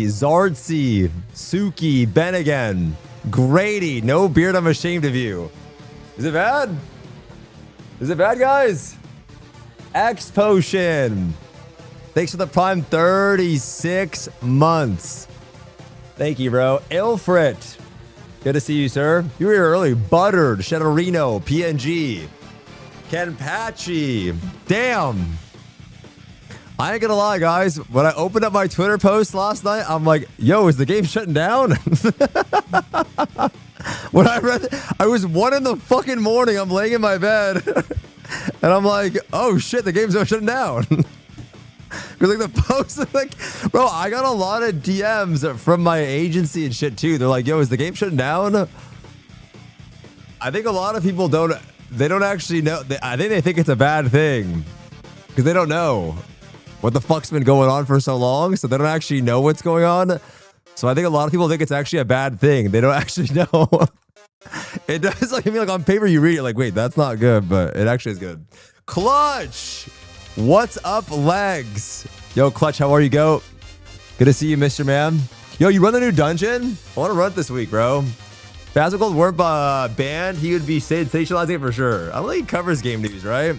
Zartzy, Suki, Ben again, Grady, no beard, I'm ashamed of you. Is it bad? Is it bad, guys? X Potion. Thanks for the prime 36 months. Thank you, bro. Ilfrit. Good to see you, sir. You were here early. Buttered, Shadowrino, PNG. Ken Patchy. Damn. I ain't gonna lie, guys. When I opened up my Twitter post last night, I'm like, yo, is the game shutting down? When I read it, I was 1 in the fucking morning. I'm laying in my bed. And I'm like, oh shit, the game's shutting down. Because like the post, like, bro, I got a lot of DMs from my agency and shit too. They're like, yo, is the game shutting down? I think a lot of people don't actually know. I think they think it's a bad thing because they don't know what the fuck's been going on for so long. So they don't actually know what's going on. So I think a lot of people think it's actually a bad thing. They don't actually know. It does, like, I mean, like on paper you read it like, wait, that's not good, but it actually is good. Clutch. What's up, legs? Yo, Clutch, how are you, goat? Good to see you, Mr. Man. Yo, you run the new dungeon? I want to run it this week, bro. If Basil weren't banned, he would be sensationalizing it for sure. I don't think he covers game news, right?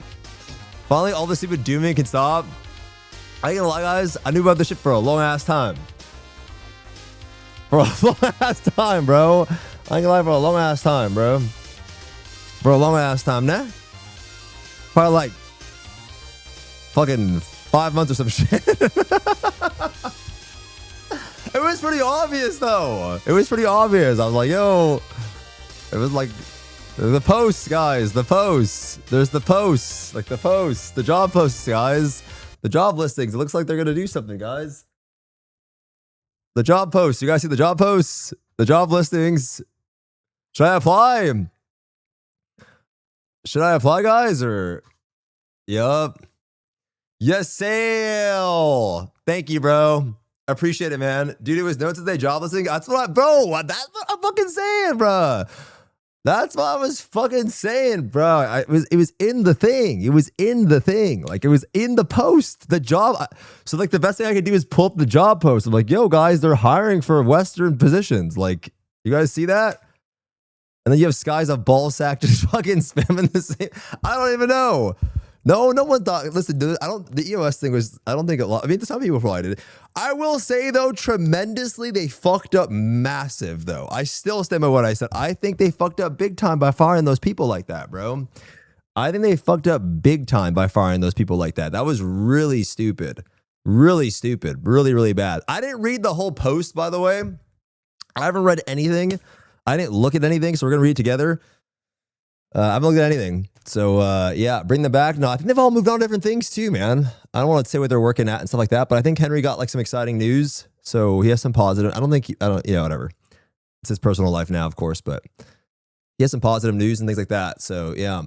Finally, all the stupid dooming can stop. I ain't gonna lie, guys. I knew about this shit for a long ass time. For a long ass time, bro. I ain't gonna lie, for a long ass time, bro. For a long ass time, nah? Probably like fucking 5 months or some shit. It was pretty obvious though. It was pretty obvious. I was like, yo, it was like the posts, guys, the posts. There's the posts, like the posts, the job posts, guys, the job listings. It looks like they're going to do something, guys. The job posts. You guys see the job posts, the job listings. Should I apply? Should I apply, guys? Or, yup. Yes, sale. Thank you, bro. Appreciate it, man. Dude, it was notes today job listing. That's what that's what I'm fucking saying, bro. That's what I was fucking saying, bro. It was in the thing. It was in the thing. Like, it was in the post, the job. So, like, the best thing I could do is pull up the job post. I'm like, yo, guys, they're hiring for Western positions. Like, you guys see that? And then you have Skies of Ballsack just fucking spamming the same. I don't even know. No one thought. Listen, the EOS thing was. I don't think a lot. I mean, some people probably did. I will say though, tremendously, they fucked up massive though. I still stand by what I said. I think they fucked up big time by firing those people like that, bro. I think they fucked up big time by firing those people like that. That was really stupid. Really stupid. Really, really bad. I didn't read the whole post, by the way. I haven't read anything. I didn't look at anything, so we're gonna read it together. I haven't looked at anything. So, yeah, bring them back. No, I think they've all moved on to different things too, man. I don't want to say what they're working at and stuff like that, but I think Henry got like some exciting news. So he has some positive. Whatever. It's his personal life now, of course, but he has some positive news and things like that. So, yeah.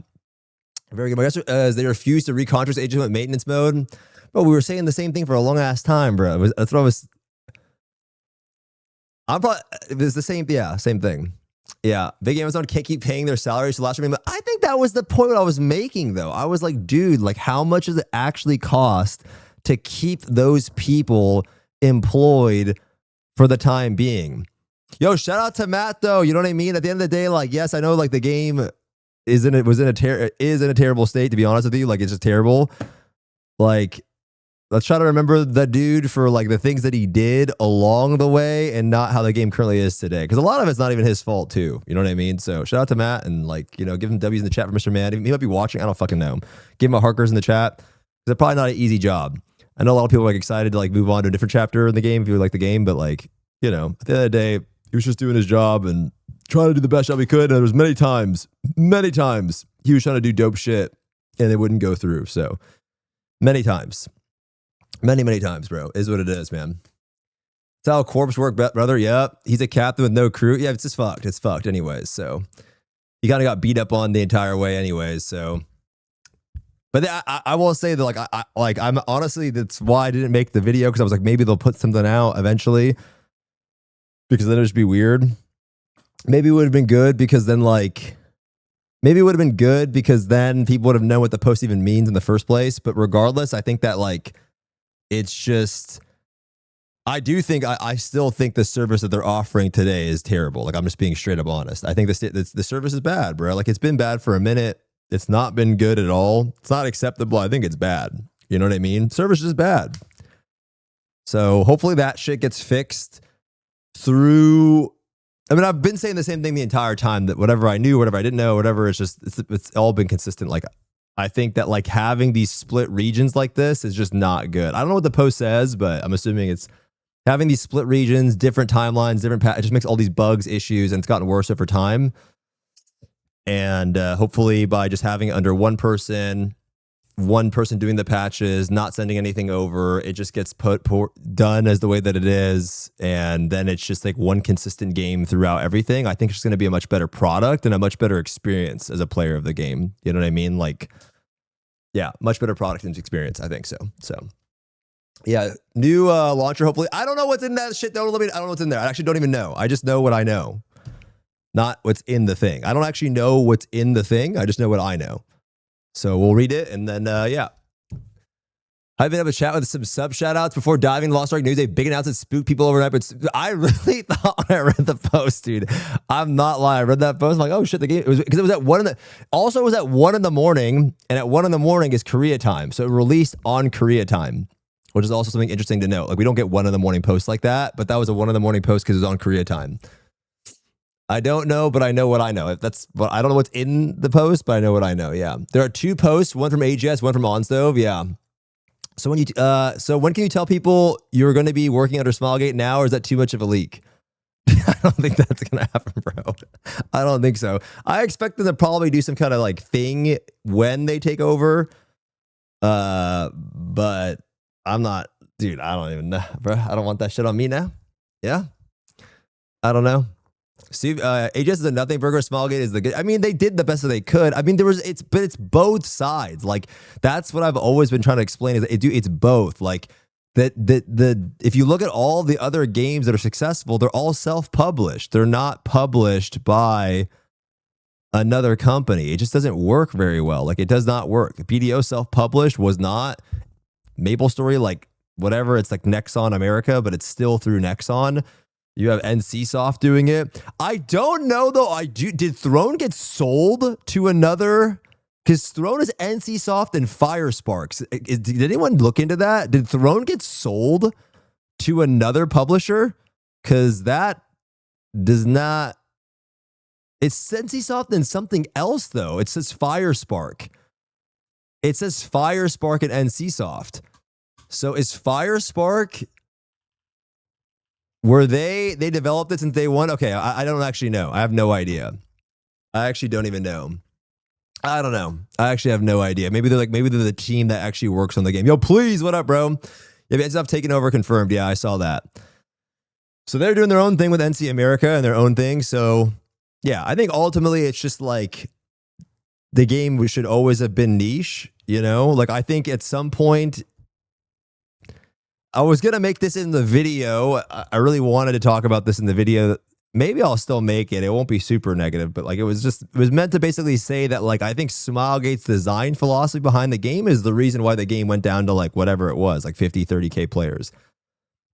Very good. My guess is they refused to recontract agent with maintenance mode. But we were saying the same thing for a long ass time, bro. That's what I was. It was the same. Yeah, same thing. Yeah, big Amazon can't keep paying their salaries to last remaining. I think that was the point I was making, though. I was like, dude, like, how much does it actually cost to keep those people employed for the time being? Yo, shout out to Matt, though. You know what I mean? At the end of the day, like, yes, I know, like, the game is in a terrible state. To be honest with you, like, it's just terrible. Like, let's try to remember the dude for like the things that he did along the way and not how the game currently is today. Because a lot of it's not even his fault too. You know what I mean? So shout out to Matt and like, you know, give him W's in the chat for Mr. Man. He might be watching. I don't fucking know. Give him a Harkers in the chat. It's probably not an easy job. I know a lot of people are like excited to like move on to a different chapter in the game if you like the game, but like, you know, at the end of the day, he was just doing his job and trying to do the best job he could. And there was many times he was trying to do dope shit and it wouldn't go through. So many times. Many times, bro, is what it is, man. That's how corpse work, brother. Yep. He's a captain with no crew. Yeah, it's just fucked. It's fucked anyways. So he kind of got beat up on the entire way anyways. So, but I will say that I'm honestly, that's why I didn't make the video. Cause I was like, maybe they'll put something out eventually because then it'd just be weird. Maybe it would have been good because then people would have known what the post even means in the first place. But regardless, I think that like, it's just, I do think I still think the service that they're offering today is terrible. Like I'm just being straight up honest. I think the service is bad, bro. Like it's been bad for a minute. It's not been good at all. It's not acceptable. I think it's bad. You know what I mean? Service is bad. So hopefully that shit gets fixed through. I mean, I've been saying the same thing the entire time, that whatever I knew, whatever I didn't know, whatever, it's all been consistent. Like I think that like having these split regions like this is just not good. I don't know what the post says, but I'm assuming it's having these split regions, different timelines, different it just makes all these bugs, issues, and it's gotten worse over time. And hopefully by just having it under one person doing the patches, not sending anything over, it just gets done as the way that it is. And then it's just like one consistent game throughout everything. I think it's going to be a much better product and a much better experience as a player of the game. You know what I mean? Like, yeah, much better product and experience. I think so. So yeah, new launcher, hopefully. I don't know what's in that shit. I don't know what's in there. I actually don't even know. I just know what I know, not what's in the thing. I don't actually know what's in the thing. I just know what I know. So we'll read it, and then, yeah. I've been able to chat with some sub shout-outs before diving into Lost Ark news. A big announcement spooked people overnight, but I really thought when I read the post, dude. I'm not lying. I read that post. I'm like, oh, shit, the game. Because it was at 1 in the... Also, it was at 1 in the morning, and at 1 in the morning is Korea time. So it released on Korea time, which is also something interesting to note. Like, we don't get 1 in the morning posts like that, but that was a 1 in the morning post because it was on Korea time. I don't know, but I know what I know. That's what I don't know what's in the post, but I know what I know. Yeah, there are 2 posts, one from AGS, one from OnStove. Yeah. So when can you tell people you're going to be working under SMILEGATE now, or is that too much of a leak? I don't think that's going to happen, bro. I don't think so. I expect them to probably do some kind of like thing when they take over. But I'm not, dude. I don't even know, bro. I don't want that shit on me now. Yeah. I don't know. Steve, AJS is a nothing burger. SMILEGATE is the good. I mean, they did the best that they could. I mean, but it's both sides. Like that's what I've always been trying to explain is that it's both. Like if you look at all the other games that are successful, they're all self-published. They're not published by another company. It just doesn't work very well. Like it does not work. BDO self-published was not. MapleStory, like whatever. It's like Nexon America, but it's still through Nexon. You have NCSoft doing it. I don't know though. Did Throne get sold to another? Because Throne is NCSoft and Firesparks. Did anyone look into that? Did Throne get sold to another publisher? Because that does not. It's NCSoft and something else though. It says Firespark. It says Firespark and NCSoft. So is Firespark? Were they developed it since day one? Okay, I don't actually know. I have no idea. I actually don't even know. I don't know. I actually have no idea. Maybe they're the team that actually works on the game. Yo, please, what up, bro? Yeah, ends up taking over, confirmed. Yeah, I saw that. So they're doing their own thing with NC America and their own thing. So yeah, I think ultimately it's just like the game should always have been niche, you know? Like I think at some point I was going to make this in the video. I really wanted to talk about this in the video. Maybe I'll still make it. It won't be super negative, but like it was meant to basically say that like I think SMILEGATE's design philosophy behind the game is the reason why the game went down to like whatever it was, like 50, 30K players.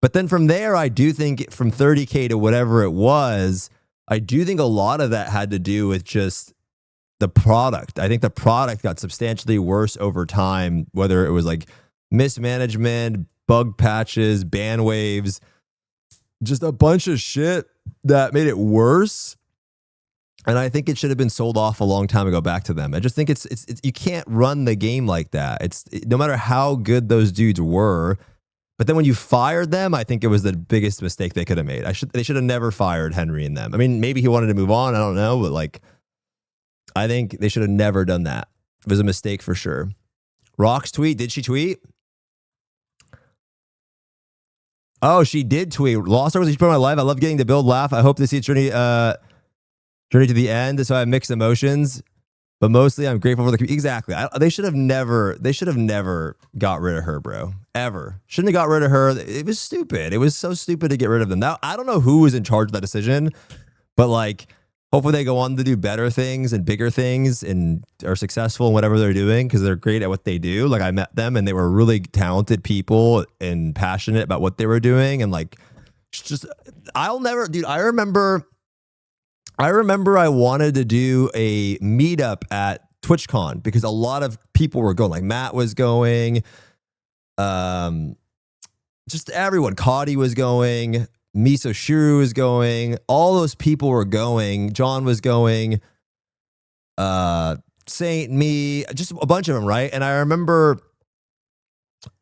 But then from there, I do think from 30K to whatever it was, I do think a lot of that had to do with just the product. I think the product got substantially worse over time, whether it was like mismanagement, bug patches, ban waves, just a bunch of shit that made it worse. And I think it should have been sold off a long time ago back to them. I just think it's you can't run the game like that. No matter how good those dudes were, but then when you fired them, I think it was the biggest mistake they could have made. They should have never fired Henry and them. I mean, maybe he wanted to move on. I don't know, but like, I think they should have never done that. It was a mistake for sure. Rock's tweet. Did she tweet? Oh, she did tweet. Lost Ark was a huge part of my life. I love getting to build, laugh. I hope to see a journey to the end. So I have mixed emotions, but mostly I'm grateful for the community. Exactly. They should have never got rid of her, bro. Ever. Shouldn't have got rid of her. It was stupid. It was so stupid to get rid of them. Now, I don't know who was in charge of that decision, but like hopefully they go on to do better things and bigger things and are successful in whatever they're doing because they're great at what they do. Like I met them and they were really talented people and passionate about what they were doing. And like, just, I'll never, dude, I remember I wanted to do a meetup at TwitchCon because a lot of people were going, like Matt was going, just everyone, Cody was going, Miso Shiru was going, all those people were going, John was going, Saint, me, just a bunch of them, right? And I remember,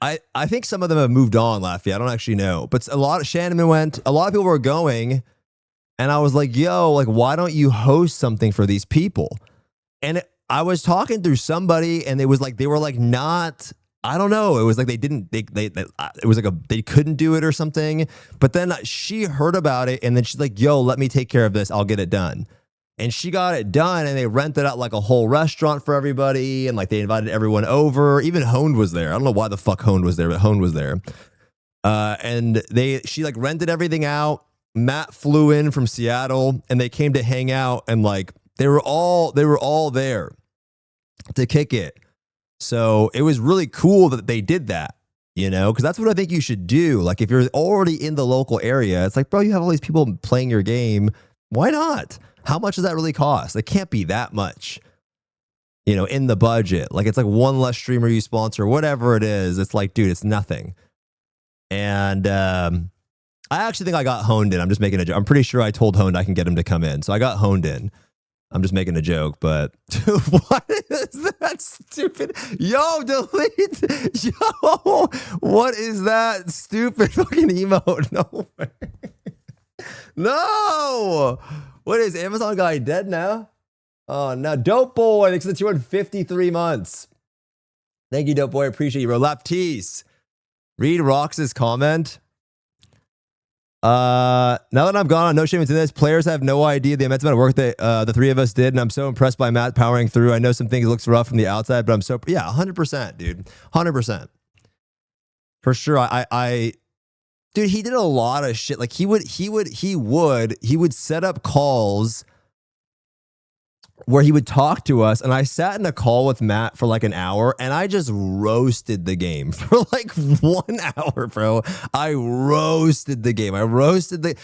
I think some of them have moved on, Laffy. I don't actually know, but a lot of Shannon went, a lot of people were going, and I was like, yo, like, why don't you host something for these people? And I was talking through somebody, and it was like, they were like, not, I don't know. It was like they didn't, it was like they couldn't do it or something. But then she heard about it, and then she's like, yo, let me take care of this. I'll get it done. And she got it done, and they rented out like a whole restaurant for everybody, and like they invited everyone over. Even Honed was there. I don't know why the fuck Honed was there, but Honed was there. And she like rented everything out. Matt flew in from Seattle, and they came to hang out, and like they were all there to kick it. So it was really cool that they did that, you know, because that's what I think you should do. Like if you're already in the local area, it's like, bro, you have all these people playing your game. Why not? How much does that really cost? It can't be that much, you know, in the budget. Like it's like one less streamer you sponsor, whatever it is. It's like, dude, it's nothing. And I actually think I got Honed in. I'm just making a joke. I'm pretty sure I told Honed I can get him to come in. So I got Honed in. I'm just making a joke, but what is that stupid? Yo, delete. Yo, what is that stupid fucking emote? No way. No. What is Amazon guy dead now? Oh, no. Dope boy. Thanks for the 253 months. Thank you, Dope boy. Appreciate you, bro. Laptease. Read Rox's comment. Now that I'm gone, no shame into this. Players have no idea the immense amount of work that the three of us did, and I'm so impressed by Matt powering through. I know some things looks rough from the outside, but I'm so 100%, dude, 100% for sure. Dude, he did a lot of shit. Like he would set up calls where he would talk to us, and I sat in a call with Matt for like an hour, and I just roasted the game for like 1 hour, bro. I roasted the game. I did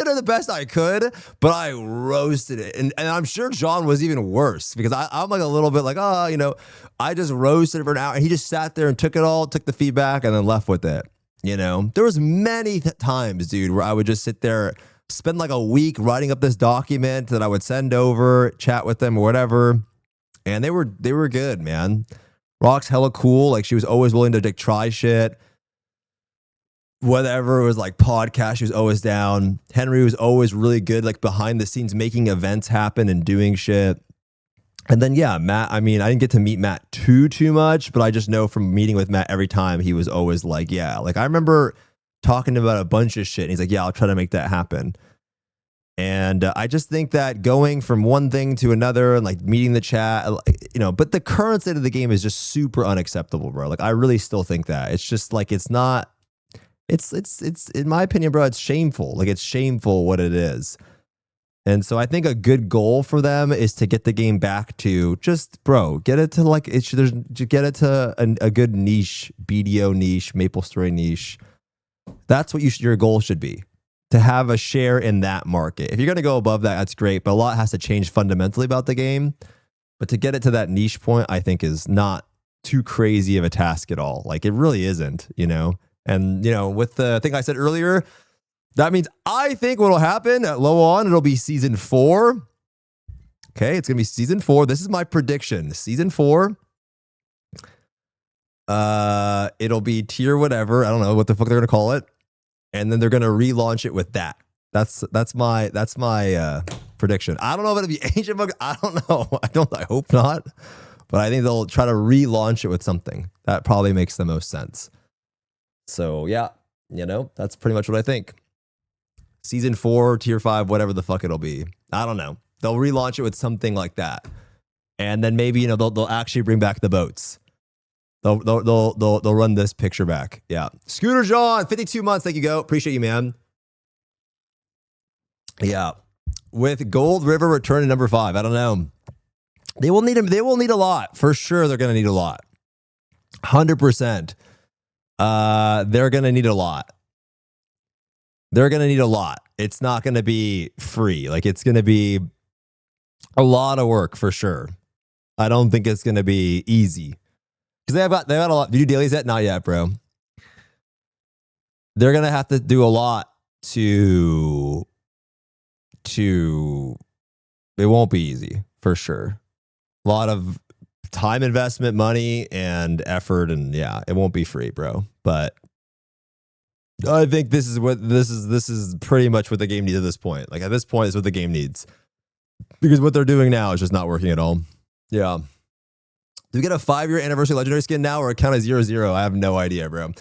it the best I could, but I roasted it. And I'm sure John was even worse because I'm like a little bit like, oh, you know, I just roasted it for an hour, and he just sat there and took it all, took the feedback, and then left with it. You know, there was many times, dude, where I would just sit there, spend like a week writing up this document that I would send over, chat with them or whatever. And they were good, man. Rock's hella cool. Like she was always willing to like try shit. Whatever it was like podcast, she was always down. Henry was always really good, like behind the scenes, making events happen and doing shit. And then, yeah, Matt, I mean, I didn't get to meet Matt too much, but I just know from meeting with Matt every time, he was always like, yeah, like I remember talking about a bunch of shit. And he's like, yeah, I'll try to make that happen. And I just think that going from one thing to another and like meeting the chat, you know, but the current state of the game is just super unacceptable, bro. Like I really still think that it's just like, it's not, it's in my opinion, bro, it's shameful. Like it's shameful what it is. And so I think a good goal for them is to get the game back to just, bro, get it to like, get it to a good niche, BDO niche, MapleStory niche. That's what your goal should be, to have a share in that market. If you're going to go above that, that's great, but a lot has to change fundamentally about the game. But to get it to that niche point, I think is not too crazy of a task at all. Like it really isn't, you know? And, you know, with the thing I said earlier, that means I think what will happen at Low On, it'll be season 4. Okay, it's going to be season 4. This is my prediction. Season 4. It'll be tier whatever. I don't know what the fuck they're going to call it. And then they're going to relaunch it with that. That's my prediction. I don't know if it'll be Ancient Book. I don't know. I hope not. But I think they'll try to relaunch it with something. That probably makes the most sense. So, yeah, you know, that's pretty much what I think. Season 4, tier 5, whatever the fuck it'll be. I don't know. They'll relaunch it with something like that. And then maybe, you know, they'll actually bring back the boats. They'll run this picture back. Yeah. Scooter John, 52 months. Thank you, Go. Appreciate you, man. Yeah. with Gold River return to number 5. I don't know. They will need him. They will need a lot for sure. They're going to need a lot. 100%. They're going to need a lot. They're going to need a lot. It's not going to be free. Like, it's going to be a lot of work for sure. I don't think it's going to be easy because they've got a lot. Do you do dailies yet? Not yet, bro. They're going to have to do a lot to it won't be easy for sure. A lot of time investment, money, and effort, and yeah, it won't be free, bro. But I think this is pretty much what the game needs at this point. Like, at this point, is what the game needs, because what they're doing now is just not working at all. Yeah. Do we get a 5-year anniversary legendary skin now, or a count as 0-0? I have no idea, bro.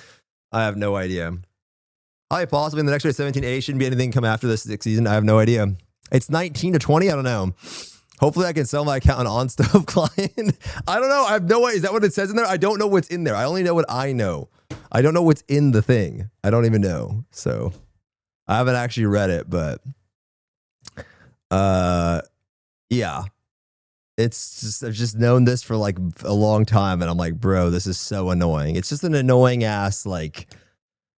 I have no idea. Probably possibly in the next year, 17A shouldn't be anything come after this season. I have no idea. It's 19 to 20. I don't know. Hopefully I can sell my account on Stove client. I don't know. I have no idea. Is that what it says in there? I don't know what's in there. I only know what I know. I don't know what's in the thing. I don't even know. So I haven't actually read it, but yeah. It's just, I've just known this for like a long time, and I'm like, bro, this is so annoying. It's just an annoying ass, like,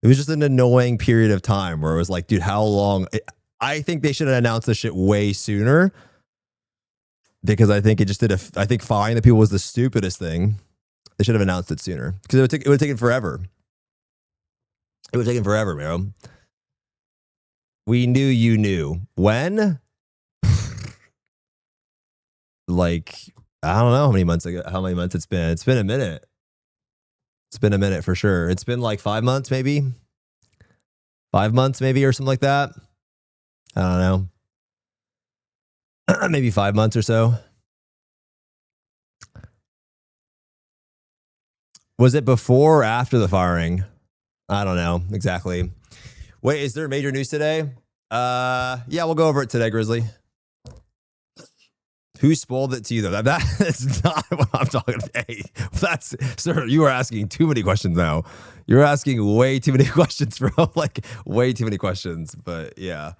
it was just an annoying period of time where it was like, dude, how long? I think they should have announced this shit way sooner, because I think it just I think firing the people was the stupidest thing. They should have announced it sooner, because it would have taken forever. It would have taken forever, bro. We knew you knew. When? Like, I don't know how many months it's been. It's been a minute. It's been a minute for sure. It's been like 5 months, maybe. 5 months, maybe, or something like that. I don't know. Maybe 5 months or so. Was it before or after the firing? I don't know exactly. Wait, is there major news today? Yeah, we'll go over it today, Grizzly. Who spoiled it to you, though? That's not what I'm talking about. Hey, sir, you are asking too many questions now. You're asking way too many questions, bro. Like, way too many questions. But yeah.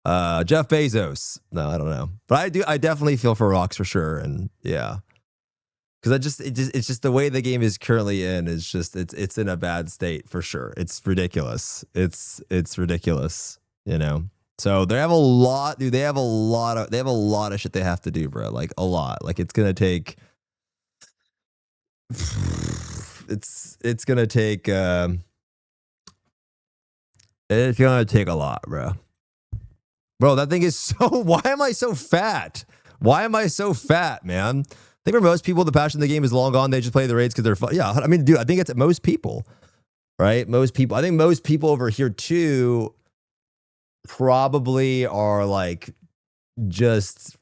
Jeff Bezos. No, I don't know. But I definitely feel for Rocks for sure. And yeah. Because it's just the way the game is currently in is just, it's in a bad state for sure. It's ridiculous. It's ridiculous, you know? So they have a lot, dude. They have a lot of shit they have to do, bro. Like, a lot. Like, it's gonna take. It's gonna take. It's gonna take a lot, bro. Bro, that thing is so. Why am I so fat? Why am I so fat, man? I think for most people, the passion of the game is long gone. They just play the raids because they're fun. Yeah, I mean, dude, I think it's most people, right? Most people. I think most people over here too probably are like just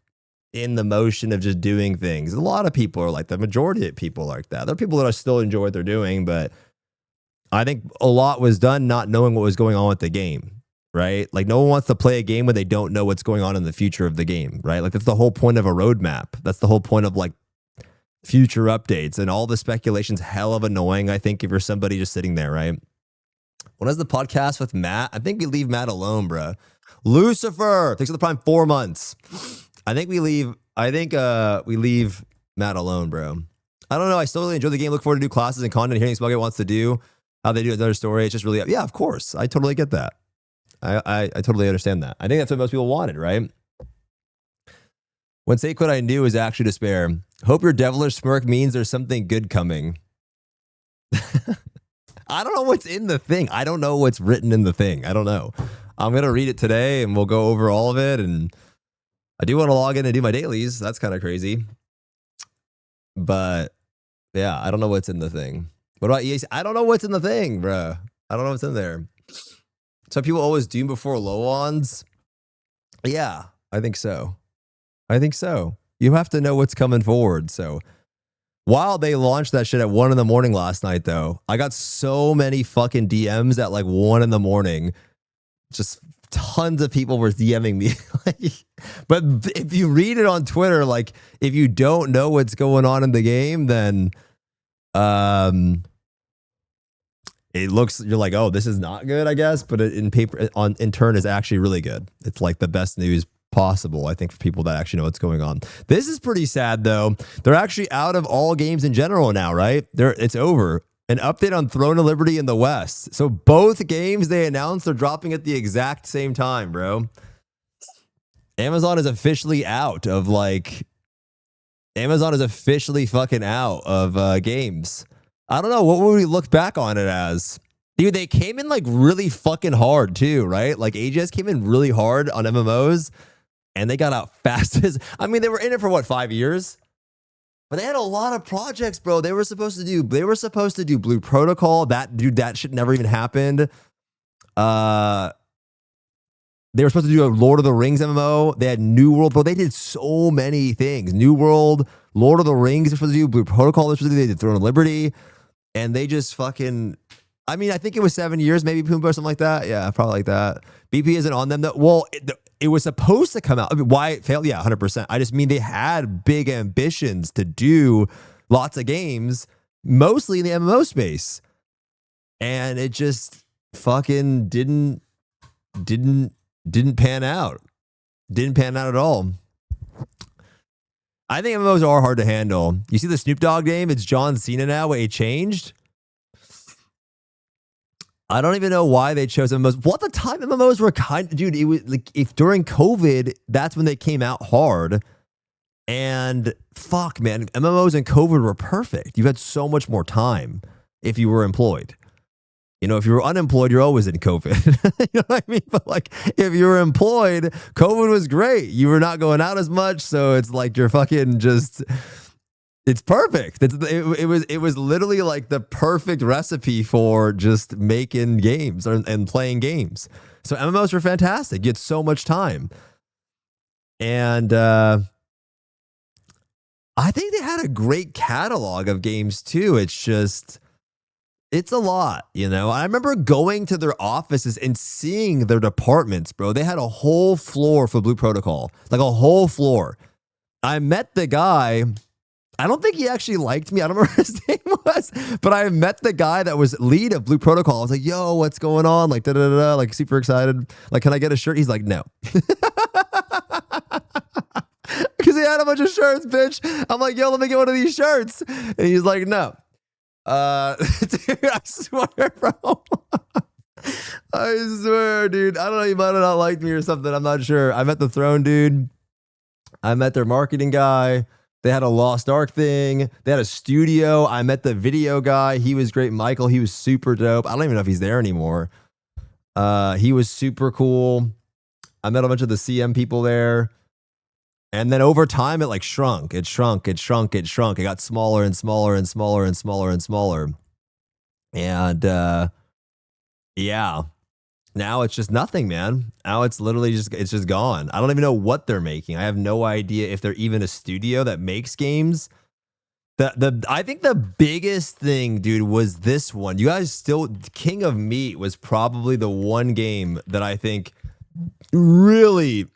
in the motion of just doing things. A lot of people are like, the majority of people are like that. There are people that are still enjoy what they're doing, but I think a lot was done not knowing what was going on with the game, right? Like, no one wants to play a game when they don't know what's going on in the future of the game, right? Like, that's the whole point of a roadmap. That's the whole point of like future updates, and all the speculation's hell of annoying, I think, if you're somebody just sitting there, right? When is the podcast with Matt? I think we leave Matt alone, bro. Lucifer, thanks for the prime 4 months. I think we leave Matt alone, bro. I don't know. I still really enjoy the game. Look forward to new classes and content. Hearing SMILEGATE wants to do, how they do another story. It's just really, yeah, of course. I totally get that. I totally understand that. I think that's what most people wanted, right? When Say Quit, I knew was actually despair. Hope your devilish smirk means there's something good coming. I don't know what's in the thing. I don't know what's written in the thing. I don't know. I'm going to read it today and we'll go over all of it. And I do want to log in and do my dailies. That's kind of crazy. But yeah, I don't know what's in the thing. What about EAC? I don't know what's in the thing, bro. I don't know what's in there. Some people always doom before low-ons. Yeah, I think so. I think so. You have to know what's coming forward. So while they launched that shit at 1 in the morning last night, though, I got so many fucking DMs at like 1 in the morning. Just tons of people were DMing me. But if you read it on Twitter, like, if you don't know what's going on in the game, then it looks, you're like, oh, this is not good, I guess. But in turn is actually really good. It's like the best news possible, I think, for people that actually know what's going on. This is pretty sad, though. They're actually out of all games in general now, right? It's over. An update on Throne of Liberty in the West. So both games they announced are dropping at the exact same time, bro. Amazon is officially out of Amazon is officially fucking out of games. I don't know. What would we look back on it as? Dude, they came in like really fucking hard too, right? Like AGS came in really hard on MMOs and they got out fast as, I mean, they were in it for what, 5 years? But they had a lot of projects, bro. They were supposed to do Blue Protocol. That shit never even happened. They were supposed to do a Lord of the Rings MMO. They had New World, bro. They did so many things. New World, Lord of the Rings, they're supposed to do Blue Protocol. They're supposed to do, they did Throne of Liberty. And they just fucking, I mean, I think it was 7 years, maybe Pumbaa or something like that. Yeah, probably like that. BP isn't on them though. Well, it was supposed to come out. I mean, why it failed? Yeah, 100%. I just mean they had big ambitions to do lots of games, mostly in the MMO space. And it just fucking didn't pan out. Didn't pan out at all. I think MMOs are hard to handle. You see the Snoop Dogg game? It's John Cena now. It changed. I don't even know why they chose MMOs. Well, at the time, MMOs were dude, it was like if during COVID, that's when they came out hard. And fuck, man, MMOs and COVID were perfect. You had so much more time if you were employed. You know, if you were unemployed, you're always in COVID. You know what I mean? But like, if you were employed, COVID was great. You were not going out as much, so it's like you're fucking just. It's perfect. It was literally like the perfect recipe for just making games and playing games. So MMOs were fantastic. You had so much time, and I think they had a great catalog of games too. It's just. It's a lot, you know. I remember going to their offices and seeing their departments, bro. They had a whole floor for Blue Protocol, like a whole floor. I met the guy. I don't think he actually liked me. I don't remember what his name was, but I met the guy that was lead of Blue Protocol. I was like, yo, what's going on? Like, da-da-da-da, like super excited. Like, can I get a shirt? He's like, no. Because he had a bunch of shirts, bitch. I'm like, yo, let me get one of these shirts. And he's like, no. Dude, I swear, bro. I swear, dude. I don't know. You might have not liked me or something. I'm not sure. I met the Throne dude. I met their marketing guy. They had a Lost Ark thing. They had a studio. I met the video guy. He was great. Michael, he was super dope. I don't even know if he's there anymore. He was super cool. I met a bunch of the CM people there. And then over time, it like shrunk. It shrunk. It got smaller and smaller and smaller and smaller and smaller. And yeah, now it's just nothing, man. Now it's literally it's just gone. I don't even know what they're making. I have no idea if they're even a studio that makes games. I think the biggest thing, dude, was this one. You guys still, King of Meat was probably the one game that I think really.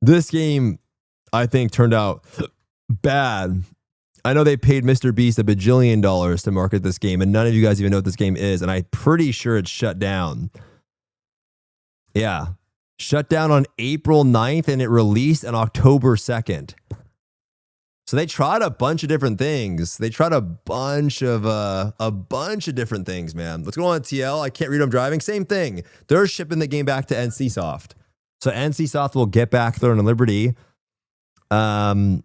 This game, I think, turned out bad. I know they paid Mr. Beast $1 bajillion to market this game, and none of you guys even know what this game is, and I'm pretty sure it's shut down. Yeah. Shut down on April 9th, and it released on October 2nd. So they tried a bunch of different things. They tried a bunch of different things, man. Let's go on TL. I can't read, I'm driving. Same thing. They're shipping the game back to NCSoft. So NCSoft will get back Throne of Liberty. And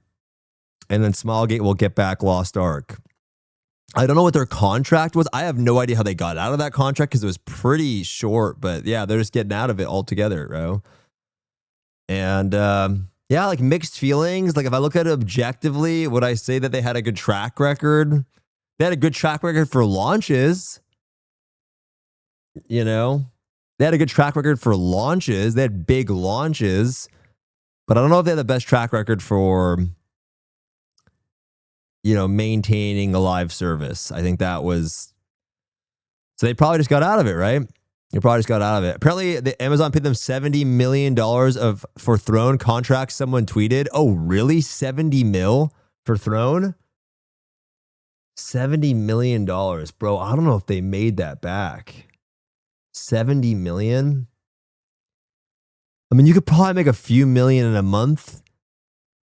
then SMILEGATE will get back Lost Ark. I don't know what their contract was. I have no idea how they got out of that contract because it was pretty short. But yeah, they're just getting out of it altogether, bro. And yeah, like mixed feelings. Like if I look at it objectively, would I say that they had a good track record? They had a good track record for launches. You know? They had a good track record for launches. They had big launches. But I don't know if they had the best track record for, you know, maintaining a live service. I think that was... So they probably just got out of it, right? They probably just got out of it. Apparently, Amazon paid them $70 million for Throne contracts. Someone tweeted, oh, really? 70 mil for Throne? $70 million. Bro, I don't know if they made that back. 70 million? I mean, you could probably make a few million in a month.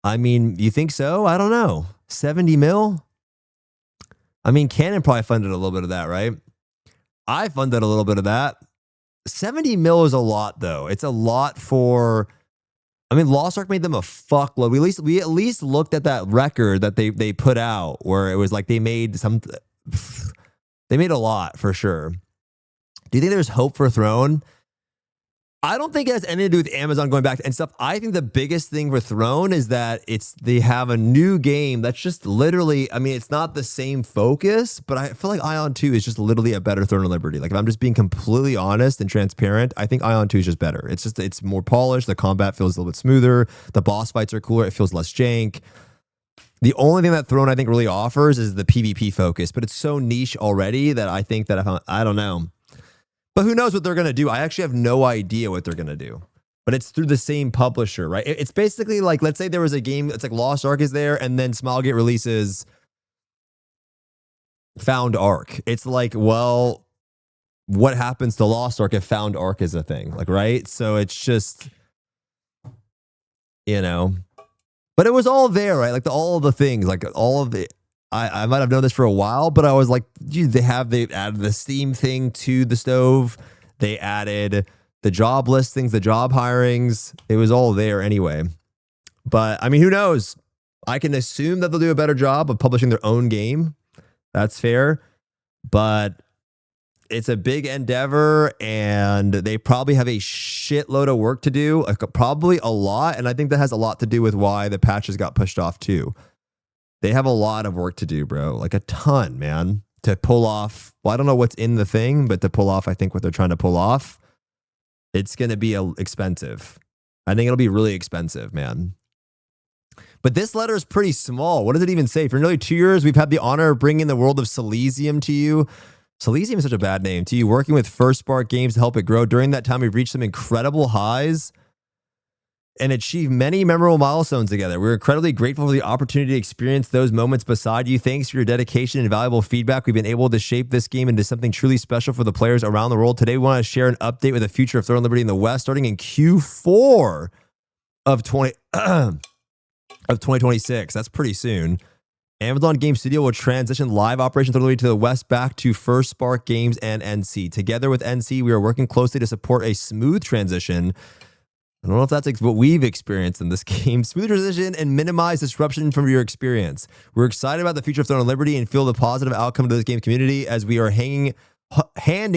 I mean, you think so? I don't know. 70 mil? I mean, Canon probably funded a little bit of that, right? I funded a little bit of that. 70 mil is a lot, though. It's a lot for... I mean, Lost Ark made them a fuckload. We at least looked at that record that they put out where it was like they made a lot for sure. Do you think there's hope for Throne? I don't think it has anything to do with Amazon going back and stuff. I think the biggest thing for Throne is that they have a new game that's just literally, I mean, it's not the same focus, but I feel like Ion 2 is just literally a better Throne of Liberty. Like, if I'm just being completely honest and transparent, I think Ion 2 is just better. It's more polished. The combat feels a little bit smoother. The boss fights are cooler. It feels less jank. The only thing that Throne I think really offers is the PvP focus, but it's so niche already that I think that I don't know. But who knows what they're going to do? I actually have no idea what they're going to do. But it's through the same publisher, right? It's basically like, let's say there was a game, it's like Lost Ark is there, and then SMILEGATE releases Found Ark. It's like, well, what happens to Lost Ark if Found Ark is a thing? Like, right? So it's just, you know. But it was all there, right? Like all of the things, like all of the... I might have known this for a while, but I was like, geez, they added the Steam thing to the stove. They added the job listings, the job hirings. It was all there anyway. But I mean, who knows? I can assume that they'll do a better job of publishing their own game. That's fair. But it's a big endeavor and they probably have a shitload of work to do, like probably a lot. And I think that has a lot to do with why the patches got pushed off too. They have a lot of work to do, bro. Like a ton, man. To pull off, well, I don't know what's in the thing, but to pull off, I think what they're trying to pull off, it's going to be expensive. I think it'll be really expensive, man. But this letter is pretty small. What does it even say? For nearly 2 years, we've had the honor of bringing the world of Silesium to you. Silesium is such a bad name. To you, working with First Spark Games to help it grow. During that time, we've reached some incredible highs and achieve many memorable milestones together. We're incredibly grateful for the opportunity to experience those moments beside you. Thanks for your dedication and valuable feedback. We've been able to shape this game into something truly special for the players around the world. Today, we want to share an update with the future of Throne of Liberty in the West, starting in Q4 of 2026. That's pretty soon. Amazon Game Studio will transition live operations Throne of Liberty to the West back to First Spark Games and NC. Together with NC, we are working closely to support a smooth transition. I don't know if that's what we've experienced in this game. Smooth transition and minimize disruption from your experience. We're excited about the future of Throne of Liberty and feel the positive outcome to this game community as we are handing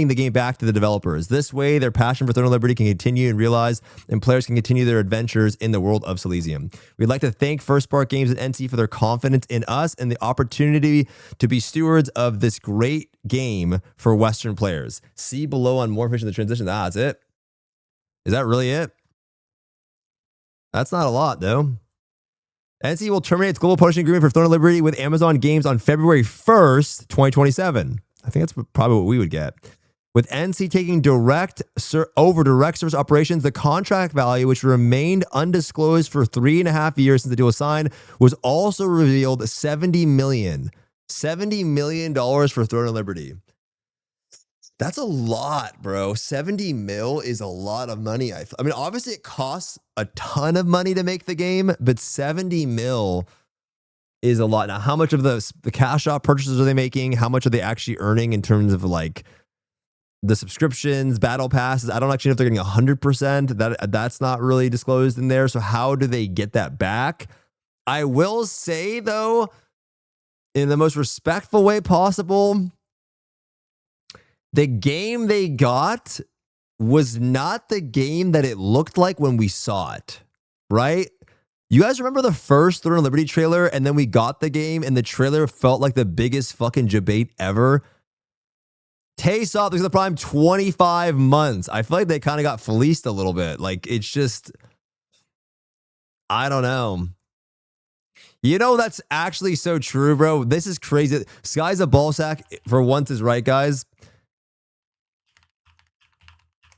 the game back to the developers. This way, their passion for Throne of Liberty can continue and realize, and players can continue their adventures in the world of Silesium. We'd like to thank First Spark Games and NC for their confidence in us and the opportunity to be stewards of this great game for Western players. See below on more information on the transition. That's it. Is that really it? That's not a lot, though. NC will terminate its global publishing agreement for Throne of Liberty with Amazon Games on February 1st, 2027. I think that's probably what we would get. With NC taking over direct service operations, the contract value, which remained undisclosed for 3.5 years since the deal was signed, was also revealed $70 million. $70 million for Throne of Liberty. That's a lot, bro. 70 mil is a lot of money. I mean, obviously it costs a ton of money to make the game, but 70 mil is a lot. Now, how much of the cash out purchases are they making? How much are they actually earning in terms of like the subscriptions, battle passes? I don't actually know if they're getting 100%. That's not really disclosed in there. So how do they get that back? I will say, though, in the most respectful way possible, the game they got was not the game that it looked like when we saw it, right? You guys remember the first Throne of Liberty trailer, and then we got the game, and the trailer felt like the biggest fucking debate ever? Taste off because the Prime 25 months. I feel like they kind of got fleeced a little bit. Like, it's just, I don't know. You know, that's actually so true, bro. This is crazy. Sky's a ballsack for once is right, guys.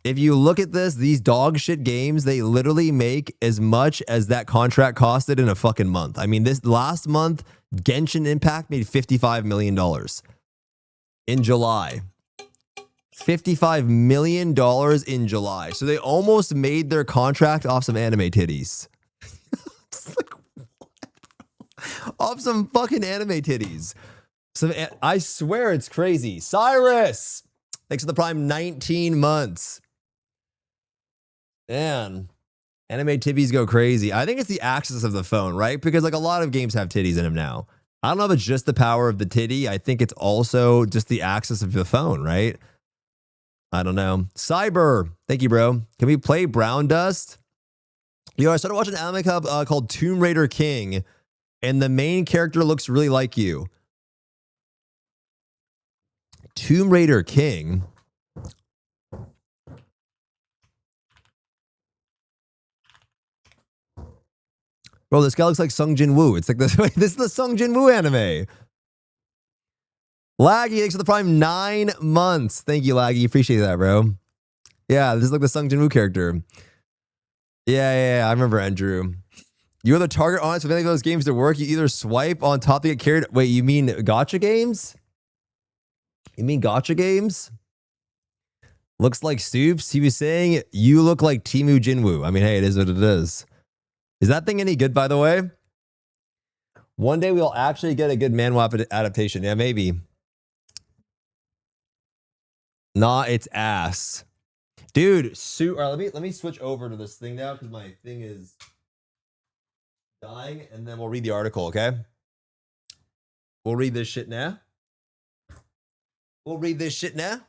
If you look at this, these dog shit games, they literally make as much as that contract costed in a fucking month. I mean, this last month, Genshin Impact made $55 million in July. $55 million in July. So they almost made their contract off some anime titties. It's like, what? Off some fucking anime titties. So I swear it's crazy. Cyrus, thanks for the Prime 19 months. Man, anime titties go crazy. I think it's the axis of the phone, right? Because like a lot of games have titties in them now. I don't know if it's just the power of the titty. I think it's also just the axis of the phone, right? I don't know. Cyber, thank you, bro. Can we play Brown Dust? Yo, I started watching an anime called Tomb Raider King, and the main character looks really like you. Tomb Raider King? Bro, this guy looks like Sung Jin Woo. It's like this. This is the Sung Jin Woo anime. Laggy, thanks for the Prime 9 months. Thank you, Laggy. Appreciate that, bro. Yeah, this is like the Sung Jin Woo character. Yeah, I remember Andrew. You're the target audience of any of those games to work. You either swipe on top to get carried. Wait, you mean gacha games? You mean gacha games? Looks like Stoopzz. He was saying, you look like Timu Jinwoo. I mean, hey, it is what it is. Is that thing any good, by the way? One day we'll actually get a good manhwa adaptation. Yeah, maybe. Nah, it's ass. Dude, all right, let me switch over to this thing now because my thing is dying, and then we'll read the article, okay? We'll read this shit now. We'll read this shit now.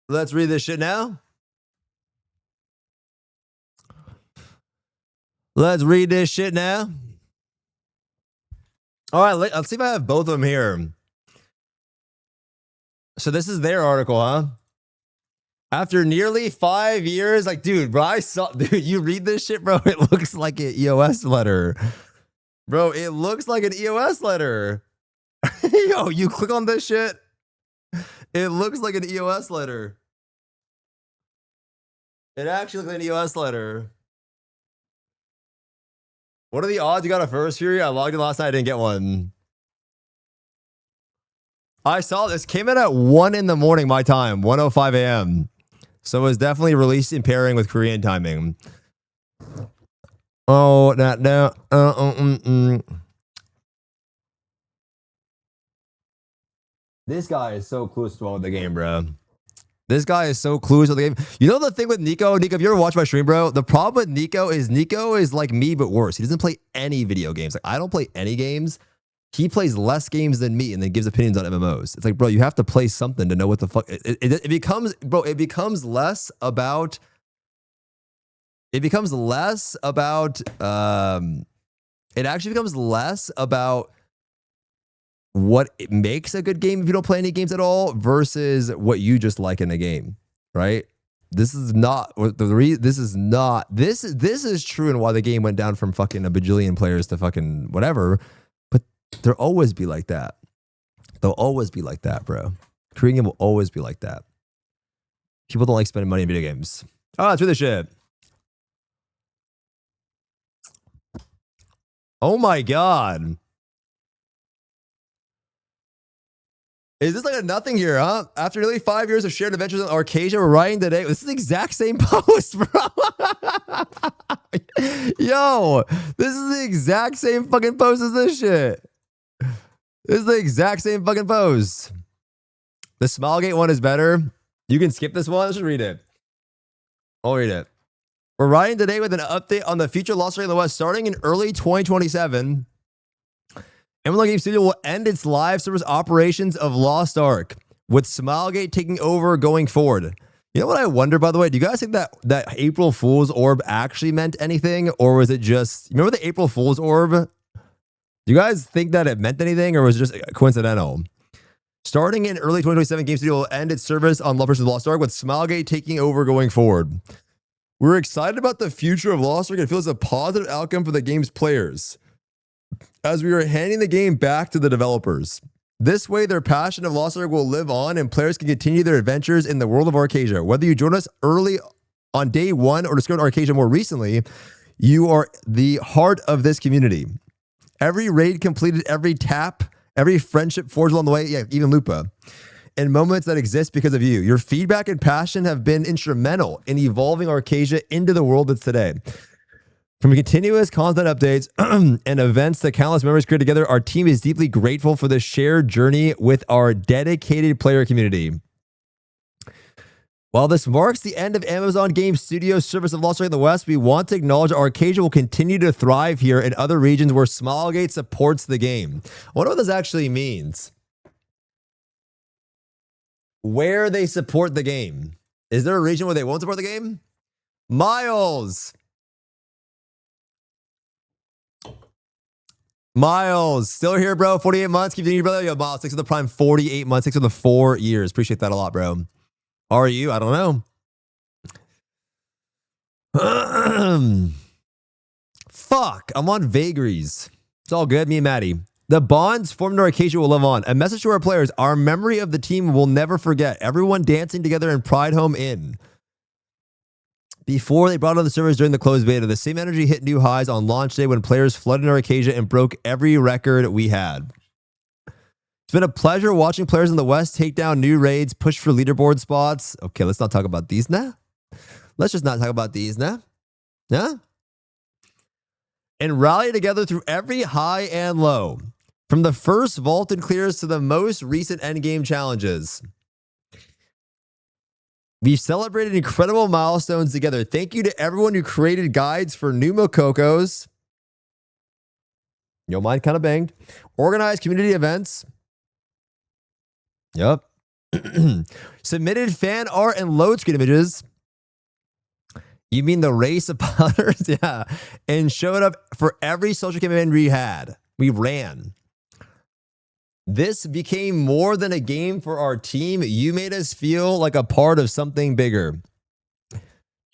Let's read this shit now. Let's read this shit now. All right, let's see if I have both of them here. So this is their article, huh? After nearly 5 years, like, dude, bro, dude, you read this shit, bro, it looks like an EOS letter. Bro, it looks like an EOS letter. Yo, you click on this shit, it looks like an EOS letter. It actually looks like an EOS letter. What are the odds you got a first Fury? I logged in last night, I didn't get one. I saw this, came in at 1 in the morning, my time, 1:05 a.m. So it was definitely released in pairing with Korean timing. Oh, no. This guy is so clueless with the game, bro. This guy is so clueless with the game. You know the thing with Nico? Nico, if you ever watch my stream, bro, the problem with Nico is like me, but worse. He doesn't play any video games. Like, I don't play any games. He plays less games than me and then gives opinions on MMOs. It's like, bro, you have to play something to know what the fuck. It becomes, bro, it becomes less about, it actually becomes less about what it makes a good game if you don't play any games at all versus what you just like in a game, right? This is not this is true and why the game went down from fucking a bajillion players to fucking whatever. But there'll always be like that. They'll always be like that, bro. Korean game will always be like that. People don't like spending money in video games. Oh, let's do this shit. Oh my god. Is this like a nothing here, huh? After nearly 5 years of shared adventures in Arcadia, we're writing today. This is the exact same post, bro. Yo, this is the exact same fucking post as this shit. This is the exact same fucking post. The Smilegate one is better. You can skip this one. Let's just read it. I'll read it. We're writing today with an update on the future Lost Ark in the West starting in early 2027. MLG Game Studio will end its live service operations of Lost Ark, with Smilegate taking over going forward. You know what I wonder, by the way? Do you guys think that April Fool's orb actually meant anything? Or was it just... Remember the April Fool's orb? Do you guys think that it meant anything? Or was it just coincidental? Starting in early 2027, Game Studio will end its service on Lovers of Lost Ark, with Smilegate taking over going forward. We're excited about the future of Lost Ark and feel it's a positive outcome for the game's players, as we are handing the game back to the developers. This way, their passion of Lost Ark will live on and players can continue their adventures in the world of Arcadia. Whether you join us early on day one or discovered Arcadia more recently, you are the heart of this community. Every raid completed, every tap, every friendship forged along the way. Yeah, even Lupa. And moments that exist because of you. Your feedback and passion have been instrumental in evolving Arcasia into the world that's today. From continuous content updates and events that countless members create together, our team is deeply grateful for this shared journey with our dedicated player community. While this marks the end of Amazon Game Studios' service of Lost Ark in the West, we want to acknowledge Arcasia will continue to thrive here in other regions where SMILEGATE supports the game. I wonder what this actually means. Where they support the game. Is there a region where they won't support the game? Miles! Miles, still here, bro. 48 months. Keep doing your brother. Yo, Miles, thanks for the prime 48 months. Thanks for the 4 years. Appreciate that a lot, bro. How are you? I don't know. Fuck, I'm on vagaries. It's all good. Me and Maddie. The bonds formed in Arcasia will live on. A message to our players. Our memory of the team will never forget. Everyone dancing together in Pride Home Inn. Before they brought on the servers during the closed beta, the same energy hit new highs on launch day when players flooded in Arcasia and broke every record we had. It's been a pleasure watching players in the West take down new raids, push for leaderboard spots. Okay, let's not talk about these now. Let's just not talk about these now. Yeah? And rally together through every high and low. From the first vaulted clears to the most recent endgame challenges. We've celebrated incredible milestones together. Thank you to everyone who created guides for new Mokokos. Yo, mine kind of banged. Organized community events. Yep. Submitted fan art and load screen images. You mean the race of potters? Yeah. And showed up for every social campaign we had. We ran. This became more than a game for our team. You made us feel like a part of something bigger.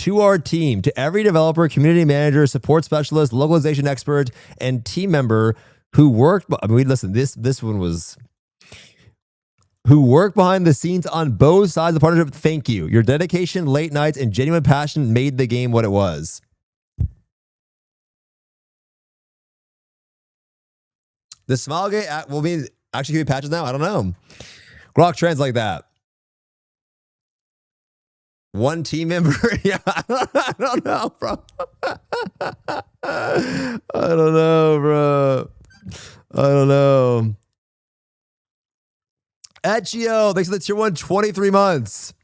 To our team, to every developer, community manager, support specialist, localization expert, and team member who worked, I mean, listen, this one was, who worked behind the scenes on both sides of the partnership, thank you. Your dedication, late nights, and genuine passion made the game what it was. The SMILEGATE will be actually can be patches now. I don't know. Grok translate that. One team member. Yeah, I don't know, bro. I don't know, bro. I don't know. Etchio, thanks for the tier 1, 23 months.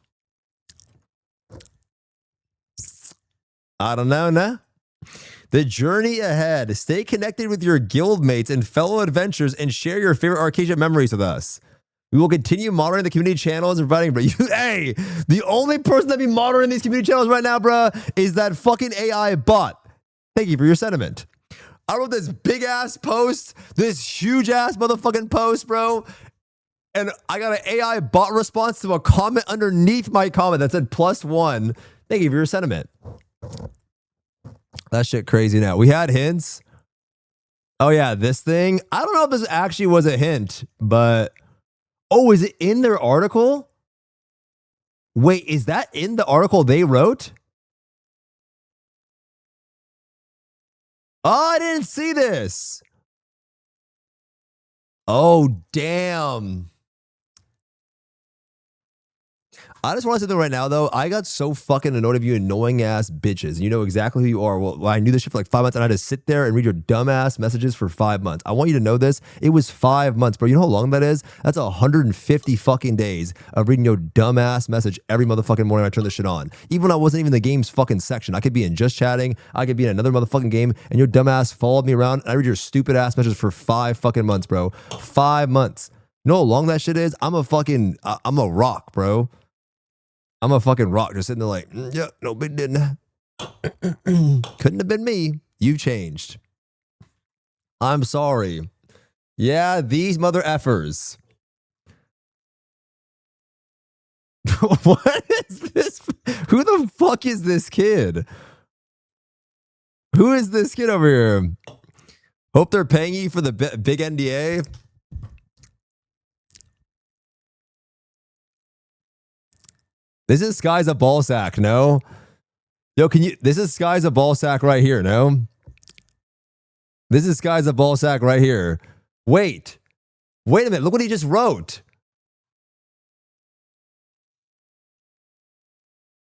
I don't know, nah. The journey ahead. Stay connected with your guildmates and fellow adventurers and share your favorite Arcasia memories with us. We will continue monitoring the community channels and providing, bro. Hey, the only person that be monitoring these community channels right now, bro, is that fucking AI bot. Thank you for your sentiment. I wrote this big ass post, this huge ass motherfucking post, bro. And I got an AI bot response to a comment underneath my comment that said +1. Thank you for your sentiment. That shit crazy now. We had hints. Oh yeah, this thing. I don't know if this actually was a hint, but oh, is it in their article? Wait, is that in the article they wrote? Oh, I didn't see this. Oh, damn. I just want to say that right now, though, I got so fucking annoyed of you annoying ass bitches. You know exactly who you are. Well, I knew this shit for like 5 months, and I had to sit there and read your dumbass messages for 5 months. I want you to know this. It was 5 months, bro. You know how long that is? That's 150 fucking days of reading your dumbass message every motherfucking morning I turn this shit on. Even when I wasn't even in the game's fucking section. I could be in just chatting. I could be in another motherfucking game, and your dumbass followed me around, and I read your stupid ass messages for 5 fucking months, bro. 5 months. You know how long that shit is? I'm a rock, bro. I'm a fucking rock just sitting there like, yeah, no big didn't. Couldn't have been me. You've changed. I'm sorry. Yeah, these mother effers. What is this? Who the fuck is this kid? Who is this kid over here? Hope they're paying you for the big NDA. This is Sky's a ball sack, no? Yo, can you, this is Sky's a ball sack right here, no? This is Skies of Ballsack right here. Wait a minute. Look what he just wrote.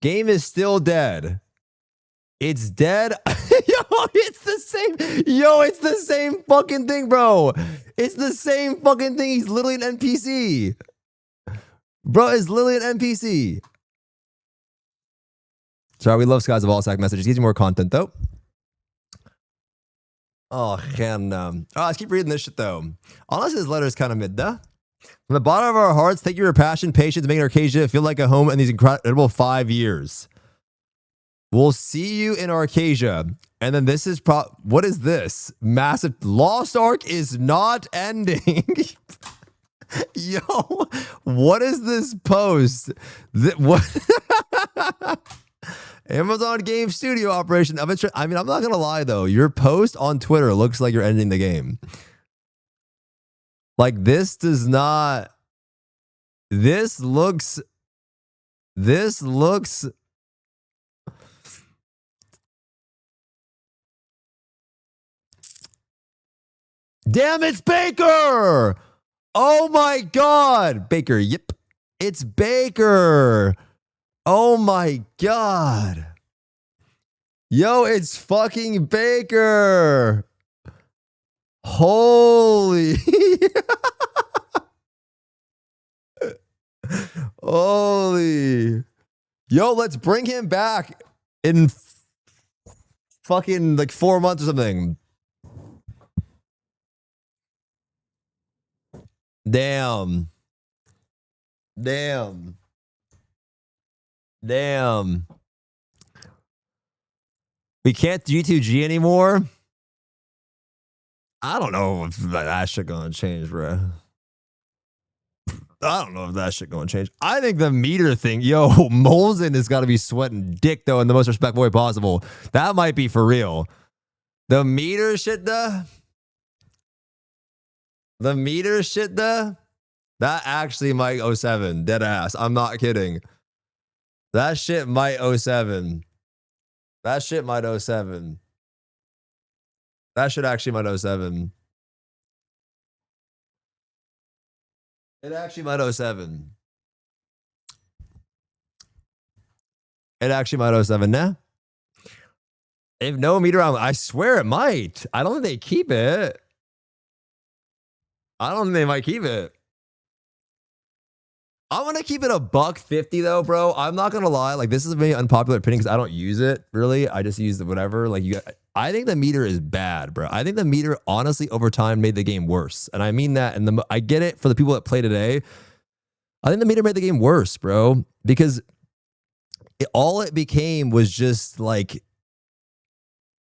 Game is still dead. It's dead. Yo, it's the same. Yo, it's the same fucking thing, bro. It's the same fucking thing. He's literally an NPC. Bro, it's literally an NPC. Sorry, we love Skies of Ballsack messages. Gives you more content, though. Oh, and oh, let's keep reading this shit, though. Honestly, this letter is kind of mid, though. From the bottom of our hearts, thank you for your passion, patience, making Arcadia feel like a home in these incredible 5 years. We'll see you in Arcadia. And then this is what is this? Massive Lost Ark is not ending. Yo, what is this post? What? Amazon Game Studio operation of it. I mean, I'm not gonna lie though. Your post on Twitter looks like you're ending the game. Like this does not. This looks. Damn, it's Baker! Oh my God, Baker. Yep, it's Baker. Oh my God. Yo, it's fucking Baker. Holy. Holy. Yo, let's bring him back in fucking like 4 months or something. Damn. Damn. Damn. We can't G2G anymore? I don't know if that shit gonna change, bro. I don't know if that shit gonna change. I think the meter thing, yo, Molzen has got to be sweating dick, though, in the most respectful way possible. That might be for real. The meter shit, though? The meter shit, though? That actually might 07. Dead ass. I'm not kidding. That shit might 07. That shit might 07. That shit actually might 07. It actually might 07. It actually might 07. Nah. If no meter, I swear it might. I don't think they keep it. I don't think they might keep it. I'm gonna keep it $1.50 though, bro. I'm not gonna lie. Like, this is a very unpopular opinion because I don't use it really. I just use it whatever. Like, I think the meter is bad, bro. I think the meter honestly over time made the game worse, and I mean that. And I get it for the people that play today. I think the meter made the game worse, bro, because all it became was just like.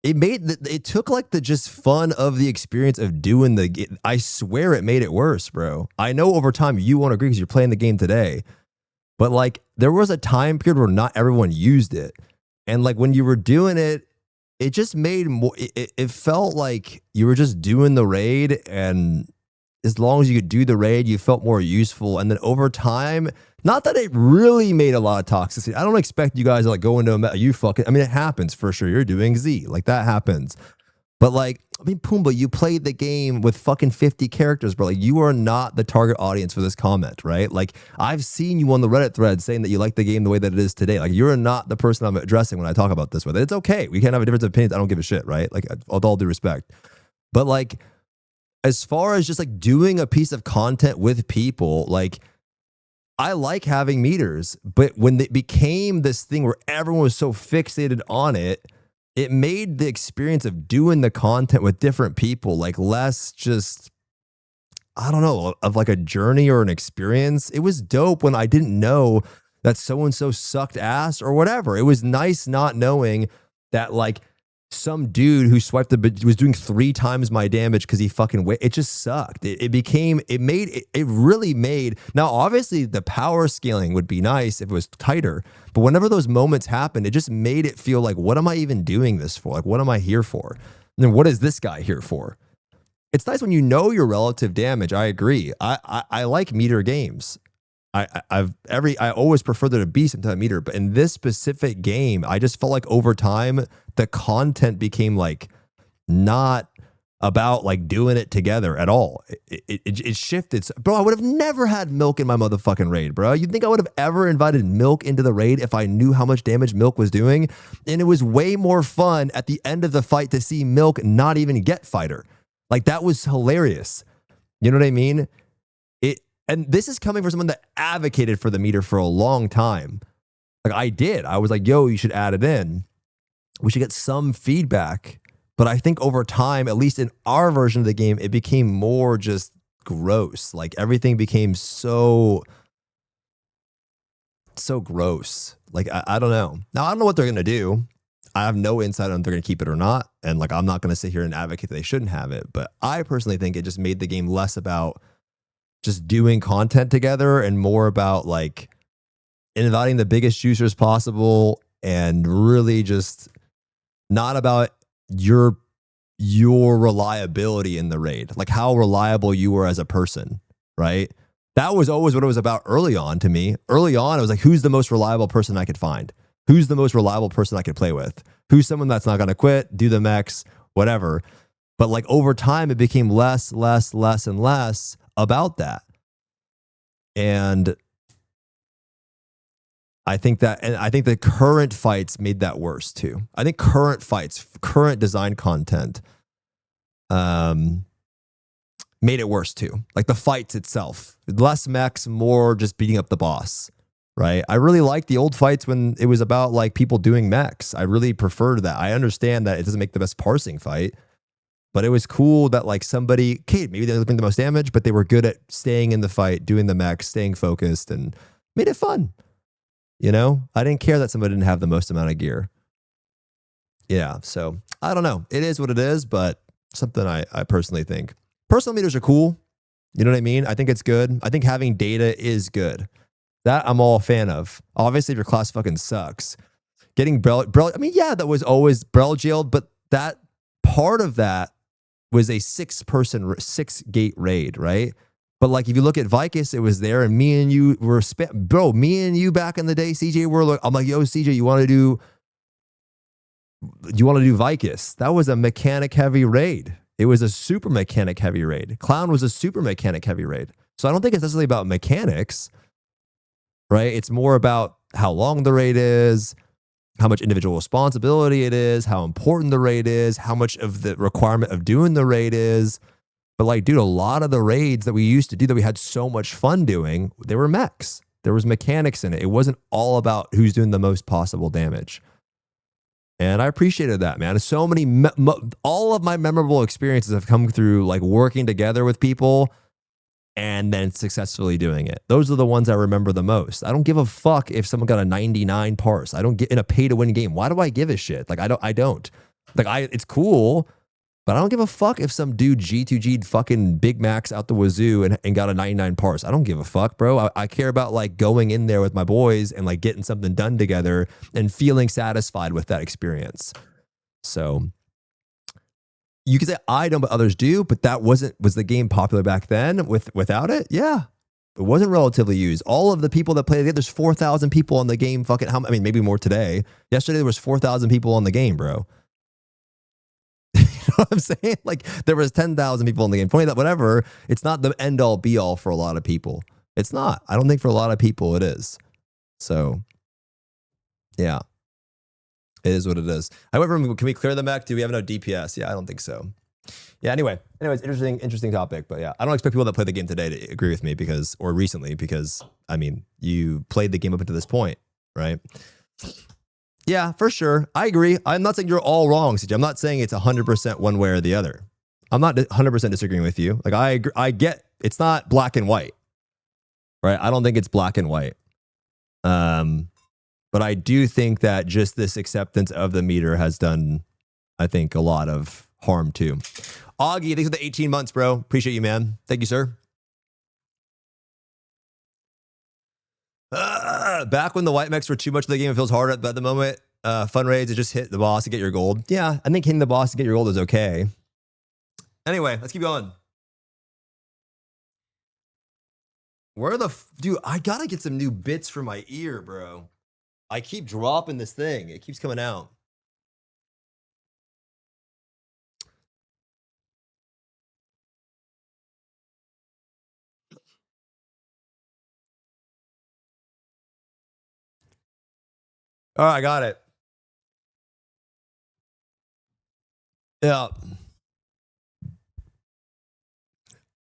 It took like the just fun of the experience of doing the game. I swear it made it worse, bro. I know over time you won't agree because you're playing the game today. But like there was a time period where not everyone used it. And like when you were doing it, it just made more, it felt like you were just doing the raid. And as long as you could do the raid, you felt more useful. And then over time, not that it really made a lot of toxicity. I don't expect you guys to like go into I mean, it happens for sure. You're doing Z. Like that happens. But like, I mean, Pumbaa, you played the game with fucking 50 characters, bro. Like you are not the target audience for this comment, right? Like I've seen you on the Reddit thread saying that you like the game the way that it is today. Like you're not the person I'm addressing when I talk about this with. It's okay. We can't have a difference of opinions. I don't give a shit, right? Like with all due respect. But like, as far as just like doing a piece of content with people, like I like having meters, but when it became this thing where everyone was so fixated on it, it made the experience of doing the content with different people like less just, I don't know, of like a journey or an experience. It was dope when I didn't know that so-and-so sucked ass or whatever. It was nice not knowing that like some dude who swiped was doing 3 times my damage because he fucking it just sucked. It really made, now obviously the power scaling would be nice if it was tighter, but whenever those moments happened, it just made it feel like, what am I even doing this for? Like, what am I here for? And then what is this guy here for? It's nice when you know your relative damage. I agree. I like meter games. I always prefer there to be some type of meter, but in this specific game, I just felt like over time the content became like not about like doing it together at all. It shifted. Bro, I would have never had Milk in my motherfucking raid, bro. You think I would have ever invited Milk into the raid if I knew how much damage Milk was doing? And it was way more fun at the end of the fight to see Milk not even get fighter. Like, that was hilarious. You know what I mean? And this is coming from someone that advocated for the meter for a long time. Like, I did. I was like, yo, you should add it in. We should get some feedback. But I think over time, at least in our version of the game, it became more just gross. Like, everything became so gross. Like, I don't know. Now, I don't know what they're going to do. I have no insight on if they're going to keep it or not. And like, I'm not going to sit here and advocate that they shouldn't have it. But I personally think it just made the game less about just doing content together and more about like inviting the biggest juicers possible and really just not about your reliability in the raid, like how reliable you were as a person, right? That was always what it was about early on to me. Early on, it was like, who's the most reliable person I could find? Who's the most reliable person I could play with? Who's someone that's not going to quit, do the mechs, whatever. But like over time, it became less and less about that. And I think the current fights made that worse too. I think current fights, current design content, made it worse too. Like the fights itself, less mechs, more just beating up the boss, right? I really liked the old fights when it was about like people doing mechs. I really preferred that. I understand that it doesn't make the best parsing fight, but it was cool that like somebody, okay, maybe they didn't bring the most damage, but they were good at staying in the fight, doing the mechs, staying focused, and made it fun. You know, I didn't care that somebody didn't have the most amount of gear. Yeah, so I don't know. It is what it is, but something I personally think. Personal meters are cool. You know what I mean? I think it's good. I think having data is good. That I'm all a fan of. Obviously, if your class fucking sucks. Getting Brel, I mean, yeah, that was always Brel jailed, but that part of that was a 6-gate raid, right? But like, if you look at Vicus, it was there, and me and you were, me and you back in the day, CJ, were like, I'm like, yo, CJ, you want to do Vicus? That was a mechanic heavy raid. It was a super mechanic heavy raid. Clown was a super mechanic heavy raid. So I don't think it's necessarily about mechanics, right? It's more about how long the raid is, how much individual responsibility it is, how important the raid is, how much of the requirement of doing the raid is. But like, dude, a lot of the raids that we used to do that we had so much fun doing, they were mechs. There was mechanics in it. It wasn't all about who's doing the most possible damage. And I appreciated that, man. So many, all of my memorable experiences have come through like working together with people and then successfully doing it. Those are the ones I remember the most. I don't give a fuck if someone got a 99 parse. I don't get in a pay to win game. Why do I give a shit? Like, I don't. Like, it's cool, but I don't give a fuck if some dude G2G'd fucking Big Macs out the wazoo and got a 99 parse. I don't give a fuck, bro. I care about like going in there with my boys and like getting something done together and feeling satisfied with that experience. So you could say I don't, but others do, but that was the game popular back then without it? Yeah. It wasn't relatively used. All of the people that played it, there's 4,000 people on the game. Fucking, I mean, maybe more today. Yesterday, there was 4,000 people on the game, bro. You know what I'm saying? Like, there was 10,000 people in the game. 20,000, whatever. It's not the end all be all for a lot of people. It's not. I don't think for a lot of people it is. So, yeah. It is what it is. However, can we clear the mech? Do we have no DPS? Yeah, I don't think so. Yeah, anyways, interesting topic. But yeah, I don't expect people that play the game today to agree with me or recently, because, I mean, you played the game up until this point, right? Yeah, for sure. I agree. I'm not saying you're all wrong, CJ. I'm not saying it's 100% one way or the other. I'm not 100% disagreeing with you. Like, I agree, I get it's not black and white, right? I don't think it's black and white. But I do think that just this acceptance of the meter has done, I think, a lot of harm too. Augie, thanks for the 18 months, bro. Appreciate you, man. Thank you, sir. Back when the white mechs were too much of the game, it feels harder at the moment. Fun raids, it just hit the boss to get your gold. Yeah, I think hitting the boss to get your gold is okay. Anyway, let's keep going. Where the dude? I gotta get some new bits for my ear, bro. I keep dropping this thing. It keeps coming out. All right, I got it. Yeah.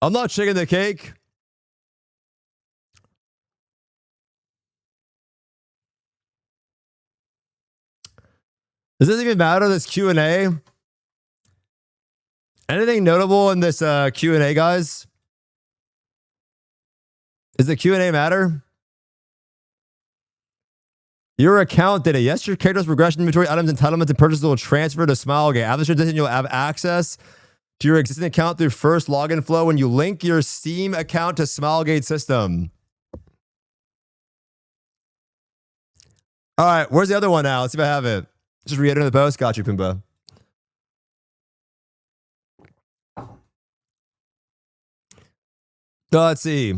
I'm not shaking the cake. Does this even matter, this Q&A? Anything notable in this Q&A, guys? Does the Q&A matter? Your account data. Yes, your character's progression, inventory, items, entitlements, and purchases will transfer to SMILEGATE. After this transition, you'll have access to your existing account through first login flow when you link your Steam account to SMILEGATE system. All right, where's the other one now? Let's see if I have it. Just re-enter the post. Got you, Pumbaa. Let's see.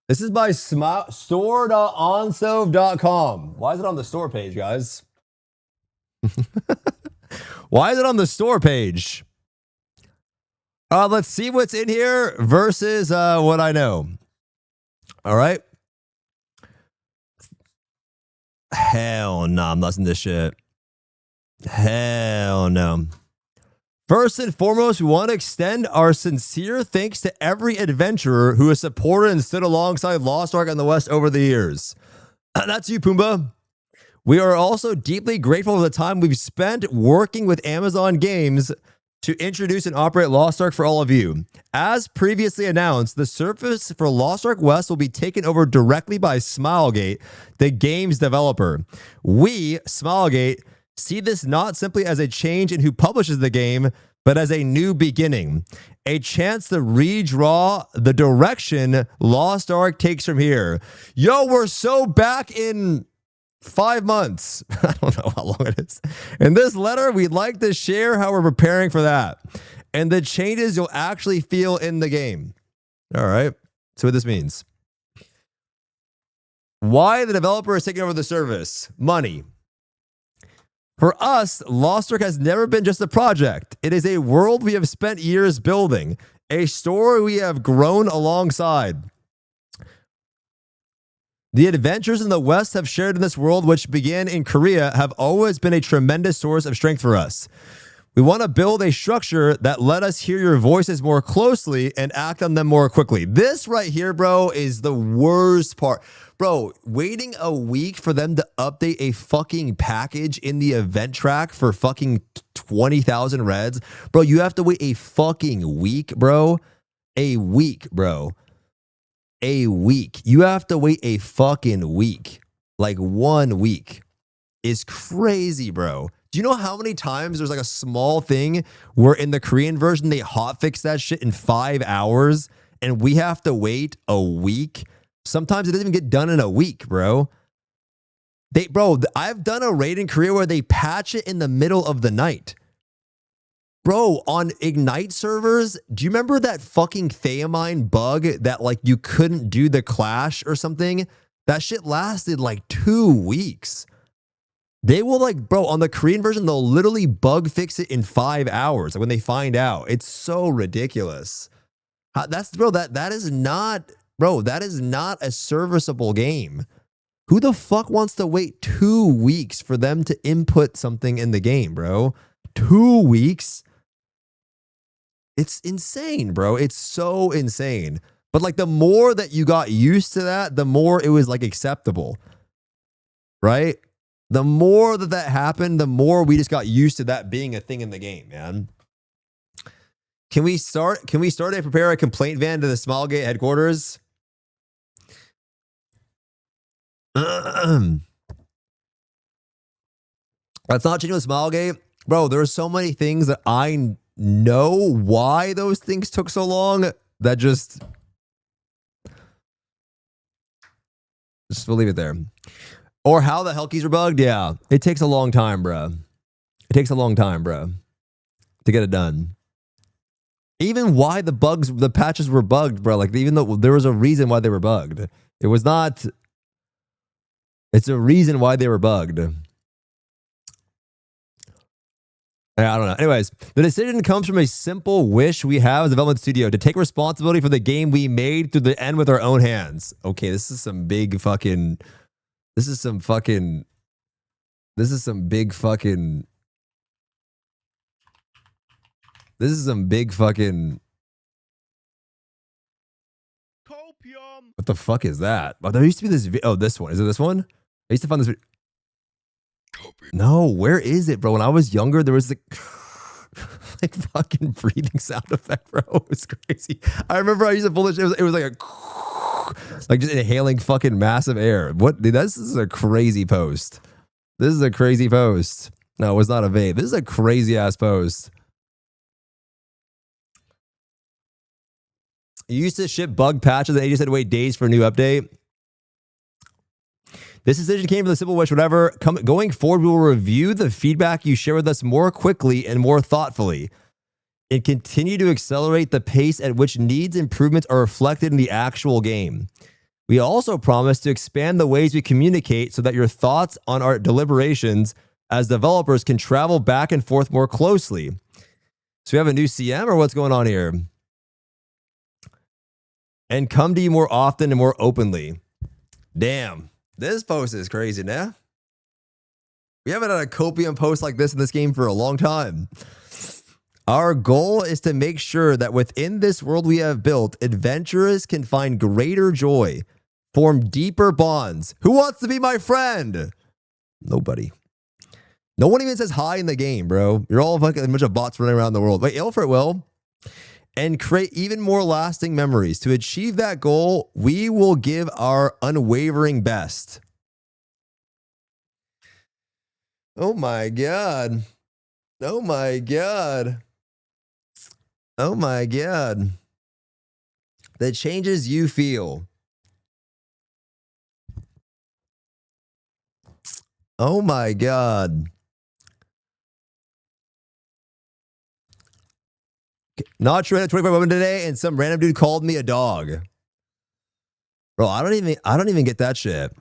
This is by store.onsove.com. Why is it on the store page, guys? Why is it on the store page? Let's see what's in here versus what I know. All right. Hell no, I'm listening to this shit. Hell no. First and foremost, we want to extend our sincere thanks to every adventurer who has supported and stood alongside Lost Ark in the West over the years. That's you, Pumbaa. We are also deeply grateful for the time we've spent working with Amazon Games to introduce and operate Lost Ark for all of you. As previously announced, the service for Lost Ark West will be taken over directly by SMILEGATE, the game's developer. We, SMILEGATE, see this not simply as a change in who publishes the game, but as a new beginning. A chance to redraw the direction Lost Ark takes from here. Yo, we're so back in 5 months. I don't know how long it is. In this letter, we'd like to share how we're preparing for that and the changes you'll actually feel in the game. All right. So what this means. Why the developer is taking over the service. Money. For us, Lost Ark has never been just a project. It is a world we have spent years building, a story we have grown alongside. The adventures in the West have shared in this world, which began in Korea, have always been a tremendous source of strength for us. We want to build a structure that let us hear your voices more closely and act on them more quickly. This right here, bro, is the worst part. Bro, waiting a week for them to update a fucking package in the event track for fucking 20,000 reds. Bro, you have to wait a fucking week, bro. A week, bro. A week. You have to wait a fucking week. Like 1 week. Is crazy, bro. Do you know how many times there's like a small thing where in the Korean version they hotfix that shit in 5 hours and we have to wait a week? Sometimes it doesn't even get done in a week, bro. I've done a raid in Korea where they patch it in the middle of the night. Bro, on Ignite servers, do you remember that fucking Theamine bug that like you couldn't do the clash or something? That shit lasted like 2 weeks. They will like, bro, on the Korean version, they'll literally bug fix it in 5 hours like when they find out. It's so ridiculous. That is not, bro, that is not a serviceable game. Who the fuck wants to wait 2 weeks for them to input something in the game, bro? 2 weeks? It's insane, bro. It's so insane. But like the more that you got used to that, the more it was like acceptable, right? The more that happened, the more we just got used to that being a thing in the game, man. Can we start to prepare a complaint van to the SMILEGATE headquarters? That's not changing with SMILEGATE. Bro, there are so many things that I know why those things took so long that just we'll leave it there. Or how the hell keys were bugged? Yeah, it takes a long time, bro. It takes a long time, bro, to get it done. Even why the patches were bugged, bro. Like, even though there was a reason why they were bugged. It was not. It's a reason why they were bugged. I don't know. Anyways, the decision comes from a simple wish we have as a development studio to take responsibility for the game we made to the end with our own hands. Okay, this is some big fucking... This is some fucking... This is some big fucking... This is some big fucking... Copium. What the fuck is that? Oh, there used to be this... Oh, this one. Is it this one? I used to find this... No, where is it, bro? When I was younger, there was like fucking breathing sound effect, bro. It was crazy. I remember I used to pull this. It was like a like just inhaling fucking massive air. What? Dude, this is a crazy post. This is a crazy post. No, it was not a vape. This is a crazy ass post. You used to ship bug patches and they just had to wait days for a new update. This decision came from the simple wish, whatever. Going forward, we will review the feedback you share with us more quickly and more thoughtfully and continue to accelerate the pace at which needs improvements are reflected in the actual game. We also promise to expand the ways we communicate so that your thoughts on our deliberations as developers can travel back and forth more closely. So we have a new CM or what's going on here? And come to you more often and more openly. Damn. This post is crazy, nah? We haven't had a copium post like this in this game for a long time. Our goal is to make sure that within this world we have built, adventurers can find greater joy, form deeper bonds. Who wants to be my friend? Nobody. No one even says hi in the game, bro. You're all fucking a bunch of bots running around the world. Wait, Ilford will. And create even more lasting memories. To achieve that goal, we will give our unwavering best. Oh my God. Oh my God. Oh my God. The changes you feel. Oh my God. Not sure. 24 women today, and some random dude called me a dog. Bro, I don't even get that shit.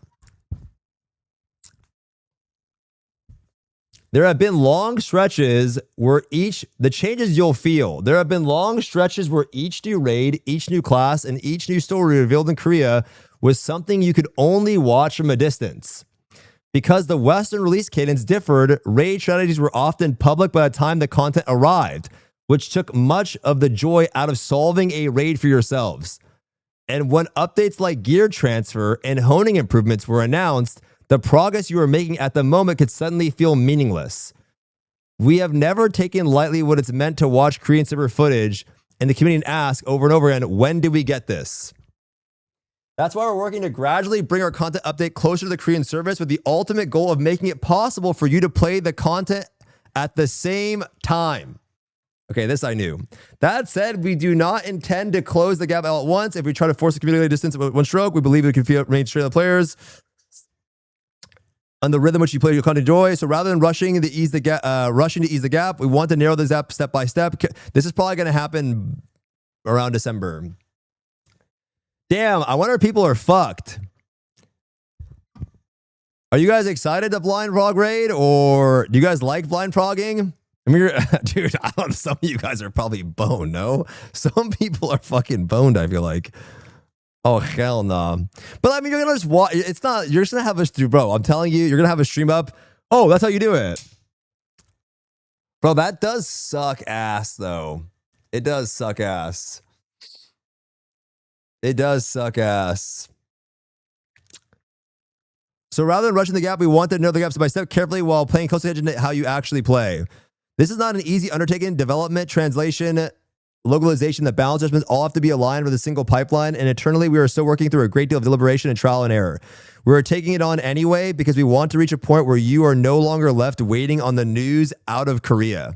There have been long stretches where the changes you'll feel. There have been long stretches where each new raid, each new class, and each new story revealed in Korea was something you could only watch from a distance. Because the Western release cadence differed, raid strategies were often public by the time the content arrived, which took much of the joy out of solving a raid for yourselves. And when updates like gear transfer and honing improvements were announced, the progress you were making at the moment could suddenly feel meaningless. We have never taken lightly what it's meant to watch Korean server footage and the community ask over and over again, when did we get this? That's why we're working to gradually bring our content update closer to the Korean service with the ultimate goal of making it possible for you to play the content at the same time. Okay, this I knew. That said, we do not intend to close the gap all at once. If we try to force the community distance with one stroke, we believe it can remain straight on the players on the rhythm which you play your content joy. So rather than rushing to ease the gap, we want to narrow this gap step by step. This is probably going to happen around December. Damn, I wonder if people are fucked. Are you guys excited to blind prog raid, or do you guys like blind progging? I mean, dude, I don't know. Some of you guys are probably boned, no? Some people are fucking boned, I feel like. Oh, hell no. Nah. But I mean, you're going to just watch. It's not, you're just going to have us do, bro. I'm telling you, you're going to have a stream up. Oh, that's how you do it. Bro, that does suck ass, though. It does suck ass. It does suck ass. So rather than rushing the gap, we want to narrow the gap step by step carefully while paying close attention to how you actually play. This is not an easy undertaking. Development, translation, localization, the balance adjustments all have to be aligned with a single pipeline. And internally, we are still working through a great deal of deliberation and trial and error. We're taking it on anyway because we want to reach a point where you are no longer left waiting on the news out of Korea.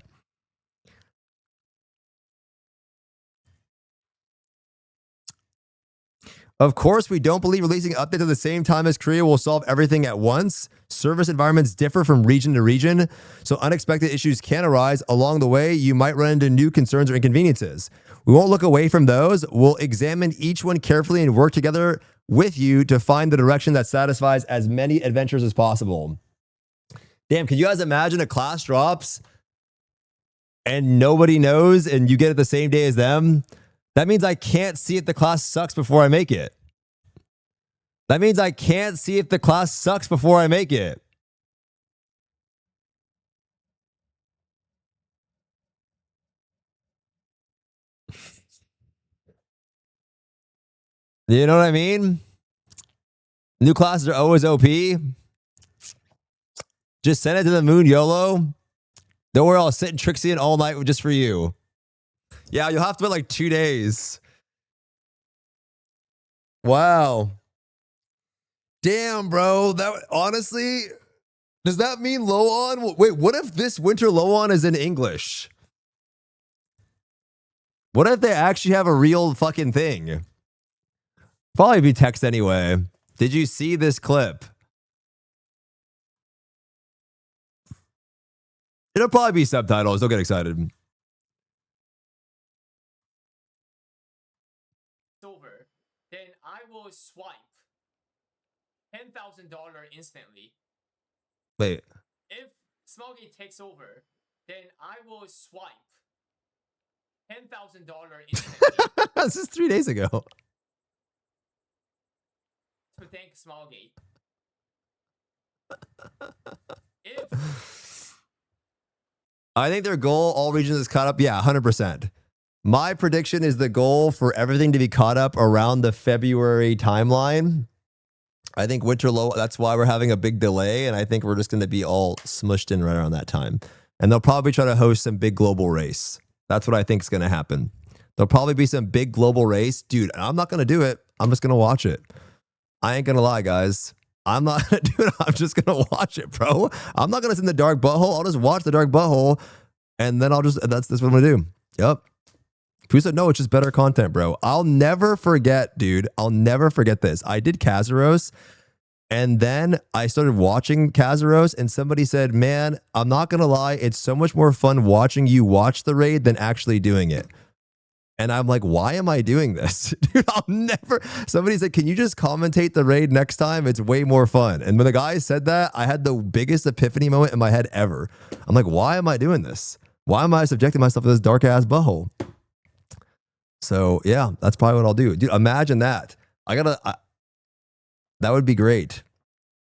Of course, we don't believe releasing updates at the same time as Korea will solve everything at once. Service environments differ from region to region, so unexpected issues can arise. Along the way, you might run into new concerns or inconveniences. We won't look away from those. We'll examine each one carefully and work together with you to find the direction that satisfies as many adventures as possible. Damn, can you guys imagine a class drops and nobody knows and you get it the same day as them, that means I can't see if the class sucks before I make it. That means I can't see if the class sucks before I make it. You know what I mean? New classes are always OP. Just send it to the moon, YOLO. Don't worry, I'll sit in Trixie all night just for you. Yeah, you'll have to wait like 2 days. Wow. Damn, bro. That honestly, does that mean low on? Wait, what if this winter low on is in English? What if they actually have a real fucking thing? Probably be text anyway. Did you see this clip? It'll probably be subtitles. Don't get excited. Over, then I will swipe $10,000 instantly. Wait. If SMILEGATE takes over, then I will swipe $10,000 instantly. This is 3 days ago. To thank SMILEGATE. If I think their goal, all regions is caught up. Yeah, 100%. My prediction is the goal for everything to be caught up around the February timeline. I think winter low, that's why we're having a big delay. And I think we're just going to be all smushed in right around that time. And they'll probably try to host some big global race. That's what I think is going to happen. There'll probably be some big global race. Dude, I'm not going to do it. I'm just going to watch it. I ain't going to lie, guys. I'm not going to do it. I'm just going to watch it, bro. I'm not going to sit in the dark butthole. I'll just watch the dark butthole. And then that's what I'm going to do. Yep. Who said no? It's just better content, bro. I'll never forget, dude. I'll never forget this. I did Kazaros, and then I started watching Kazaros, and somebody said, man, I'm not going to lie. It's so much more fun watching you watch the raid than actually doing it. And I'm like, why am I doing this? Dude, I'll never. Somebody said, can you just commentate the raid next time? It's way more fun. And when the guy said that, I had the biggest epiphany moment in my head ever. I'm like, why am I doing this? Why am I subjecting myself to this dark ass butthole? So yeah, that's probably what I'll do. Dude, imagine that. That would be great.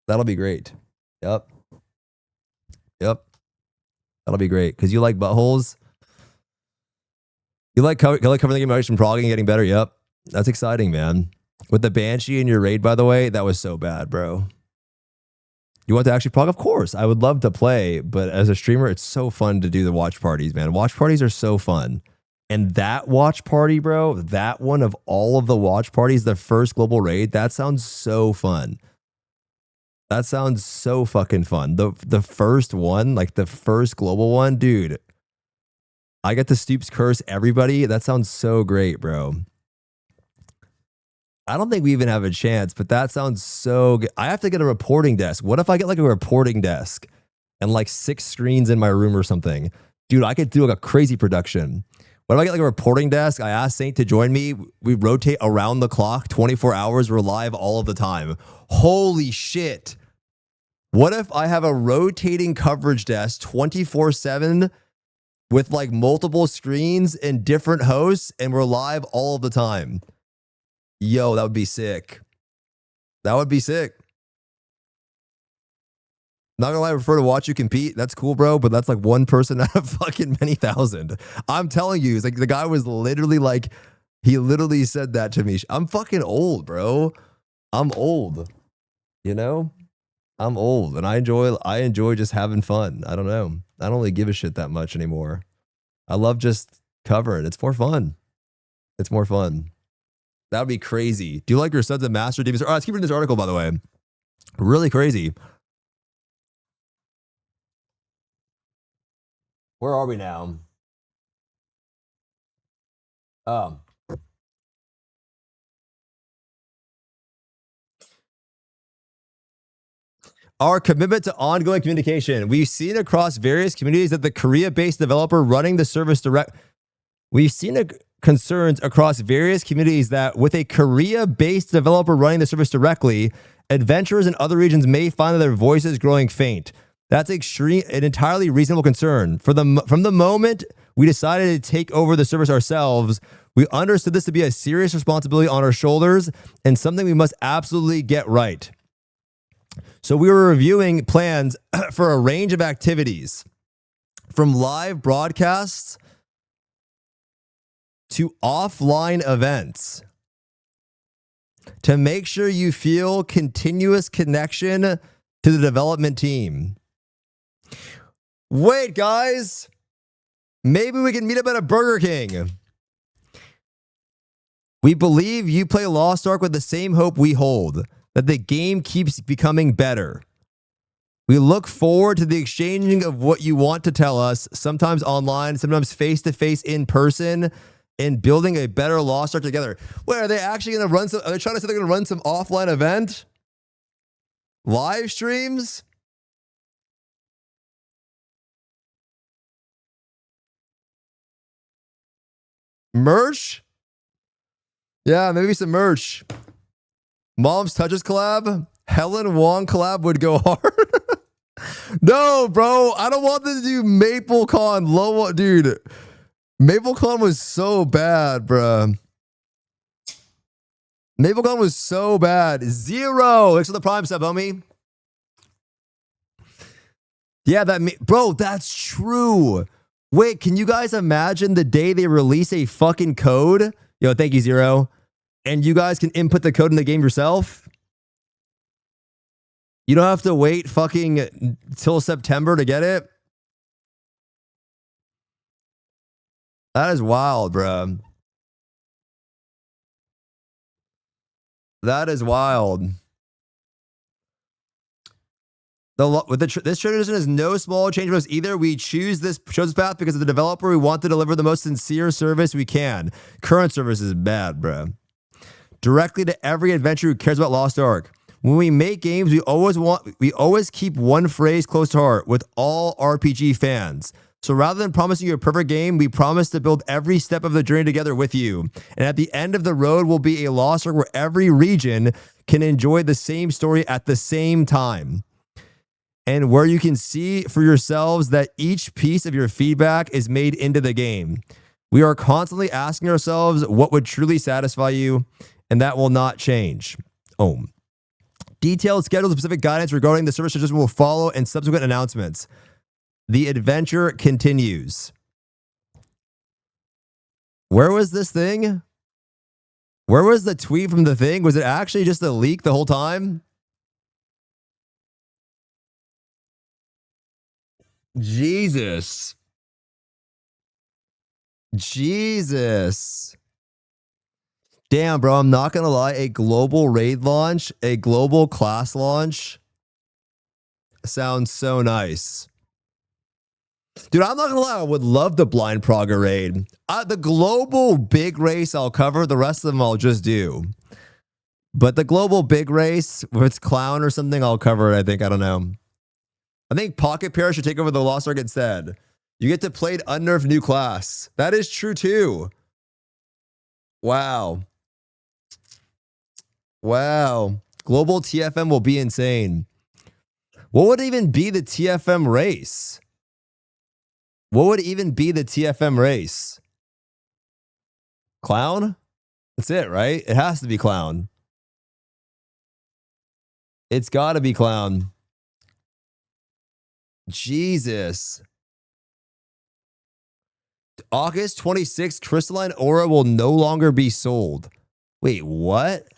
That'll be great. Yep. Yep. That'll be great. Because you like buttholes. You like covering the game from progging and getting better. Yep. That's exciting, man. With the Banshee in your raid, by the way, that was so bad, bro. You want to actually prog? Of course. I would love to play, but as a streamer, it's so fun to do the watch parties, man. Watch parties are so fun. And that watch party, bro, that one of all of the watch parties, the first global raid, that sounds so fun. That sounds so fucking fun. The first one, like the first global one, dude. I get to Stoopzz curse everybody. That sounds so great, bro. I don't think we even have a chance, but that sounds so good. I have to get a reporting desk. What if I get like a reporting desk and like 6 screens in my room or something? Dude, I could do like a crazy production. What if I get like a reporting desk? I asked Saint to join me. We rotate around the clock, 24 hours. We're live all of the time. Holy shit. What if I have a rotating coverage desk 24/7 with like multiple screens and different hosts and we're live all of the time? Yo, that would be sick. That would be sick. Not gonna lie, I prefer to watch you compete. That's cool, bro, but that's like one person out of fucking many thousand. I'm telling you, it's like the guy was literally like, he literally said that to me. I'm fucking old, bro. I'm old. You know? I'm old and I enjoy just having fun. I don't know. I don't really give a shit that much anymore. I love just covering. It's more fun. It's more fun. That would be crazy. Do you like your Sons of Master Demons? Oh, let's keep reading this article, by the way. Really crazy. Where are we now? Our commitment to ongoing communication. We've seen across various communities that the Korea-based developer running the service We've seen concerns across various communities that with a Korea-based developer running the service directly, adventurers in other regions may find that their voices growing faint. That's an entirely reasonable concern. From the moment we decided to take over the service ourselves, we understood this to be a serious responsibility on our shoulders and something we must absolutely get right. So we were reviewing plans for a range of activities, from live broadcasts to offline events, to make sure you feel continuous connection to the development team. Wait, guys, maybe we can meet up at a Burger King. We believe you play Lost Ark with the same hope we hold, that the game keeps becoming better. We look forward to the exchanging of what you want to tell us, sometimes online, sometimes face-to-face in person, and building a better Lost Ark together. Wait, are they actually going to run some? Are they trying to say they're going to run some offline event? Live streams? Merch? Yeah, maybe some merch. Mom's Touches collab? Helen Wong collab would go hard. No, bro. I don't want them to do MapleCon. Dude, MapleCon was so bad, bro. MapleCon was so bad. 0. Thanks for the prime sub, homie. Yeah, bro, that's true. Wait, can you guys imagine the day they release a fucking code? Yo, thank you, 0. And you guys can input the code in the game yourself? You don't have to wait fucking till September to get it? That is wild, bro. That is wild. This tradition is no small change for us either. We chose this path because of the developer. We want to deliver the most sincere service we can. Current service is bad, bro. Directly to every adventurer who cares about Lost Ark. When we make games, we always keep one phrase close to heart with all RPG fans. So rather than promising you a perfect game, we promise to build every step of the journey together with you. And at the end of the road will be a Lost Ark where every region can enjoy the same story at the same time. And where you can see for yourselves that each piece of your feedback is made into the game. We are constantly asking ourselves what would truly satisfy you, and that will not change. Detailed schedule, specific guidance regarding the service system will follow and subsequent announcements. The adventure continues. Where was this thing? Where was the tweet from the thing? Was it actually just a leak the whole time? Jesus. Damn, bro, I'm not going to lie. A global raid launch, a global class launch sounds so nice. Dude, I'm not going to lie. I would love the Blind Praga raid. The global big race I'll cover. The rest of them I'll just do. But the global big race, if it's Clown or something, I'll cover it, I think. I don't know. I think Pocket Pair should take over the Lost Ark instead. You get to play an unnerved new class. That is true, too. Wow. Global TFM will be insane. What would even be the TFM race? Clown? That's it, right? It has to be Clown. It's got to be Clown. Jesus. August 26th, Crystalline Aura will no longer be sold. Wait, what?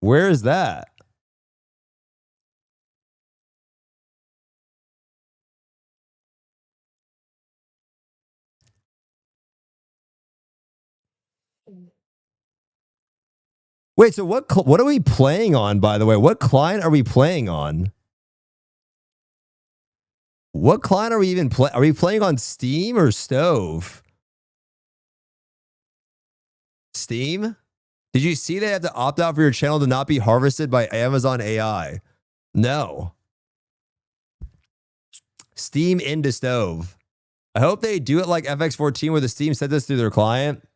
Where is that? Wait, so what are we playing on, by the way? What client are we playing on? What client are we even playing? Are we playing on Steam or Stove? Steam? Did you see they have to opt out for your channel to not be harvested by Amazon AI? No. Steam into Stove. I hope they do it like FX14 where the Steam sent this through their client.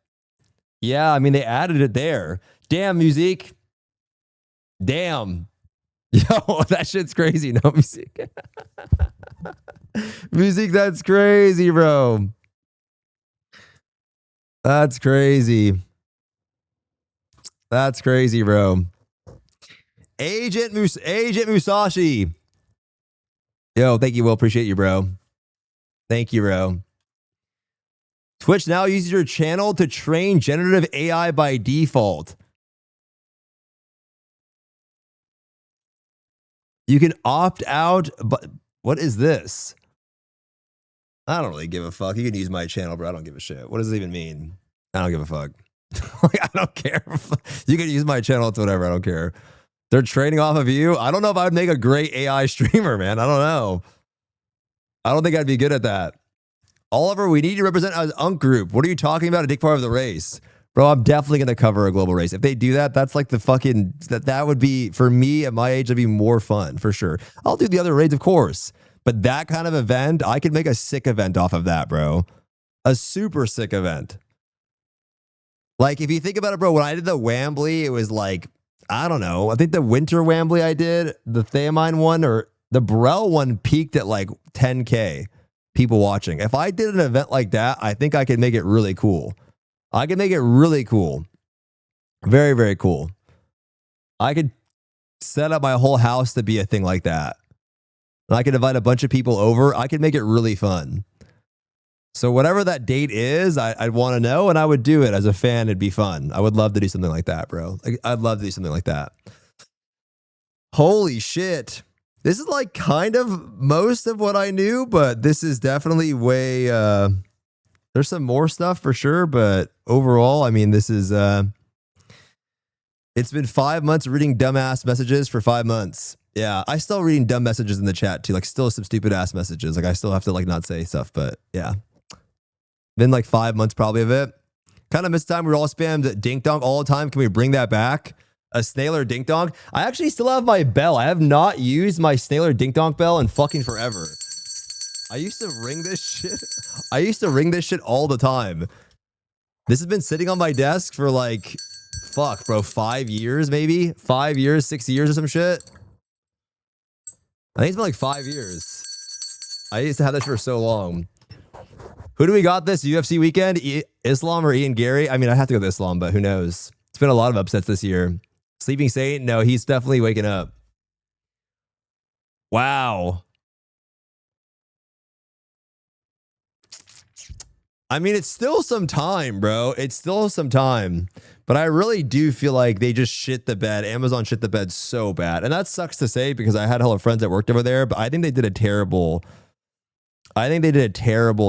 Yeah, I mean, they added it there. Damn, Musique. Damn. Yo, that shit's crazy. No music. Music, that's crazy, bro. That's crazy. That's crazy, bro. Agent Musashi. Yo, thank you, Will. Appreciate you, bro. Thank you, bro. Twitch now uses your channel to train generative AI by default. You can opt out, but what is this? I don't really give a fuck. You can use my channel, bro. I don't give a shit. What does it even mean? I don't give a fuck. Like, I don't care. You can use my channel. It's whatever. I don't care. They're trading off of you. I don't know if I'd make a great AI streamer, man. I don't know. I don't think I'd be good at that. Oliver, we need to represent an UNC group. What are you talking about? A dick part of the race. Bro, I'm definitely going to cover a global race. If they do that, that's like the fucking... That would be, for me at my age, it'd be more fun, for sure. I'll do the other raids, of course. But that kind of event, I could make a sick event off of that, bro. A super sick event. Like, if you think about it, bro, when I did the Wambly, it was like, I don't know. I think the winter Wambly I did, the Theamine one, or the Burrell one peaked at like 10K people watching. If I did an event like that, I think I could make it really cool. I could make it really cool. Very, very cool. I could set up my whole house to be a thing like that. And I could invite a bunch of people over. I could make it really fun. So whatever that date is, I'd want to know, and I would do it as a fan. It'd be fun. I would love to do something like that, bro. Like, I'd love to do something like that. Holy shit. This is like kind of most of what I knew, but this is definitely way... there's some more stuff for sure, but overall, I mean, this is... It's been 5 months of reading dumbass messages for 5 months. Yeah, I still reading dumb messages in the chat too. Like, still some stupid ass messages. Like, I still have to like not say stuff, but yeah. Been like 5 months probably of it. Kind of missed time. We were all spammed dink donk all the time. Can we bring that back? A Snailer dink donk? I actually still have my bell. I have not used my Snailer dink donk bell in fucking forever. I used to ring this shit. I used to ring this shit all the time. This has been sitting on my desk for like, fuck, bro, 5 years maybe? 5 years, 6 years or some shit. I think it's been like 5 years. I used to have this for so long. Who do we got this UFC weekend? Islam or Ian Gary? I mean, I have to go with Islam, but who knows? It's been a lot of upsets this year. Sleeping Saint? No, he's definitely waking up. Wow. I mean, it's still some time, bro. It's still some time. But I really do feel like they just shit the bed. Amazon shit the bed so bad. And that sucks to say because I had hella friends that worked over there, but I think they did a terrible...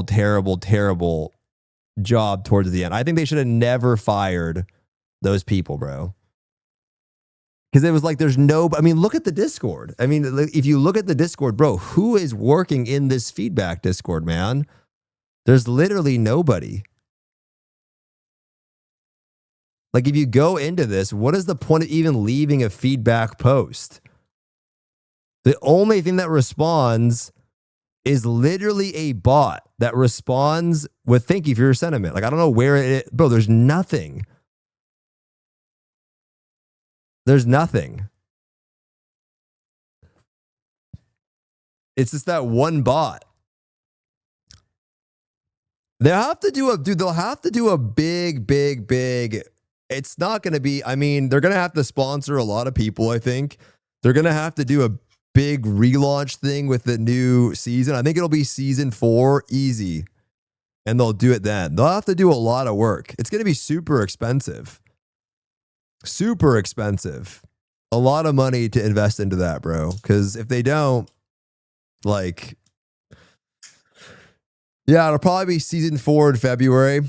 terrible job towards the end. I think they should have never fired those people, bro. Because it was like, there's no... I mean, look at the Discord. I mean, if you look at the Discord, bro, who is working in this feedback Discord, man? There's literally nobody. Like, if you go into this, what is the point of even leaving a feedback post? The only thing that responds is literally a bot that responds with thank you for your sentiment. Like, I don't know where it is. Bro, there's nothing. There's nothing. It's just that one bot. They'll have to do a, dude, they'll have to do a big. It's not going to be, I mean, they're going to have to sponsor a lot of people, I think. They're going to have to do a big relaunch thing with the new season. I think it'll be season 4, easy. And they'll do it then. They'll have to do a lot of work. It's going to be super expensive. Super expensive. A lot of money to invest into that, bro. Because if they don't, like... Yeah, it'll probably be season 4 in February,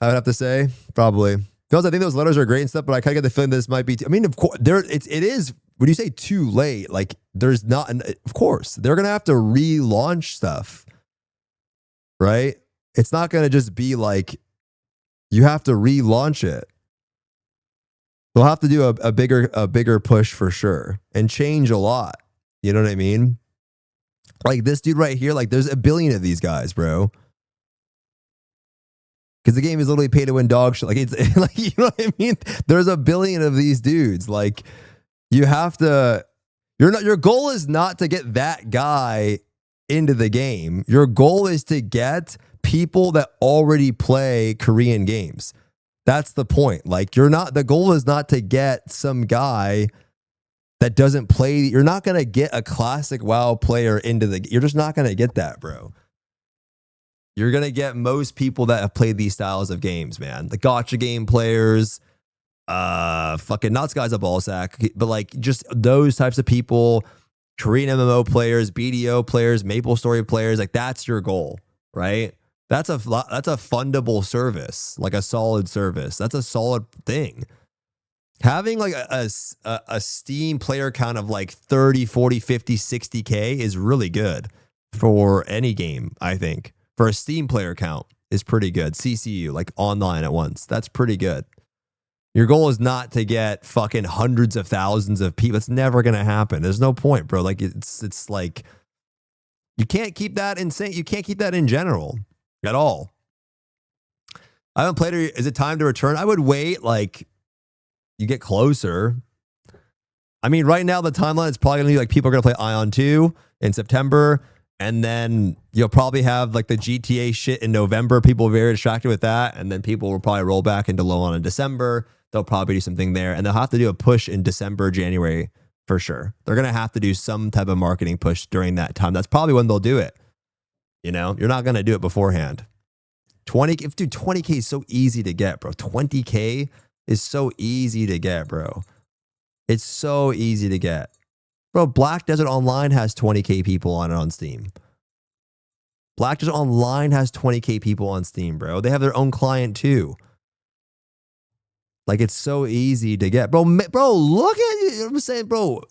I would have to say. Probably. Because I think those letters are great and stuff, but I kind of get the feeling this might be... I mean, of course, it is... When you say too late, like, there's not... Of course, they're going to have to relaunch stuff. Right? It's not going to just be like... You have to relaunch it. They'll have to do a bigger push for sure. And change a lot. You know what I mean? Like this dude right here, like there's a billion of these guys, bro. Because the game is literally pay to win dog shit. Like it's like, you know what I mean? There's a billion of these dudes. Like You have to, your goal is not to get that guy into the game. Your goal is to get people that already play Korean games. That's the point. Like, the goal is not to get some guy that doesn't play. You're not going to get a classic WoW player you're just not going to get that, bro. You're going to get most people that have played these styles of games, man. The gotcha game players, fucking not guys a ball sack, but like just those types of people, Korean MMO players, BDO players, Maple Story players, like that's your goal, right? That's a fundable service, like a solid service. That's a solid thing. Having like a Steam player count of like 30, 40, 50, 60K is really good for any game, I think. For a Steam player count is pretty good. CCU, like online at once. That's pretty good. Your goal is not to get fucking hundreds of thousands of people. It's never going to happen. There's no point, bro. Like it's like you can't keep that insane. You can't keep that in general at all. I haven't played it. Is it time to return? I would wait like you get closer. I mean, right now the timeline is probably going to be like people are going to play Ion 2 in September. And then you'll probably have like the GTA shit in November. People are very distracted with that. And then people will probably roll back into low on in December. They'll probably do something there. And they'll have to do a push in December, January for sure. They're going to have to do some type of marketing push during that time. That's probably when they'll do it. You know, you're not going to do it beforehand. 20K is so easy to get, bro. 20K is so easy to get, bro. It's so easy to get. Bro, Black Desert Online has 20K people on it on Steam. Black Desert Online has 20K people on Steam, bro. They have their own client too. Like, it's so easy to get. Bro, look at it. I'm saying, bro,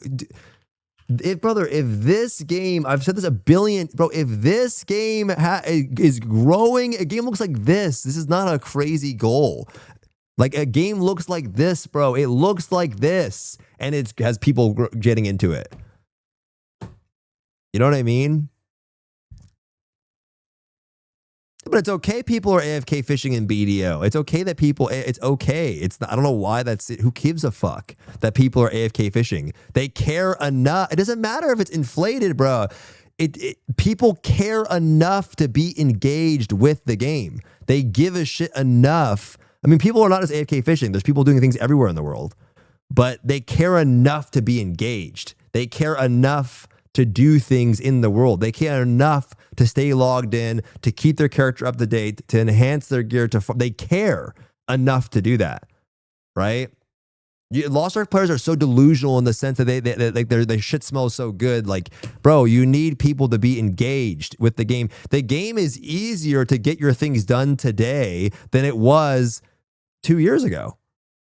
if this game, I've said this a billion, bro, if this game is growing, a game looks like this is not a crazy goal. Like, a game looks like this, bro. It looks like this. And it has people getting into it. You know what I mean? But it's okay. People are AFK fishing in BDO. It's okay that it's okay. I don't know why that's it. Who gives a fuck that people are AFK fishing? They care enough. It doesn't matter if it's inflated, bro. People care enough to be engaged with the game. They give a shit enough. I mean, people are not just AFK fishing. There's people doing things everywhere in the world. But they care enough to be engaged. They care enough to do things in the world. They care enough to stay logged in, to keep their character up to date, to enhance their gear. They care enough to do that, right? Lost Ark players are so delusional in the sense that their shit smells so good. Like, bro, you need people to be engaged with the game. The game is easier to get your things done today than it was 2 years ago.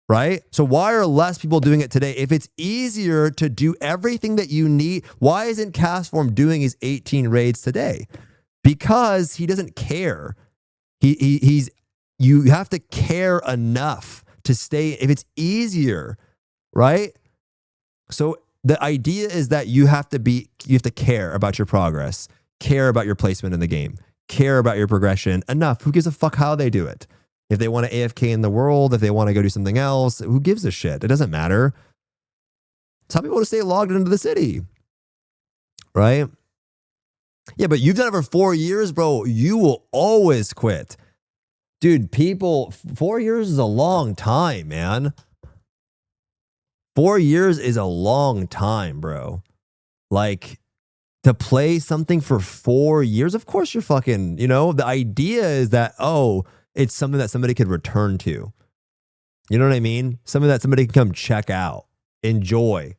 Right? So why are less people doing it today? If it's easier to do everything that you need, why isn't Castform doing his 18 raids today? Because he doesn't care. You have to care enough to stay. If it's easier, right? So the idea is that you have to care about your progress, care about your placement in the game, care about your progression enough. Who gives a fuck how they do it? If they want to AFK in the world, if they want to go do something else, who gives a shit? It doesn't matter. Some people want to stay logged into the city. Right? Yeah, but you've done it for 4 years, bro. You will always quit. Dude, 4 years is a long time, man. 4 years is a long time, bro. Like, to play something for 4 years, of course you're fucking, the idea is that, it's something that somebody could return to. You know what I mean? Something that somebody can come check out, enjoy.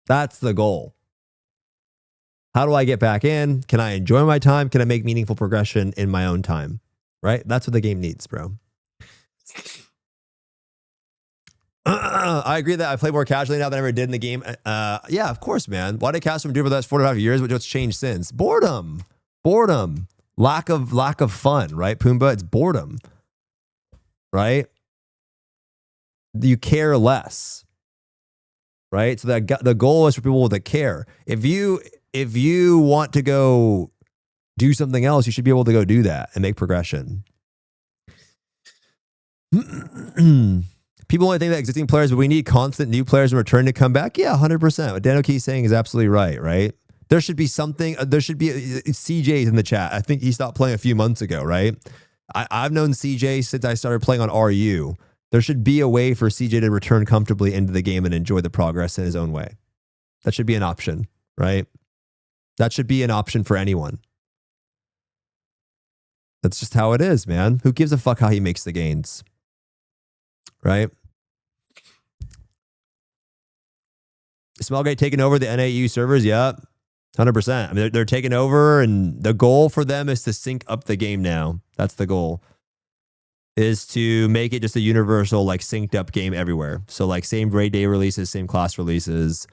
That's the goal. How do I get back in? Can I enjoy my time? Can I make meaningful progression in my own time? Right? That's what the game needs, bro. I agree that I play more casually now than I ever did in the game. Yeah, of course, man. Why did Castform do for the last 4 to 5 years? What's changed since? Boredom. Lack of fun, right, Pumbaa? It's boredom, right? You care less, right? So the goal is for people to care. If you want to go do something else, you should be able to go do that and make progression. people only think that existing players, but we need constant new players in return to come back. Yeah, 100%. What Dan O'Keefe's saying is absolutely right, right? There should be something, there should be, CJ's in the chat. I think he stopped playing a few months ago, right? I've known CJ since I started playing on RU. There should be a way for CJ to return comfortably into the game and enjoy the progress in his own way. That should be an option, right? That should be an option for anyone. That's just how it is, man. Who gives a fuck how he makes the gains? Right? SMILEGATE taking over the NAU servers? Yep. 100%. I mean, they're taking over, and the goal for them is to sync up the game now. That's the goal. Is to make it just a universal, like, synced up game everywhere. So, like, same raid day releases, same class releases,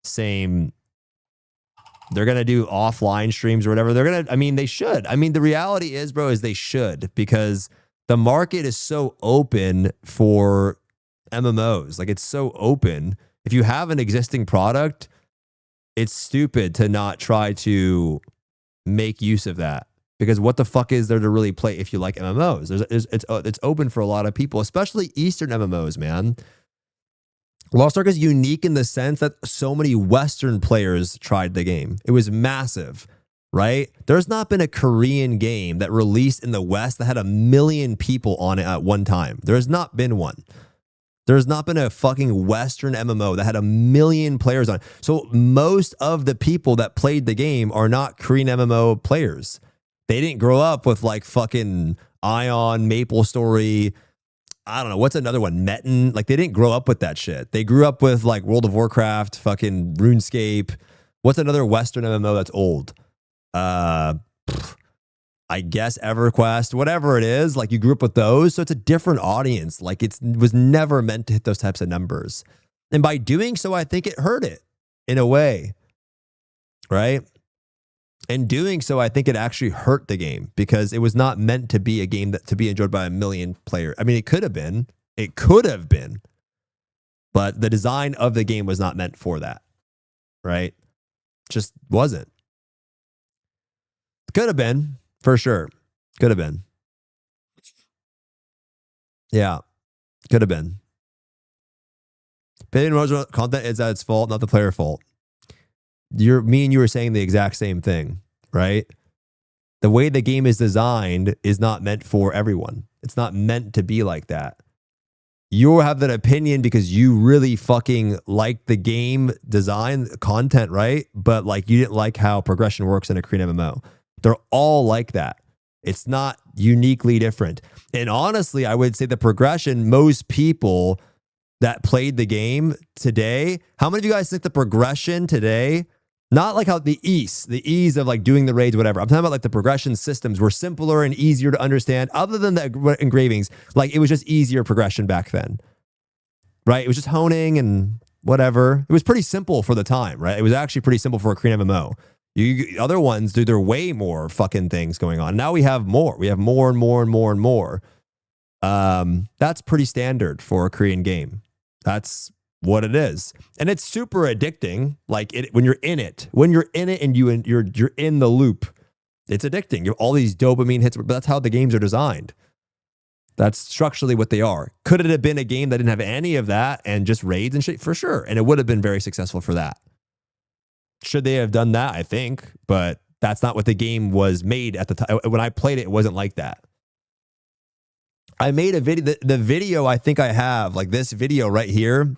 same... They're going to do offline streams or whatever. They're going to... I mean, they should. I mean, the reality is, bro, is they should. Because the market is so open for MMOs. Like, it's so open. If you have an existing product, it's stupid to not try to make use of that. Because what the fuck is there to really play if you like MMOs? It's open for a lot of people, especially Eastern MMOs, man. Lost Ark is unique in the sense that so many Western players tried the game. It was massive, right? There's not been a Korean game that released in the West that had 1 million people on it at one time. There has not been one. There's not been a fucking Western MMO that had 1 million players on it. So most of the people that played the game are not Korean MMO players. They didn't grow up with like fucking Ion, MapleStory. I don't know. What's another one? Metin. Like, they didn't grow up with that shit. They grew up with like World of Warcraft, fucking RuneScape. What's another Western MMO that's old? I guess EverQuest, whatever it is. Like, you grew up with those. So it's a different audience. Like, it was never meant to hit those types of numbers. And by doing so, I think it hurt it in a way. Right? In doing so, I think it actually hurt the game because it was not meant to be a game that to be enjoyed by 1 million players. I mean, it could have been. It could have been. But the design of the game was not meant for that. Right? Just wasn't. Could have been, for sure. Could have been. Yeah. Could have been. Paying original content is at its fault, not the player fault. Me and you were saying the exact same thing, right? The way the game is designed is not meant for everyone. It's not meant to be like that. You have that opinion because you really fucking like the game design content, right? But like you didn't like how progression works in a Korean MMO. They're all like that. It's not uniquely different. And honestly, I would say the progression, most people that played the game today, how many of you guys think the progression today, not like how the ease of like doing the raids, whatever. I'm talking about like the progression systems were simpler and easier to understand. Other than the engravings, like it was just easier progression back then, right? It was just honing and whatever. It was pretty simple for the time, right? It was actually pretty simple for a Korean MMO. Other ones, dude, there are way more fucking things going on. Now we have more. We have more and more and more and more. That's pretty standard for a Korean game. That's what it is, and it's super addicting. Like when you're in it, and you're in the loop, it's addicting. You have all these dopamine hits, but that's how the games are designed. That's structurally what they are. Could it have been a game that didn't have any of that and just raids and shit? For sure, and it would have been very successful for that. Should they have done that? I think, but that's not what the game was made at the time. When I played it, it wasn't like that. I made a video. The video I think I have, like this video right here.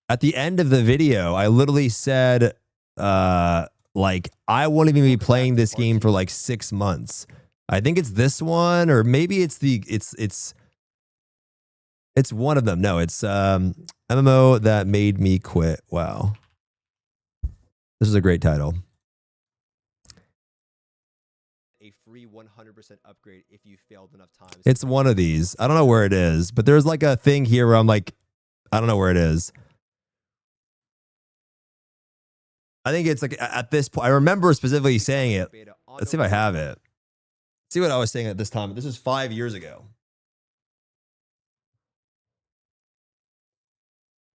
At the end of the video, I literally said, like, I won't even be playing this game for like 6 months. I think it's this one, or maybe it's it's one of them. No, it's MMO that made me quit. Wow. This is a great title. A free 100% upgrade if you failed enough times. It's one of these. I don't know where it is, but there's like a thing here where I'm like, I don't know where it is. I think it's like at this point, I remember specifically saying it. Let's see if I have it. Let's see what I was saying at this time. This is 5 years ago.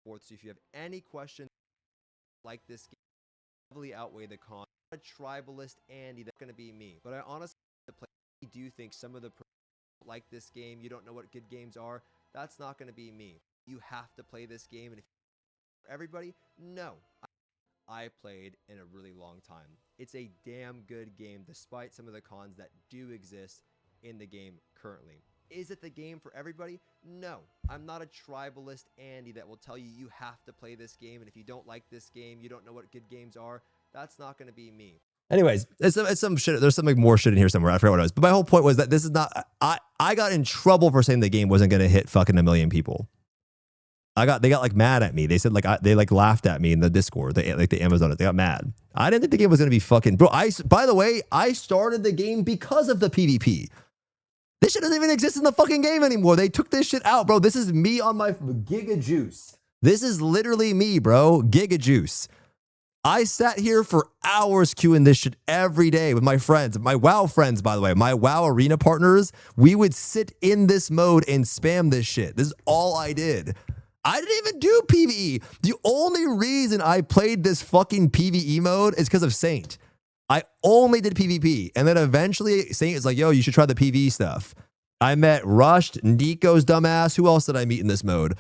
So if you have any questions like this, heavily outweigh the con. A tribalist Andy, that's going to be me. But I honestly do think some of the like this game, you don't know what good games are, that's not going to be me. You have to play this game. And if for everybody, no. I played in a really long time. It's a damn good game despite some of the cons that do exist in the game currently. Is it the game for everybody? No. I'm not a tribalist Andy that will tell you you have to play this game, and if you don't like this game, you don't know what good games are. That's not going to be me. Anyways, it's some shit. There's some more shit in here somewhere. I forgot what it was. But my whole point was that this is not. I got in trouble for saying the game wasn't going to hit fucking 1 million people. They got like mad at me. They said they laughed at me in the Discord. They Amazon. They got mad. I didn't think the game was going to be fucking bro. By the way, I started the game because of the PvP. This shit doesn't even exist in the fucking game anymore. They took this shit out, bro. This is me on my Giga Juice. This is literally me, bro. Giga Juice. I sat here for hours queuing this shit every day with my friends, my WoW friends, by the way, my WoW arena partners. We would sit in this mode and spam this shit. This is all I did. I didn't even do PvE. The only reason I played this fucking PvE mode is because of Saint. I only did PvP. And then eventually Saint is like, yo, you should try the PvE stuff. I met Rushed, Nico's dumbass. Who else did I meet in this mode?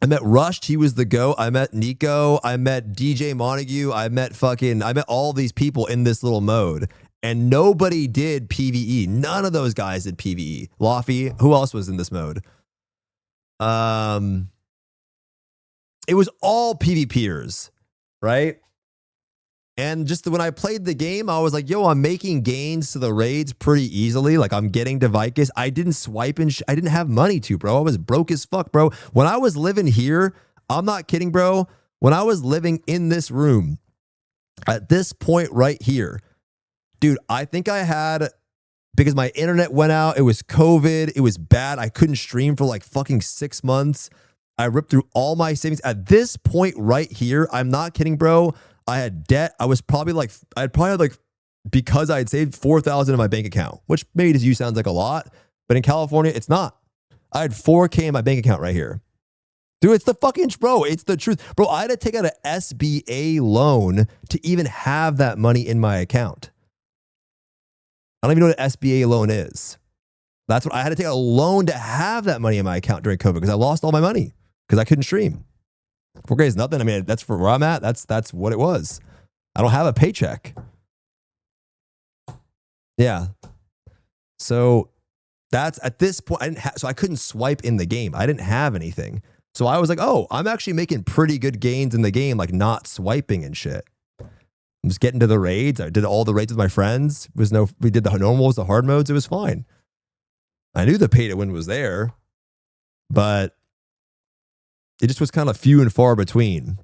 I met Rushed. He was the GOAT. I met Nico. I met DJ Montague. I met all these people in this little mode. And nobody did PvE. None of those guys did PvE. Lofty. Who else was in this mode? It was all PvPers, right? And just when I played the game, I was like, yo, I'm making gains to the raids pretty easily. Like, I'm getting to Vicus. I didn't swipe and I didn't have money to, bro. I was broke as fuck, bro. When I was living here, I'm not kidding, bro. When I was living in this room, at this point right here, dude, I think I had, because my internet went out, it was COVID, it was bad. I couldn't stream for like fucking 6 months. I ripped through all my savings. At this point right here, I'm not kidding, bro. I had debt. I was probably like, because I had saved 4,000 in my bank account, which maybe to you sounds like a lot, but in California, it's not. I had 4K in my bank account right here. Dude, it's the fucking, bro, it's the truth. Bro, I had to take out an SBA loan to even have that money in my account. I don't even know what an SBA loan is. That's what I had to take out a loan to have that money in my account during COVID because I lost all my money because I couldn't stream. 4K is nothing. I mean, that's for where I'm at. That's what it was. I don't have a paycheck. Yeah. So that's at this point. So I couldn't swipe in the game. I didn't have anything. So I was like, oh, I'm actually making pretty good gains in the game, like not swiping and shit. I'm just getting to the raids. I did all the raids with my friends. We did the normals, the hard modes. It was fine. I knew the pay to win was there, but it just was kind of few and far between,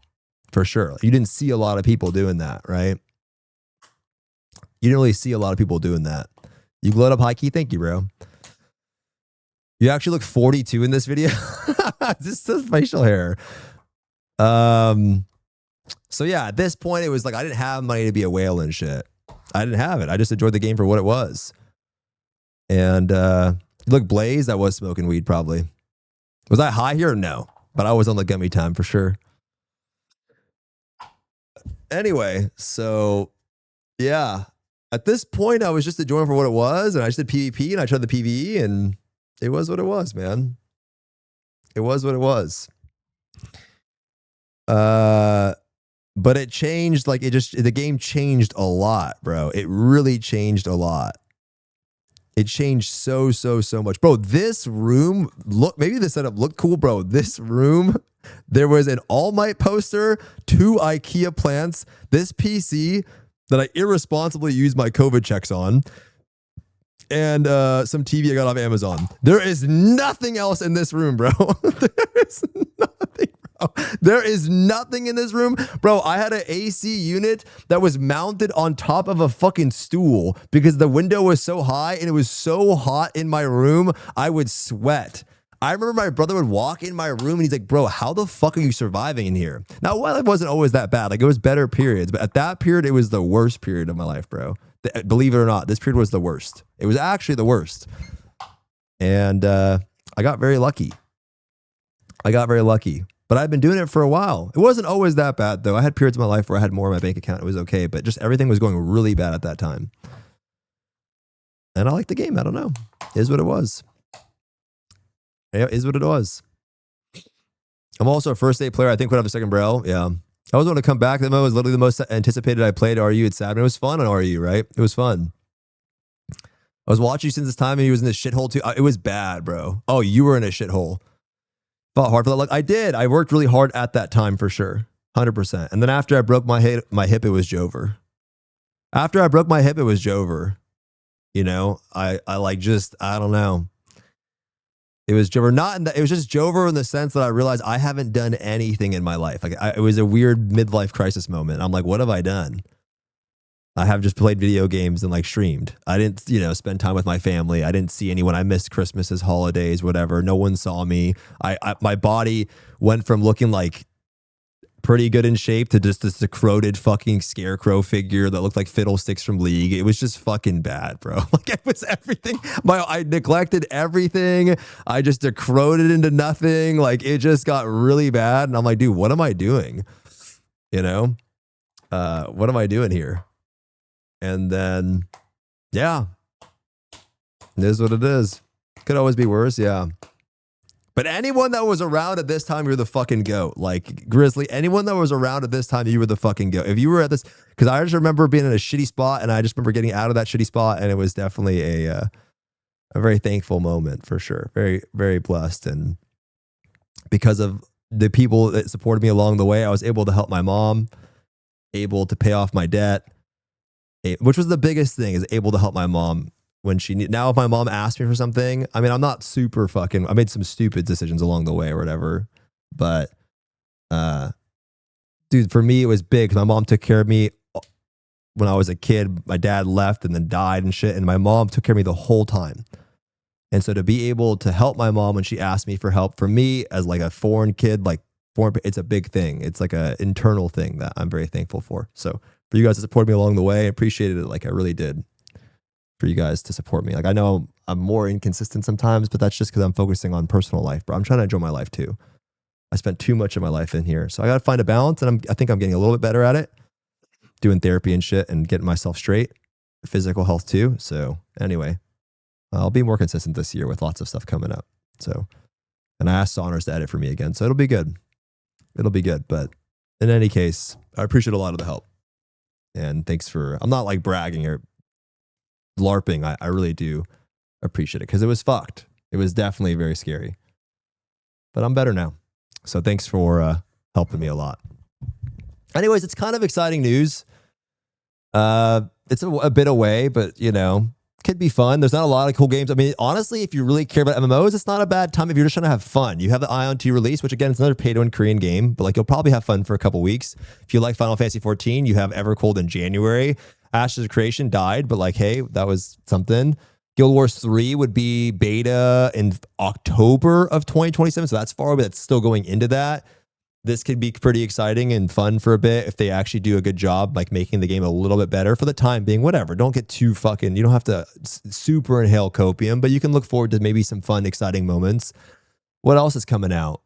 for sure. You didn't see a lot of people doing that, right? You didn't really see a lot of people doing that. You glowed up high key. Thank you, bro. You actually look 42 in this video. Just the facial hair. So yeah, at this point, it was like I didn't have money to be a whale and shit. I didn't have it. I just enjoyed the game for what it was. And you look blazed. I was smoking weed probably. Was I high here? No. But I was on the gummy time for sure. Anyway, so yeah. At this point, I was just enjoying for what it was. And I just did PvP and I tried the PvE and it was what it was, man. It was what it was. But it changed, like the game changed a lot, bro. It really changed a lot. It changed so much. Bro, this room, look, maybe the setup looked cool, bro. This room, there was an All Might poster, 2 IKEA plants, this PC that I irresponsibly used my COVID checks on, and some TV I got off Amazon. There is nothing else in this room, bro. There is nothing, bro. There is nothing in this room. Bro, I had an AC unit that was mounted on top of a fucking stool because the window was so high and it was so hot in my room, I would sweat. I remember my brother would walk in my room and he's like, bro, how the fuck are you surviving in here? Now, well, it wasn't always that bad. Like, it was better periods. But at that period, it was the worst period of my life, bro. Believe it or not, this period was the worst. It was actually the worst. And I got very lucky. But I've been doing it for a while. It wasn't always that bad, though. I had periods of my life where I had more in my bank account. It was okay. But just everything was going really bad at that time. And I like the game. I don't know. Is what it was. Yeah, is what it was. I'm also a first day player. I think would have a second barrel. Yeah. I always want to come back. That was literally the most anticipated I played RU at Saturn. It was fun on RU, right? It was fun. I was watching you since this time and he was in this shithole too. It was bad, bro. Oh, you were in a shithole. Fought hard for that. Like I did. I worked really hard at that time for sure. 100%. And then after I broke my hip, it was Jover. After I broke my hip, it was Jover. You know, I like just, I don't know. It was Jover, not in it was just Jover in the sense that I realized I haven't done anything in my life. Like it was a weird midlife crisis moment. I'm like, what have I done? I have just played video games and like streamed. I didn't, you know, spend time with my family. I didn't see anyone. I missed Christmases, holidays, whatever. No one saw me. My body went from looking like pretty good in shape to just this corroded fucking scarecrow figure that looked like Fiddlesticks from League. It was just fucking bad, bro. Like it was everything. I neglected everything. I just corroded into nothing. Like it just got really bad. And I'm like, dude, what am I doing? You know, what am I doing here? And then, yeah, it is what it is. Could always be worse. Yeah. But anyone that was around at this time, you're the fucking GOAT. Like Grizzly, anyone that was around at this time, you were the fucking GOAT. If you were at this, because I just remember being in a shitty spot and I just remember getting out of that shitty spot. And it was definitely a very thankful moment for sure. Very, very blessed. And because of the people that supported me along the way, I was able to help my mom, able to pay off my debt, which was the biggest thing, is able to help my mom when she need. Now if my mom asked me for something, I mean, I'm not super fucking, I made some stupid decisions along the way or whatever, but dude, for me it was big because my mom took care of me when I was a kid. My dad left and then died and shit, and my mom took care of me the whole time. And so to be able to help my mom when she asked me for help, for me as like a foreign kid, like it's a big thing. It's like a internal thing that I'm very thankful for. So for you guys to support me along the way, I appreciated it like I really did. For you guys to support me. Like I know I'm more inconsistent sometimes, but that's just because I'm focusing on personal life, bro. I'm trying to enjoy my life too. I spent too much of my life in here. So I got to find a balance, and I think I'm getting a little bit better at it. Doing therapy and shit and getting myself straight. Physical health too. So anyway, I'll be more consistent this year with lots of stuff coming up. So, and I asked Saunders to edit for me again. So it'll be good. It'll be good. But in any case, I appreciate a lot of the help. And thanks for, I'm not like bragging or LARPing. I really do appreciate it because it was fucked. It was definitely very scary. But I'm better now. So thanks for helping me a lot. Anyways, it's kind of exciting news. It's a bit away, but you know, could be fun. There's not a lot of cool games. I mean, honestly, if you really care about MMOs, it's not a bad time if you're just trying to have fun. You have the Ion 2 release, which again, it's another pay-to-win Korean game, but like you'll probably have fun for a couple weeks. If you like Final Fantasy 14, you have Evercold in January. Ashes of Creation died, but like, hey, that was something. Guild Wars 3 would be beta in October of 2027, so that's far, but it's still going into that. This could be pretty exciting and fun for a bit if they actually do a good job, like making the game a little bit better for the time being. Whatever, don't get too fucking, you don't have to super inhale copium, but you can look forward to maybe some fun, exciting moments. What else is coming out?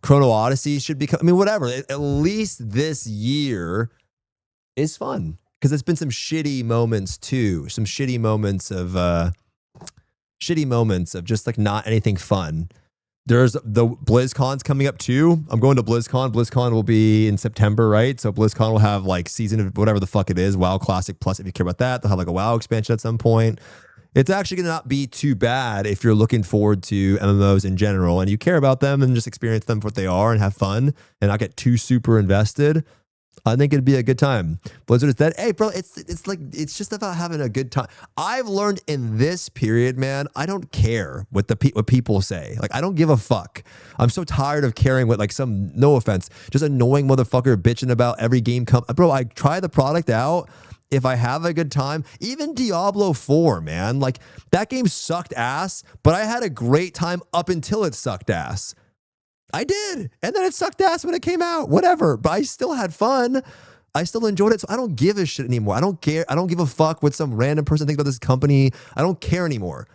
Chrono Odyssey should be, I mean, whatever. At least this year is fun. Because it's been some shitty moments too. Some shitty moments of just like not anything fun. There's the BlizzCon's coming up too. I'm going to BlizzCon. BlizzCon will be in September, right? So BlizzCon will have like season of whatever the fuck it is, WoW Classic Plus. If you care about that, they'll have like a WoW expansion at some point. It's actually gonna not be too bad if you're looking forward to MMOs in general and you care about them and just experience them for what they are and have fun and not get too super invested. I think it'd be a good time. Blizzard is dead. Hey, bro, it's like, it's just about having a good time. I've learned in this period, man, I don't care what what people say. Like, I don't give a fuck. I'm so tired of caring what, like, some, no offense, just annoying motherfucker bitching about every game. Bro, I try the product out. If I have a good time, even Diablo 4, man, like, that game sucked ass, but I had a great time up until it sucked ass. I did. And then it sucked ass when it came out. Whatever. But I still had fun. I still enjoyed it. So I don't give a shit anymore. I don't care. I don't give a fuck what some random person thinks about this company. I don't care anymore.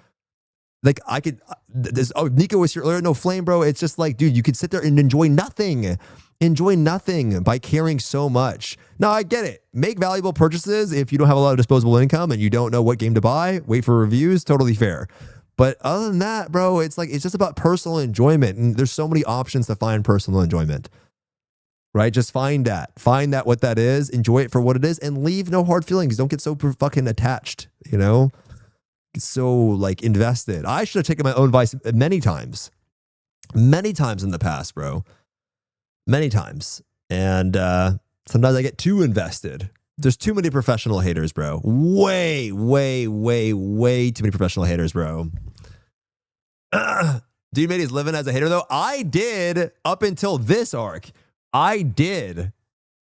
Like I could, Nico was here earlier. No, Flame, bro. It's just like, dude, you could sit there and enjoy nothing. enjoy nothing by caring so much. Now, I get it. Make valuable purchases if you don't have a lot of disposable income and you don't know what game to buy. Wait for reviews. Totally fair. But other than that, bro, it's like, it's just about personal enjoyment. And there's so many options to find personal enjoyment, right? Just find that what that is, enjoy it for what it is, and leave no hard feelings. Don't get so fucking attached, you know? Get so like invested. I should have taken my own advice many times in the past, bro. Many times. And sometimes I get too invested. There's too many professional haters, bro. Way too many professional haters, bro. Dude made his living as a hater, though. I did up until this ARK. I did.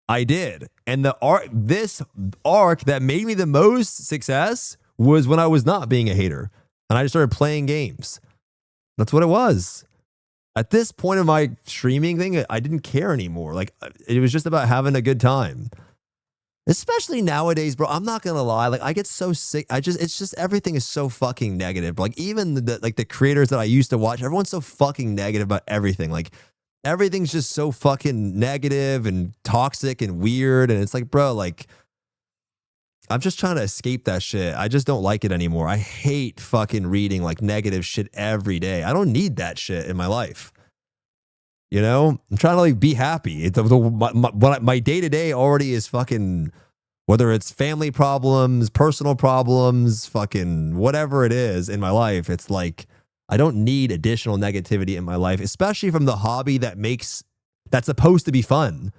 And this ARK that made me the most success was when I was not being a hater. And I just started playing games. That's what it was. At this point of my streaming thing, I didn't care anymore. Like, it was just about having a good time. Especially nowadays, bro. I'm not gonna lie. Like, I get so sick. It's just everything is so fucking negative. Like, even the creators that I used to watch, everyone's so fucking negative about everything. Like, everything's just so fucking negative and toxic and weird. And it's like, bro, like, I'm just trying to escape that shit. I just don't like it anymore. I hate fucking reading like negative shit every day. I don't need that shit in my life. You know, I'm trying to like be happy. My day-to-day already is fucking, whether it's family problems, personal problems, fucking whatever it is in my life. It's like, I don't need additional negativity in my life, especially from the hobby that's supposed to be fun.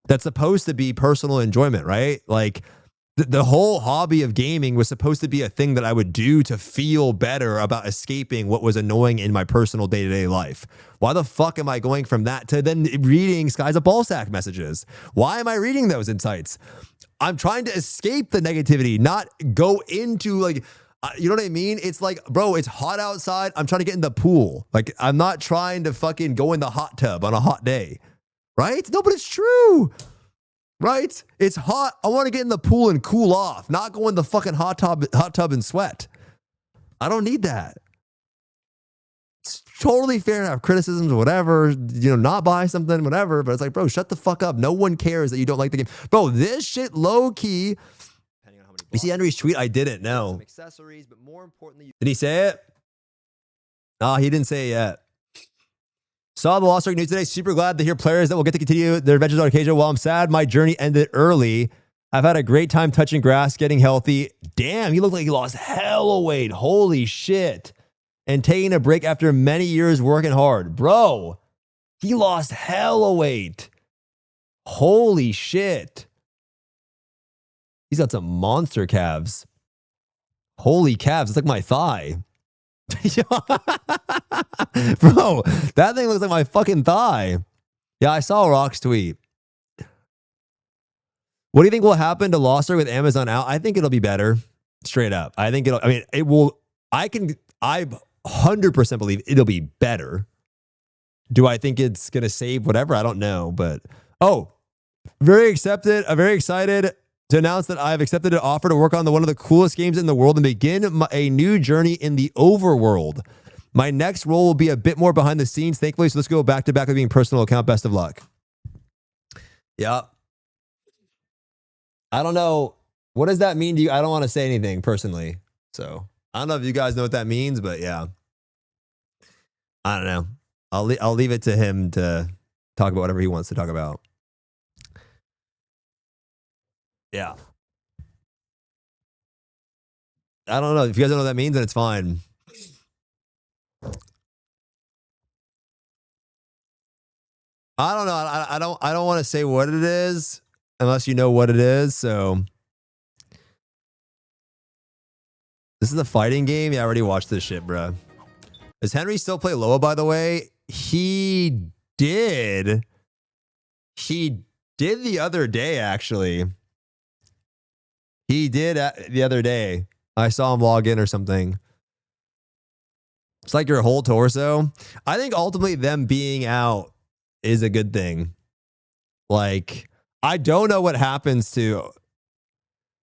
That's supposed to be personal enjoyment, right? Like, the whole hobby of gaming was supposed to be a thing that I would do to feel better about escaping what was annoying in my personal day-to-day life. Why the fuck am I going from that to then reading Skies of Ballsack messages? Why am I reading those insights? I'm trying to escape the negativity, not go into like, you know what I mean? It's like, bro, it's hot outside. I'm trying to get in the pool. Like, I'm not trying to fucking go in the hot tub on a hot day, right? No, but it's true. Right? It's hot. I want to get in the pool and cool off, not go in the fucking hot tub and sweat. I don't need that. It's totally fair to have criticisms or whatever, you know, not buy something, whatever. But it's like, bro, shut the fuck up. No one cares that you don't like the game. Bro, this shit low key. You see Henry's tweet? I didn't know. Accessories, but more importantly, did he say it? No, he didn't say it yet. Saw the Lost Ark news today. Super glad to hear players that will get to continue their adventures on occasion. While I'm sad my journey ended early, I've had a great time touching grass, getting healthy. Damn, he looked like he lost hella weight. Holy shit. And taking a break after many years working hard. Bro, he lost hella weight. Holy shit. He's got some monster calves. Holy calves. It's like my thigh. Bro, that thing looks like my fucking thigh. Yeah, I saw Rock's tweet. What do you think will happen to Lost Ark with Amazon out? I think it'll be better. Straight up. I think it will. I 100% believe it'll be better. Do I think it's going to save whatever? I don't know. But, very excited to announce that I've accepted an offer to work on one of the coolest games in the world and begin a new journey in the overworld. My next role will be a bit more behind the scenes, thankfully, so let's go back to back with being personal account. Best of luck. Yeah. I don't know. What does that mean to you? I don't want to say anything personally. So I don't know if you guys know what that means, but yeah. I don't know. I'll leave it to him to talk about whatever he wants to talk about. Yeah. I don't know. If you guys don't know what that means, then it's fine. I don't know. I don't want to say what it is unless you know what it is. So this is a fighting game. Yeah, I already watched this shit, bro. Does Henry still play Loa, by the way? He did. He did the other day, actually. He did the other day. I saw him log in or something. It's like your whole torso. I think ultimately them being out is a good thing. Like, I don't know what happens to...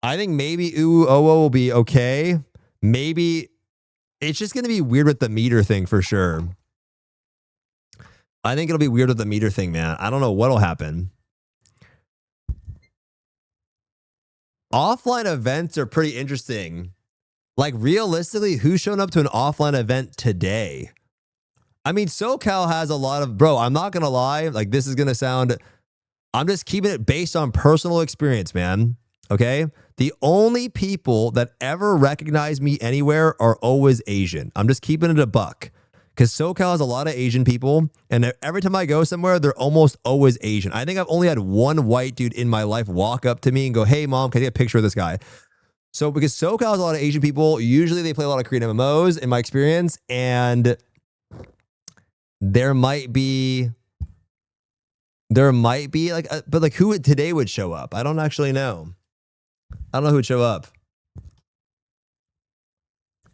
I think maybe Owo will be okay. Maybe it's just going to be weird with the meter thing for sure. I think it'll be weird with the meter thing, man. I don't know what'll happen. Offline events are pretty interesting. Like, realistically, who's showing up to an offline event today? I mean, SoCal has a lot of, bro, I'm not going to lie. Like, this is going to sound, I'm just keeping it based on personal experience, man. Okay? The only people that ever recognize me anywhere are always Asian. I'm just keeping it a buck. Because SoCal has a lot of Asian people, and every time I go somewhere, they're almost always Asian. I think I've only had one white dude in my life walk up to me and go, hey, mom, can I get a picture of this guy? So because SoCal has a lot of Asian people, usually they play a lot of Korean MMOs, in my experience, and there might be like, but like who today would show up? I don't actually know. I don't know who would show up.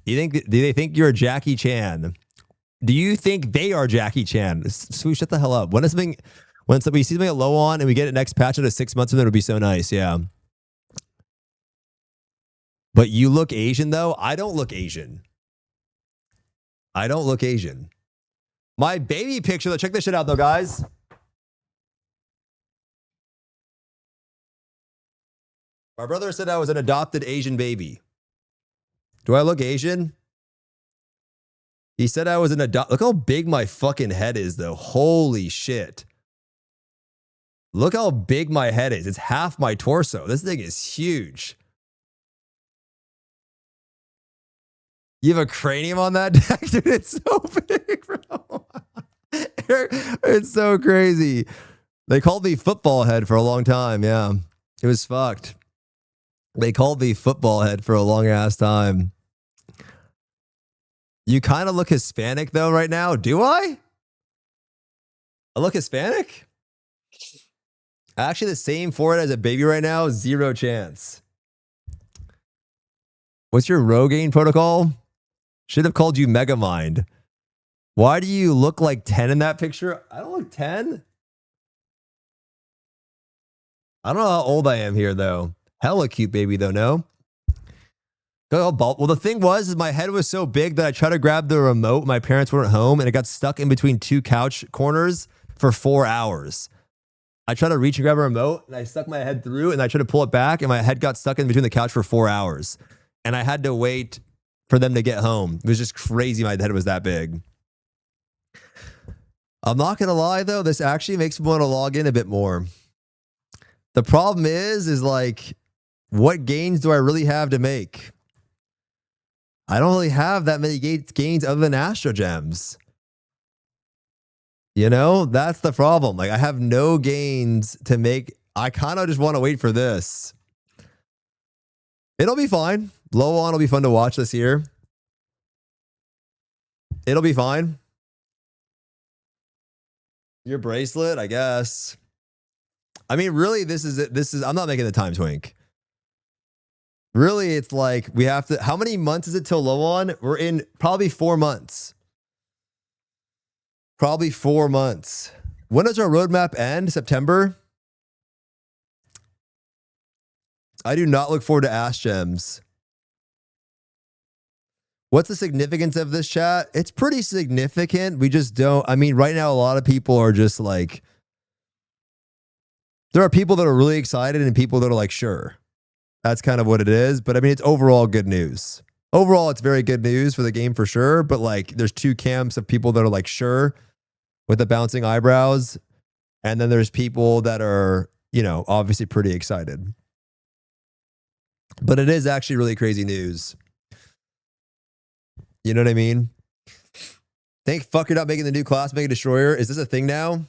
Do they think you're Jackie Chan? Do you think they are Jackie Chan? Sweet, shut the hell up. When we see something at low on and we get it next patch into 6 months from then, it would be so nice. Yeah. But you look Asian though. I don't look Asian. I don't look Asian. My baby picture, check this shit out though, guys. My brother said I was an adopted Asian baby. Do I look Asian? He said I was an Look how big my fucking head is, though. Holy shit. Look how big my head is. It's half my torso. This thing is huge. You have a cranium on that deck? Dude, it's so big, bro. It's so crazy. They called me football head for a long time. Yeah. It was fucked. They called me football head for a long ass time. You kind of look Hispanic though right now. Do I? I look Hispanic? Actually, the same forehead as a baby right now. Zero chance. What's your Rogaine protocol? Should have called you Megamind. Why do you look like 10 in that picture? I don't look 10. I don't know how old I am here though. Hella cute baby though, no? Well, the thing was, is my head was so big that I tried to grab the remote. My parents weren't home, and it got stuck in between two couch corners for 4 hours. I tried to reach and grab a remote, and I stuck my head through, and I tried to pull it back, and my head got stuck in between the couch for 4 hours. And I had to wait for them to get home. It was just crazy my head was that big. I'm not going to lie, though. This actually makes me want to log in a bit more. The problem is like, what gains do I really have to make? I don't really have that many gains other than Astro Gems. You know, that's the problem. Like, I have no gains to make. I kind of just want to wait for this. It'll be fine. Low on will be fun to watch this year. It'll be fine. Your bracelet, I guess. I mean, really, this is, I'm not making the time twink. Really, it's like we have to, how many months is it till low on? We're in probably 4 months. Probably 4 months. When does our roadmap end? September? I do not look forward to Ash Gems. What's the significance of this chat? It's pretty significant. We just don't, I mean, right now, a lot of people are just like, there are people that are really excited and people that are like, sure. That's kind of what it is. But I mean, it's overall good news. Overall, it's very good news for the game for sure. But like, there's two camps of people that are like, sure, with the bouncing eyebrows. And then there's people that are, you know, obviously pretty excited. But it is actually really crazy news. You know what I mean? Thank fuck you're not making the new class, Mega Destroyer. Is this a thing now?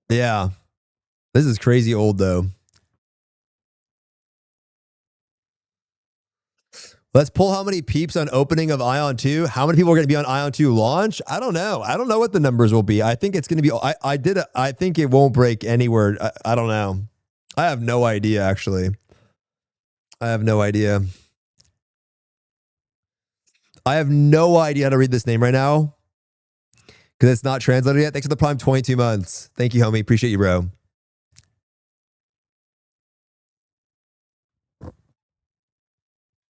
Yeah. This is crazy old though. Let's pull how many peeps on opening of Ion 2. How many people are going to be on Ion 2 launch? I don't know. I don't know what the numbers will be. I think it's going to be, I think it won't break anywhere. I don't know. I have no idea, actually. I have no idea. I have no idea how to read this name right now because it's not translated yet. Thanks for the prime 22 months. Thank you, homie. Appreciate you, bro.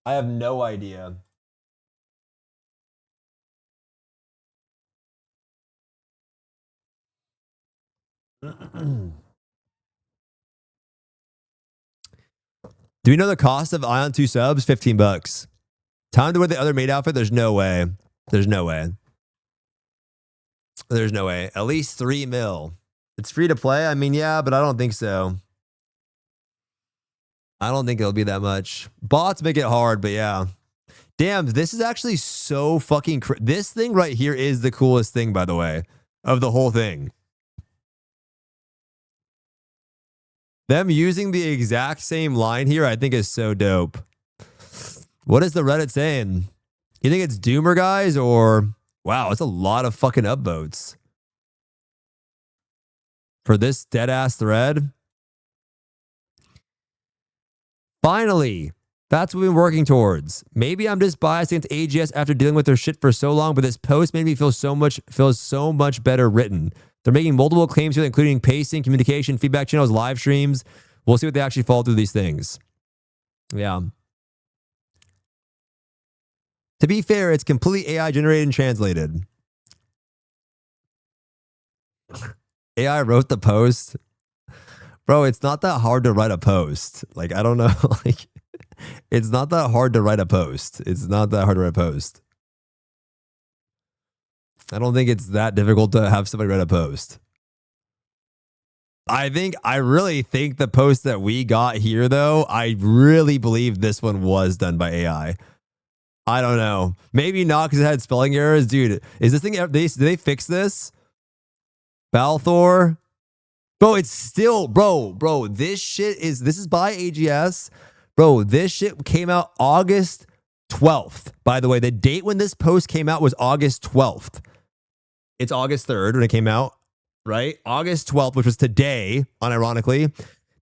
I have no idea. Do we know the cost of Ion 2 subs? $15. Time to wear the other maid outfit? There's no way. There's no way. There's no way. At least 3 mil. It's free to play? I mean, yeah, but I don't think so. I don't think it'll be that much. Bots make it hard, but yeah. Damn, this is actually so fucking... This thing right here is the coolest thing, by the way, of the whole thing. Them using the exact same line here, I think is so dope. What is the Reddit saying? You think it's Doomer guys or... Wow, it's a lot of fucking upvotes. For this dead-ass thread. Finally, that's what we've been working towards. Maybe I'm just biased against AGS after dealing with their shit for so long, but this post made me feel so much better written. They're making multiple claims here, including pacing, communication, feedback channels, live streams. We'll see what they actually fall through these things. Yeah. To be fair, it's completely AI generated and translated. AI wrote the post. Bro, it's not that hard to write a post. Like, I don't know. Like, it's not that hard to write a post. It's not that hard to write a post. I don't think it's that difficult to have somebody write a post. I really think the post that we got here, though, I really believe this one was done by AI. I don't know. Maybe not because it had spelling errors. Dude, is this thing, did they fix this? Balthor? Bro, it's still, bro, this is by AGS. Bro, this shit came out August 12th. By the way, the date when this post came out was August 12th. It's August 3rd when it came out, right? August 12th, which was today, unironically.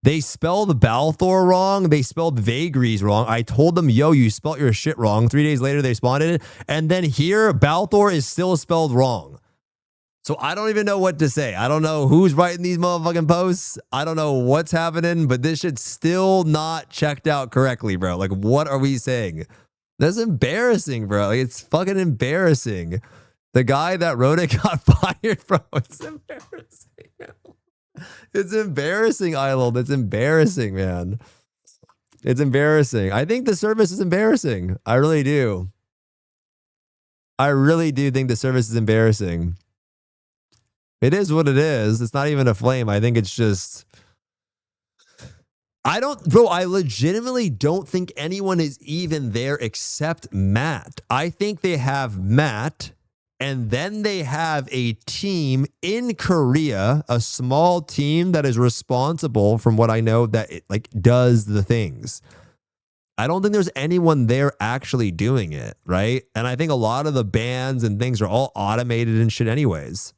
They spelled Balthor wrong. They spelled Vagaries wrong. I told them, yo, you spelled your shit wrong. 3 days later, they responded. And then here, Balthor is still spelled wrong. So I don't even know what to say. I don't know who's writing these motherfucking posts. I don't know what's happening, but this shit's still not checked out correctly, bro. Like, what are we saying? That's embarrassing, bro. Like, it's fucking embarrassing. The guy that wrote it got fired, bro. It's embarrassing. It's embarrassing, Ilold. It's embarrassing, man. It's embarrassing. I think the service is embarrassing. I really do. I really do think the service is embarrassing. It is what it is. It's not even a flame. I think it's just... I legitimately don't think anyone is even there except Matt. I think they have Matt, and then they have a team in Korea, a small team that is responsible, from what I know, that it like does the things. I don't think there's anyone there actually doing it, right? And I think a lot of the bans and things are all automated and shit anyways.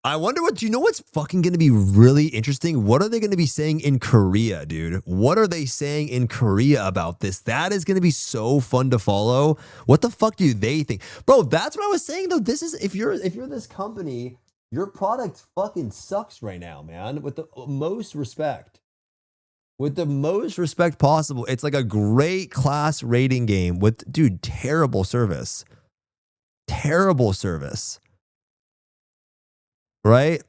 I wonder do you know what's fucking going to be really interesting? What are they going to be saying in Korea, dude? What are they saying in Korea about this? That is going to be so fun to follow. What the fuck do they think? Bro, that's what I was saying though. This is, if you're this company, your product fucking sucks right now, man, with the most respect. With the most respect possible. It's like a great class rating game with, dude, terrible service. Terrible service. Right?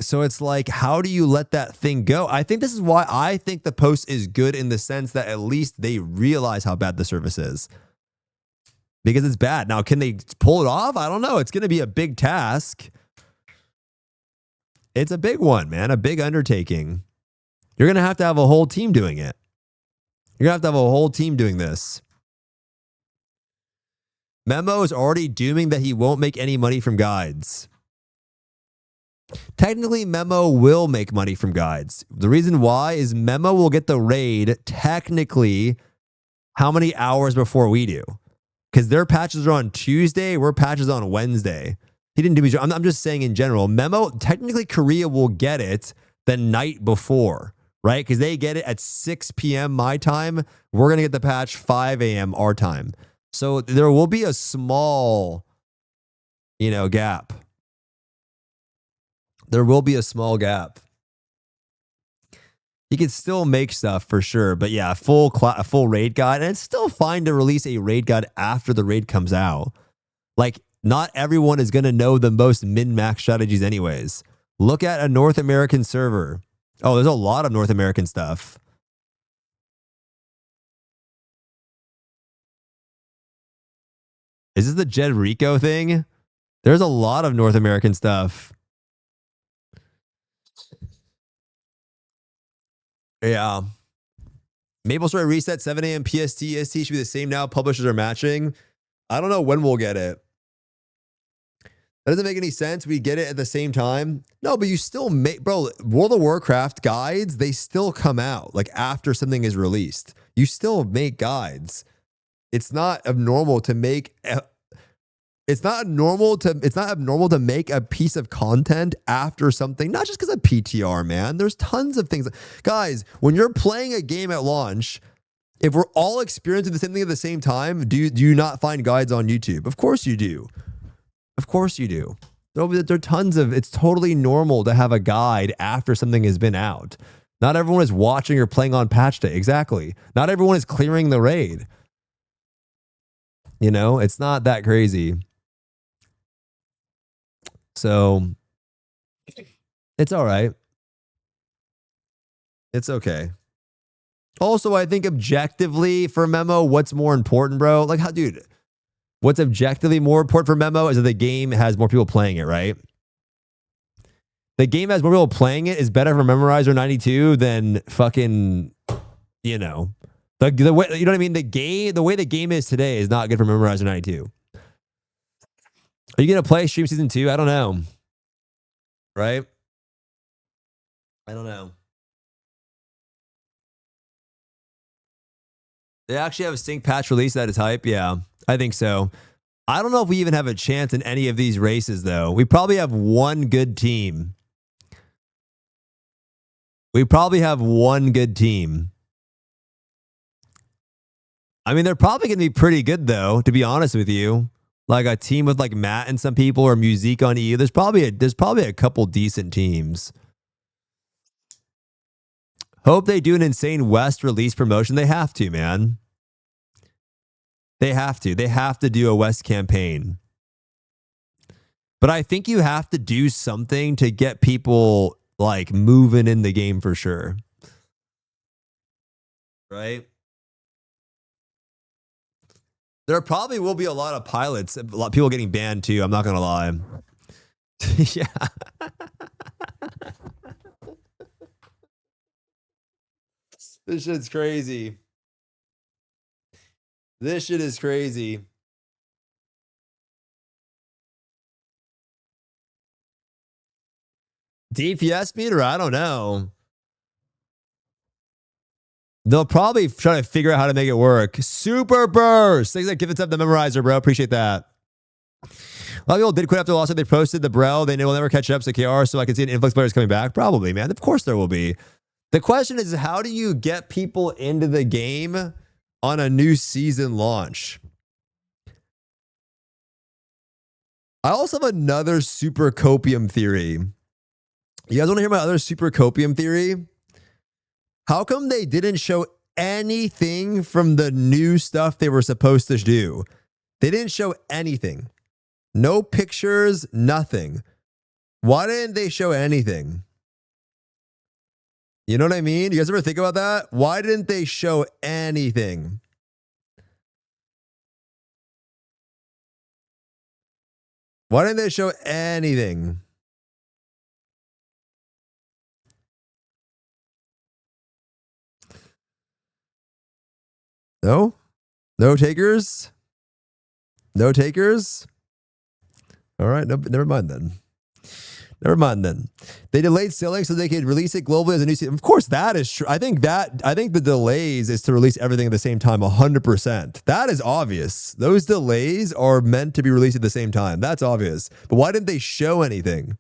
So it's like, how do you let that thing go? I think this is why I think the post is good, in the sense that at least they realize how bad the service is. Because it's bad. Now, can they pull it off? I don't know. It's going to be a big task. It's a big one, man. A big undertaking. You're going to have a whole team doing it. You're going to have a whole team doing this. Memo is already dooming that he won't make any money from guides. Technically, Memo will make money from guides. The reason why is Memo will get the raid technically how many hours before we do? Because their patches are on Tuesday, we're patches on Wednesday. He didn't do me. I'm just saying in general. Memo, technically Korea will get it the night before, right? Because they get it at 6 p.m. my time. We're going to get the patch 5 a.m. our time. So there will be a small, gap. There will be a small gap. He can still make stuff for sure, but yeah, a full raid guide, and it's still fine to release a raid guide after the raid comes out. Like, not everyone is going to know the most min-max strategies anyways. Look at a North American server. Oh, there's a lot of North American stuff. Is this the Jed Rico thing? There's a lot of North American stuff. Yeah. Maple Story reset 7 a.m. PST. EST should be the same now. Publishers are matching. I don't know when we'll get it. That doesn't make any sense. We get it at the same time. No, but you still make, bro, World of Warcraft guides, they still come out like after something is released. You still make guides. It's not abnormal to make it's not abnormal to make a piece of content after something, not just because of PTR, man. There's tons of things. Guys, when you're playing a game at launch, if we're all experiencing the same thing at the same time, do you not find guides on YouTube? Of course you do. Of course you do. There are tons of, it's totally normal to have a guide after something has been out. Not everyone is watching or playing on patch day. Exactly. Not everyone is clearing the raid. You know, it's not that crazy. So it's all right. It's okay. Also, I think objectively for Memo, what's more important, bro? Like, how, dude, what's objectively more important for Memo is that the game has more people playing it, right? The game has more people playing it is better for Memorizer 92 than fucking, you know, the way, you know what I mean? The way the game is today is not good for Memorizer 92. Are you going to play Stream Season 2? I don't know. Right? I don't know. They actually have a sync patch release that is hype? Yeah, I think so. I don't know if we even have a chance in any of these races, though. We probably have one good team. We probably have one good team. I mean, they're probably going to be pretty good, though, to be honest with you. Like a team with like Matt and some people or Musique on EU. There's probably a couple decent teams. Hope they do an insane West release promotion. They have to, man. They have to. They have to do a West campaign. But I think you have to do something to get people like moving in the game for sure. Right? There probably will be a lot of pilots, a lot of people getting banned too. I'm not going to lie. Yeah. This shit's crazy. This shit is crazy. DPS meter? I don't know. They'll probably try to figure out how to make it work. Super burst. Thanks for giving up the memorizer, bro. Appreciate that. A lot of people did quit after the loss. They posted the Brel. They will never catch up. So KR. So I can see an influx players coming back. Probably, man. Of course there will be. The question is, how do you get people into the game on a new season launch? I also have another super copium theory. You guys want to hear my other super copium theory? How come they didn't show anything from the new stuff they were supposed to do? They didn't show anything. No pictures, nothing. Why didn't they show anything? You know what I mean? You guys ever think about that? Why didn't they show anything? Why didn't they show anything? No? No takers? No takers? All right, no, never mind then. Never mind then. They delayed selling so they could release it globally as a new season. Of course, that is true. I think the delays is to release everything at the same time 100%. That is obvious. Those delays are meant to be released at the same time. That's obvious. But why didn't they show anything?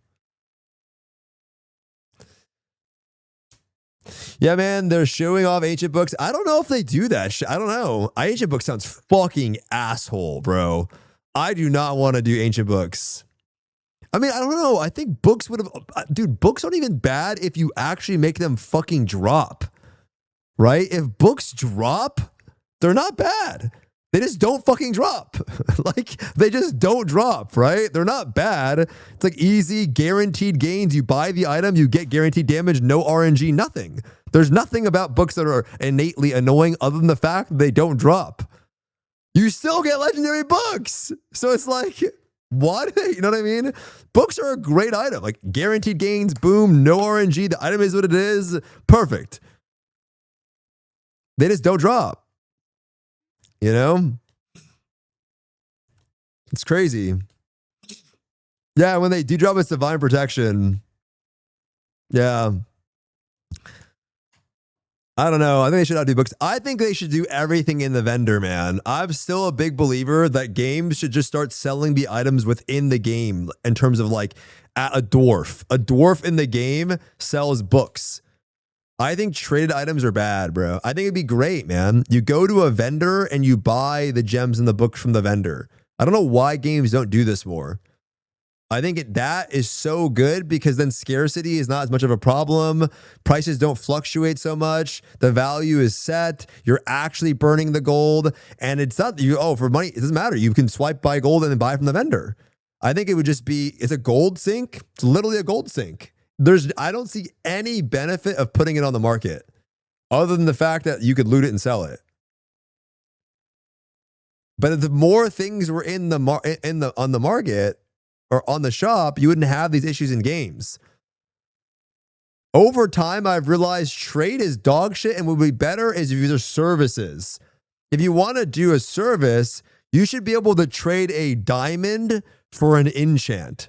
Yeah, man, they're showing off Ancient Books. I don't know if they do that. I don't know. Ancient Books sounds fucking asshole, bro. I do not want to do Ancient Books. I mean, I don't know. I think books would have... Dude, books aren't even bad if you actually make them fucking drop. Right? If books drop, they're not bad. They just don't fucking drop. Like, they just don't drop, right? They're not bad. It's like easy, guaranteed gains. You buy the item, you get guaranteed damage, no RNG, nothing. There's nothing about books that are innately annoying other than the fact that they don't drop. You still get legendary books. So it's like, what? You know what I mean? Books are a great item. Like, guaranteed gains, boom, no RNG. The item is what it is. Perfect. They just don't drop. You know? It's crazy. Yeah, when they do drop, it's divine protection. Yeah. I don't know. I think they should not do books. I think they should do everything in the vendor, man. I'm still a big believer that games should just start selling the items within the game in terms of like at a dwarf. A dwarf in the game sells books. I think traded items are bad, bro. I think it'd be great, man. You go to a vendor and you buy the gems and the books from the vendor. I don't know why games don't do this more. I think that is so good because then scarcity is not as much of a problem. Prices don't fluctuate so much. The value is set. You're actually burning the gold. And it's not, for money, it doesn't matter. You can swipe buy gold and then buy from the vendor. I think it would just be, it's a gold sink. It's literally a gold sink. I don't see any benefit of putting it on the market other than the fact that you could loot it and sell it. But if the more things were on the market or on the shop, you wouldn't have these issues in games. Over time, I've realized trade is dog shit and what would be better is if you use services. If you want to do a service, you should be able to trade a diamond for an enchant,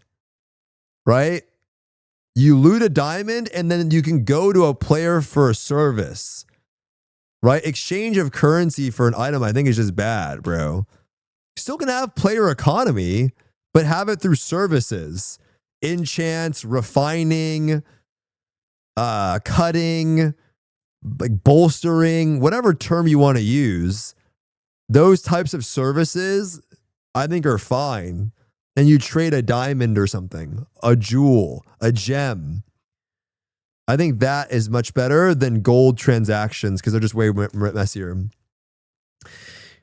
right? You loot a diamond and then you can go to a player for a service, right? Exchange of currency for an item, I think is just bad, bro. Still gonna have player economy, but have it through services, enchants, refining, cutting, like bolstering, whatever term you want to use. Those types of services, I think are fine. And you trade a diamond or something, a jewel, a gem. I think that is much better than gold transactions because they're just way messier.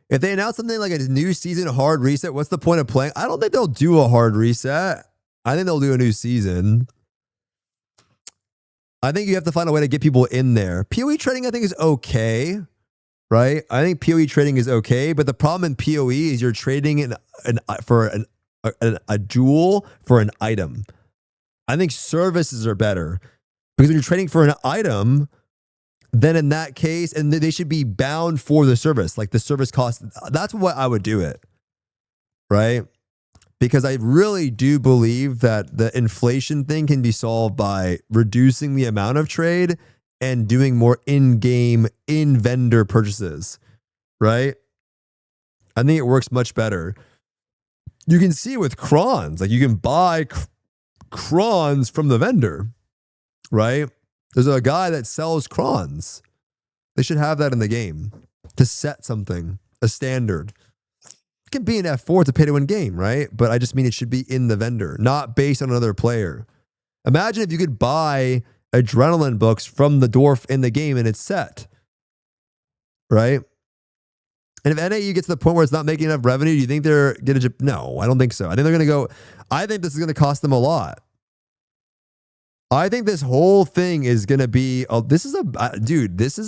If they announce something like a new season hard reset, what's the point of playing? I don't think they'll do a hard reset. I think they'll do a new season. I think you have to find a way to get people in there. PoE trading, I think, is okay, right? I think PoE trading is okay, but the problem in PoE is you're trading for a jewel for an item. I think services are better because when you're trading for an item, then in that case, and they should be bound for the service, like the service cost. That's what I would do it, right? Because I really do believe that the inflation thing can be solved by reducing the amount of trade and doing more in-game, in-vendor purchases, right? I think it works much better. You can see with crons, like you can buy crons from the vendor, right? There's a guy that sells crons. They should have that in the game to set something, a standard. It can be an F4, it's a pay-to-win game, right? But I just mean it should be in the vendor, not based on another player. Imagine if you could buy adrenaline books from the dwarf in the game and it's set, right? And if NAU gets to the point where it's not making enough revenue, do you think they're going to... No, I don't think so. I think they're going to go... I think this is going to cost them a lot. I think this whole thing is going to be... this is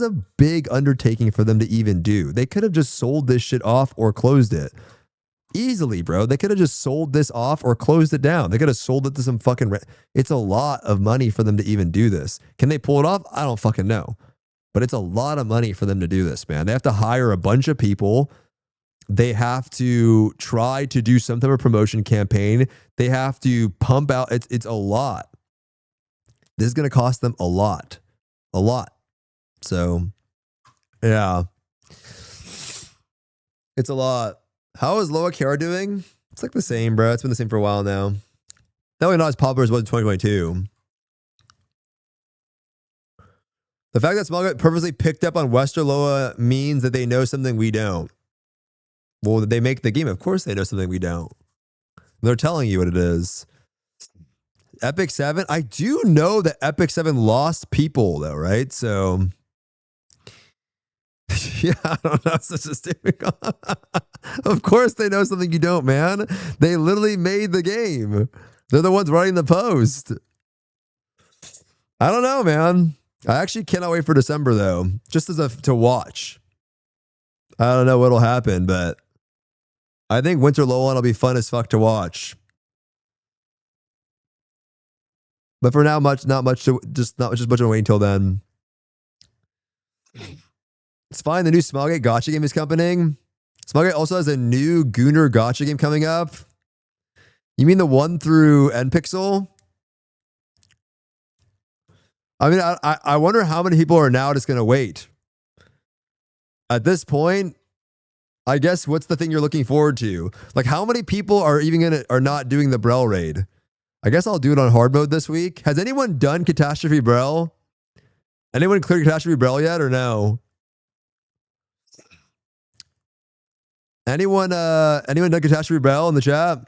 a big undertaking for them to even do. They could have just sold this shit off or closed it. Easily, bro. They could have just sold this off or closed it down. They could have sold it to some fucking... It's a lot of money for them to even do this. Can they pull it off? I don't fucking know. But it's a lot of money for them to do this, man. They have to hire a bunch of people. They have to try to do some type of promotion campaign. They have to pump out. It's a lot. This is going to cost them a lot. A lot. So, yeah. It's a lot. How is Loa Kara doing? It's like the same, bro. It's been the same for a while now. Definitely not as popular as it was in 2022. The fact that SMILEGATE purposely picked up on Westerloa means that they know something we don't. Well, they make the game. Of course they know something we don't. They're telling you what it is. Epic 7. I do know that Epic 7 lost people, though, right? So Yeah, I don't know. Such a stupid. Of course they know something you don't, man. They literally made the game. They're the ones writing the post. I don't know, man. I actually cannot wait for December though, just to watch. I don't know what'll happen, but I think Winter Lowland will be fun as fuck to watch. But for now, not much of a wait until then. It's fine. The new SMILEGATE gotcha game is coming. SMILEGATE also has a new Gooner gotcha game coming up. You mean the one through NPixel? I mean, I wonder how many people are now just going to wait. At this point, I guess what's the thing you're looking forward to? Like, how many people are not doing the Brel raid? I guess I'll do it on hard mode this week. Has anyone done Catastrophe Brel? Anyone cleared Catastrophe Brel yet or no? Anyone done Catastrophe Brel in the chat?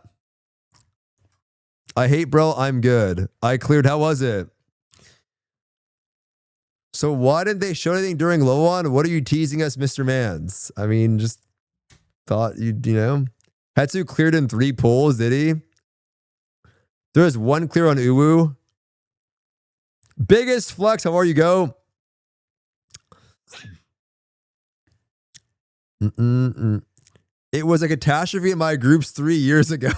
I hate Brel. I'm good. I cleared. How was it? So why didn't they show anything during low on? What are you teasing us, Mr. Mans? I mean, just thought you know. Hetsu cleared in 3 pulls, did he? There is 1 clear on Uwu. Biggest flex, how are you, go? It was a catastrophe in my groups 3 years ago.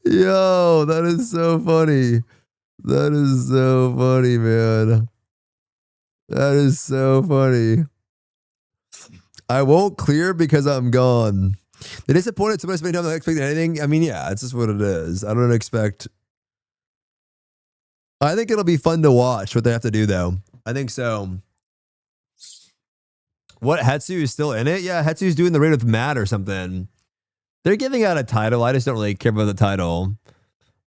Yo, that is so funny. That is so funny, man. That is so funny. I won't clear because I'm gone. The disappointed somebody spending time not expecting anything. I mean, yeah, it's just what it is. I don't expect. I think it'll be fun to watch what they have to do, though. I think so. What, Hetsu is still in it? Yeah, Hetsu's doing the raid with Matt or something. They're giving out a title. I just don't really care about the title.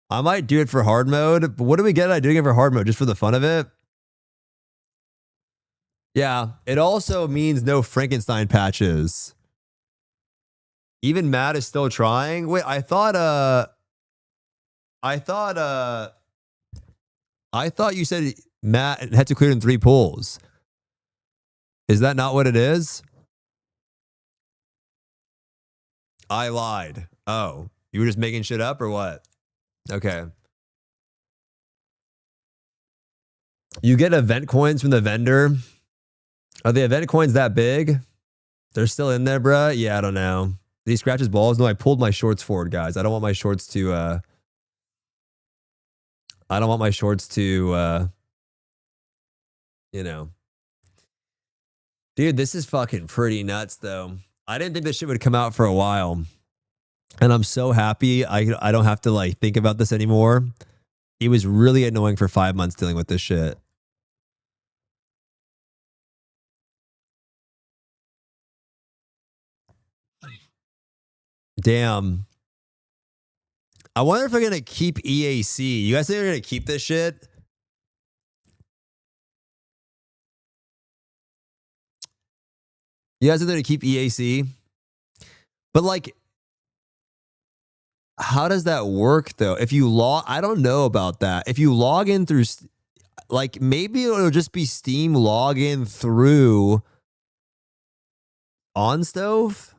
I might do it for hard mode. But what do we get out doing it for hard mode? Just for the fun of it? Yeah, it also means no Frankenstein patches. Even Matt is still trying. Wait, I thought you said Matt had to clear in 3 pulls. Is that not what it is? I lied. Oh, you were just making shit up or what? Okay. You get event coins from the vendor. Are the event coins that big? They're still in there, bruh? Yeah, I don't know. Did he scratch his balls? No, I pulled my shorts forward, guys. I don't want my shorts to, you know. Dude, this is fucking pretty nuts, though. I didn't think this shit would come out for a while. And I'm so happy I don't have to, like, think about this anymore. It was really annoying for 5 months dealing with this shit. Damn. I wonder if we're going to keep EAC. You guys think we're going to keep this shit? You guys are going to keep EAC? But, like, how does that work, though? If you log... I don't know about that. If you log in through... Like, maybe it'll just be Steam login through... OnStove?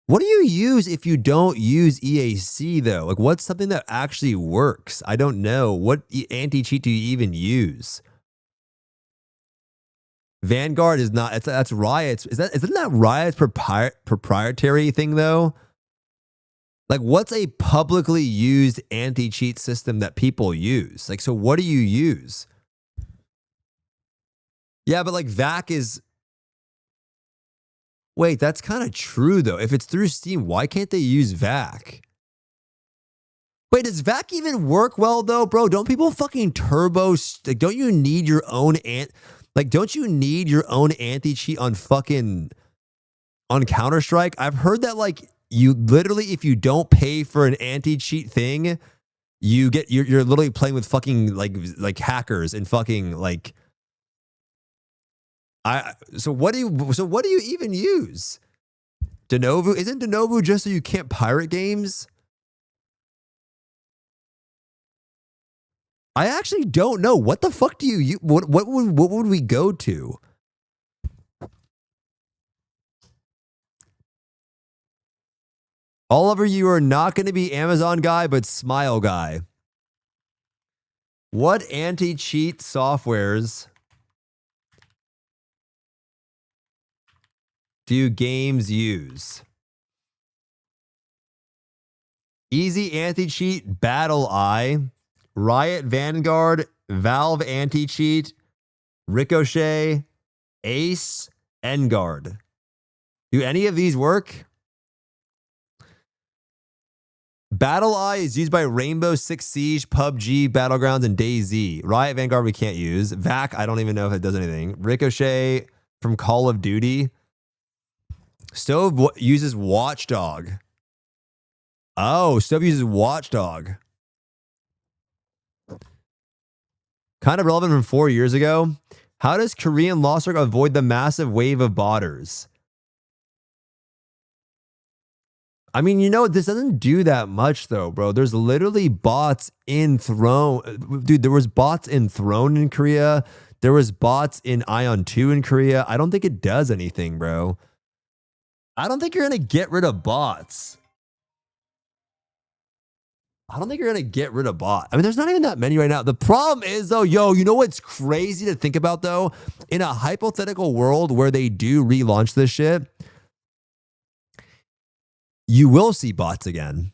What do you use if you don't use EAC, though? Like, what's something that actually works? I don't know. What anti-cheat do you even use? Vanguard is not... That's Riot's... Isn't that Riot's proprietary thing, though? Like, what's a publicly used anti-cheat system that people use? Like, so what do you use? Yeah, but, like, VAC is... Wait, that's kind of true, though. If it's through Steam, why can't they use VAC? Wait, does VAC even work well, though, bro? Don't people fucking turbo... Like, don't you need your own... don't you need your own anti-cheat on fucking... On Counter-Strike? I've heard that, like, you literally, if you don't pay for an anti-cheat thing, you're literally playing with fucking, like hackers and fucking, like... So what do you even use? Denuvo? Isn't Denuvo just so you can't pirate games? I actually don't know. What the fuck do you what would we go to? Oliver, you are not going to be Amazon guy, but Smile guy. What anti-cheat softwares do games use? Easy anti-cheat, Battle Eye, Riot Vanguard, Valve anti-cheat, Ricochet, Ace, Enguard. Do any of these work? Battle Eye is used by Rainbow Six Siege, PUBG, Battlegrounds, and DayZ. Riot Vanguard we can't use. VAC, I don't even know if it does anything. Ricochet from Call of Duty. Stove uses Watchdog. Oh, Stove uses Watchdog. Kind of relevant from 4 years ago. How does Korean Lost Ark avoid the massive wave of botters? I mean, you know, this doesn't do that much though, bro. There's literally bots in Throne. Dude, there was bots in Throne in Korea. There was bots in Ion 2 in Korea. I don't think it does anything, bro. I don't think you're going to get rid of bots. I don't think you're going to get rid of bots. I mean, there's not even that many right now. The problem is, though, yo, you know what's crazy to think about, though? In a hypothetical world where they do relaunch this shit, you will see bots again.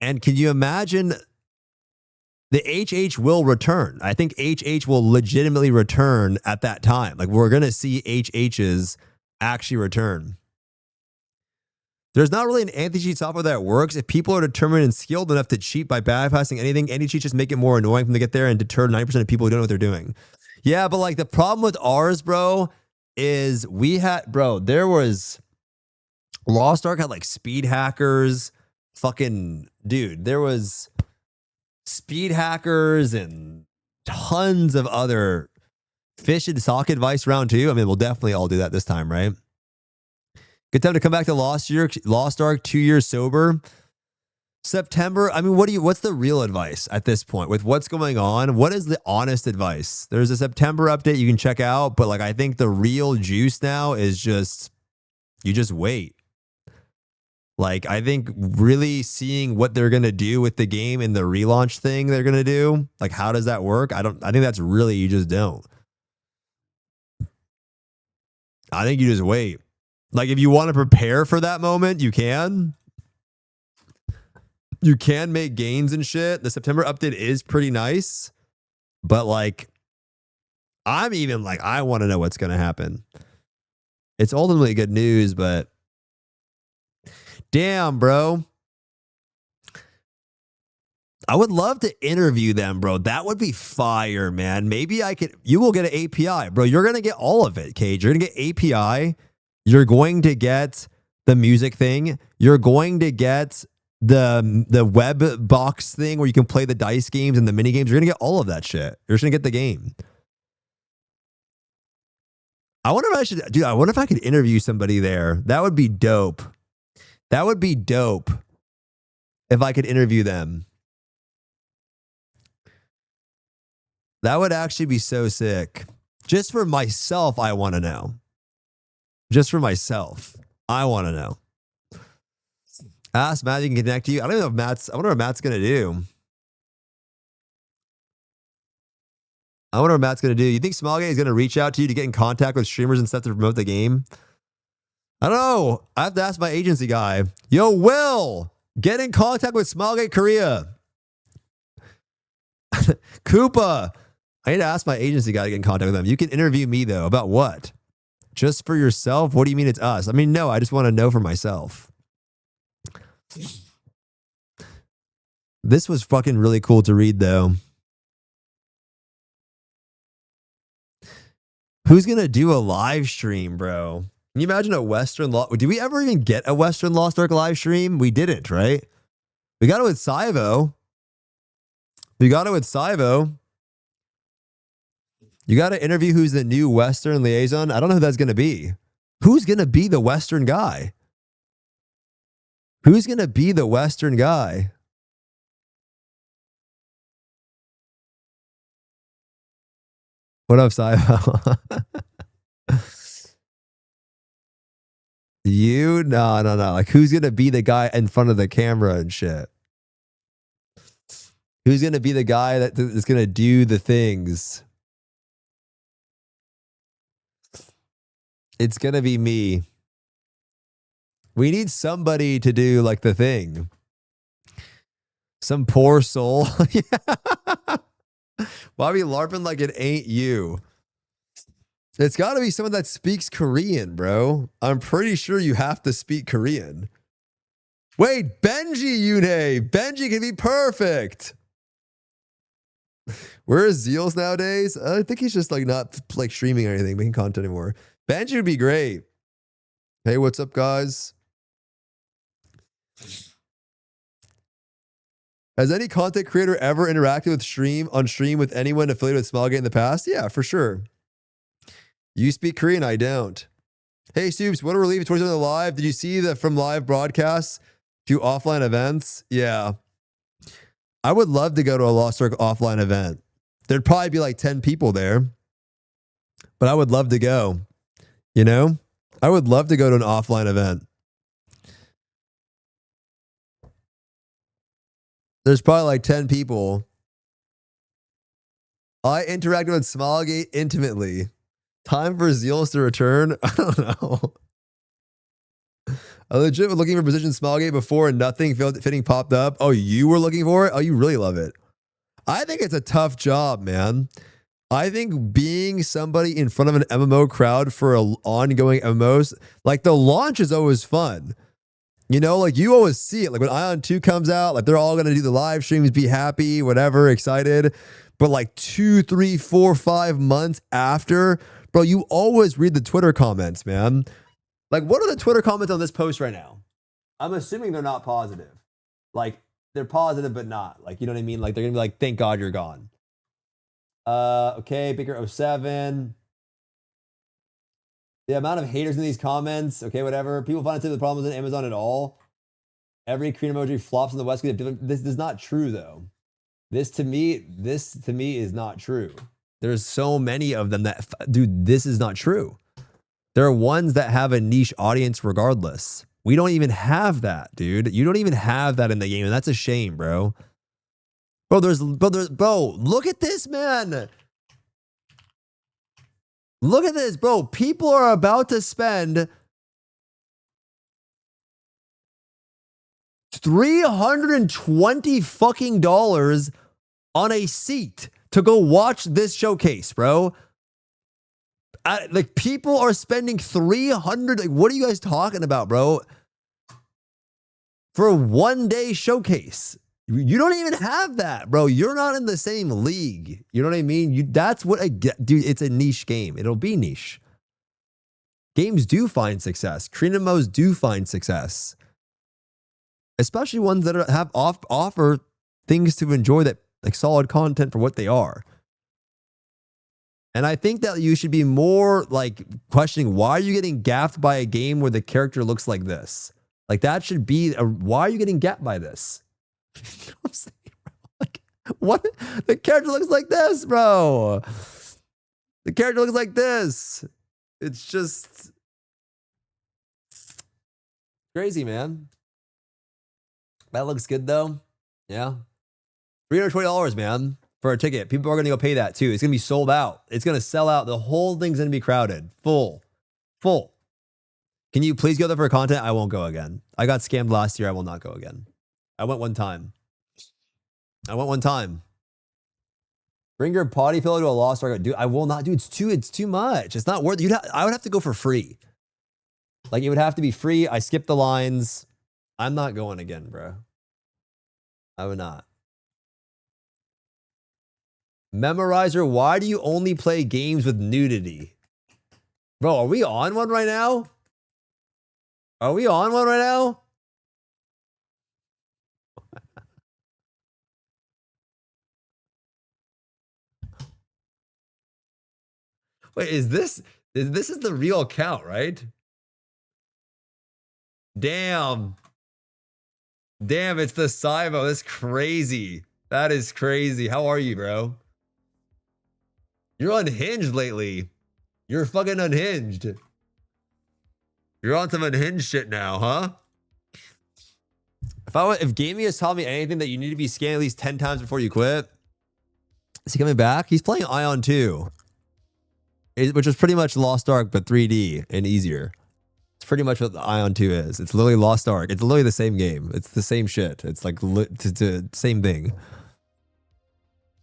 And can you imagine the HH will return? I think HH will legitimately return at that time. Like, we're going to see HHs actually return. There's not really an anti-cheat software that works. If people are determined and skilled enough to cheat by bypassing anything, anti-cheats just make it more annoying for them to get there and deter 90% of people who don't know what they're doing. Yeah, but like the problem with ours, bro, is there was Lost Ark had like speed hackers, fucking dude. There was speed hackers and tons of other fish and sock advice round 2. I mean, we'll definitely all do that this time, right? Good time to come back to Lost Ark 2 years sober. September. I mean, what's the real advice at this point with what's going on? What is the honest advice? There's a September update you can check out, but like I think the real juice now is just you just wait. Like I think really seeing what they're going to do with the game and the relaunch thing they're going to do, like how does that work? I think that's really you just don't. I think you just wait. Like, if you want to prepare for that moment, you can. You can make gains and shit. The September update is pretty nice. But, like, I'm even like, I want to know what's going to happen. It's ultimately good news, but damn, bro. I would love to interview them, bro. That would be fire, man. Maybe I could. You will get an API, bro. You're going to get all of it, Cage. You're going to get API. You're going to get the music thing. You're going to get the web box thing where you can play the dice games and the mini games. You're going to get all of that shit. You're just going to get the game. I wonder if I could interview somebody there. That would be dope. That would be dope if I could interview them. That would actually be so sick. Just for myself, I want to know. Just for myself, I want to know. Ask Matt if he can connect to you. I don't know if I wonder what Matt's going to do. I wonder what Matt's going to do. You think SMILEGATE is going to reach out to you to get in contact with streamers and stuff to promote the game? I don't know. I have to ask my agency guy. Yo, Will, get in contact with SMILEGATE Korea. Koopa, I need to ask my agency guy to get in contact with them. You can interview me, though. About what? Just for yourself? What do you mean it's us? I mean, no, I just want to know for myself. This was fucking really cool to read, though. Who's going to do a live stream, bro? Can you imagine a Western did we ever even get a Western Lost Ark live stream? We didn't, right? We got it with Sivo. You got to interview who's the new Western liaison. I don't know who that's going to be. Who's going to be the Western guy? Who's going to be the Western guy? What up, Saibo? You? No. Like, who's going to be the guy in front of the camera and shit? Who's going to be the guy that is going to do the things? It's going to be me. We need somebody to do like the thing. Some poor soul. Why be LARPing like it ain't you? It's got to be someone that speaks Korean, bro. I'm pretty sure you have to speak Korean. Wait, Benji Yune. Benji can be perfect. Where is Zeals nowadays? I think he's just like not like streaming or anything, making content anymore. Benji would be great. Hey, what's up, guys? Has any content creator ever interacted with on stream with anyone affiliated with SMILEGATE in the past? Yeah, for sure. You speak Korean, I don't. Hey, Stoopzz, what a relief towards the live. Did you see that from live broadcasts to offline events? Yeah. I would love to go to a Lost Ark offline event. There'd probably be like 10 people there, but I would love to go. You know? I would love to go to an offline event. There's probably like 10 people. I interacted with SMILEGATE intimately. Time for Zeals to return? I don't know. I legit was looking for position SMILEGATE before and nothing fitting popped up. Oh, you were looking for it? Oh, you really love it. I think it's a tough job, man. I think being somebody in front of an MMO crowd for an ongoing MMOs, like the launch is always fun. You know, like you always see it. Like when Ion 2 comes out, like they're all going to do the live streams, be happy, whatever, excited. But like 2, 3, 4, 5 months after, bro, you always read the Twitter comments, man. Like, what are the Twitter comments on this post right now? I'm assuming they're not positive. Like, they're positive, but not. Like, you know what I mean? Like, they're going to be like, thank God you're gone. Okay, Baker07. The amount of haters in these comments. Okay, whatever. People find it the problem isn't Amazon at all. Every Korean emoji flops in the West. This is not true, though. This to me is not true. There's so many of them that, dude, this is not true. There are ones that have a niche audience regardless. We don't even have that, dude. You don't even have that in the game, and that's a shame, bro. Bro, look at this, man. Look at this, bro. People are about to spend $320 fucking dollars on a seat to go watch this showcase, bro. Like, people are spending $300. Like, what are you guys talking about, bro? For a one-day showcase. You don't even have that, bro. You're not in the same league. You know what I mean? That's what I get. Dude, it's a niche game. It'll be niche. Games do find success. Korean MMOs do find success. Especially ones that have offer things to enjoy, that like solid content for what they are. And I think that you should be more like questioning, why are you getting gaffed by a game where the character looks like this? Like, that should be why are you getting gaffed by this? You know what I'm saying, bro? Like, what? The character looks like this, bro. The character looks like this. It's just crazy, man. That looks good though. Yeah. $320, man, for a ticket. People are going to go pay that too. It's going to be sold out. It's going to sell out. The whole thing's going to be crowded. Full. Can you please go there for content? I won't go again. I got scammed last year. I will not go again. I went one time. Bring your potty pillow to a Lost Ark. Dude, I will not. Dude, it's too much. It's not worth it. I would have to go for free. Like, it would have to be free. I skipped the lines. I'm not going again, bro. I would not. Memorizer, why do you only play games with nudity? Bro, are we on one right now? Wait, this is the real account, right? Damn, it's the Saibo. That's crazy. That is crazy. How are you, bro? You're unhinged lately. You're fucking unhinged. You're on some unhinged shit now, huh? If Gaming has taught me anything, that you need to be scanned at least 10 times before you quit. Is he coming back? He's playing Ion 2. Which is pretty much Lost Ark, but 3D and easier. It's pretty much what the Ion 2 is. It's literally Lost Ark. It's literally the same game. It's the same shit. It's like same thing.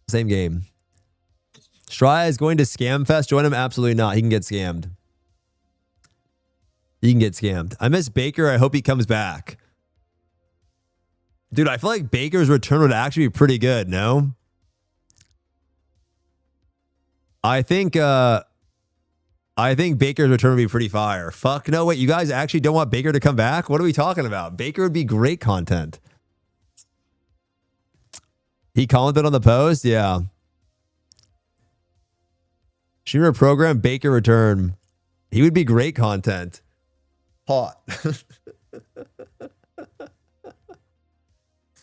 Same game. Stry is going to Scam Fest. Join him? Absolutely not. He can get scammed. He can get scammed. I miss Baker. I hope he comes back. Dude, I feel like Baker's return would actually be pretty good, no? I think Baker's return would be pretty fire. Fuck no, wait, you guys actually don't want Baker to come back? What are we talking about? Baker would be great content. He commented on the post? Yeah. Shooter program, Baker return. He would be great content. Hot.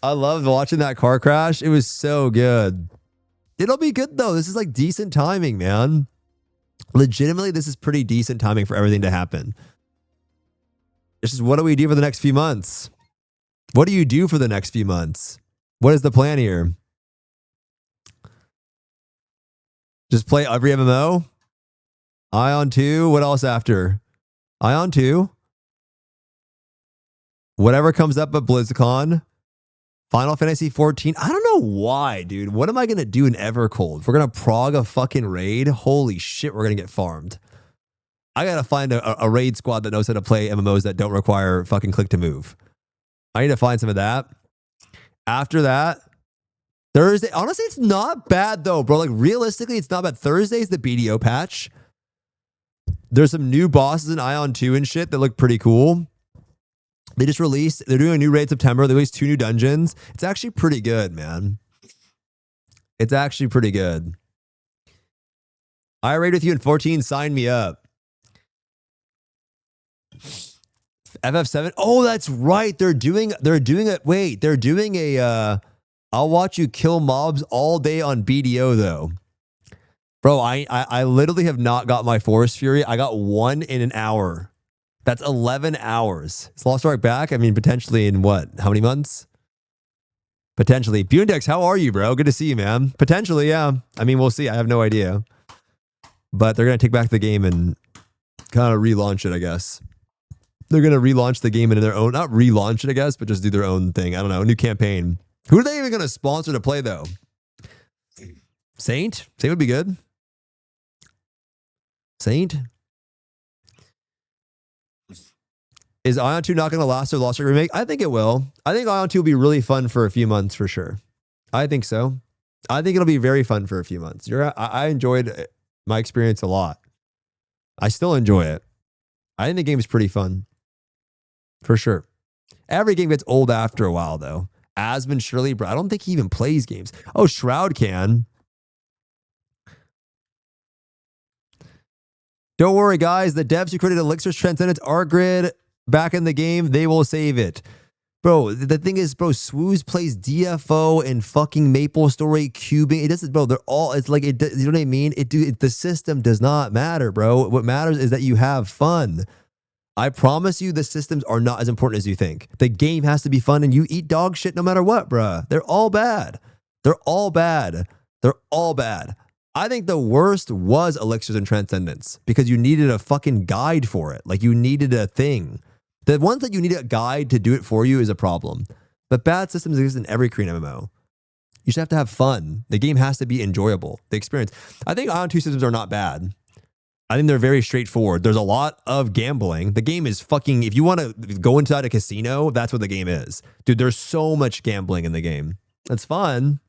I loved watching that car crash. It was so good. It'll be good though. This is like decent timing, man. Legitimately, this is pretty decent timing for everything to happen. It's just, what do we do for the next few months? What do you do for the next few months? What is the plan here? Just play every MMO? Ion 2? What else after? Ion 2? Whatever comes up at BlizzCon? Final Fantasy 14. I don't know why, dude. What am I going to do in Evercold? If we're going to prog a fucking raid, holy shit, we're going to get farmed. I got to find a raid squad that knows how to play MMOs that don't require fucking click to move. I need to find some of that. After that, Thursday. Honestly, it's not bad though, bro. Like realistically, it's not bad. Thursday's the BDO patch. There's some new bosses in Ion 2 and shit that look pretty cool. They just released, they're doing a new raid September. They released 2 new dungeons. It's actually pretty good, man. It's actually pretty good. I raid with you in 14. Sign me up. FF7. Oh, that's right. They're doing a I'll watch you kill mobs all day on BDO though. Bro, I literally have not got my Forest Fury. I got 1 in an hour. That's 11 hours. Is Lost Ark back? I mean, potentially in what? How many months? Potentially. Bundex, how are you, bro? Good to see you, man. Potentially, yeah. I mean, we'll see. I have no idea. But they're going to take back the game and kind of relaunch it, I guess. They're going to relaunch the game in their own, not relaunch it, I guess, but just do their own thing. I don't know. New campaign. Who are they even going to sponsor to play, though? Saint? Saint would be good. Saint? Is Ion 2 not going to last their Lost Ark remake? I think it will. I think Ion 2 will be really fun for a few months for sure. I think so. I think it'll be very fun for a few months. I enjoyed my experience a lot. I still enjoy it. I think the game is pretty fun. For sure. Every game gets old after a while, though. Asmund, Shirley, bro. I don't think he even plays games. Oh, Shroud can. Don't worry, guys. The devs who created Elixir's Transcendence ARK grid back in the game, they will save it. Bro, the thing is, bro, Swoos plays DFO and fucking Maple Story cubing. It doesn't, bro, they're all, it's like, you know what I mean? The system does not matter, bro. What matters is that you have fun. I promise you the systems are not as important as you think. The game has to be fun and you eat dog shit no matter what, bruh. They're all bad. They're all bad. They're all bad. I think the worst was Elixirs and Transcendence because you needed a fucking guide for it. Like you needed a thing. The ones that you need a guide to do it for you is a problem. But bad systems exist in every Korean MMO. You should have to have fun. The game has to be enjoyable. The experience. I think Ion 2 systems are not bad. I think they're very straightforward. There's a lot of gambling. The game is fucking, if you want to go inside a casino, that's what the game is. Dude, there's so much gambling in the game. It's fun.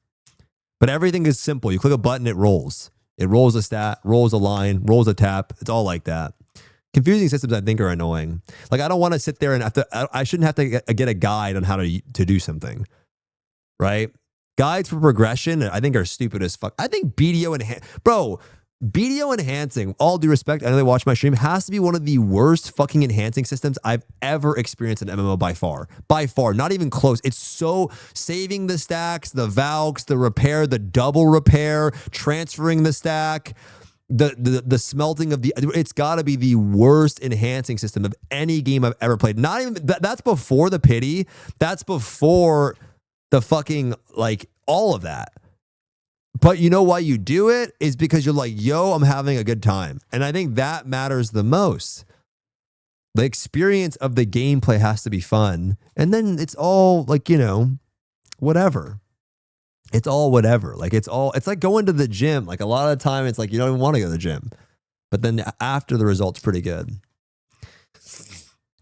But everything is simple. You click a button, it rolls. It rolls a stat, rolls a line, rolls a tap. It's all like that. Confusing systems, I think, are annoying. Like, I don't want to sit there and have to, I shouldn't have to get a guide on how to do something. Right? Guides for progression, I think, are stupid as fuck. I think BDO and, bro, BDO enhancing, all due respect, I know they watch my stream, has to be one of the worst fucking enhancing systems I've ever experienced in MMO by far. By far, not even close. It's so saving the stacks, the Valks, the repair, the double repair, transferring the stack, the smelting of the, it's got to be the worst enhancing system of any game I've ever played. Not even, that's before the pity. That's before the fucking, like, all of that. But you know why you do it is because you're like, yo, I'm having a good time. And I think that matters the most. The experience of the gameplay has to be fun. And then it's all like, you know, whatever. It's all whatever. Like it's like going to the gym. Like a lot of the time it's like, you don't even want to go to the gym. But then after the result's pretty good.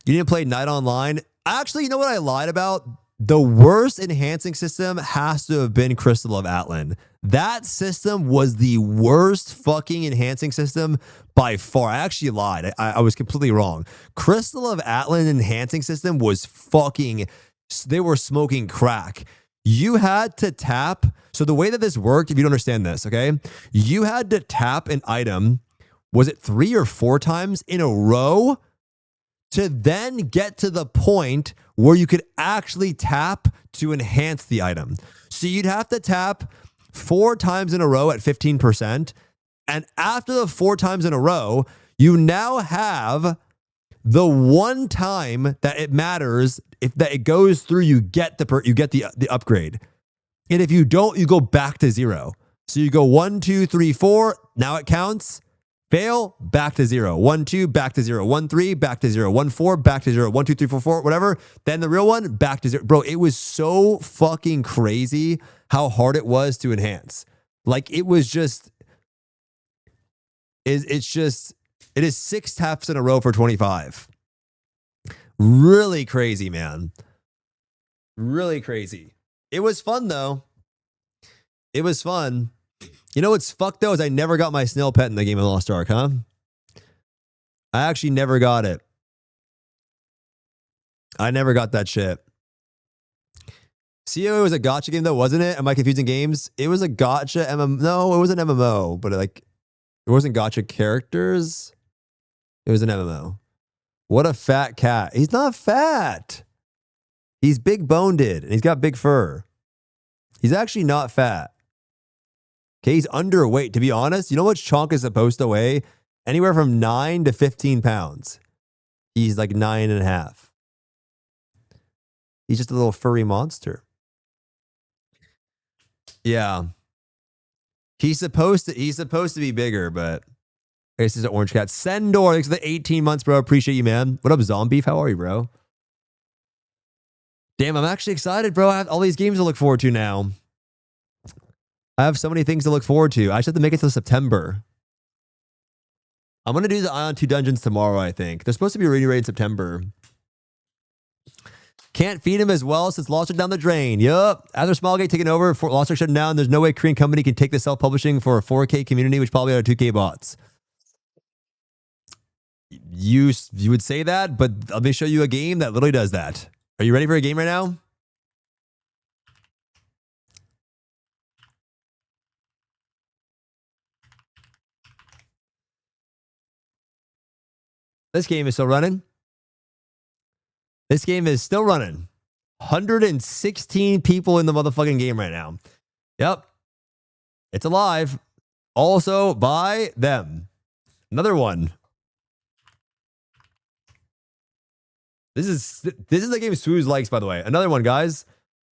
You didn't play Night Online? Actually, you know what I lied about? The worst enhancing system has to have been Crystal of Atlan. That system was the worst fucking enhancing system by far. I actually lied. I was completely wrong. Crystal of Atlan enhancing system was fucking, they were smoking crack. You had to tap. So the way that this worked, if you don't understand this, okay, you had to tap an item, was it 3 or 4 times in a row to then get to the point where you could actually tap to enhance the item. So you'd have to tap 4 times in a row at 15%. And after the 4 times in a row, you now have the one time that it matters, if that it goes through, you get the upgrade. And if you don't, you go back to 0. So you go 1, 2, 3, 4. Now it counts. Fail, back to 0. 1, 2, back to 0. 1, 3, back to 0. 1, 4, back to 0. 1, 2, 3, 4, 4, whatever. Then the real one, back to 0. Bro, it was so fucking crazy how hard it was to enhance. Like, it was just, it is 6 taps in a row for 25. Really crazy, man. Really crazy. It was fun, though. It was fun. You know what's fucked, though, is I never got my snail pet in the game of Lost Ark, huh? I actually never got it. I never got that shit. CO was a gacha game, though, wasn't it? Am I confusing games? It was a gacha MMO. No, it was an MMO, but like, it wasn't gacha characters. It was an MMO. What a fat cat. He's not fat. He's big boned and he's got big fur. He's actually not fat. Okay, he's underweight. To be honest, you know what Chonk is supposed to weigh? Anywhere from 9 to 15 pounds. He's like 9.5. He's just a little furry monster. Yeah. He's supposed to be bigger, but this is an orange cat. Sendor, thanks for the 18 months, bro. Appreciate you, man. What up, Zombie? How are you, bro? Damn, I'm actually excited, bro. I have all these games to look forward to now. I have so many things to look forward to. I just have to make it till September. I'm going to do the Ion 2 dungeons tomorrow, I think. They're supposed to be ready in September. Can't feed him as well since Lost Ark down the drain. Yup. After SMILEGATE taking over, for Lost Ark shutting down, there's no way Korean company can take the self-publishing for a 4K community, which probably are 2K bots. You would say that, but let me show you a game that literally does that. Are you ready for a game right now? This game is still running. This game is still running. 116 people in the motherfucking game right now. Yep. It's alive. Also by them. Another one. This is the game Stoopzz likes, by the way. Another one, guys.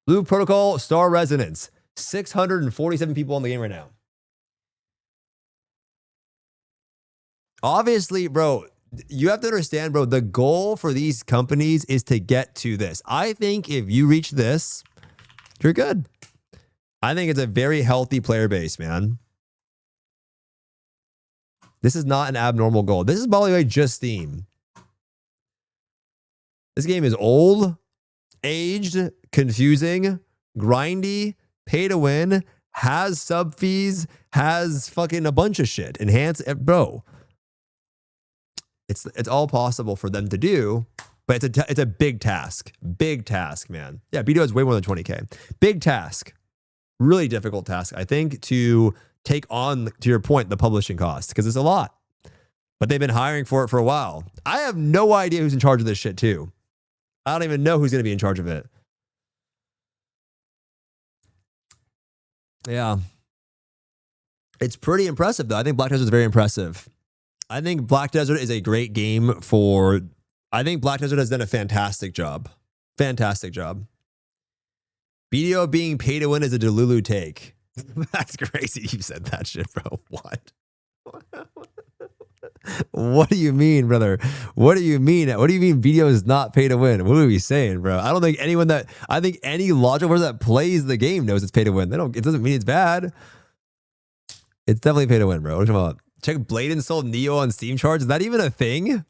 Blue Protocol Star Resonance. 647 people on the game right now. Obviously, bro, you have to understand, bro, the goal for these companies is to get to this. I think if you reach this, you're good. I think it's a very healthy player base, man. This is not an abnormal goal. This is, by the way, just Steam. This game is old, aged, confusing, grindy, pay to win, has sub fees, has fucking a bunch of shit. Enhance, bro. It's all possible for them to do, but it's a big task. Big task, man. Yeah, BDO has way more than 20K. Big task. Really difficult task, I think, to take on, to your point, the publishing cost because it's a lot. But they've been hiring for it for a while. I have no idea who's in charge of this shit too. I don't even know who's going to be in charge of it. Yeah. It's pretty impressive, though. I think Black Desert is very impressive. I think Black Desert is a great game for... I think Black Desert has done a fantastic job. Fantastic job. BDO being pay to win is a Delulu take. That's crazy you said that shit, bro. What? What do you mean, brother? What do you mean? What do you mean BDO is not pay to win? What are we saying, bro? I don't think anyone that... I think any logical person that plays the game knows it's pay to win. They don't... It doesn't mean it's bad. It's definitely pay to win, bro. What are you talking about? Check Blade and Soul Neo on Steam charts. Is that even a thing?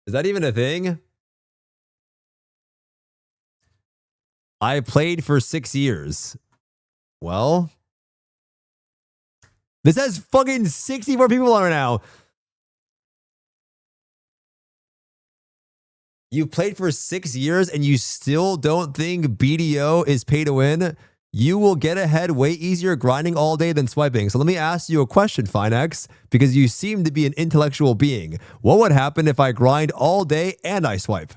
Is that even a thing? I played for 6 years. Well, this has fucking 64 people on it now. You've played for 6 years and you still don't think BDO is pay to win? You will get ahead way easier grinding all day than swiping. So let me ask you a question, FineX, because you seem to be an intellectual being. What would happen if I grind all day and I swipe?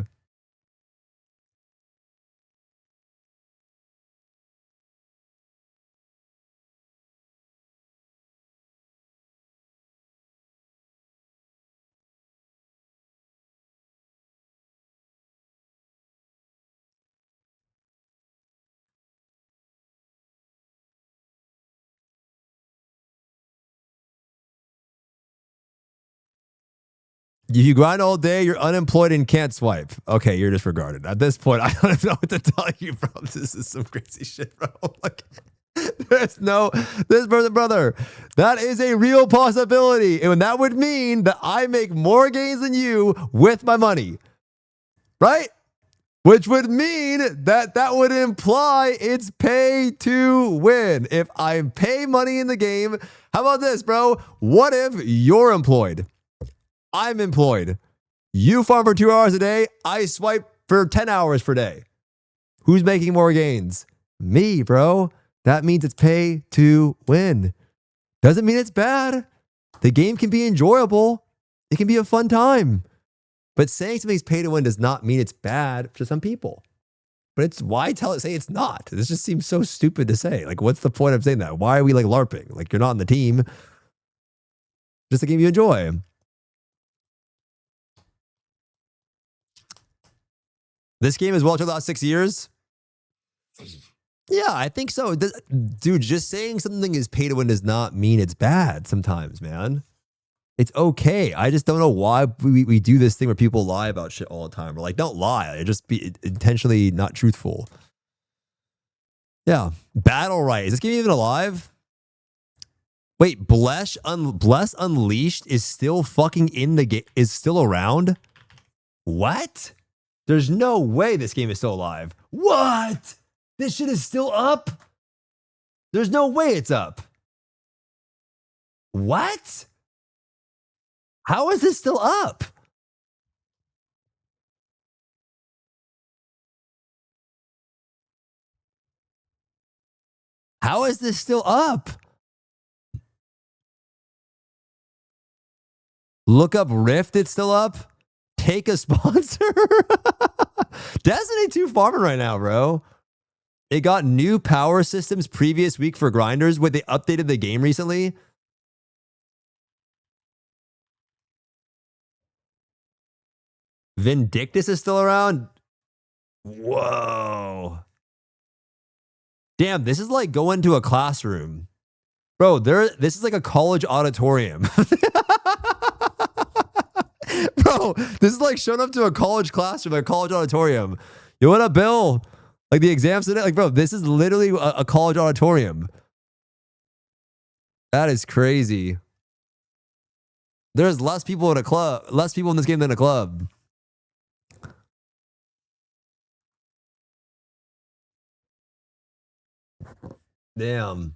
If you grind all day, you're unemployed and can't swipe. Okay, you're disregarded. At this point, I don't know what to tell you, bro. This is some crazy shit, bro. Like, this brother, that is a real possibility. And that would mean that I make more gains than you with my money. Right? Which would mean that would imply it's pay to win. If I pay money in the game, how about this, bro? What if you're employed? I'm employed. You farm for 2 hours a day. I swipe for 10 hours per day. Who's making more gains? Me, bro. That means it's pay to win. Doesn't mean it's bad. The game can be enjoyable. It can be a fun time. But saying something's pay to win does not mean it's bad for some people. But it's why say it's not? This just seems so stupid to say. Like, what's the point of saying that? Why are we like LARPing? Like, you're not on the team. Just a game you enjoy. This game has well for the last 6 years. Yeah, I think so. Dude, just saying something is pay to win does not mean it's bad sometimes, man. It's okay. I just don't know why we do this thing where people lie about shit all the time. We're like, don't lie. Just be intentionally not truthful. Yeah. Battle Right. Is this game even alive? Wait, Bless Unleashed is still fucking in the game, is still around? What? There's no way this game is still alive. What? This shit is still up? There's no way it's up. What? How is this still up? How is this still up? Look up Rift, it's still up. Take a sponsor. Destiny 2 farming right now, bro. It got new power systems previous week for grinders. Wait, they updated the game recently? Vindictus is still around? Whoa. Damn, this is like going to a classroom. Bro, this is like a college auditorium. Bro, this is like showing up to a college classroom, a college auditorium. You what up, Bill? Like the exams today? Like, bro, this is literally a college auditorium. That is crazy. There's less people in a club, less people in this game than a club. Damn.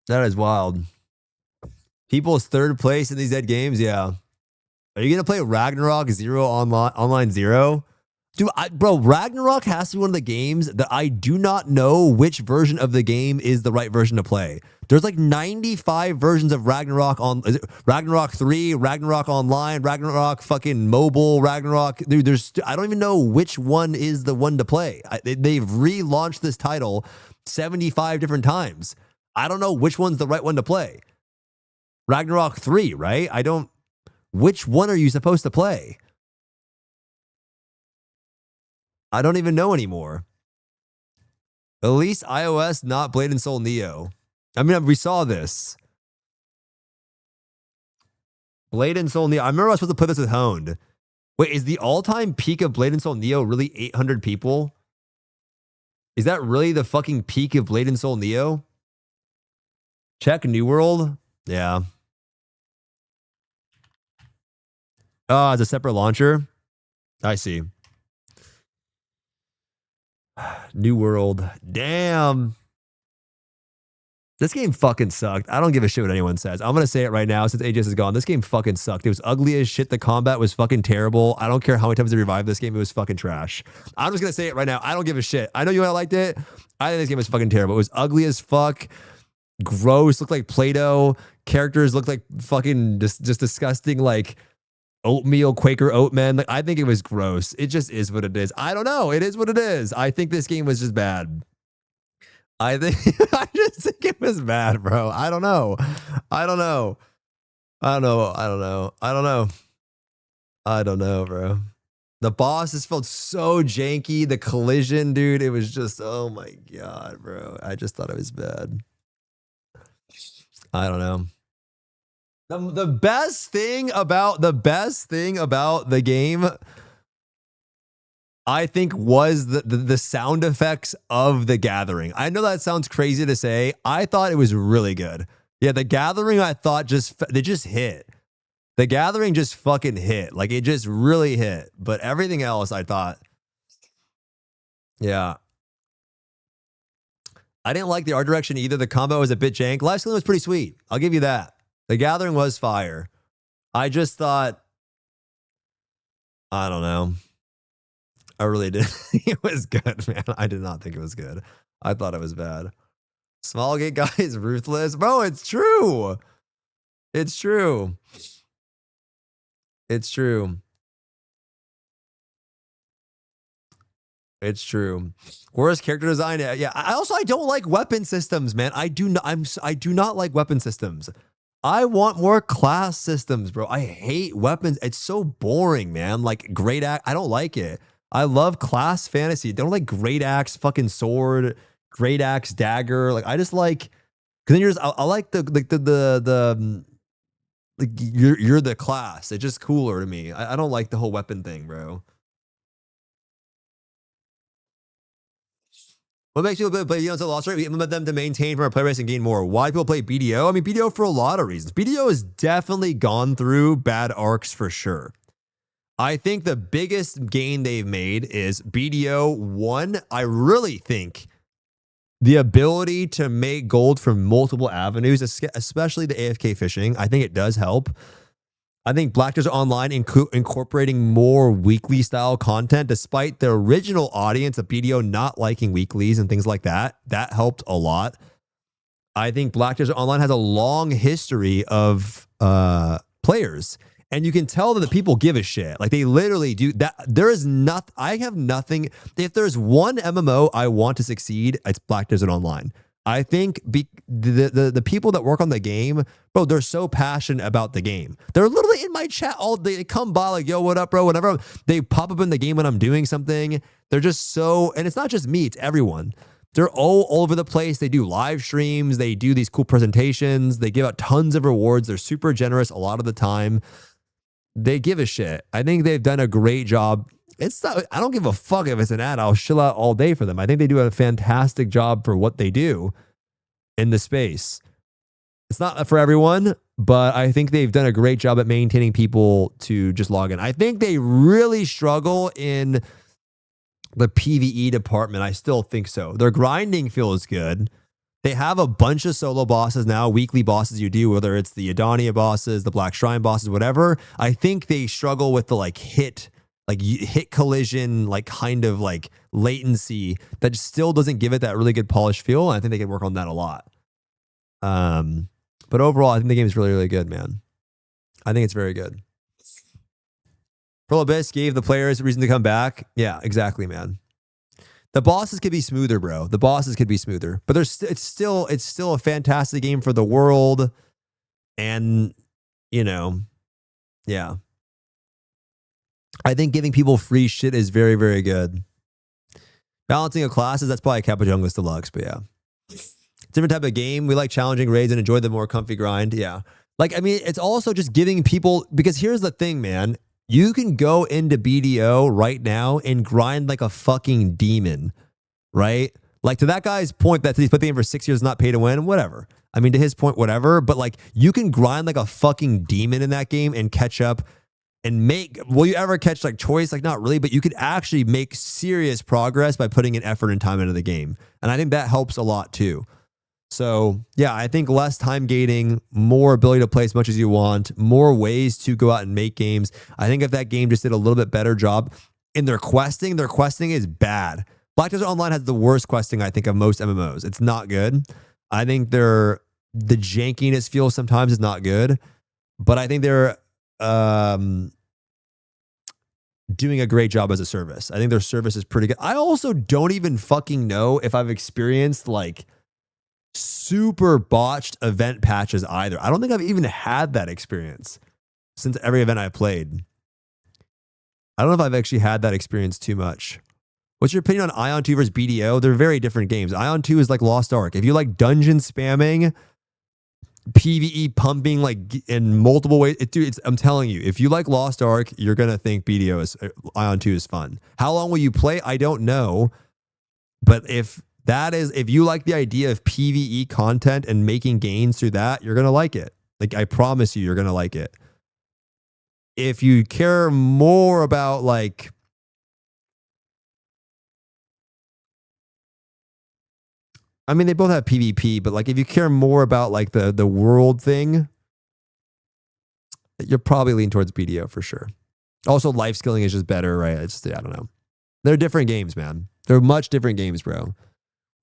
That is wild. People's third place in these dead games, yeah. Are you gonna play Ragnarok Zero online Zero? Dude, bro, Ragnarok has to be one of the games that I do not know which version of the game is the right version to play. There's like 95 versions of Ragnarok is it Ragnarok 3, Ragnarok Online, Ragnarok fucking mobile, Ragnarok. Dude, I don't even know which one is the one to play. They've relaunched this title 75 different times. I don't know which one's the right one to play. Ragnarok 3, right? Which one are you supposed to play? I don't even know anymore. At least iOS, not Blade and Soul Neo. I mean, we saw this. Blade and Soul Neo. I remember I was supposed to put this with Honed. Wait, is the all-time peak of Blade and Soul Neo really 800 people? Is that really the fucking peak of Blade and Soul Neo? Check New World. Yeah. Oh, it's a separate launcher. I see. New World. Damn. This game fucking sucked. I don't give a shit what anyone says. I'm going to say it right now since AJS is gone. This game fucking sucked. It was ugly as shit. The combat was fucking terrible. I don't care how many times they revived this game. It was fucking trash. I'm just going to say it right now. I don't give a shit. I know you all liked it. I think this game was fucking terrible. It was ugly as fuck. Gross. Looked like Play-Doh. Characters looked like fucking just disgusting, like oatmeal Quaker oatmen. Like, I think it was gross. It just is what it is. I don't know. It is what it is. I think this game was just bad. I just think it was bad, bro. I don't know. I don't know, bro. The bosses felt so janky. The collision, dude, it was just, oh my God, bro. I just thought it was bad. I don't know. The best thing about the game, I think, was the sound effects of The Gathering. I know that sounds crazy to say. I thought it was really good. Yeah, The Gathering, I thought they just hit. The Gathering just fucking hit. Like, it just really hit. But everything else, I thought, yeah. I didn't like the art direction either. The combo was a bit jank. Live scaling was pretty sweet. I'll give you that. The Gathering was fire. I just thought, I don't know. I really did. It was good, man. I did not think it was good. I thought it was bad. Smilegate guy is ruthless. Bro, it's true. It's true. It's true. It's true. Worst character design. Yeah. I don't like weapon systems, man. I do not like weapon systems. I want more class systems, bro. I hate weapons. It's so boring, man. Like great axe. I don't like it. I love class fantasy. I don't like great axe, fucking sword, great axe, dagger. Like I just like, cause then I like you're the class. It's just cooler to me. I don't like the whole weapon thing, bro. What makes people play BDO until lost rate? We implement them to maintain from our play race and gain more. Why do people play BDO? I mean, BDO for a lot of reasons. BDO has definitely gone through bad arcs for sure. I think the biggest gain they've made is BDO 1. I really think the ability to make gold from multiple avenues, especially the AFK fishing, I think it does help. I think Black Desert Online incorporating more weekly style content, despite the original audience of BDO not liking weeklies and things like that. That helped a lot. I think Black Desert Online has a long history of players, and you can tell that the people give a shit. Like they literally do that. There is nothing. I have nothing. If there's one MMO I want to succeed, it's Black Desert Online. I think the people that work on the game, bro, they're so passionate about the game. They're literally in my chat all day. They come by like, yo, what up, bro? Whenever they pop up in the game when I'm doing something, they're just so, and it's not just me, it's everyone. They're all over the place. They do live streams. They do these cool presentations. They give out tons of rewards. They're super generous a lot of the time. They give a shit. I think they've done a great job. It's not, I don't give a fuck if it's an ad. I'll chill out all day for them. I think they do a fantastic job for what they do in the space. It's not for everyone, but I think they've done a great job at maintaining people to just log in. I think they really struggle in the PvE department. I still think so. Their grinding feels good. They have a bunch of solo bosses now, weekly bosses you do, whether it's the Adania bosses, the Black Shrine bosses, whatever. I think they struggle with the hit collision, kind of latency that still doesn't give it that really good polished feel. And I think they can work on that a lot. But overall, I think the game is really, really good, man. I think it's very good. Pearl Abyss gave the players a reason to come back. Yeah, exactly, man. The bosses could be smoother, bro. The bosses could be smoother, but it's still a fantastic game for the world, and yeah. I think giving people free shit is very, very good. Balancing of classes, that's probably Kappa Jungles Deluxe, but yeah. Different type of game. We like challenging raids and enjoy the more comfy grind. Yeah. It's also just giving people, because here's the thing, man. You can go into BDO right now and grind like a fucking demon, right? To that guy's point that he's put the game for 6 years, not pay to win, whatever. I mean, to his point, whatever. But you can grind like a fucking demon in that game and catch up and will you ever catch choice? Not really, but you could actually make serious progress by putting in effort and time into the game. And I think that helps a lot too. So yeah, I think less time gating, more ability to play as much as you want, more ways to go out and make games. I think if that game just did a little bit better job in their questing is bad. Black Desert Online has the worst questing, I think, of most MMOs. It's not good. I think the jankiness feel sometimes is not good, but I think they're doing a great job as a service. I think their service is pretty good. I also don't even fucking know if I've experienced super botched event patches either. I don't think I've even had that experience since every event I played. I don't know if I've actually had that experience too much. What's your opinion on Ion 2 versus BDO? They're very different games. Ion 2 is like Lost Ark. If you like dungeon spamming, PvE pumping in multiple ways, I'm telling you, if you like Lost Ark, you're gonna think Ion 2 is fun. How long will you play? I don't know, but if you like the idea of PvE content and making gains through that, you're going to like it. I promise you're going to like it. If you care more about they both have PvP, but if you care more about the world thing, you're probably leaning towards BDO for sure. Also, life skilling is just better, right? I don't know. They're different games, man. They're much different games, bro.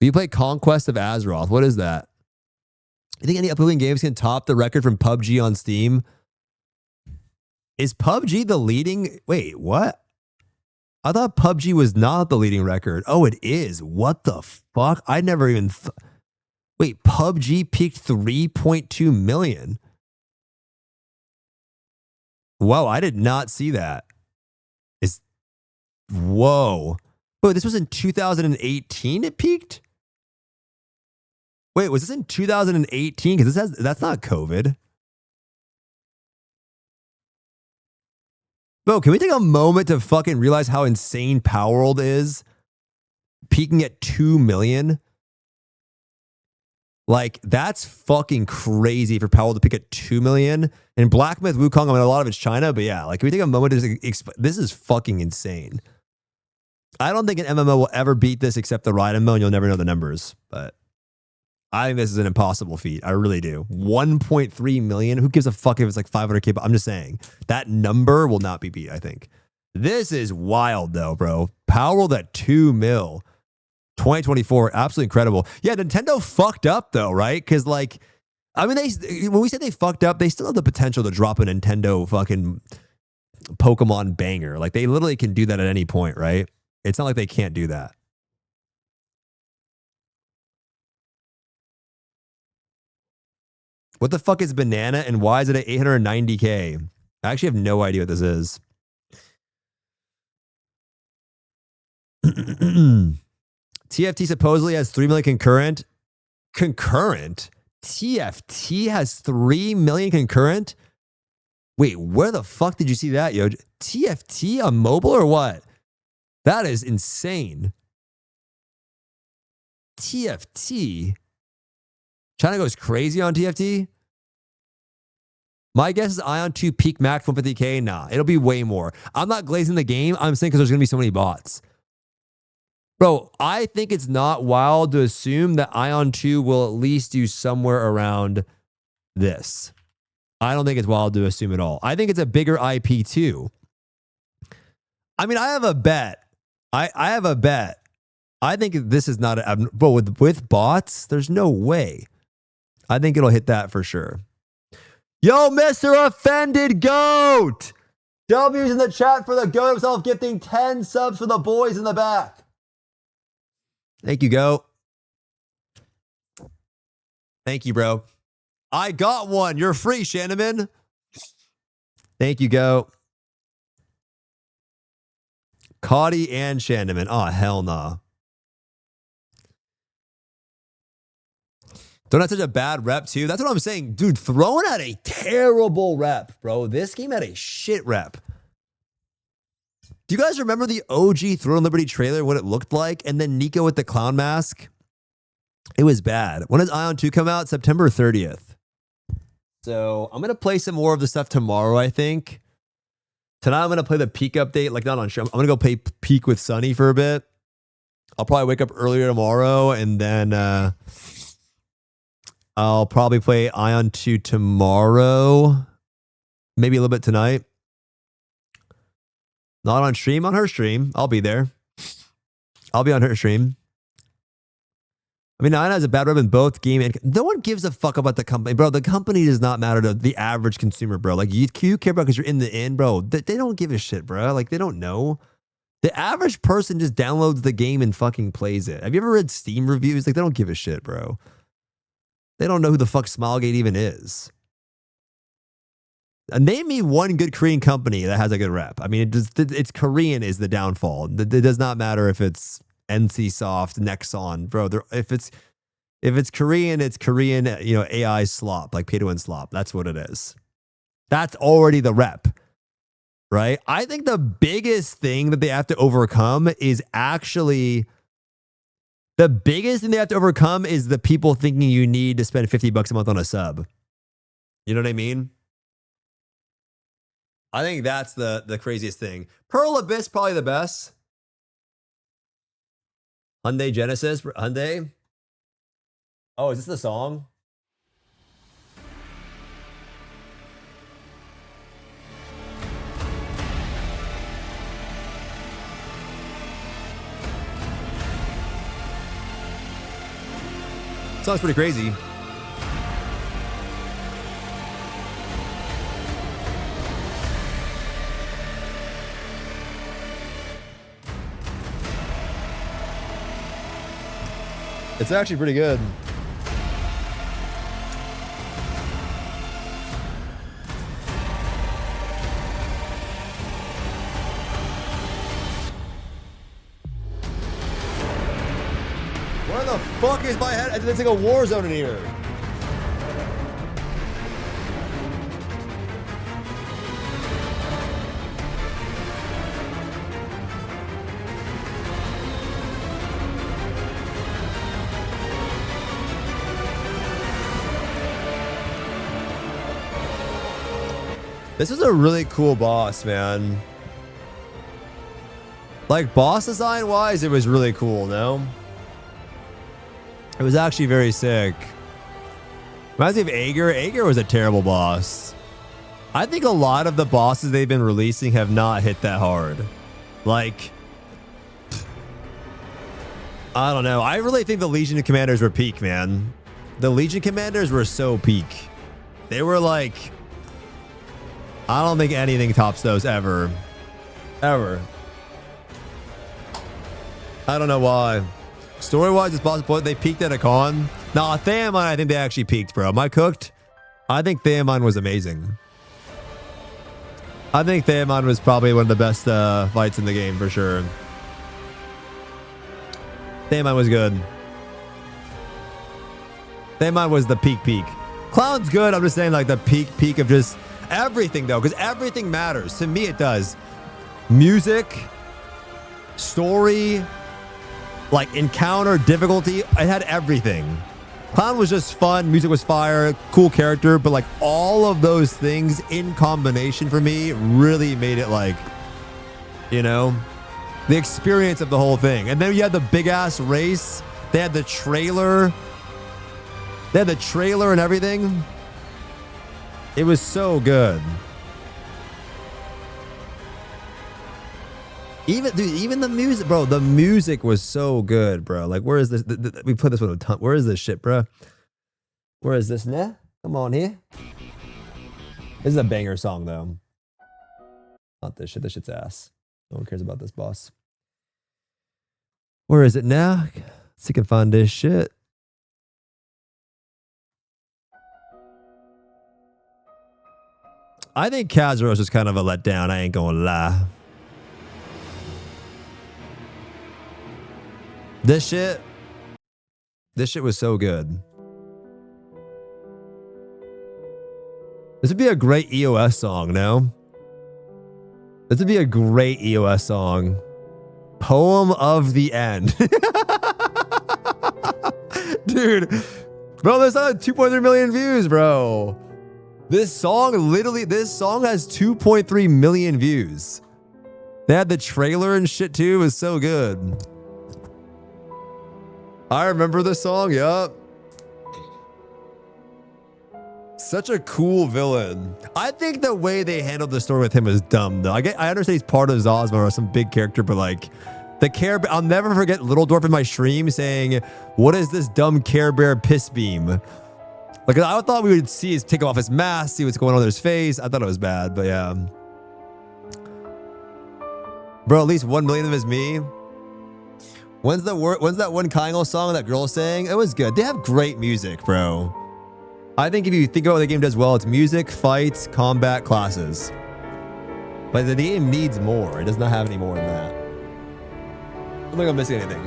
You play Conquest of Azeroth. What is that? You think any upcoming games can top the record from PUBG on Steam? Is PUBG the leading? Wait, what? I thought PUBG was not the leading record. Oh, it is. What the fuck? I never even... Wait, PUBG peaked 3.2 million. Whoa, I did not see that. Whoa. Wait, this was in 2018 it peaked? Wait, was this in 2018? Because that's not COVID. Bro, can we take a moment to fucking realize how insane Powerworld is? Peaking at 2 million? That's fucking crazy for Powerworld to peak at 2 million. And Black Myth Wukong, a lot of it's China, but yeah, can we take a moment to this is fucking insane. I don't think an MMO will ever beat this except the Ride MMO, and you'll never know the numbers. But I think this is an impossible feat. I really do. 1.3 million. Who gives a fuck if it's 500K? But I'm just saying that number will not be beat, I think. This is wild though, bro. Powerworld at 2 mil. 2024. Absolutely incredible. Yeah, Nintendo fucked up though, right? Because when we say they fucked up, they still have the potential to drop a Nintendo fucking Pokemon banger. They literally can do that at any point, right? It's not like they can't do that. What the fuck is Banana and why is it at 890K? I actually have no idea what this is. TFT supposedly has 3 million concurrent. Concurrent? TFT has 3 million concurrent? Wait, where the fuck did you see that, yo? TFT on mobile or what? That is insane. TFT? China goes crazy on TFT? My guess is Ion 2 peak max 150K. Nah, it'll be way more. I'm not glazing the game. I'm saying because there's going to be so many bots. Bro, I think it's not wild to assume that Ion 2 will at least do somewhere around this. I don't think it's wild to assume at all. I think it's a bigger IP too. I mean, I have a bet. I have a bet. I think this is not but with bots, there's no way. I think it'll hit that for sure. Yo, Mr. Offended Goat. W's in the chat for the goat himself, gifting 10 subs for the boys in the back. Thank you, Goat. Thank you, bro. I got one. You're free, Shannon. Thank you, Goat. Cotty and Shannon. Oh, hell nah. Don't have such a bad rep, too. That's what I'm saying. Dude, Throne had a terrible rep, bro. This game had a shit rep. Do you guys remember the OG Throne Liberty trailer, what it looked like? And then Nico with the clown mask? It was bad. When does Ion 2 come out? September 30th. So I'm going to play some more of the stuff tomorrow, I think. Tonight, I'm going to play the Peak update. Like, not on show. I'm going to go play Peak with Sunny for a bit. I'll probably wake up earlier tomorrow, and then I'll probably play Ion 2 tomorrow. Maybe a little bit tonight. Not on stream, on her stream. I'll be there. I'll be on her stream. I mean, Ion has a bad rep in both game and no one gives a fuck about the company, bro. The company does not matter to the average consumer, bro. Like you care about because you're in the inn, bro. They don't give a shit, bro. Like they don't know. The average person just downloads the game and fucking plays it. Have you ever read Steam reviews? Like they don't give a shit, bro. They don't know who the fuck Smilegate even is. Name me one good Korean company that has a good rep. I mean, it's Korean is the downfall. It does not matter if it's NCSoft, Nexon, bro. If it's Korean, it's Korean, AI slop, like pay to win slop. That's what it is. That's already the rep, right? I think the biggest thing that they have to overcome is actually the people thinking you need to spend $50 a month on a sub. You know what I mean? I think that's the craziest thing. Pearl Abyss, probably the best. Hyundai Genesis. Hyundai. Oh, is this the song? Sounds pretty crazy. It's actually pretty good. Where the fuck is my head? It's like a war zone in here. This is a really cool boss, man. Like, boss design wise, it was really cool, no? It was actually very sick. Reminds me of Aegir. Aegir was a terrible boss. I think a lot of the bosses they've been releasing have not hit that hard. Like, I don't know. I really think the Legion Commanders were peak, man. The Legion Commanders were so peak. They were like... I don't think anything tops those ever. Ever. I don't know why. Story-wise, it's possible they peaked at a con. Nah, Theamine, I think they actually peaked, bro. Am I cooked? I think Theamine was amazing. I think Theamine was probably one of the best fights in the game, for sure. Theamine was good. Theamine was the peak. Clown's good. I'm just saying, like, the peak of just... everything, though, because everything matters. To me, it does. Music, story, like encounter, difficulty. It had everything. Clown was just fun. Music was fire. Cool character. But like all of those things in combination for me really made it like, The experience of the whole thing. And then you had the big ass race. They had the trailer. They had the trailer and everything. It was so good. Even the music, bro. The music was so good, bro. Like, where is this? We put this with a ton. Where is this shit, bro? Where is this now? Come on here. This is a banger song, though. Not this shit. This shit's ass. No one cares about this, boss. Where is it now? Let's see if I can find this shit. I think Kazro was just kind of a letdown. I ain't gonna lie. This shit was so good. This would be a great EOS song, no? This would be a great EOS song. Poem of the End. Dude, bro, this song had 2.3 million views, bro. This song has 2.3 million views. They had the trailer and shit too. It was so good. I remember this song, yup. Such a cool villain. I think the way they handled the story with him is dumb, though. I understand he's part of Zosma or some big character, but like, I'll never forget Little Dwarf in my stream saying, "What is this dumb Care Bear piss beam?" Like, I thought we would see his take off his mask, see what's going on in his face. I thought it was bad, but yeah. Bro, at least 1 million of them is me. When's that one Kyle song that girl sang? It was good. They have great music, bro. I think if you think about what the game does well, it's music, fights, combat, classes. But the game needs more. It does not have any more than that. I don't think I'm missing anything.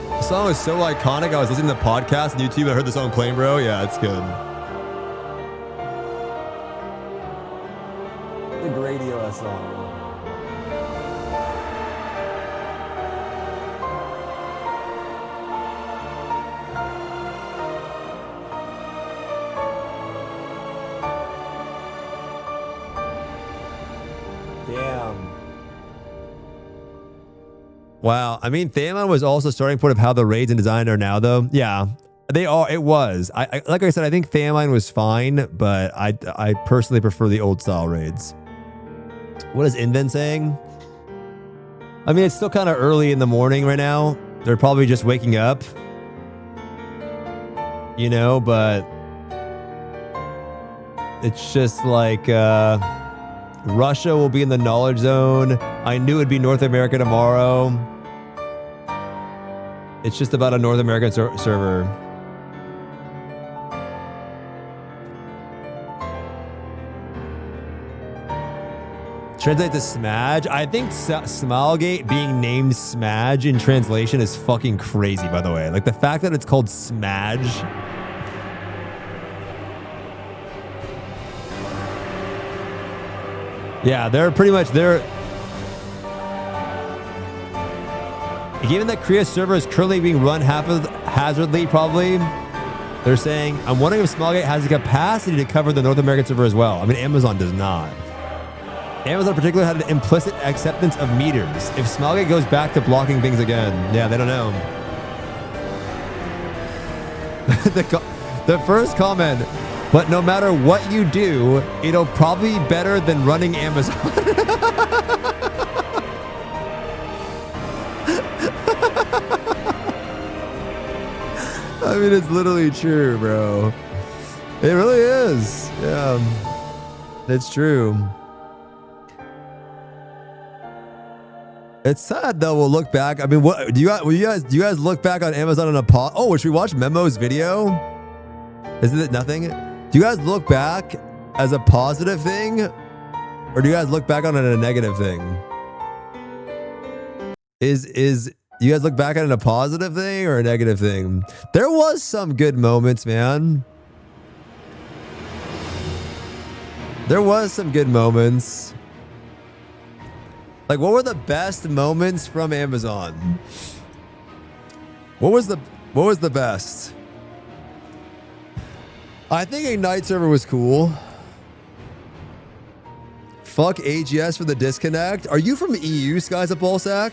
The song is so iconic. I was listening to the podcast on YouTube. I heard the song playing, bro. Yeah, it's good. The great EOS song. Wow. I mean, Thaemon was also starting point of how the raids and design are now, though. Yeah, they are. It was. Like I said, I think Thaemon was fine, but I personally prefer the old style raids. What is Inven saying? I mean, it's still kind of early in the morning right now. They're probably just waking up, you know, but it's just like Russia will be in the knowledge zone. I knew it'd be North America tomorrow. It's just about a North American server. Translate to Smudge. I think Smilegate being named Smudge in translation is fucking crazy, by the way. Like the fact that it's called Smudge. Yeah, they're pretty much given that Korea's server is currently being run haphazardly, probably, they're saying, I'm wondering if Smilegate has the capacity to cover the North American server as well. I mean, Amazon does not. Amazon in particular had an implicit acceptance of meters. If Smilegate goes back to blocking things again, yeah, they don't know. The first comment, but no matter what you do, it'll probably be better than running Amazon. I mean, it's literally true, bro. It really is. Yeah, it's true. It's sad though. We'll look back. I mean, what do you guys look back on Amazon on a pause? Oh, should we watch Memo's video? Isn't it nothing? Do you guys look back as a positive thing, or do you guys look back on it as a negative thing? Is you guys look back at it a positive thing or a negative thing? There was some good moments, man. There was some good moments. Like, what were the best moments from Amazon? What was the best? I think Ignite server was cool. Fuck AGS for the disconnect. Are you from EU, Skies of Ballsack?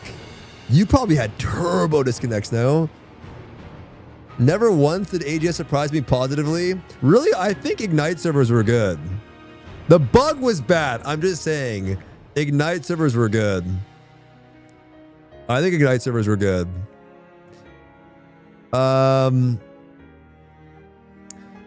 You probably had turbo disconnects, no? Never once did AGS surprise me positively. Really, I think Ignite servers were good. The bug was bad. I'm just saying. Ignite servers were good. I think Ignite servers were good.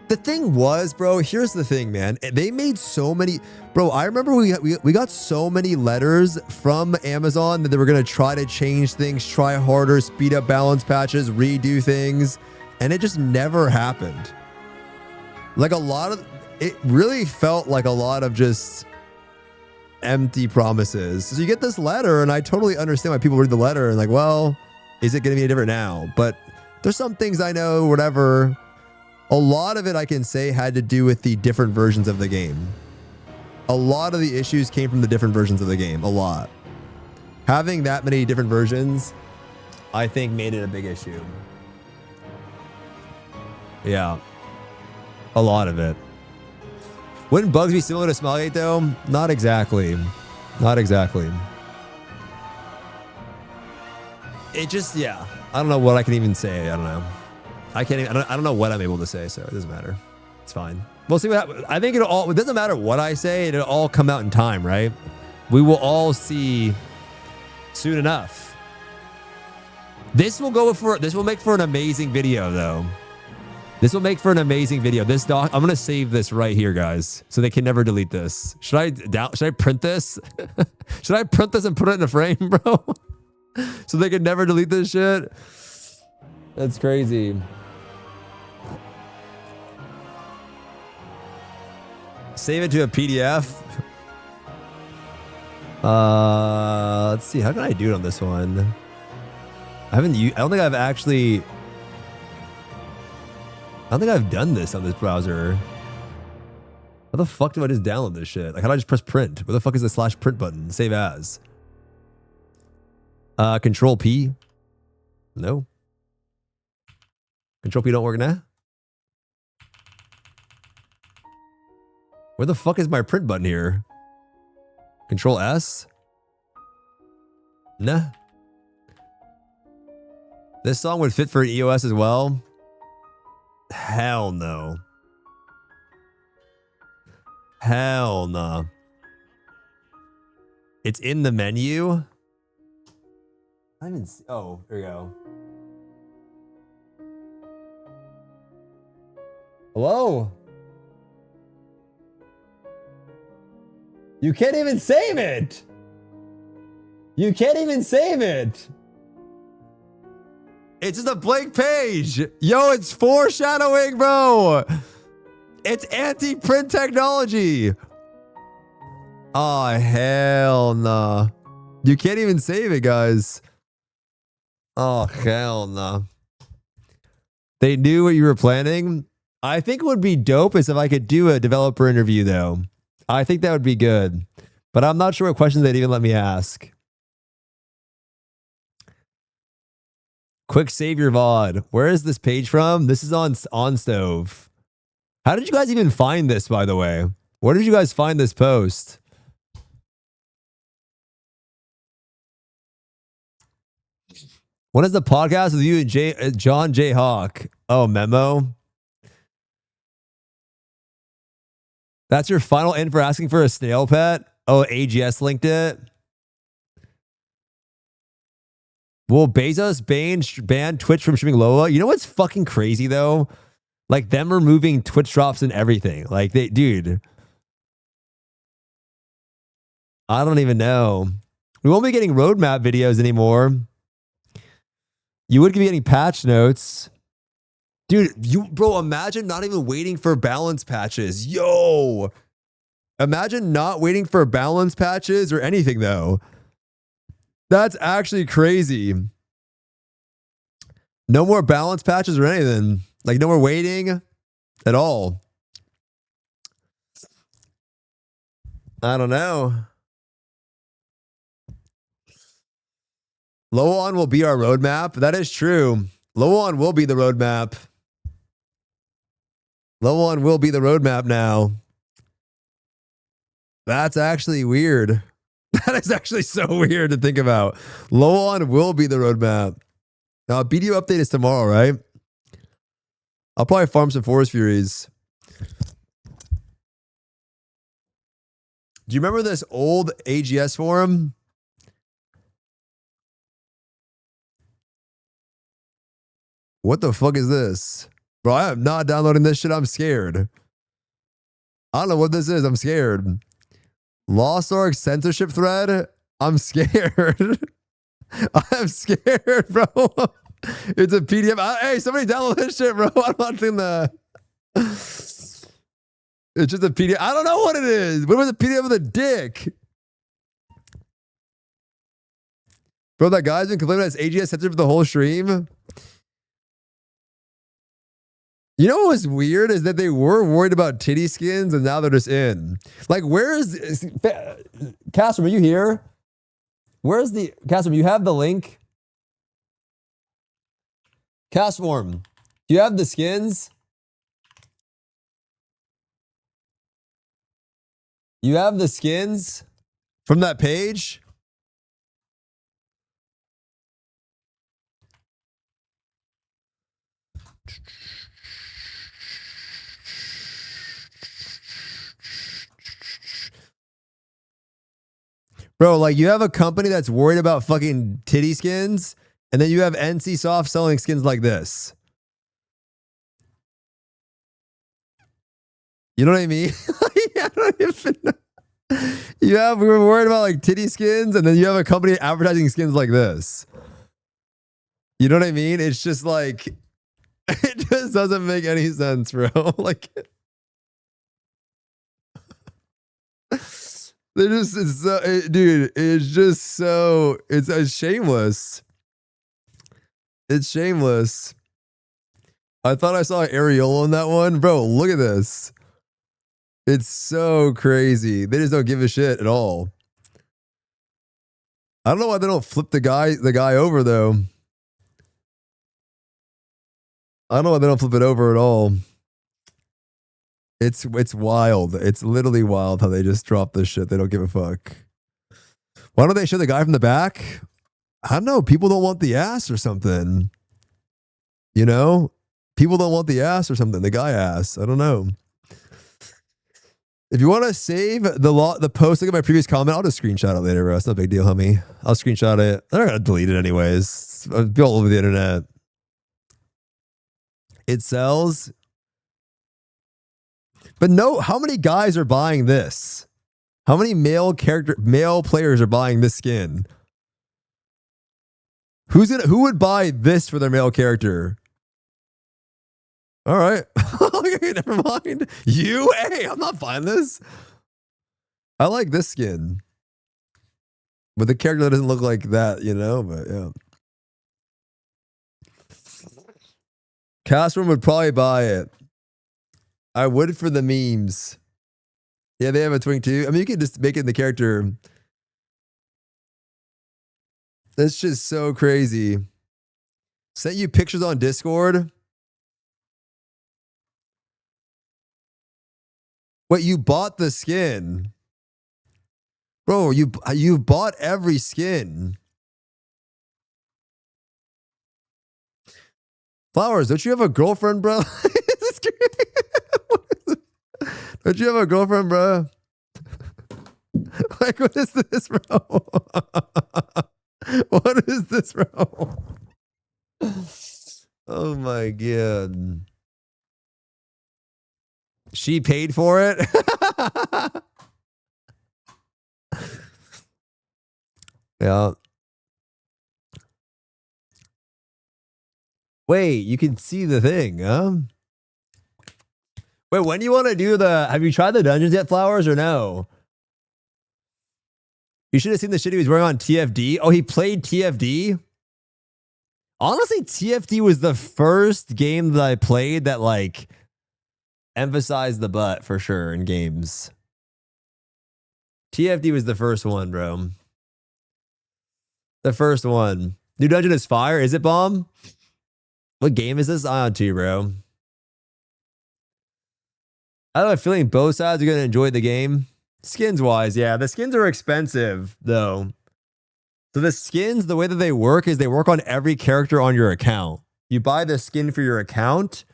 The thing was, bro, here's the thing, man. They made so many... Bro, I remember we got so many letters from Amazon that they were going to try to change things, try harder, speed up balance patches, redo things. And it just never happened. Like a lot of... It really felt like a lot of just empty promises. So you get this letter, and I totally understand why people read the letter and like, well, is it going to be different now? But there's some things I know, whatever... A lot of it, I can say, had to do with the different versions of the game. A lot of the issues came from the different versions of the game. A lot. Having that many different versions, I think, made it a big issue. Yeah. A lot of it. Wouldn't bugs be similar to SMILEGATE, though? Not exactly. Not exactly. It just, yeah. I don't know what I can even say. I don't know. I can't even, I don't know what I'm able to say, so it doesn't matter. It's fine. We'll see what happens. I think it doesn't matter what I say, it'll all come out in time, right? We will all see soon enough. This will make for an amazing video, though. This will make for an amazing video. This doc, I'm gonna save this right here, guys, so they can never delete this. Should I print this? Should I print this and put it in a frame, bro? So they can never delete this shit? That's crazy. Save it to a PDF. Let's see. How can I do it on this one? I don't think I've actually... I don't think I've done this on this browser. How the fuck do I just download this shit? Like, how do I just press print? Where the fuck is the /print button? Save as. Control P. No. Control P don't work now? Where the fuck is my print button here? Control S? Nah. This song would fit for EOS as well? Hell no. Hell no. It's in the menu? I didn't see. Oh, here we go. Hello? You can't even save it! You can't even save it! It's just a blank page! Yo, it's foreshadowing, bro! It's anti-print technology! Oh, hell nah. You can't even save it, guys. Oh, hell nah. They knew what you were planning. I think it would be dope is if I could do a developer interview, though. I think that would be good. But I'm not sure what questions they'd even let me ask. Quick save your VOD. Where is this page from? This is on Stove. How did you guys even find this, by the way? Where did you guys find this post? When is the podcast with you and John J. Hawk? Oh, memo. That's your final end for asking for a snail pet? Oh, AGS linked it. Will Bezos ban Twitch from streaming Lola? You know what's fucking crazy though? Like them removing Twitch drops and everything. Like dude. I don't even know. We won't be getting roadmap videos anymore. You would be getting patch notes. Dude, bro, imagine not even waiting for balance patches. Yo. Imagine not waiting for balance patches or anything, though. That's actually crazy. No more balance patches or anything. Like, no more waiting at all. I don't know. Low-on will be our roadmap. That is true. Low-on will be the roadmap. Low-on will be the roadmap now. That's actually weird. That is actually so weird to think about. Low on will be the roadmap. Now, BDO update is tomorrow, right? I'll probably farm some Forest Furies. Do you remember this old AGS forum? What the fuck is this? Bro, I am not downloading this shit. I'm scared. I don't know what this is. I'm scared. Lost Ark censorship thread? I'm scared. I'm scared, bro. It's a PDF. Hey, somebody download this shit, bro. I'm not doing that. It's just a PDF. I don't know what it is. What was a PDF with a dick? Bro, that guy's been complaining about his AGS censorship for the whole stream. You know what was weird is that they were worried about titty skins and now they're just in. Like, where's Castrum? Are you here? Where's the Castrum? You have the link. Castform, do you have the skins? You have the skins from that page? Bro, like you have a company that's worried about fucking titty skins, and then you have NC Soft selling skins like this. You know what I mean? I don't even know. We were worried about like titty skins, and then you have a company advertising skins like this. You know what I mean? It's just like, it just doesn't make any sense, bro. Like, they're just, dude, it's just so, it's shameless. It's shameless. I thought I saw an areola in that one. Bro, look at this. It's so crazy. They just don't give a shit at all. I don't know why they don't flip the guy over though. I don't know why they don't flip it over at all. It's wild. It's literally wild how they just drop this shit. They don't give a fuck. Why don't they show the guy from the back? I don't know. People don't want the ass or something. You know? People don't want the ass or something. The guy ass. I don't know. If you want to save the post, look at my previous comment. I'll just screenshot it later, bro. It's no big deal, homie. I'll screenshot it. They're not going to delete it anyways. It'll be all over the internet. It sells. But no, how many guys are buying this? How many male players are buying this skin? Who would buy this for their male character? All right. Okay, never mind. You? Hey, I'm not buying this. I like this skin. But the character that doesn't look like that, you know? But yeah. Castrum would probably buy it. I would for the memes. Yeah, they have a twink too. I mean, you can just make it in the character. That's just so crazy. Sent you pictures on Discord. What, you bought the skin? Bro, you bought every skin. Flowers, don't you have a girlfriend, bro? Don't you have a girlfriend, bro? Like, what is this, bro? What is this, bro? Oh my god. She paid for it? Yeah. Wait, you can see the thing, huh? Wait, when do you want to do have you tried the dungeons yet, Flowers, or no? You should have seen the shit he was wearing on TFD. Oh, he played TFD? Honestly, TFD was the first game that I played that, like, emphasized the butt for sure in games. TFD was the first one, bro. The first one. New dungeon is fire. Is it bomb? What game is this? Ion 2, bro. I have a feeling both sides are going to enjoy the game. Skins wise, yeah. The skins are expensive, though. So the skins, the way that they work is they work on every character on your account. You buy the skin for your account,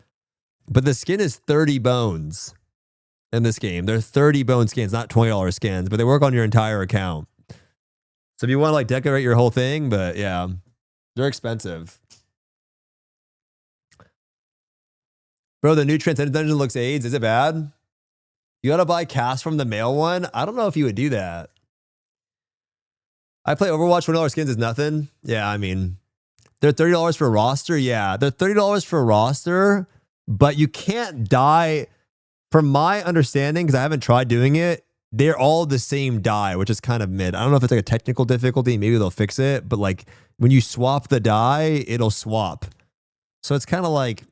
but the skin is 30 bones in this game. They're 30 bone skins, not $20 skins, but they work on your entire account. So if you want to like decorate your whole thing, but yeah, they're expensive. Bro, the new Transcendent Dungeon looks AIDS. Is it bad? You gotta buy cast from the male one? I don't know if you would do that. I play Overwatch, $20 skins is nothing. Yeah, I mean, they're $30 for a roster. Yeah, they're $30 for a roster, but you can't die. From my understanding, because I haven't tried doing it, they're all the same die, which is kind of mid. I don't know if it's like a technical difficulty. Maybe they'll fix it, but like when you swap the die, it'll swap. So it's kind of like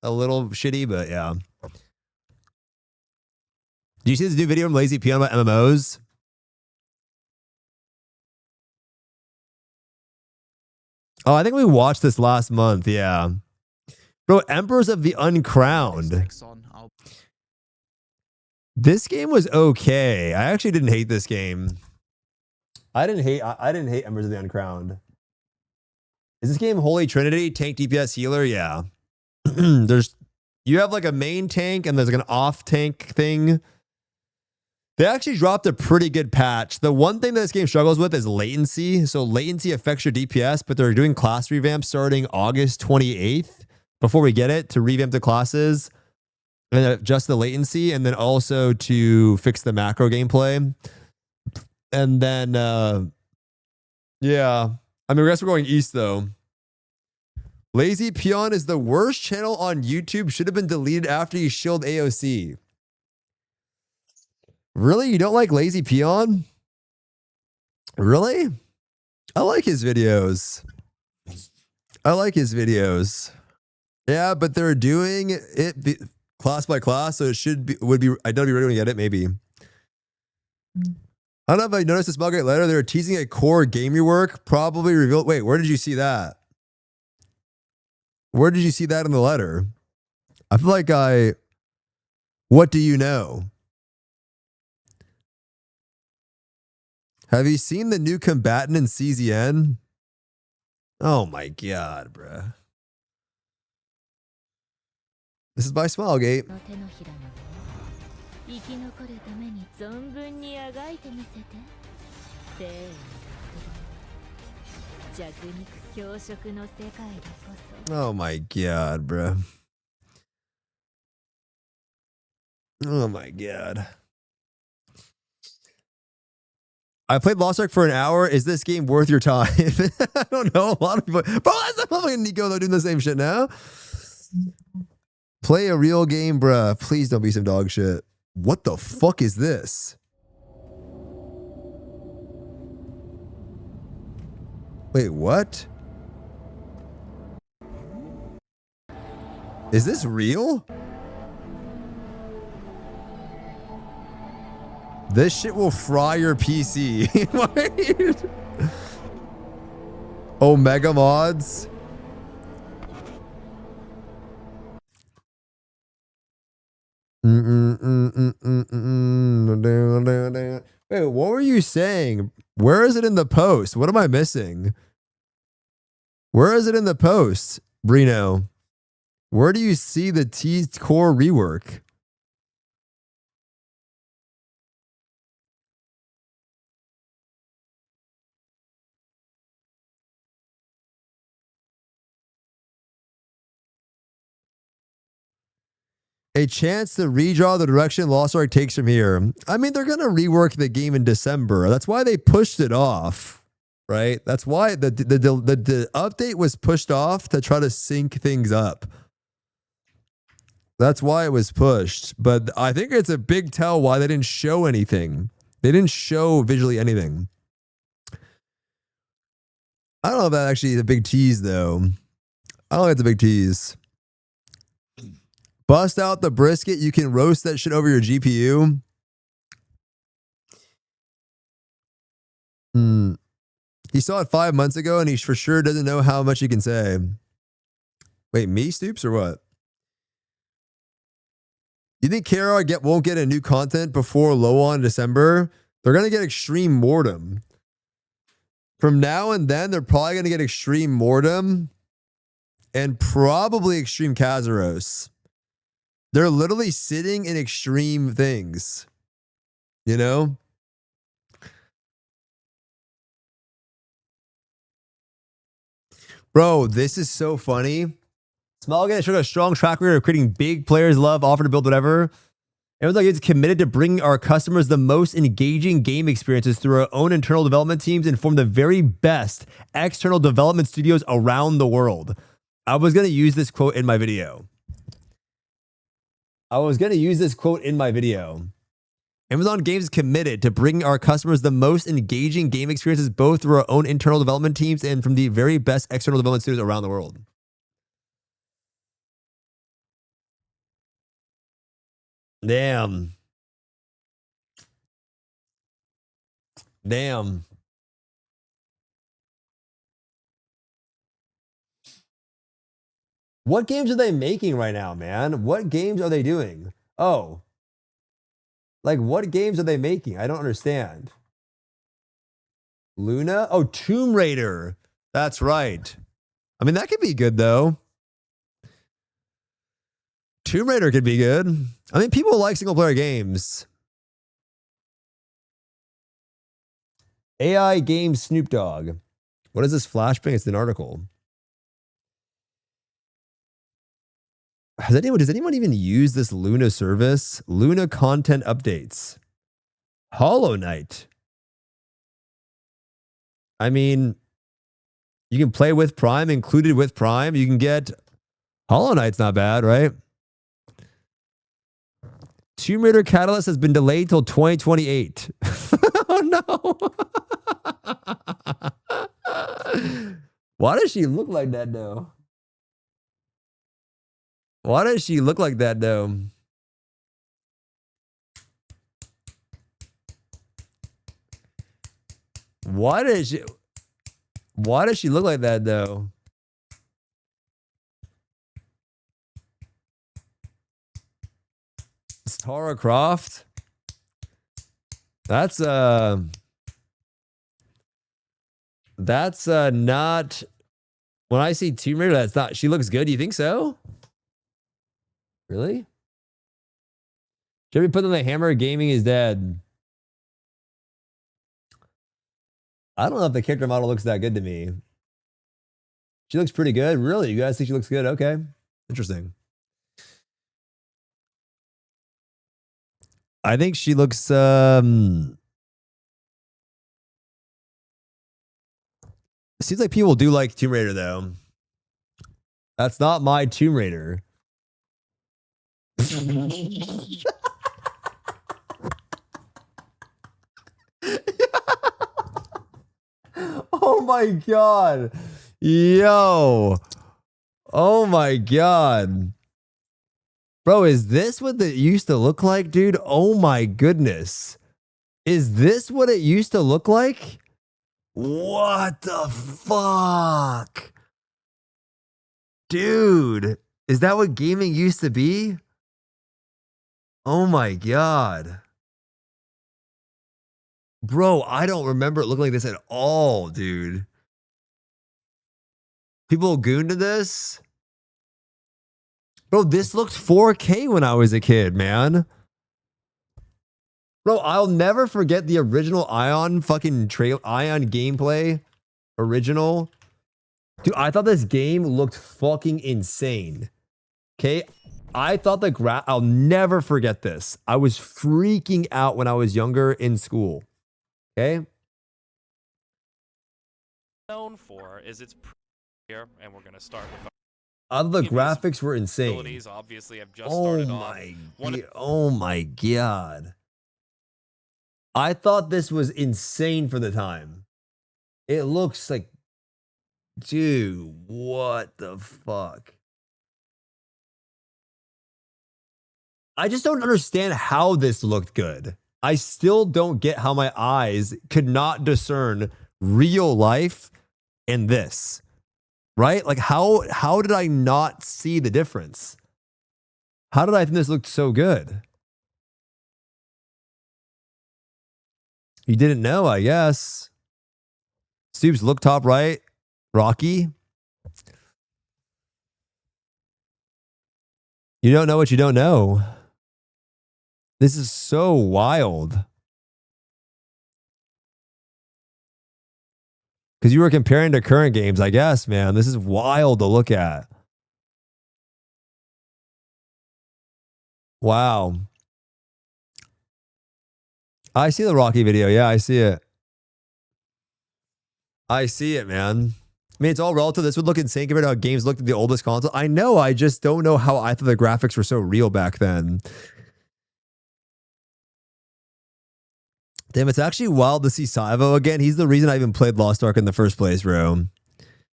a little shitty, but yeah. Do you see this new video from Lazy Peon about MMOs? Oh, I think we watched this last month. Yeah. Bro, Emperors of the Uncrowned. This game was okay. I actually didn't hate this game. I didn't hate Emperors of the Uncrowned. Is this game Holy Trinity? Tank, DPS, healer? Yeah. You have like a main tank and there's like an off tank thing. They actually dropped a pretty good patch. The one thing that this game struggles with is latency. So latency affects your DPS, but they're doing class revamp starting August 28th before we get it to revamp the classes and adjust the latency, and then also to fix the macro gameplay. And then, yeah. I mean, I guess we're going east though. Lazy Peon is the worst channel on YouTube. Should have been deleted after you shilled AOC. Really? You don't like Lazy Peon? Really? I like his videos. I like his videos. Yeah, but they're doing it class by class, so it would be I don't be ready when you get it, maybe. I don't know if I noticed this SMILEGATE letter. They were teasing a core game rework, probably revealed. Wait, where did you see that? Where did you see that in the letter? I feel like what do you know? Have you seen the new combatant in CZN? Oh my god, bruh. This is by SMILEGATE. Oh my god, bruh. Oh my god. I played Lost Ark for an hour. Is this game worth your time? I don't know. A lot of people. Bro, that's fucking Nico though doing the same shit now. Play a real game, bruh. Please don't be some dog shit. What the fuck is this? Wait, what? Is this real? This shit will fry your PC. Omega mods. Wait, what were you saying? Where is it in the post? What am I missing? Where is it in the post, Brino? Where do you see the T-Core rework? A chance to redraw the direction Lost Ark takes from here. I mean, they're going to rework the game in December. That's why they pushed it off, right? That's why the update was pushed off to try to sync things up. That's why it was pushed. But I think it's a big tell why they didn't show anything. They didn't show visually anything. I don't know if that actually is a big tease, though. I don't think it's a big tease. Bust out the brisket. You can roast that shit over your GPU. He saw it 5 months ago, and he for sure doesn't know how much he can say. Wait, me, Stoops, or what? You think KR won't get a new content before low on December? They're going to get Extreme Mortem. From now and then, they're probably going to get Extreme Mortem and probably Extreme Kazaros. They're literally sitting in extreme things. You know? Bro, this is so funny. SMILEGATE showed a strong track record of creating big players love, offer to build whatever. It was like it's committed to bringing our customers the most engaging game experiences through our own internal development teams and form the very best external development studios around the world. I was going to use this quote in my video. Amazon Games is committed to bringing our customers the most engaging game experiences both through our own internal development teams and from the very best external development studios around the world. Damn. What games are they making right now, man? What games are they doing? Oh. Like, what games are they making? I don't understand. Luna? Oh, Tomb Raider. That's right. I mean, that could be good, though. Tomb Raider could be good. I mean, people like single-player games. AI game Snoop Dogg. What is this flashbang? It's an article. Does anyone even use this Luna service? Luna content updates. Hollow Knight. I mean, you can play with Prime, included with Prime. You can get Hollow Knight's not bad, right? Tomb Raider Catalyst has been delayed till 2028. Oh no. Why does she look like that though? Why does she look like that though? Why does she look like that though? It's Tara Croft. That's not, when I see Tomb Raider, that's not, she looks good. Do you think so? Really? Should we put on the hammer? Gaming is dead. I don't know if the character model looks that good to me. She looks pretty good. Really? You guys think she looks good? Okay. Interesting. I think she looks seems like people do like Tomb Raider though. That's not my Tomb Raider. Oh my god. Yo. Oh my god. Bro, is this what it used to look like, dude? Oh my goodness. Is this what it used to look like? What the fuck? Dude, is that what gaming used to be? Oh my god. Bro, I don't remember it looking like this at all, dude. People gooned to this? Bro, this looked 4K when I was a kid, man. Bro, I'll never forget the original Ion Ion gameplay. Original. Dude, I thought this game looked fucking insane. Okay? I thought I'll never forget this. I was freaking out when I was younger in school. Okay? Known for is its here, and we're going to start with the graphics were insane. Obviously have just started Oh my god. I thought this was insane for the time. It looks like, dude, what the fuck? I just don't understand how this looked good. I still don't get how my eyes could not discern real life in this. Right? Like how did I not see the difference? How did I think this looked so good? You didn't know, I guess. Stoopzz, look top right. Rocky. You don't know what you don't know. This is so wild. Because you were comparing to current games, I guess, man. This is wild to look at. Wow. I see the Rocky video. Yeah, I see it. I see it, man. I mean, it's all relative. This would look insane compared to how games looked at the oldest console. I know. I just don't know how I thought the graphics were so real back then. Damn, it's actually wild to see Saivo again. He's the reason I even played Lost Ark in the first place, bro.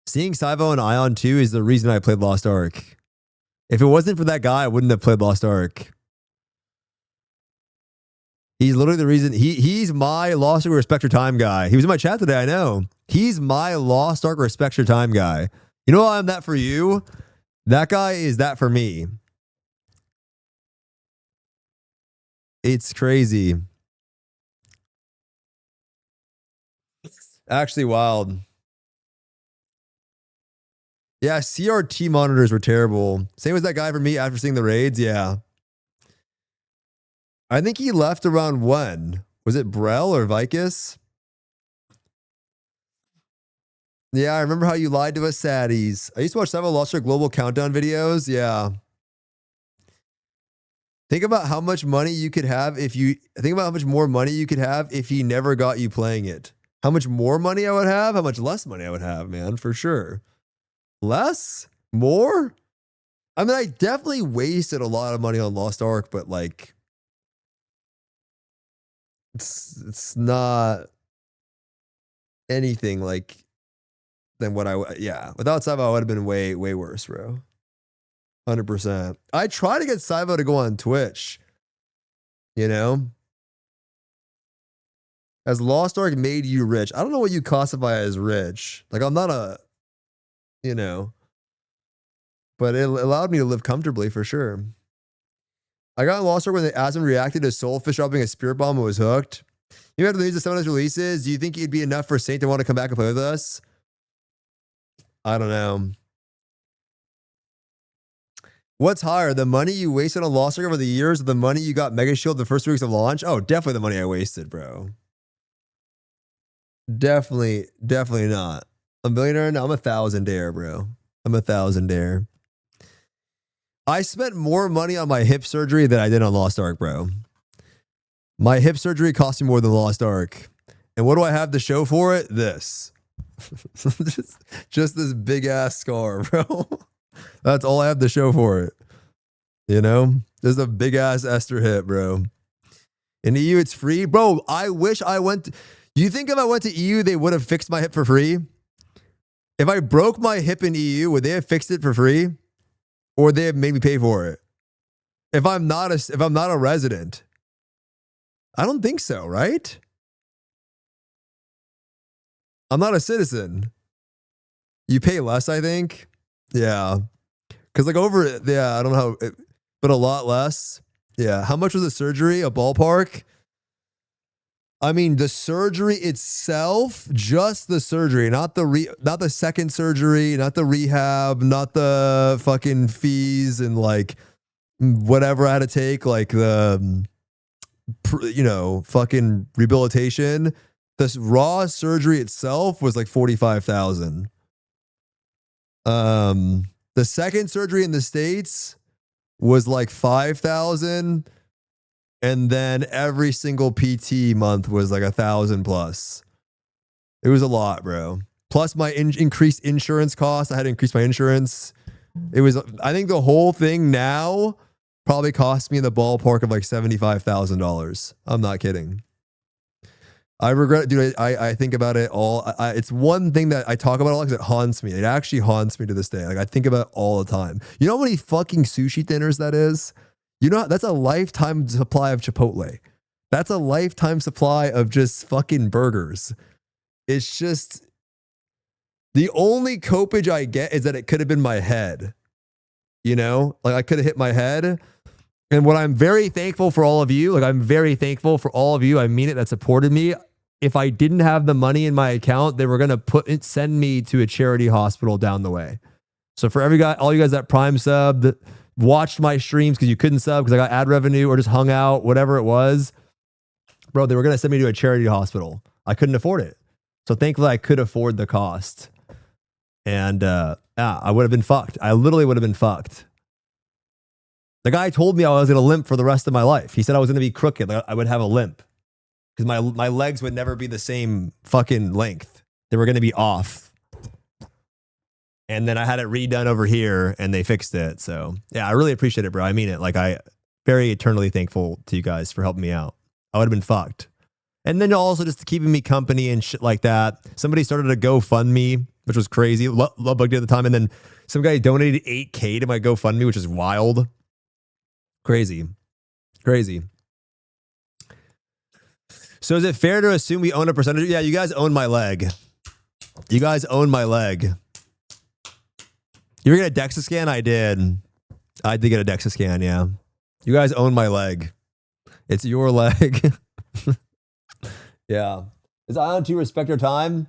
Seeing Saivo and Ion 2 is the reason I played Lost Ark. If it wasn't for that guy, I wouldn't have played Lost Ark. He's literally the reason. He's my Lost Ark Respect Your Time guy. He was in my chat today, I know. He's my Lost Ark Respect Your Time guy. You know why I'm that for you? That guy is that for me. It's crazy. Actually wild. Yeah, CRT monitors were terrible. Same as that guy for me after seeing the raids. Yeah. I think he left around when? Was it Brell or Vicus? Yeah, I remember how you lied to us, saddies. I used to watch several Lost Ark Global Countdown videos. Yeah. Think about how much money you could have if you... Think about how much more money you could have if he never got you playing it. How much more money I would have? How much less money I would have, man, for sure. Less? More? I mean, I definitely wasted a lot of money on Lost Ark, but like... It's not anything like than what yeah. Without Saivo, I would have been way worse, bro. 100%. I try to get Saivo to go on Twitch. You know? Has Lost Ark made you rich? I don't know what you classify as rich. Like, I'm not a, you know, but it allowed me to live comfortably for sure. I got in Lost Ark when the Asm reacted to Soulfish dropping a spirit bomb and was hooked. You have the news of some of his releases. Do you think it'd be enough for Saint to want to come back and play with us? I don't know. What's higher, the money you wasted on Lost Ark over the years or the money you got Mega Shield the first 2 weeks of launch? Oh, definitely the money I wasted, bro. Definitely not. A millionaire now? I'm a thousandaire, bro. I'm a thousandaire. I spent more money on my hip surgery than I did on Lost Ark, bro. My hip surgery cost me more than Lost Ark. And what do I have to show for it? This. just this big ass scar, bro. That's all I have to show for it. You know? Just a big ass Esther hip, bro. In EU, it's free. Bro, I wish I went... Do you think if I went to EU, they would have fixed my hip for free? If I broke my hip in EU, would they have fixed it for free? Or they have made me pay for it? If I'm not a resident, I don't think so, right? I'm not a citizen. You pay less, I think. Yeah, because like I don't know how, but a lot less. Yeah, how much was the surgery? A ballpark? I mean, the surgery itself, just the surgery, not the second surgery, not the rehab, not the fucking fees and like whatever I had to take, like the, you know, fucking rehabilitation. This raw surgery itself was like $45,000. The second surgery in the States was like $5,000. And then every single PT month was like $1,000 plus. It was a lot, bro. Plus my increased insurance costs. I had to increase my insurance. It was, I think the whole thing now probably cost me in the ballpark of like $75,000. I'm not kidding. I regret it, dude. I think about it all. It's one thing that I talk about a lot because it haunts me. It actually haunts me to this day. Like I think about it all the time. You know how many fucking sushi dinners that is? You know, that's a lifetime supply of Chipotle. That's a lifetime supply of just fucking burgers. It's just, the only copage I get is that it could have been my head. You know, like I could have hit my head, And what I'm very thankful for all of you, like I'm very thankful for all of you, I mean it, that supported me. If I didn't have the money in my account, they were going to send me to a charity hospital down the way. So for every guy, all you guys that Prime sub, that watched my streams because you couldn't sub because I got ad revenue or just hung out, whatever it was, bro, they were going to send me to a charity hospital. I couldn't afford it. So thankfully I could afford the cost. And yeah, I would have been fucked. I literally would have been fucked. The guy told me I was going to limp for the rest of my life. He said I was going to be crooked. Like I would have a limp because my legs would never be the same fucking length. They were going to be off. And then I had it redone over here and they fixed it. So yeah, I really appreciate it, bro. I mean it. Like I very eternally thankful to you guys for helping me out. I would have been fucked. And then also just keeping me company and shit like that. Somebody started a GoFundMe, which was crazy. Love Bug did at the time. And then some guy donated $8K to my GoFundMe, which is wild. Crazy. Crazy. So is it fair to assume we own a percentage? Yeah, you guys own my leg. You guys own my leg. You ever get a DEXA scan? I did. I did get a DEXA scan, yeah. You guys own my leg. It's your leg. Yeah. Is Ion 2 respect your time?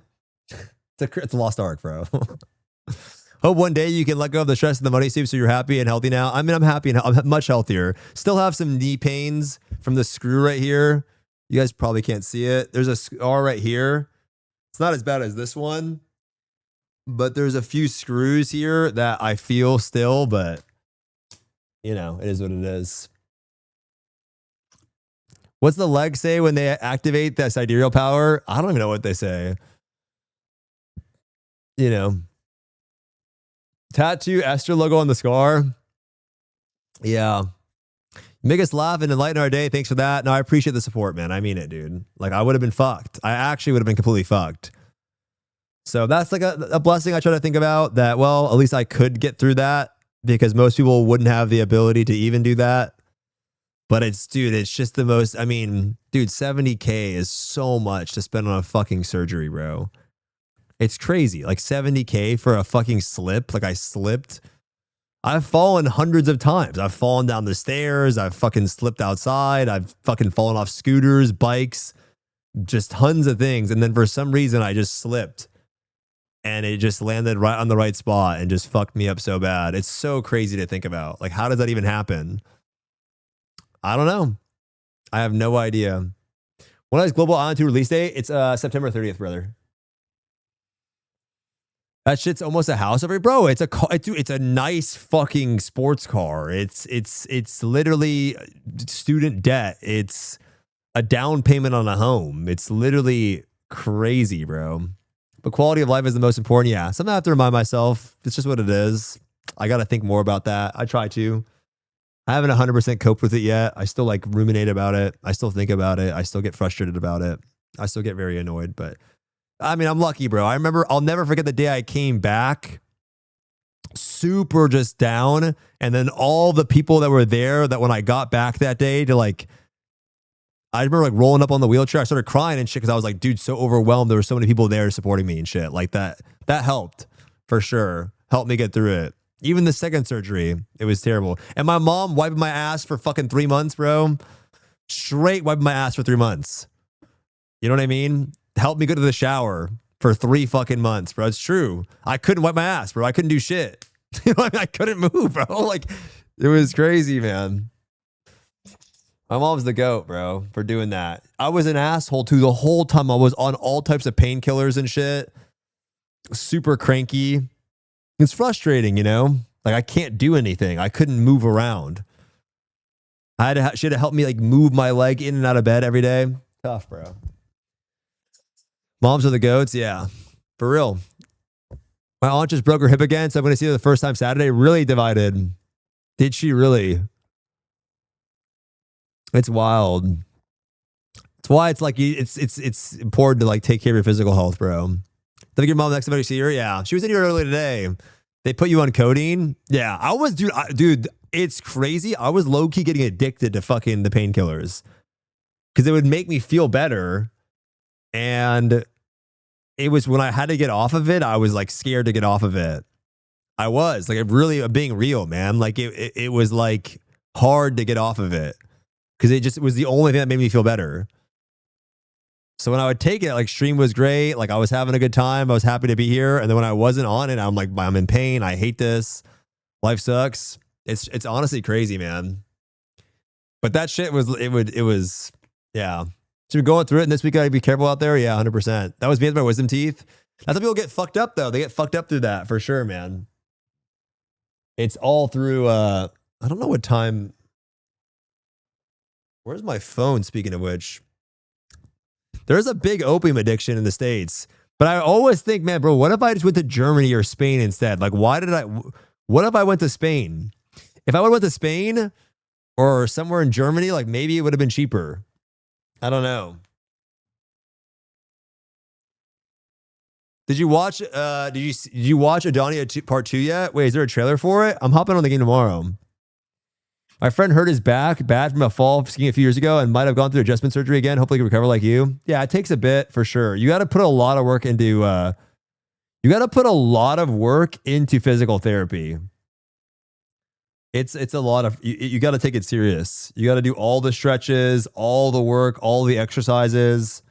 It's a lost arc, bro. Hope one day you can let go of the stress and the money soup so you're happy and healthy now. I mean, I'm happy and I'm much healthier. Still have some knee pains from the screw right here. You guys probably can't see it. There's a scar right here. It's not as bad as this one, but there's a few screws here that I feel still, but you know, it is what it is. What's the leg say when they activate that sidereal power? I don't even know what they say. You know. Tattoo Esther logo on the scar. Yeah. Make us laugh and enlighten our day. Thanks for that. No, I appreciate the support, man. I mean it, dude. Like, I would have been fucked. I actually would have been completely fucked. So that's like a blessing I try to think about that, well, at least I could get through that because most people wouldn't have the ability to even do that. But it's, dude, it's just the most, I mean, dude, 70K is so much to spend on a fucking surgery, bro. It's crazy. Like 70K for a fucking slip. Like I slipped. I've fallen hundreds of times. I've fallen down the stairs. I've fucking slipped outside. I've fucking fallen off scooters, bikes, just tons of things. And then for some reason, I just slipped and it just landed right on the right spot and just fucked me up so bad. It's so crazy to think about. Like, how does that even happen? I don't know. I have no idea. When is Global Ion 2 release date? It's September 30th, brother. That shit's almost a house over here, bro. It's a car. It's a nice fucking sports car. It's literally student debt. It's a down payment on a home. It's literally crazy, bro. But quality of life is the most important. Yeah, something I have to remind myself. It's just what it is. I got to think more about that. I try to. I haven't 100% coped with it yet. I still like ruminate about it. I still think about it. I still get frustrated about it. I still get very annoyed, but I mean, I'm lucky, bro. I remember, I'll never forget the day I came back super just down. And then all the people that were there that when I got back that day to like, I remember like rolling up on the wheelchair. I started crying and shit because I was like, dude, so overwhelmed. There were so many people there supporting me and shit like that. That helped for sure. Helped me get through it. Even the second surgery, it was terrible. And my mom wiping my ass for fucking 3 months, bro. Straight wiping my ass for 3 months. You know what I mean? Helped me go to the shower for 3 fucking months, bro. It's true. I couldn't wipe my ass, bro. I couldn't do shit. You know what I mean? I couldn't move, bro. Like, it was crazy, man. My mom's the goat, bro, for doing that. I was an asshole too the whole time. I was on all types of painkillers and shit. Super cranky. It's frustrating, you know? Like, I can't do anything. I couldn't move around. She had to help me like move my leg in and out of bed every day. Tough, bro. Moms are the goats. Yeah, for real. My aunt just broke her hip again, so I'm going to see her the first time Saturday. Really divided. Did she really? It's wild. It's why it's like it's important to like take care of your physical health, bro. Think your mom next time you see her? Yeah, she was in here earlier today. They put you on codeine. Yeah, I was, dude. It's crazy. I was low key getting addicted to fucking the painkillers because it would make me feel better. And it was when I had to get off of it, I was like scared to get off of it. I was like, really being real, man. Like it was like hard to get off of it because it was the only thing that made me feel better. So when I would take it, like stream was great. Like I was having a good time. I was happy to be here. And then when I wasn't on it, I'm like, I'm in pain. I hate this. Life sucks. It's honestly crazy, man. But that shit was, yeah. So you're going through it and this week, I gotta be careful out there. Yeah, 100%. That was me with my wisdom teeth. That's how people get fucked up though. They get fucked up through that for sure, man. It's all through, I don't know what time. Where's my phone, speaking of which? There's a big opium addiction in the States. But I always think, man, bro, what if I just went to Germany or Spain instead? Like, what if I went to Spain? If I would have went to Spain or somewhere in Germany, like maybe it would have been cheaper. I don't know. Did you watch, did you watch Adonia Part 2 yet? Wait, is there a trailer for it? I'm hopping on the game tomorrow. My friend hurt his back bad from a fall skiing a few years ago and might have gone through adjustment surgery again. Hopefully he can recover like you. Yeah, it takes a bit for sure. You got to put a lot of work into physical therapy. It's a lot of, you got to take it serious. You got to do all the stretches, all the work, all the exercises.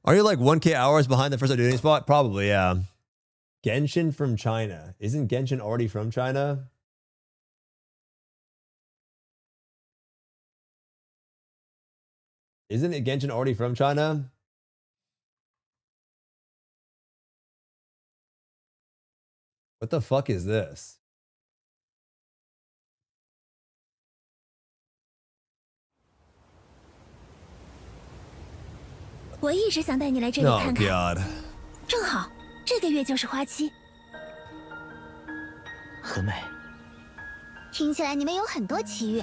Are you like 1K hours behind the first identity spot? Probably, yeah. Genshin from China. Isn't Genshin already from China? Isn't it Genshin already from China? What the fuck is this?我一直想带你来这里看看。Oh God！ 正好这个月就是花期。很美。听起来你们有很多奇遇，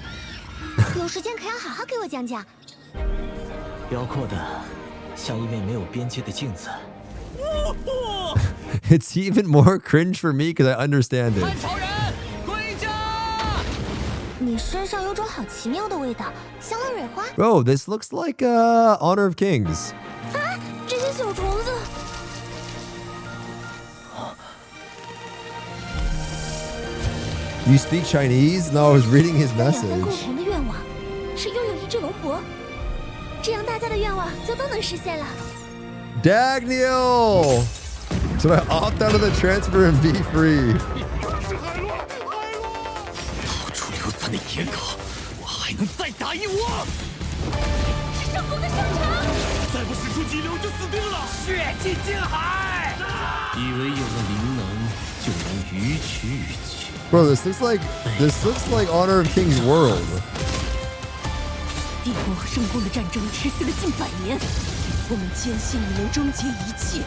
有时间可要好好给我讲讲。辽阔的像一面没有边界的镜子。It's even more cringe for me because I understand it. 超人归家！你身上有种好奇妙的味道，香了蕊花。Bro, this looks like Honor of Kings. 啊，这些小虫子。You speak Chinese? No, I was reading his 两份 message. 共同的愿望是拥有一只龙婆，这样大家的愿望就都能实现了。 Dagniel! Should I opt out of the transfer and be free? 逃出硫酸的野狗，我还能再打一窝！是圣公的圣城。再不使出激流就死定了！血祭金海！以为有了灵能就能予取予求。 Bro, this looks like Honor of Kings World. 帝国和圣公的战争持续了近100年，我们坚信你能终结一切。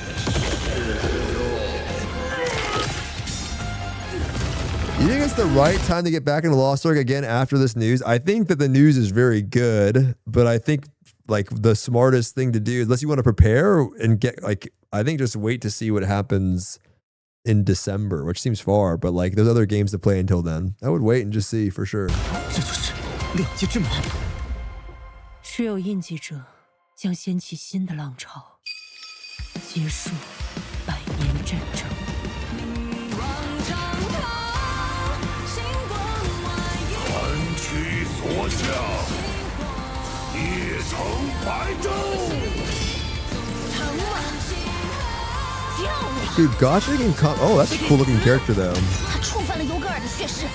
You think it's the right time to get back into Lost Ark again after this news? I think that the news is very good, but I think like the smartest thing to do, unless you want to prepare and get like, I think just wait to see what happens in December, which seems far, but like there's other games to play until then. I would wait and just see for sure. 这就是两界之门。持有印记者将掀起新的浪潮，结束100年战争。 寒区所向，夜城白昼。 Dude, Gotcha can come. Oh, that's a cool looking character though. 他触犯了尤格尔的血誓。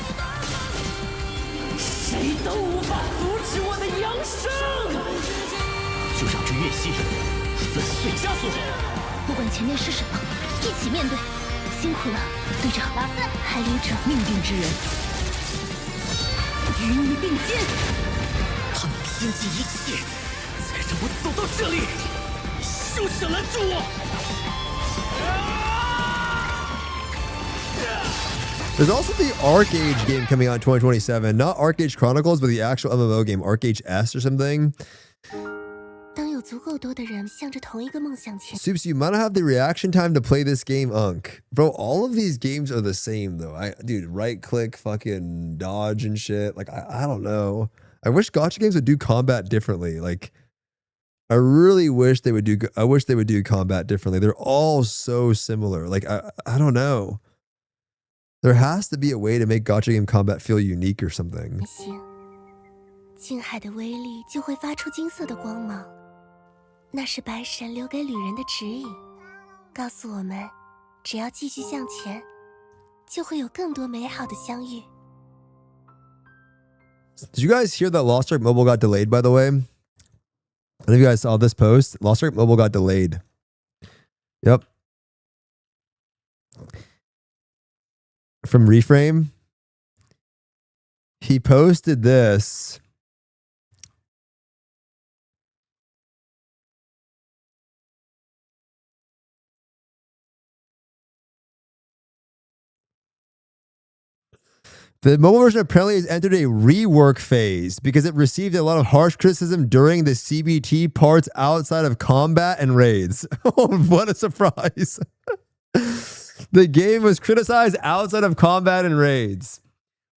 谁都无法阻止我的扬升！就让这月系粉碎枷锁。不管前面是什么，一起面对。辛苦了，队长。老四，海旅者命定之人，与你并肩。他们拼尽一切，才让我走到这里。休想拦住我！ There's also the ARK Age game coming out in 2027. Not ARK Age Chronicles, but the actual MMO game, ARK Age S or something. 当有足够多的人向着同一个梦想前， Soups, you might not have the reaction time to play this game, Unk. Bro, all of these games are the same though. Dude, right click, fucking dodge and shit. Like, I don't know. I wish Gacha games would do combat differently. Like, I really wish they would do. I wish they would do combat differently. They're all so similar. Like I don't know. There has to be a way to make gacha game combat feel unique or something. 金海的威力就会发出金色的光芒，那是白神留给旅人的指引，告诉我们，只要继续向前，就会有更多美好的相遇。Did you guys hear that Lost Ark Mobile got delayed? By the way, I don't know if you guys saw this post. Lost Ark Mobile got delayed. Yep. From Reframe, he posted this. The mobile version apparently has entered a rework phase because it received a lot of harsh criticism during the CBT parts outside of combat and raids. Oh, what a surprise. The game was criticized outside of combat and raids.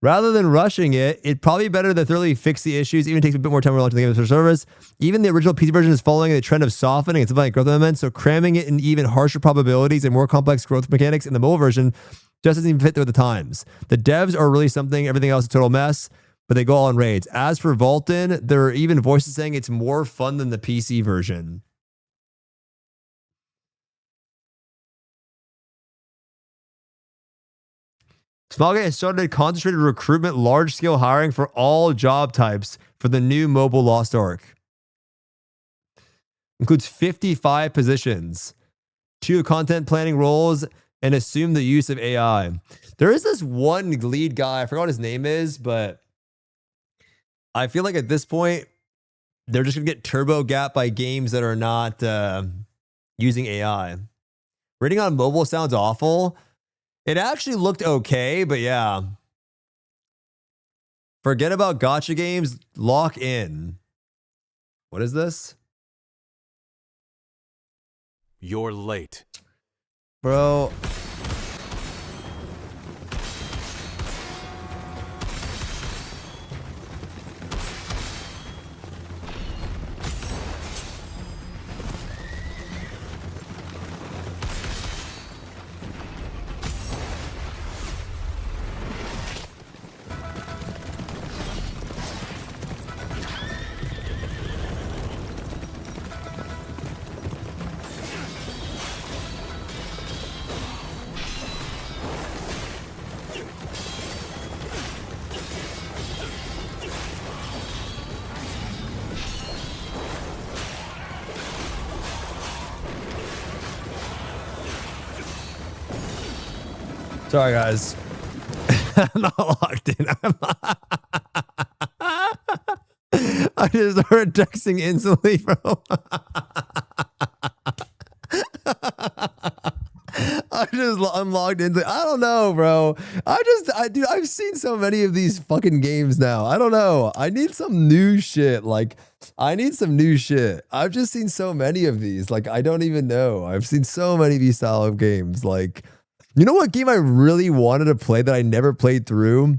Rather than rushing it, it'd probably be better to thoroughly fix the issues. Even takes a bit more time to launch the game for service. Even the original PC version is following the trend of softening and simplifying growth elements, so cramming it in even harsher probabilities and more complex growth mechanics in the mobile version just doesn't even fit with the times. The devs are really something, everything else is a total mess, but they go all in raids. As for Vulcan, there are even voices saying it's more fun than the PC version. SMILEGATE has started concentrated recruitment, large-scale hiring for all job types for the new mobile Lost Ark. Includes 55 positions, 2 content planning roles, and assume the use of AI. There is this one lead guy, I forgot what his name is, but I feel like at this point, they're just going to get turbo gapped by games that are not using AI. Rating on mobile sounds awful. It actually looked okay, but yeah. Forget about gacha games. Lock in. What is this? You're late. Bro. Sorry, guys. I'm not locked in. I just started texting instantly, bro. I'm logged into. I don't know, bro. Dude, I've seen so many of these fucking games now. I don't know. I need some new shit. Like, I need some new shit. I've just seen so many of these. Like, I don't even know. I've seen so many of these style of games. Like, you know what game I really wanted to play that I never played through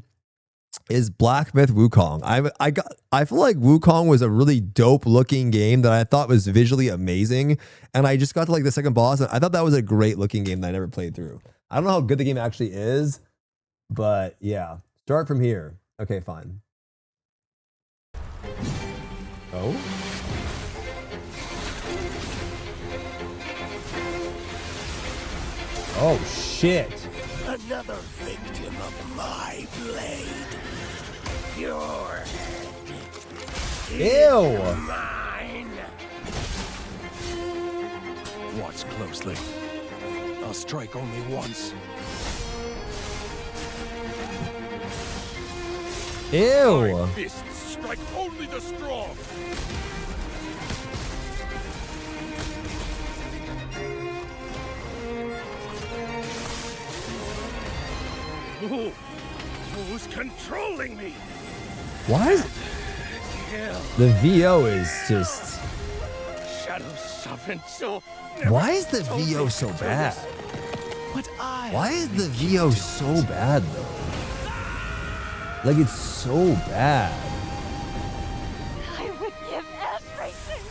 is Black Myth Wukong. I feel like Wukong was a really dope looking game that I thought was visually amazing, and I just got to like the second boss, and I thought that was a great looking game that I never played through. I don't know how good the game actually is, but yeah. Start from here. Okay, fine. Oh? Oh shit. Another victim of my blade. Your head Ew. is mine. Watch closely. I'll strike only once. Ew. My fists strike only the strong. Who's controlling me? Why is the VO is just... Shadow sovereign soul. Why is the VO so bad? Why is the VO so bad though? Like, it's so bad. I would give everything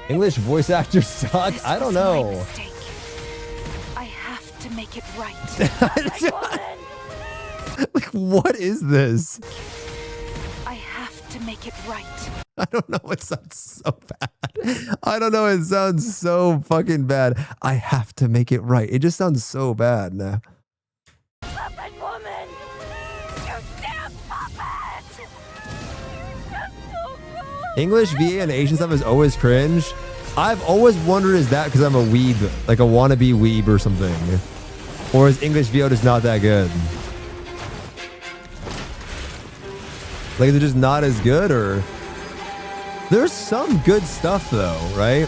English voice actors suck. This I don't was my know. mistake. I have to make it right. Like, what is this? I have to make it right. I don't know. It sounds so bad. I don't know. It sounds so fucking bad. I have to make it right. It just sounds so bad now. Puppet woman! You damn puppet! That's so cool! English VA and Asian stuff is always cringe. I've always wondered, is that because I'm a weeb, like a wannabe weeb or something? Or is English VO just not that good? Like, is it just not as good, or? There's some good stuff though, right?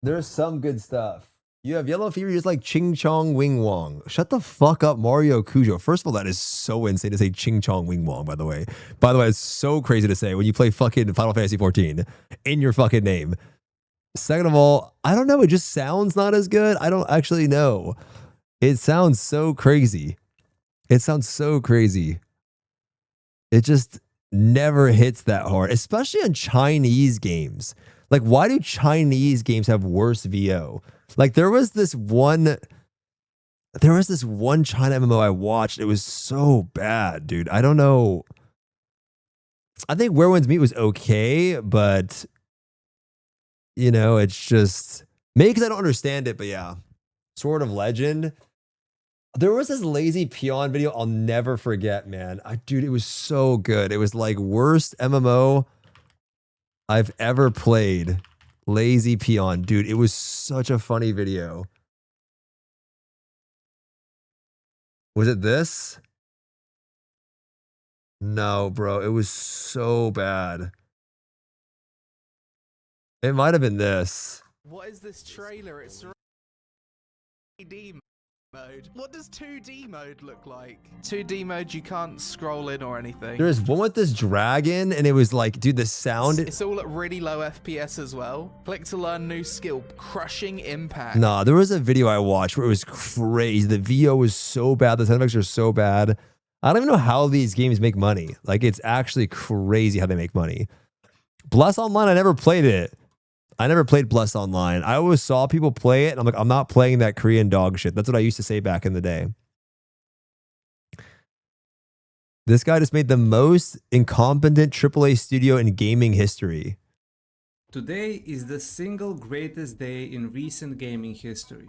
There's some good stuff. You have yellow fever, just like Ching Chong Wing Wong. Shut the fuck up, Mario Cujo. First of all, that is so insane to say Ching Chong Wing Wong, by the way. By the way, it's so crazy to say when you play fucking Final Fantasy 14 in your fucking name. Second of all, I don't know. It just sounds not as good. I don't actually know. It sounds so crazy. It sounds so crazy. It just never hits that hard, especially on Chinese games. Like, why do Chinese games have worse VO? Like, there was this one China MMO I watched. It was so bad, dude. I don't know. I think Where Winds Meet was okay, but you know, it's just maybe because I don't understand it, but yeah. Sword of Legend. There was this Lazy Peon video I'll never forget, man. Dude, it was so good. It was like worst MMO I've ever played. Lazy Peon. Dude, it was such a funny video. Was it this? No, bro. It was so bad. It might have been this. What is this trailer? It's 3D mode. What does 2D mode look like? 2D mode, you can't scroll in or anything. There's one with this dragon, and it was like, dude, the sound. It's all at really low FPS as well. Click to learn new skill. Crushing impact. Nah, there was a video I watched where it was crazy. The VO was so bad. The sound effects are so bad. I don't even know how these games make money. Like, it's actually crazy how they make money. Bless Online, I never played it. I never played Bless Online. I always saw people play it, and I'm like, I'm not playing that Korean dog shit. That's what I used to say back in the day. This guy just made the most incompetent AAA studio in gaming history. Today is the single greatest day in recent gaming history,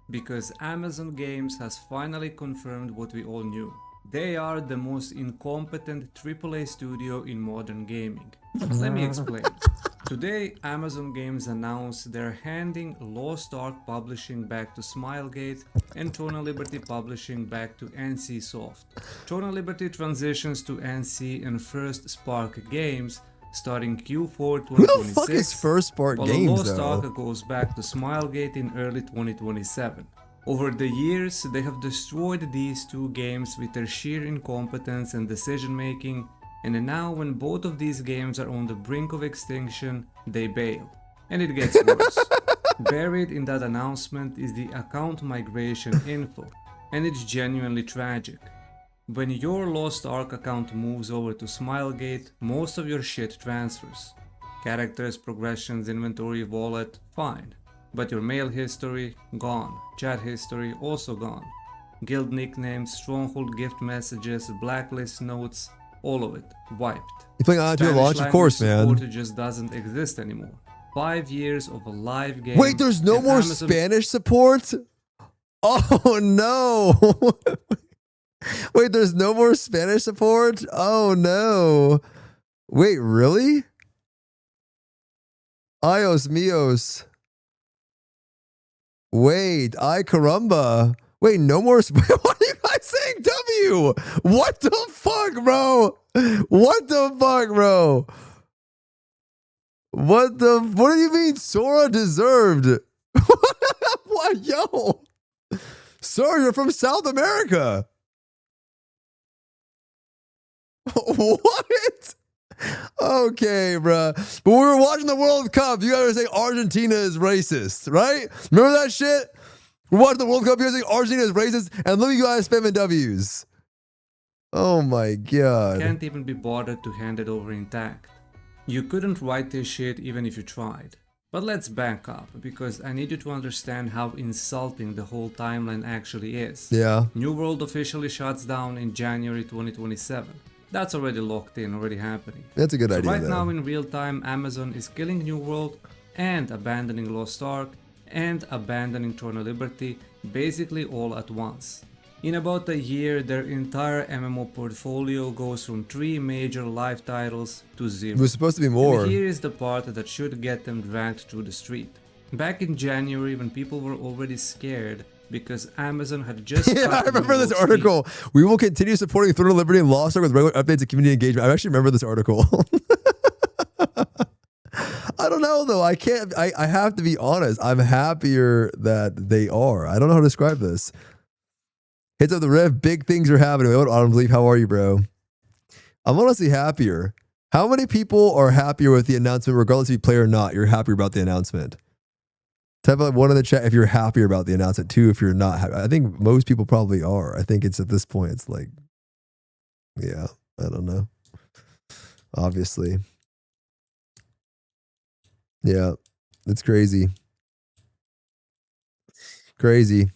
because Amazon Games has finally confirmed what we all knew. They are the most incompetent AAA studio in modern gaming. Let me explain. Today, Amazon Games announced they're handing Lost Ark Publishing back to Smilegate and Throne of Liberty Publishing back to NCSoft. Throne of Liberty transitions to NC and First Spark Games starting Q4 2026. Who the fuck is First Spark Games, Lost though? Ark goes back to Smilegate in early 2027. Over the years, they have destroyed these two games with their sheer incompetence and decision making, and now when both of these games are on the brink of extinction, they bail. And it gets worse. Buried in that announcement is the account migration info, and it's genuinely tragic. When your Lost Ark account moves over to Smilegate, most of your shit transfers. Characters, progressions, inventory, wallet, fine. But your mail history, gone. Chat history, also gone. Guild nicknames, stronghold gift messages, blacklist notes, all of it wiped. You playing on to launch, of course, man. Support just doesn't exist anymore. 5 years of a live game. Wait, there's no more Amazon Spanish support? Oh no. Wait, there's no more Spanish support? Oh no. Wait, really? Ios mios. Wait, ay caramba. Wait, no more. What are you guys saying? W. What the fuck, bro? What the fuck, bro? What do you mean Sora deserved? What, yo? Sir, you're from South America. What? Okay, bruh. But we were watching the World Cup. You guys were saying Argentina is racist, right? Remember that shit? We're watching the World Cup. You guys saying Argentina is racist, and look at you guys spamming W's. Oh my god. Can't even be bothered to hand it over intact. You couldn't write this shit even if you tried. But let's back up, because I need you to understand how insulting the whole timeline actually is. Yeah. New World officially shuts down in January 2027. That's already locked in, already happening. That's a good idea, Right though. now in real time, Amazon is killing New World and abandoning Lost Ark and abandoning Throne of Liberty, basically all at once. In about a year, their entire MMO portfolio goes from 3 major live titles to 0. It was supposed to be more. And here is the part that should get them dragged through the street. Back in January, when people were already scared because Amazon had just Yeah, I remember this article. We will continue supporting Throne of Liberty and Lost Ark with regular updates and community engagement. I actually remember this article. I don't know though. I can't. I have to be honest. I'm happier that they are. I don't know how to describe this. Hits up the Rift. Big things are happening. What Autumn Leaf? How are you, bro? I'm honestly happier. How many people are happier with the announcement, regardless if you play or not? You're happier about the announcement. Type up one in the chat if you're happier about the announcement. 2 if you're not happy. I think most people probably are. I think it's at this point. It's like, yeah, I don't know. Obviously. Yeah, it's crazy. Crazy.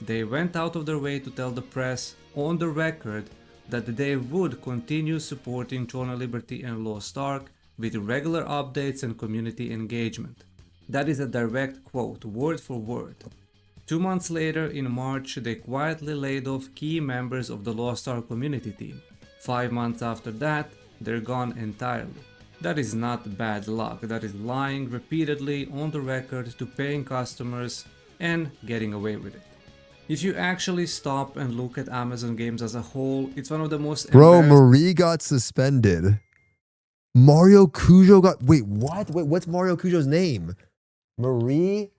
They went out of their way to tell the press on the record that they would continue supporting Throne of Liberty and Lost Ark with regular updates and community engagement. That is a direct quote, word for word. 2 months later, in March, they quietly laid off key members of the Lost Ark community team. 5 months after that, they're gone entirely. That is not bad luck, that is lying repeatedly on the record to paying customers and getting away with it. If you actually stop and look at Amazon games as a whole, it's one of the most Bro, Marie got suspended. Mario Cujo got... Wait, what? Wait, what's Mario Cujo's name? Marie?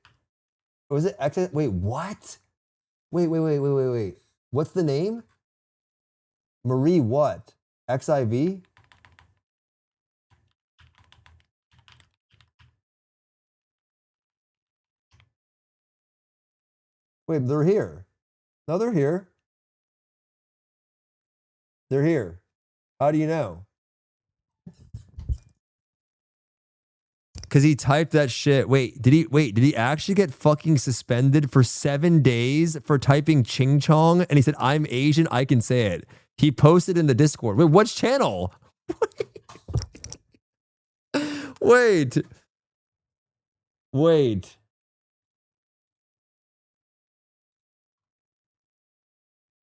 Or was it X? Wait, what? Wait. What's the name? Marie what? XIV? Wait, they're here. No, they're here. They're here. How do you know? Because he typed that shit. Wait, did he actually get fucking suspended for 7 days for typing Ching Chong? And he said, I'm Asian, I can say it. He posted in the Discord. Wait, which channel? Wait.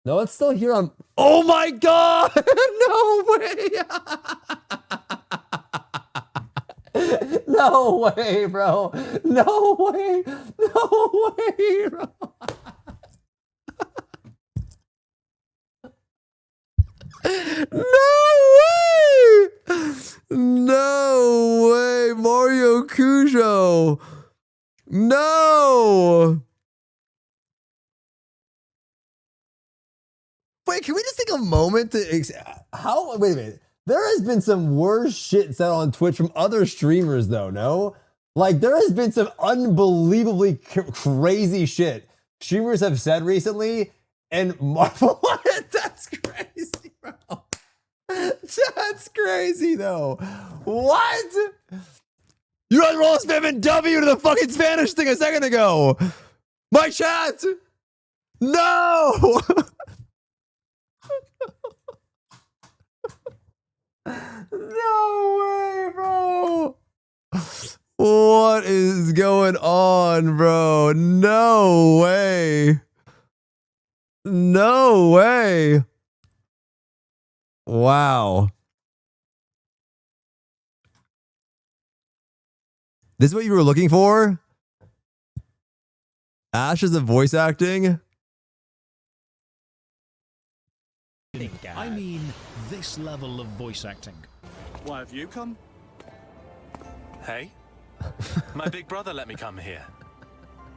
No, it's still here on... Oh my God! No way! No way, bro. No way, bro. No way, Mario Cujo. No. Wait, can we just take a moment to... wait a minute. There has been some worse shit said on Twitch from other streamers, though, no? Like, there has been some unbelievably crazy shit streamers have said recently, and Marvel... That's crazy, bro. That's crazy, though. What? You guys were all spamming W to the fucking Spanish thing a second ago. My chat! No! No way, bro. What is going on, bro? No way. No way. Wow. This is what you were looking for? Ash is a voice acting? I mean, this level of voice acting. Why have you come? Hey? My big brother let me come here.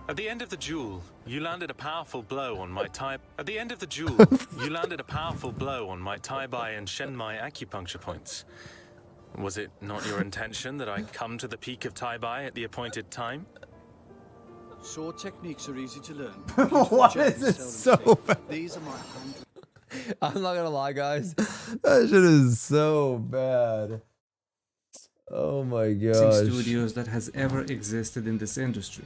At the end of the duel, you landed a powerful blow on my Tai... At the end of the duel, you landed a powerful blow on my Tai Bai and Shen Mai acupuncture points. Was it not your intention that I come to the peak of Tai Bai at the appointed time? Sword techniques are easy to learn. What is it so bad? These are my I'm not gonna lie, guys. That shit is so bad. Oh my gosh. Studios that has ever existed in this industry.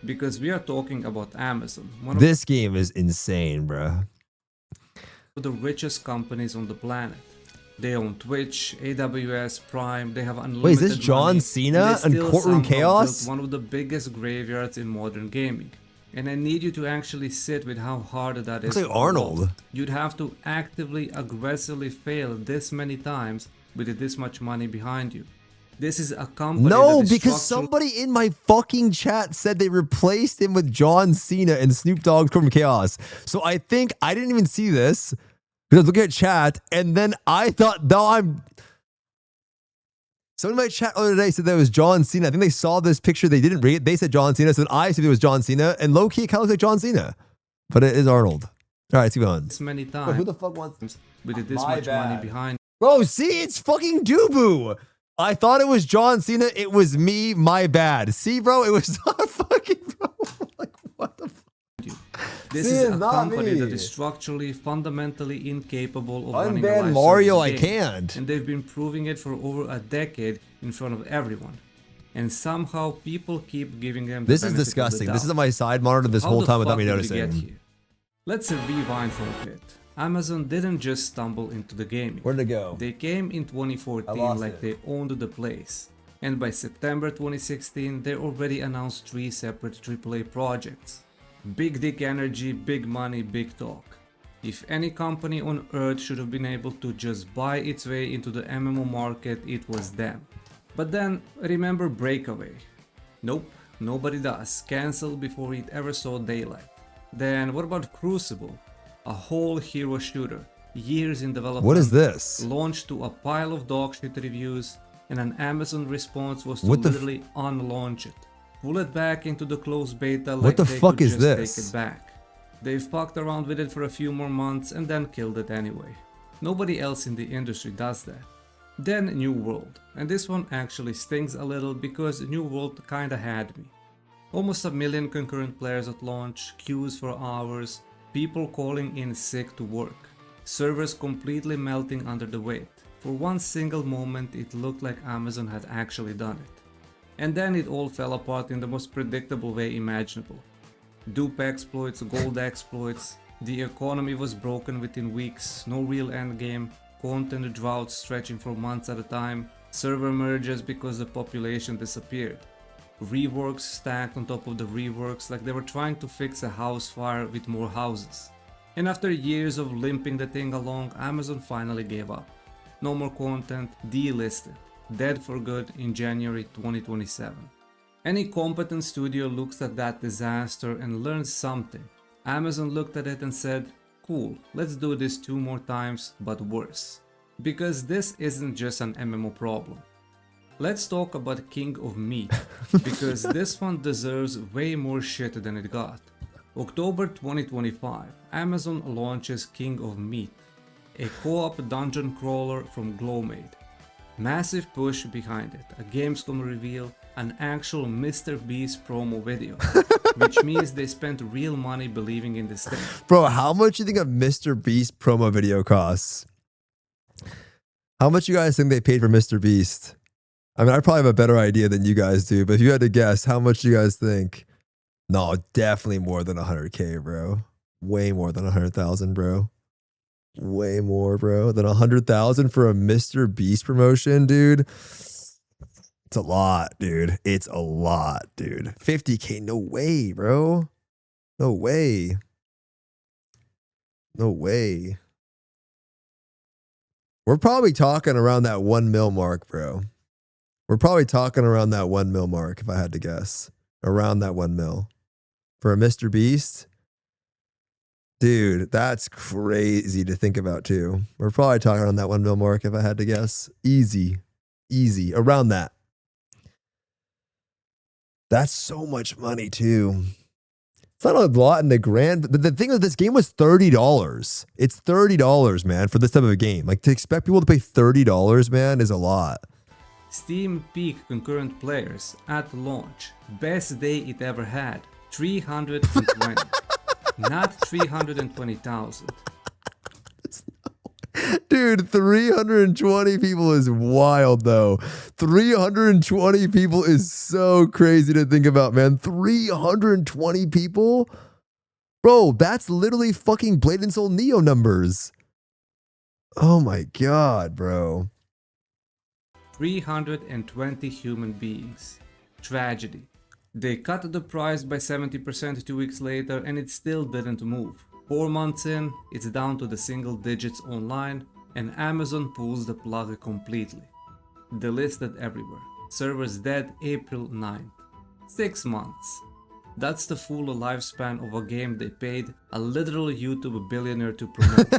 Because we are talking about Amazon, one of This game is insane, bro. the richest companies on the planet. They own Twitch, AWS, Prime, they have unlimited Wait, is this John money, Cena and they and still Courtroom somehow Chaos? built one of the biggest graveyards in modern gaming. And I need you to actually sit with how hard that is. Looks like to pull Arnold. off. You'd have to actively, aggressively fail this many times with this much money behind you. This is a company No, that is because somebody in my fucking chat said they replaced him with John Cena and Snoop Dogg's Courtroom Chaos. So I think I didn't even see this because I was looking at chat, and then I thought, no, I'm. Someone in my chat the other day said that was John Cena. I think they saw this picture. They didn't read it. They said John Cena. So then I said it was John Cena. And low key, it kind of looks like John Cena. But it is Arnold. All right, let's keep going. this many times. Bro, who the fuck wants with this My much bad. money behind Bro, see, it's fucking Dubu. I thought it was John Cena. It was me. My bad. See, bro, it was not fucking bro. Like, what the fuck? you. This See, is it's a not company me. that is structurally, fundamentally incapable of running a Unban live Mario, service I game. can't. And they've been proving it for over a decade in front of everyone. And somehow people keep giving them the This is benefit of the disgusting. This doubt. is on my side monitor this How whole the time without fuck me did we get noticing. here? Let's rewind for a bit. Amazon didn't just stumble into the gaming. Where'd it go? They came in I 2014 lost like it. they owned the place. And by September 2016, they already announced 3 separate AAA projects. Big dick energy, big money, big talk. If any company on earth should have been able to just buy its way into the MMO market, it was them. But then, remember Breakaway? Nope, nobody does. Cancelled before it ever saw daylight. Then what about Crucible? A whole hero shooter, years in development. What is this? Launched to a pile of dogshit reviews, and an Amazon response was to What the literally unlaunch it. Pull it back into the closed beta like What the they fuck could is just this? take it back. They fucked around with it for a few more months and then killed it anyway. Nobody else in the industry does that. Then New World, and this one actually stings a little because New World kinda had me. Almost 1 million concurrent players at launch, queues for hours, people calling in sick to work, servers completely melting under the weight. For one single moment it looked like Amazon had actually done it. And then it all fell apart in the most predictable way imaginable. Dupe exploits, gold exploits, the economy was broken within weeks, no real endgame, content droughts stretching for months at a time, server merges because the population disappeared. Reworks stacked on top of the reworks like they were trying to fix a house fire with more houses. And after years of limping the thing along, Amazon finally gave up. No more content, delisted, dead for good in January 2027. Any competent studio looks at that disaster and learns something. Amazon looked at it and said, cool, let's do this 2 more times, but worse. Because this isn't just an MMO problem. Let's talk about King of Meat, because this one deserves way more shit than it got. October 2025, Amazon launches King of Meat, a co-op dungeon crawler from Glowmade. Massive push behind it, a Gamescom reveal, an actual Mr. Beast promo video, which means they spent real money believing in this thing. Bro, how much do you think a Mr. Beast promo video costs? How much you guys think they paid for Mr. Beast? I mean, I probably have a better idea than you guys do, but if you had to guess, how much do you guys think? No, definitely more than 100K, bro. Way more than 100,000, bro. Way more, bro, than 100,000 for a Mr. Beast promotion, dude. It's a lot, dude. It's a lot, dude. 50K, no way, bro. No way. No way. We're probably talking around that 1 mil mark, bro. We're probably talking around that 1 mil mark, if I had to guess. Around that 1 mil. For a Mr. Beast? Dude, that's crazy to think about too. We're probably talking around that 1 mil mark, if I had to guess. Easy. Easy. Around that. That's so much money too. It's not a lot in the grand, but the thing is, this game was $30. It's $30, man, for this type of a game. Like, to expect people to pay $30, man, is a lot. Steam peak concurrent players at launch. Best day it ever had. 320. Not 320,000. Dude, Dude, 320 people is wild, though. 320 people is so crazy to think about, man. 320 people? Bro, that's literally fucking Blade and Soul Neo numbers. Oh my god, bro. 320 human beings. Tragedy. They cut the price by 70% 2 weeks later and it still didn't move. 4 months in, it's down to the single digits online and Amazon pulls the plug completely. Delisted everywhere. Servers dead April 9th. 6 months. That's the full lifespan of a game they paid a literal YouTube billionaire to promote.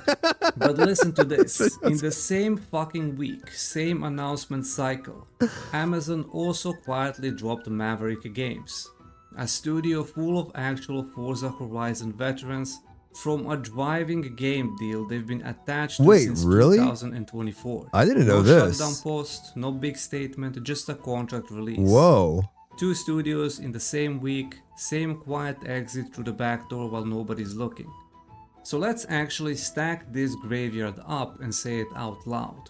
But listen to this. In the same fucking week, same announcement cycle, Amazon also quietly dropped Maverick Games, a studio full of actual Forza Horizon veterans from a driving game deal they've been attached to since 2024. I didn't know no this. Shutdown post, no big statement, just a contract release. Whoa. 2 studios in the same week, same quiet exit through the back door while nobody's looking. So let's actually stack this graveyard up and say it out loud.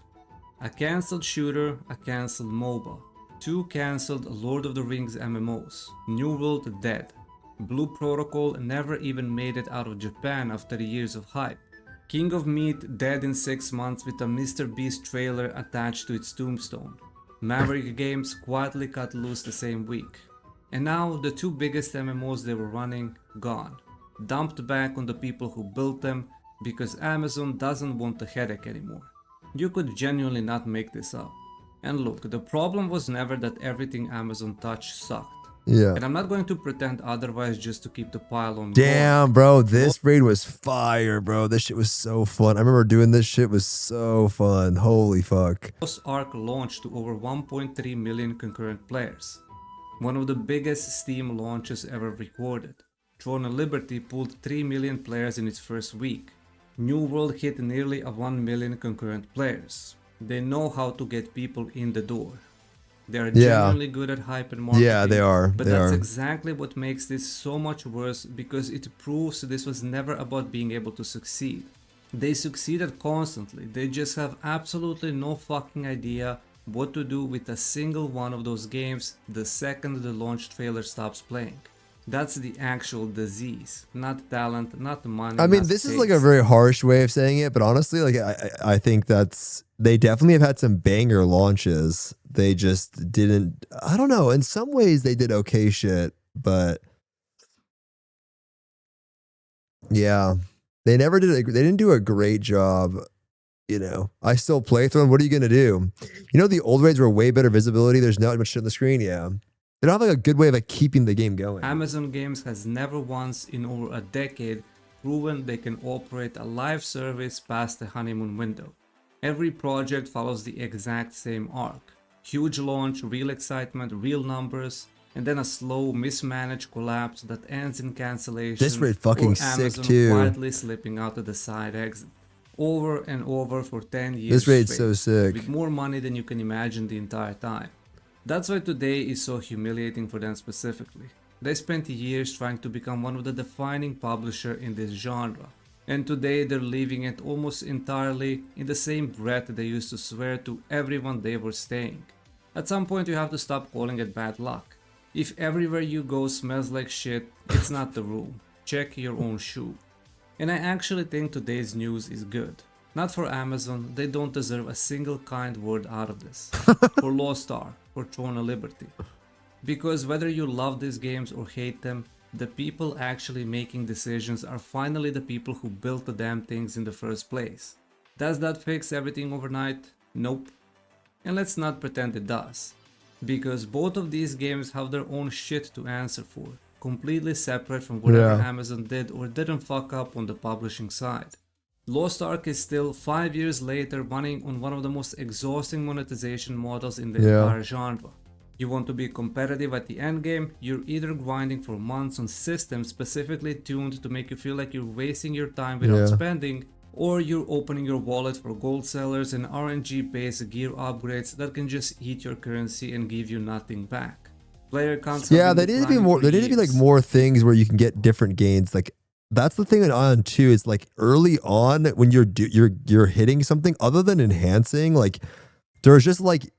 A cancelled shooter, a cancelled MOBA, 2 cancelled Lord of the Rings MMOs, New World dead, Blue Protocol never even made it out of Japan after years of hype, King of Meat dead in 6 months with a Mr. Beast trailer attached to its tombstone, Maverick Games quietly cut loose the same week. And now the 2 biggest MMOs they were running, gone. Dumped back on the people who built them because Amazon doesn't want the headache anymore. You could genuinely not make this up. And look, the problem was never that everything Amazon touched sucked. Yeah. And I'm not going to pretend otherwise just to keep the pile on. Damn, bro, this raid was fire, bro. This shit was so fun. I remember doing this shit was so fun. Holy fuck. ARK launched to over 1.3 million concurrent players. One of the biggest Steam launches ever recorded. Throne of Liberty pulled 3 million players in its first week. New World hit nearly 1 million concurrent players. They know how to get people in the door. They are genuinely good at hype and marketing. Yeah, they are. But that's exactly what makes this so much worse because it proves this was never about being able to succeed. They succeeded constantly. They just have absolutely no fucking idea what to do with a single one of those games the second the launch trailer stops playing. That's the actual disease, not talent, not money. I mean, this is like a very harsh way of saying it, but honestly, like I think they definitely have had some banger launches. They just didn't. I don't know. In some ways, they did okay shit, but yeah, they never did. They didn't do a great job. You know, I still play Throne. What are you gonna do? You know, the old raids were way better visibility. There's not much shit on the screen. Yeah. They don't have like a good way of like keeping the game going. Amazon Games has never once in over a decade proven they can operate a live service past the honeymoon window. Every project follows the exact same arc. Huge launch, real excitement, real numbers, and then a slow, mismanaged collapse that ends in cancellation. This raid fucking or Amazon sick too. quietly slipping out of the side exit. Over and over for 10 years. This raid's straight, so sick. with more money than you can imagine the entire time. That's why today is so humiliating for them specifically. They spent years trying to become one of the defining publisher in this genre. And today they're leaving it almost entirely in the same breath they used to swear to everyone they were staying. At some point you have to stop calling it bad luck. If everywhere you go smells like shit, it's not the room. Check your own shoe. And I actually think today's news is good. Not for Amazon, they don't deserve a single kind word out of this. For Lost Ark, for Throne of Liberty. Because whether you love these games or hate them, the people actually making decisions are finally the people who built the damn things in the first place. Does that fix everything overnight? Nope. And let's not pretend it does. Because both of these games have their own shit to answer for, completely separate from whatever Amazon did or didn't fuck up on the publishing side. Lost Ark is still 5 years later running on one of the most exhausting monetization models in the entire genre. You want to be competitive at the endgame, you're either grinding for months on systems specifically tuned to make you feel like you're wasting your time without spending, or you're opening your wallet for gold sellers and RNG based gear upgrades that can just eat your currency and give you nothing back. Player counts there need to be more. There need to be like more things where you can get different gains, like that's the thing on too, is like early on when you're hitting something other than enhancing, like there's just like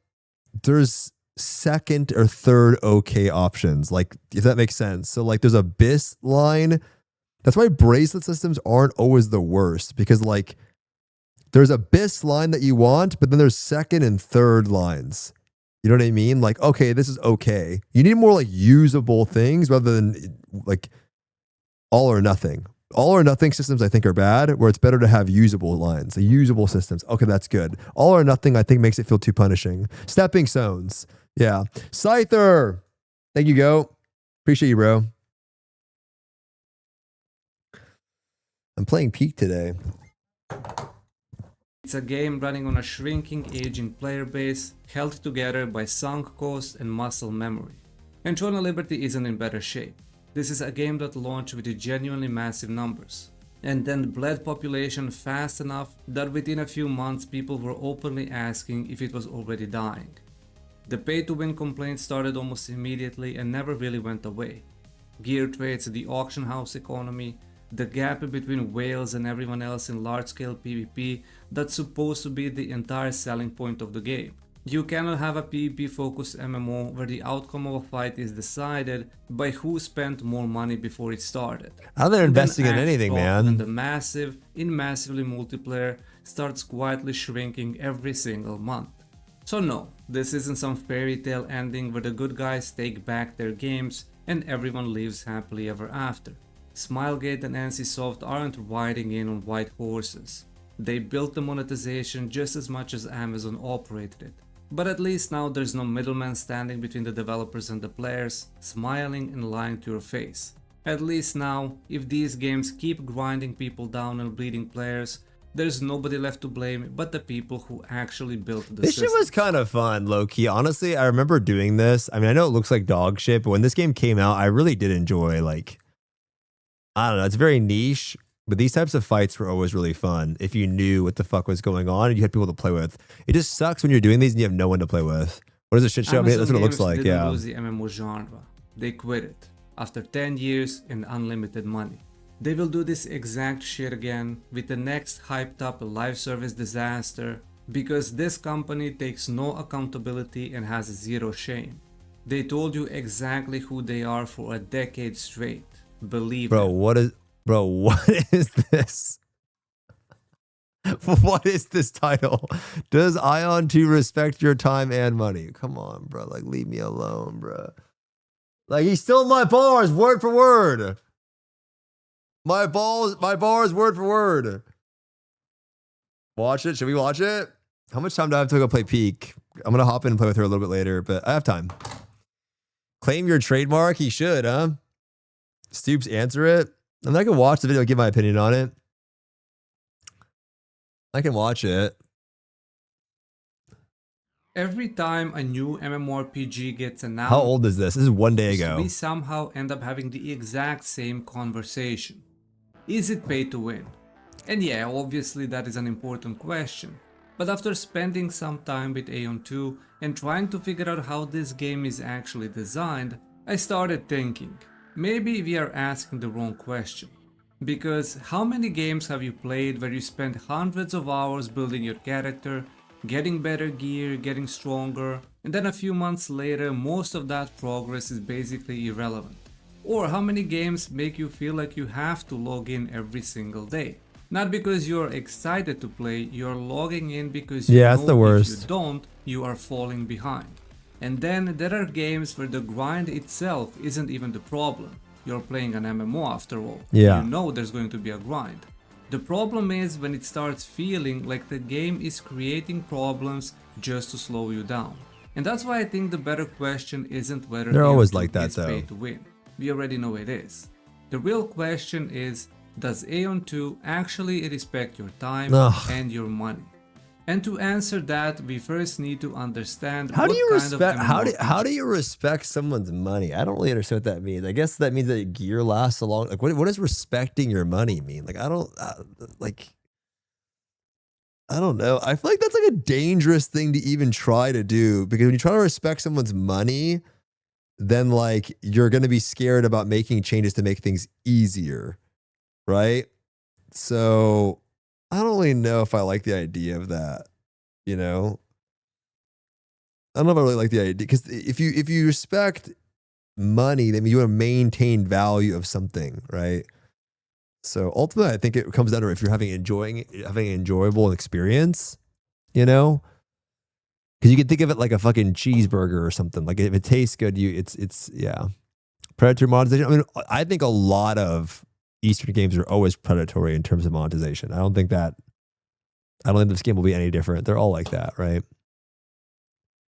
there's second or third okay options, like if that makes sense. So like there's a BIS line. That's why bracelet systems aren't always the worst, because like there's a BIS line that you want, but then there's second and third lines. You know what I mean? Like, okay, this is okay. You need more like usable things rather than like all or nothing. All or nothing systems I think are bad, where it's better to have usable lines, the usable systems. Okay, that's good. All or nothing I think makes it feel too punishing. Stepping stones. Yeah. Scyther. Thank you, Go. Appreciate you, bro. I'm playing Peak today. It's a game running on a shrinking, aging player base, held together by sunk cost and muscle memory. And Throne of Liberty isn't in better shape. This is a game that launched with genuinely massive numbers, and then bled population fast enough that within a few months people were openly asking if it was already dying. The pay-to-win complaints started almost immediately and never really went away. Gear trades, the auction house economy, the gap between whales and everyone else in large-scale PvP, that's supposed to be the entire selling point of the game. You cannot have a PvP-focused MMO where the outcome of a fight is decided by who spent more money before it started. How they're investing in anything, man. And the massively multiplayer starts quietly shrinking every single month. So no, this isn't some fairy tale ending where the good guys take back their games and everyone lives happily ever after. Smilegate and NCSoft aren't riding in on white horses. They built the monetization just as much as Amazon operated it. But at least now there's no middleman standing between the developers and the players, smiling and lying to your face. At least now, if these games keep grinding people down and bleeding players, there's nobody left to blame but the people who actually built the This system. shit was kind of fun, low-key. Honestly, I remember doing this. I mean, I know it looks like dog shit, but when this game came out, I really did enjoy, like, I don't know, it's very niche, but these types of fights were always really fun if you knew what the fuck was going on and you had people to play with. It just sucks when you're doing these and you have no one to play with. What is a shit show? I mean, that's what it looks like, didn't yeah. lose the MMO genre. They quit it after 10 years and unlimited money. They will do this exact shit again with the next hyped up live service disaster, because this company takes no accountability and has zero shame. They told you exactly who they are for a decade straight. Believe Bro, it. what is this? What is this title? Does Ion 2 respect your time and money? Come on, bro. Like, leave me alone, bro. Like, he stole my bars word for word. My bars word for word. Watch it. Should we watch it? How much time do I have to go play Peak? I'm going to hop in and play with her a little bit later, but I have time. Claim your trademark? He should, huh? Stoopzz, answer it. And I can watch the video and give my opinion on it. I can watch it. Every time a new MMORPG gets announced, How old is this? This is 1 day ago. we somehow end up having the exact same conversation. Is it pay to win? And yeah, obviously that is an important question. But after spending some time with Aeon 2 and trying to figure out how this game is actually designed, I started thinking, maybe we are asking the wrong question. Because how many games have you played where you spent hundreds of hours building your character, getting better gear, getting stronger, and then a few months later most of that progress is basically irrelevant? Or how many games make you feel like you have to log in every single day? Not because you're excited to play, you're logging in because you that's know the worst. if you don't, you are falling behind. And then there are games where the grind itself isn't even the problem. You're playing an MMO after all. Yeah. You know there's going to be a grind. The problem is when it starts feeling like the game is creating problems just to slow you down. And that's why I think the better question isn't whether They're always Aeon 2 like that, is pay though. to win. We already know it is. The real question is, does Aeon 2 actually respect your time and your money? And to answer that, we first need to understand How do you what kind respect? of How do you respect someone's money? I don't really understand what that means. I guess that means that gear lasts a long. Like, what does respecting your money mean? Like, I don't know. I feel like that's like a dangerous thing to even try to do, because when you try to respect someone's money, then like you're gonna be scared about making changes to make things easier. right? So I don't really know if I like the idea of that, you know? I don't know if I really like the idea, because if you respect money, then you want to maintain value of something, right? So ultimately, I think it comes down to if you're having an enjoyable experience, you know? Because you can think of it like a fucking cheeseburger or something. Like if it tastes good, it's yeah. Predatory monetization. I mean, I think a lot of Eastern games are always predatory in terms of monetization. I don't think this game will be any different. They're all like that, right?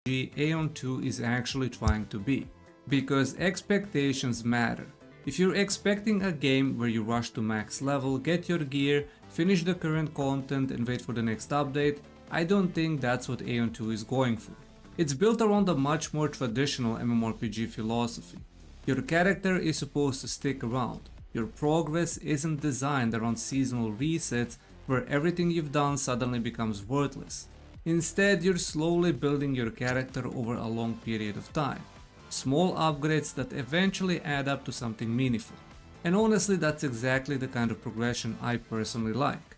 Aeon 2 is actually trying to be, because expectations matter. If you're expecting a game where you rush to max level, get your gear, finish the current content and wait for the next update, I don't think that's what Aeon 2 is going for. It's built around a much more traditional MMORPG philosophy. Your character is supposed to stick around. Your progress isn't designed around seasonal resets where everything you've done suddenly becomes worthless. Instead, you're slowly building your character over a long period of time. Small upgrades that eventually add up to something meaningful. And honestly, that's exactly the kind of progression I personally like.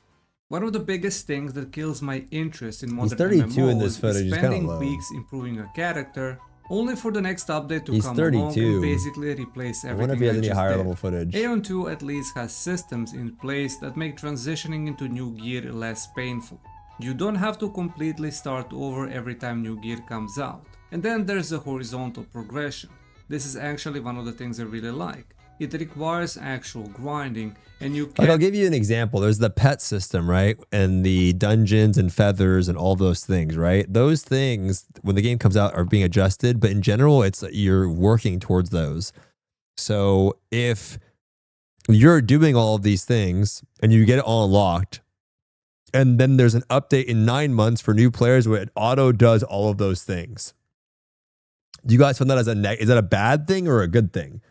One of the biggest things that kills my interest in modern 32 MMOs in this footage is is spending kinda low. weeks improving a character, only for the next update to He's come 32. along and basically replace I everything wonder if he has any just higher did. level footage. Aeon 2 at least has systems in place that make transitioning into new gear less painful. You don't have to completely start over every time new gear comes out. And then there's the horizontal progression. This is actually one of the things I really like. It requires actual grinding, and you can... Like, I'll give you an example. There's the pet system, right? And the dungeons and feathers and all those things, right? Those things, when the game comes out, are being adjusted, but in general, it's you're working towards those. So if you're doing all of these things and you get it all unlocked, and then there's an update in 9 months for new players where it auto does all of those things. Do you guys find that as is that a bad thing or a good thing?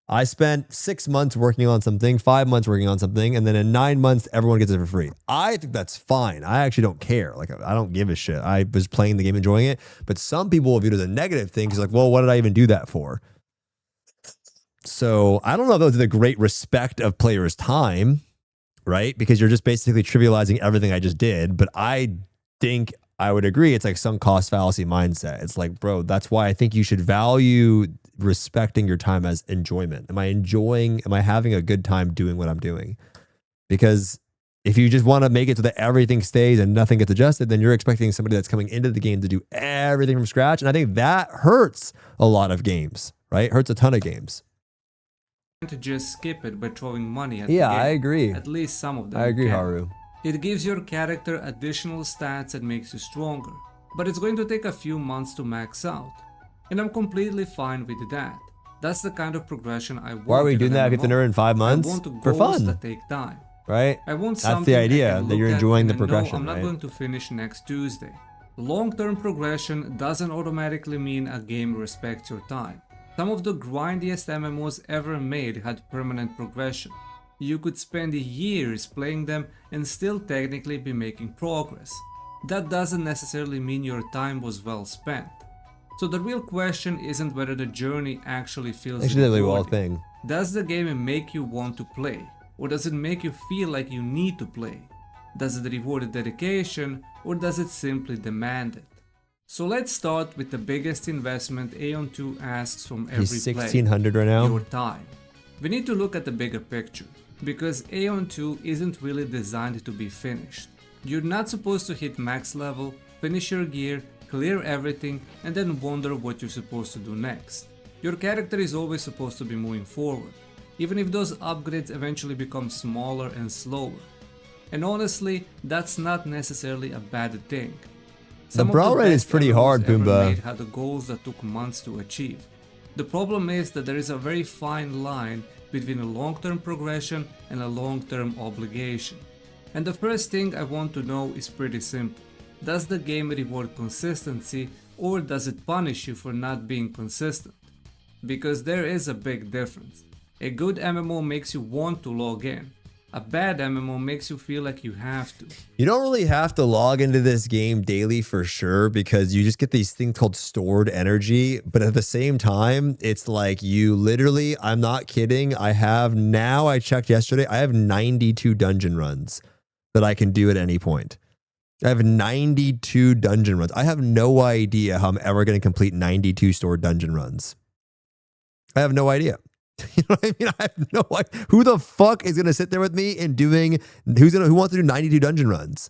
I spent 6 months working on something, 5 months working on something, and then in 9 months, everyone gets it for free. I think that's fine. I actually don't care. Like, I don't give a shit. I was playing the game, enjoying it. But some people will view it as a negative thing because, like, well, what did I even do that for? So I don't know if those are the great respect of players' time, right? Because you're just basically trivializing everything I just did. But I think I would agree. It's like some cost fallacy mindset. It's like, bro, that's why I think you should value respecting your time as enjoyment. Am I having a good time doing what I'm doing? Because if you just want to make it so that everything stays and nothing gets adjusted, then you're expecting somebody that's coming into the game to do everything from scratch. And I think that hurts a lot of games, right? Hurts a ton of games. to just skip it by throwing money at the Yeah, game. I agree. At least some of them I agree, can. Haru. It gives your character additional stats and makes you stronger, but it's going to take a few months to max out. And I'm completely fine with that. That's the kind of progression I want. Why are we doing that? Get the nerd in 5 months? I want to For goals fun. that take time. Right? I want That's something the I idea, can that you're look at enjoying the and know progression, I'm not right? going to finish next Tuesday. Long-term progression doesn't automatically mean a game respects your time. Some of the grindiest MMOs ever made had permanent progression. You could spend years playing them and still technically be making progress. That doesn't necessarily mean your time was well spent. So the real question isn't whether the journey actually feels Actually, really well rewarding. thing. Does the game make you want to play? Or does it make you feel like you need to play? Does it reward dedication, or does it simply demand it? So let's start with the biggest investment Aeon 2 asks from every He's player. 1600 right now. Your time. We need to look at the bigger picture, because Aeon 2 isn't really designed to be finished. You're not supposed to hit max level, finish your gear, clear everything, and then wonder what you're supposed to do next. Your character is always supposed to be moving forward, even if those upgrades eventually become smaller and slower. And honestly, that's not necessarily a bad thing. The brawl rate is pretty hard, Pumbaa. Had the goals that took months to achieve. The problem is that there is a very fine line between a long-term progression and a long-term obligation. And the first thing I want to know is pretty simple. Does the game reward consistency, or does it punish you for not being consistent? Because there is a big difference. A good MMO makes you want to log in. A bad MMO makes you feel like you have to. You don't really have to log into this game daily for sure, because you just get these things called stored energy. But at the same time, it's like you literally, I'm not kidding. I checked yesterday, I have 92 dungeon runs that I can do at any point. I have 92 dungeon runs. I have no idea how I'm ever going to complete 92 stored dungeon runs. I have no idea. You know what I mean? I have no idea. Who the fuck is going to sit there with me and who wants to do 92 dungeon runs?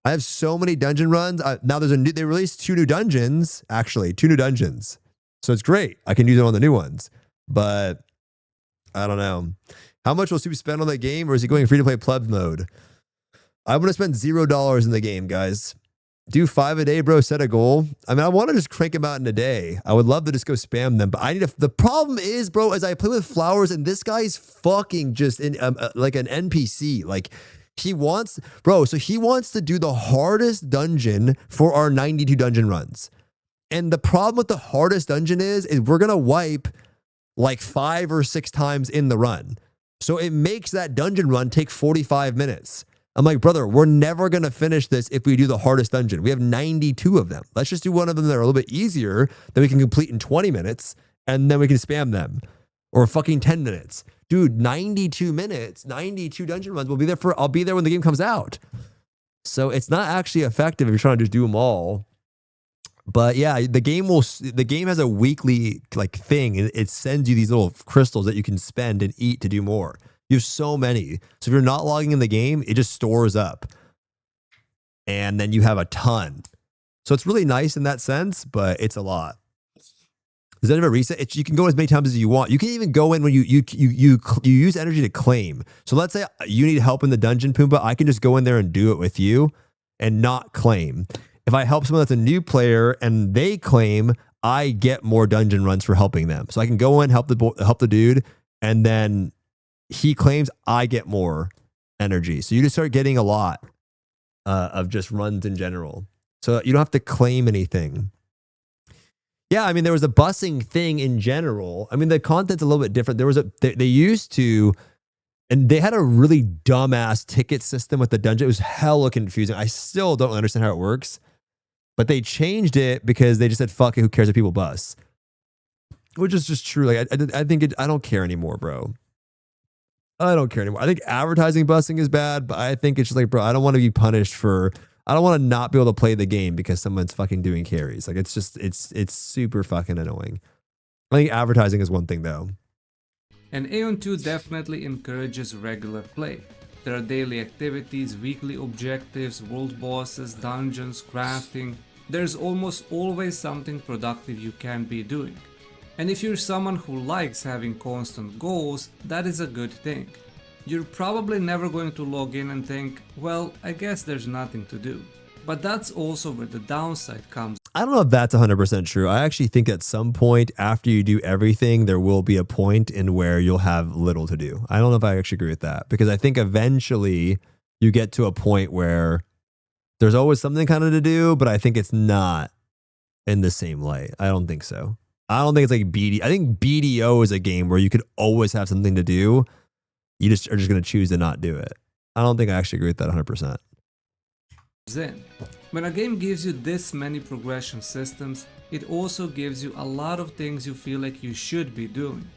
I have so many dungeon runs. Now they released 2 new dungeons, actually, 2 new dungeons. So it's great. I can use it on the new ones, but I don't know. How much will Stoopzz spend on that game, or is he going free to play pleb mode? I'm going to spend $0 in the game, guys. Do 5 a day, bro. Set a goal. I mean, I want to just crank them out in a day. I would love to just go spam them, but the problem is, bro, as I play with flowers, and this guy's fucking just in like an NPC. Like he wants to do the hardest dungeon for our 92 dungeon runs. And the problem with the hardest dungeon is we're going to wipe like 5 or 6 times in the run. So it makes that dungeon run take 45 minutes. I'm like, brother, we're never going to finish this if we do the hardest dungeon. We have 92 of them. Let's just do one of them that are a little bit easier that we can complete in 20 minutes, and then we can spam them. Or fucking 10 minutes. Dude, 92 minutes, 92 dungeon runs. I'll be there when the game comes out. So it's not actually effective if you're trying to just do them all. But yeah, the game has a weekly like thing, and it sends you these little crystals that you can spend and eat to do more. You have so many. So if you're not logging in the game, it just stores up. And then you have a ton. So it's really nice in that sense, but it's a lot. Does that ever reset? You can go as many times as you want. You can even go in when you use energy to claim. So let's say you need help in the dungeon, Pumbaa. I can just go in there and do it with you and not claim. If I help someone that's a new player and they claim, I get more dungeon runs for helping them. So I can go in, help the dude, and then he claims, I get more energy. So you just start getting a lot of just runs in general. So you don't have to claim anything. Yeah, I mean, there was a busing thing in general. I mean, the content's a little bit different. They used to, and they had a really dumbass ticket system with the dungeon. It was hella confusing. I still don't understand how it works. But they changed it because they just said, fuck it, who cares if people bus? Which is just true. Like, I don't care anymore, bro. I don't care anymore. I think advertising busing is bad, but I think it's just like, bro, I don't want to be punished I don't want to not be able to play the game because someone's fucking doing carries. Like, it's just, it's super fucking annoying. I think advertising is one thing, though. And Aeon 2 definitely encourages regular play. There are daily activities, weekly objectives, world bosses, dungeons, crafting. There's almost always something productive you can be doing. And if you're someone who likes having constant goals, that is a good thing. You're probably never going to log in and think, well, I guess there's nothing to do. But that's also where the downside comes. I don't know if that's 100% true. I actually think at some point after you do everything, there will be a point in where you'll have little to do. I don't know if I actually agree with that, because I think eventually you get to a point where there's always something kind of to do, but I think it's not in the same light. I don't think so. I don't think it's like BD. I think BDO is a game where you could always have something to do. You just are just going to choose to not do it. I don't think I actually agree with that 100%. In. When a game gives you this many progression systems, it also gives you a lot of things you feel like you should be doing.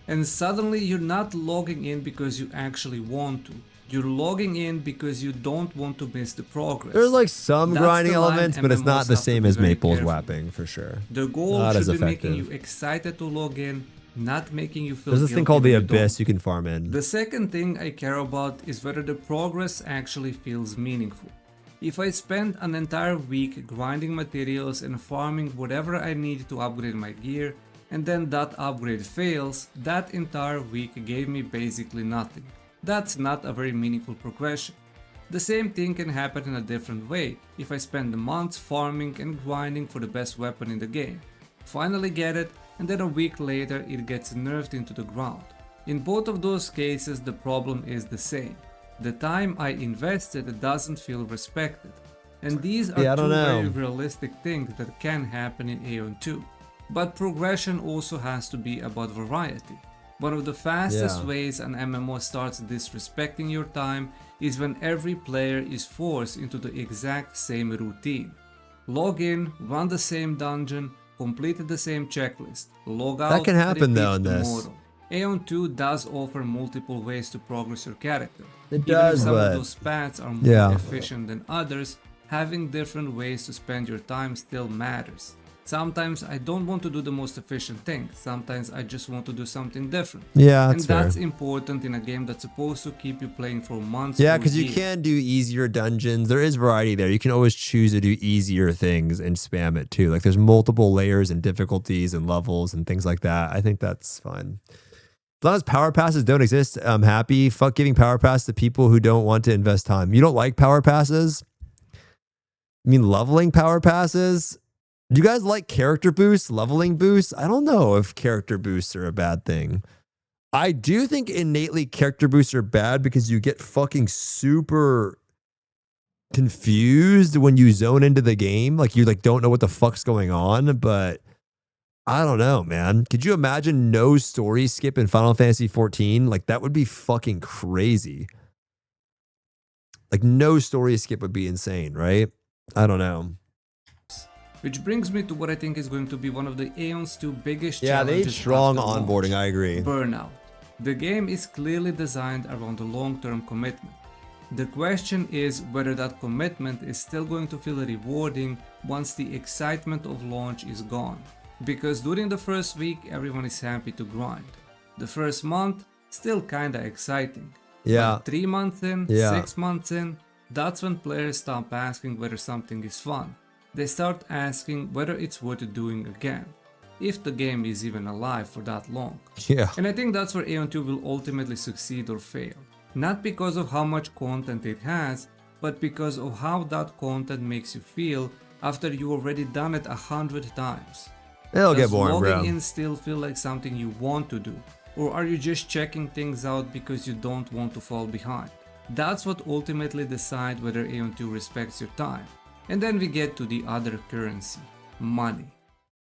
And suddenly you're not logging in because you actually want to. You're logging in because you don't want to miss the progress. There's like some grinding elements, but it's MMOs not the have to same be as very Maple's careful. wrapping, for sure. The goal Not as should be effective. making you excited to log in, not making you feel There's this guilty thing called when the you Abyss don't. you can farm in. The second thing I care about is whether the progress actually feels meaningful. If I spend an entire week grinding materials and farming whatever I need to upgrade my gear, and then that upgrade fails, that entire week gave me basically nothing. That's not a very meaningful progression. The same thing can happen in a different way if I spend months farming and grinding for the best weapon in the game. Finally get it, and then a week later it gets nerfed into the ground. In both of those cases the problem is the same. The time I invested doesn't feel respected. And these are two very realistic things that can happen in Aeon 2. But progression also has to be about variety. One of the fastest Yeah. ways an MMO starts disrespecting your time is when every player is forced into the exact same routine. Log in, run the same dungeon, complete the same checklist, log out, That can happen repeat though in this. tomorrow. Aeon 2 does offer multiple ways to progress your character. It Even does, if some but of those paths are more yeah. efficient than others, having different ways to spend your time still matters. Sometimes I don't want to do the most efficient thing, sometimes I just want to do something different. Yeah, and that's fair. that's important in a game that's supposed to keep you playing for months. Yeah, or because you years. can do easier dungeons. There is variety there. You can always choose to do easier things and spam it too. Like there's multiple layers and difficulties and levels and things like that. I think that's fine. As long as power passes don't exist, I'm happy. Fuck giving power pass to people who don't want to invest time. You don't like power passes? I mean, leveling power passes? Do you guys like character boosts, leveling boosts? I don't know if character boosts are a bad thing. I do think innately character boosts are bad because you get fucking super confused when you zone into the game. Like you like don't know what the fuck's going on, but I don't know, man. Could you imagine no story skip in Final Fantasy 14? Like that would be fucking crazy. Like no story skip would be insane, right? I don't know. Which brings me to what I think is going to be one of the Aeon's 2 biggest Yeah, they challenges. strong after launch, onboarding, I agree. Burnout. The game is clearly designed around a long-term commitment. The question is whether that commitment is still going to feel rewarding once the excitement of launch is gone. Because during the first week, everyone is happy to grind. The first month, still kinda exciting. Yeah. But 3 months in, Yeah. 6 months in, that's when players stop asking whether something is fun. They start asking whether it's worth doing again, if the game is even alive for that long. Yeah. And I think that's where Aeon 2 will ultimately succeed or fail. Not because of how much content it has, but because of how that content makes you feel after you already done it 100 times. It'll get Does boring, logging bro. in still feel like something you want to do? Or are you just checking things out because you don't want to fall behind? That's what ultimately decides whether Aeon 2 respects your time. And then we get to the other currency, money.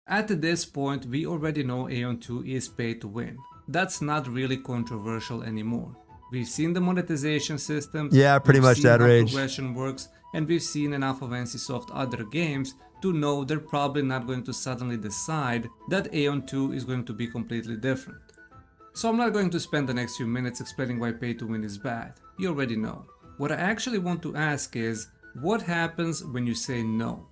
At this point, we already know Aeon 2 is pay to win. That's not really controversial anymore. We've seen the monetization system, Yeah, pretty much that how rage. progression works, and we've seen enough of NCSoft other games to know they're probably not going to suddenly decide that Aeon 2 is going to be completely different. So I'm not going to spend the next few minutes explaining why pay to win is bad. You already know. What I actually want to ask is, what happens when you say no?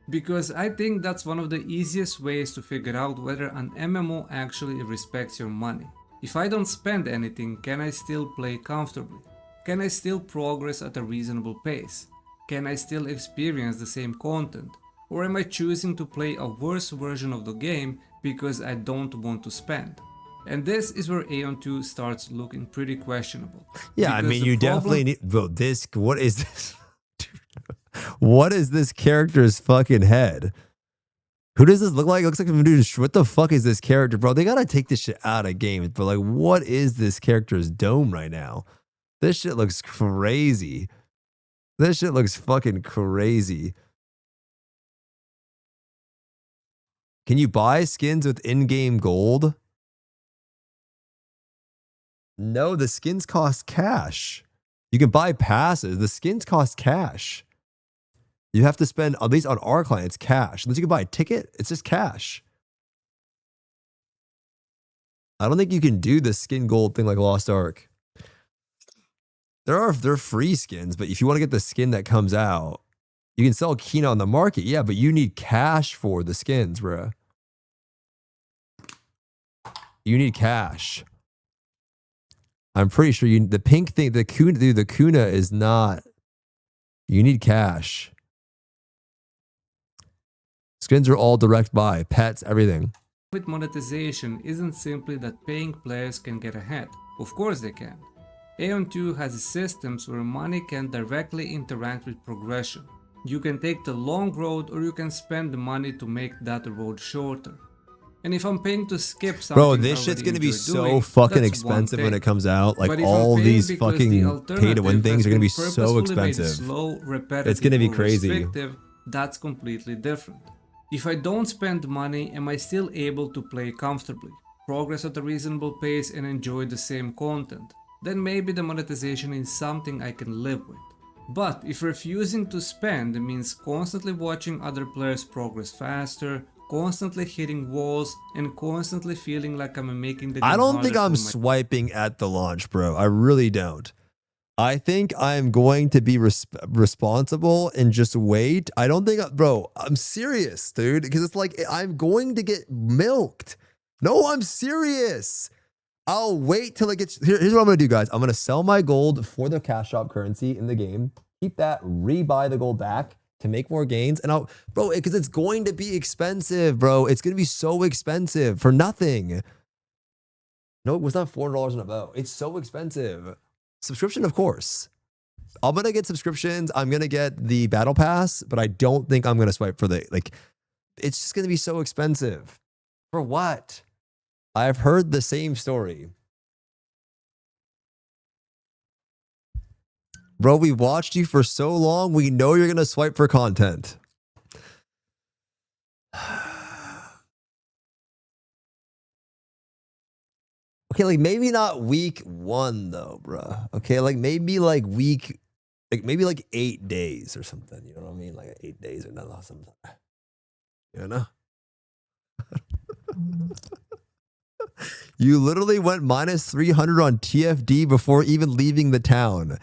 Because I think that's one of the easiest ways to figure out whether an MMO actually respects your money. If I don't spend anything, can I still play comfortably? Can I still progress at a reasonable pace? Can I still experience the same content? Or am I choosing to play a worse version of the game because I don't want to spend? And this is where Aeon 2 starts looking pretty questionable. Yeah, I Because mean, the you problem- definitely need. Bro, this. What is this? What is this character's fucking head? Who does this look like? It looks like dude. What the fuck is this character, bro? They gotta take this shit out of games. But like, what is this character's dome right now? This shit looks crazy. This shit looks fucking crazy. Can you buy skins with in-game gold? No, the skins cost cash. You can buy passes. The skins cost cash. You have to spend, at least on our client, it's cash. Unless you can buy a ticket, it's just cash. I don't think you can do the skin gold thing like Lost Ark. They're free skins, but if you want to get the skin that comes out, you can sell Kina on the market. Yeah, but you need cash for the skins, bro. You need cash. I'm pretty sure the pink thing, the Kuna is not. You need cash. Skins are all direct buy, pets, everything. With monetization isn't simply that paying players can get ahead. Of course they can. Aeon 2 has systems where money can directly interact with progression. You can take the long road or you can spend the money to make that road shorter. And if I'm paying to skip something, Bro, this shit's gonna be so fucking expensive when it comes out. Like all these fucking pay to win things are gonna be so expensive. Slow, repetitive, It's gonna be or crazy. restrictive, that's completely different. If I don't spend money, am I still able to play comfortably? progress at a reasonable pace, and enjoy the same content, then maybe the monetization is something I can live with. But if refusing to spend means constantly watching other players progress faster, constantly hitting walls, and constantly feeling like I'm making the game I don't think harder I'm for my- swiping at the launch, bro. I really don't. I think I'm going to be responsible and just wait. I don't think, bro, I'm serious, dude, because it's like I'm going to get milked. No, I'm serious. I'll wait till it gets. Here's what I'm going to do, guys. I'm going to sell my gold for the cash shop currency in the game. Keep that, rebuy the gold back to make more gains. And bro, because it's going to be expensive, bro. It's going to be so expensive for nothing. No, it was not $400 in a bow. It's so expensive. Subscription, of course. I'm going to get subscriptions. I'm going to get the battle pass, but I don't think I'm going to swipe for the, like, it's just going to be so expensive. For what? I've heard the same story. Bro, we watched you for so long. We know you're going to swipe for content. Okay, like maybe not week 1 though, bro. Okay, like maybe like week, like maybe like 8 days or something. You know what I mean? Like 8 days or nothing. Something. You know? You literally went minus 300 on TFD before even leaving the town.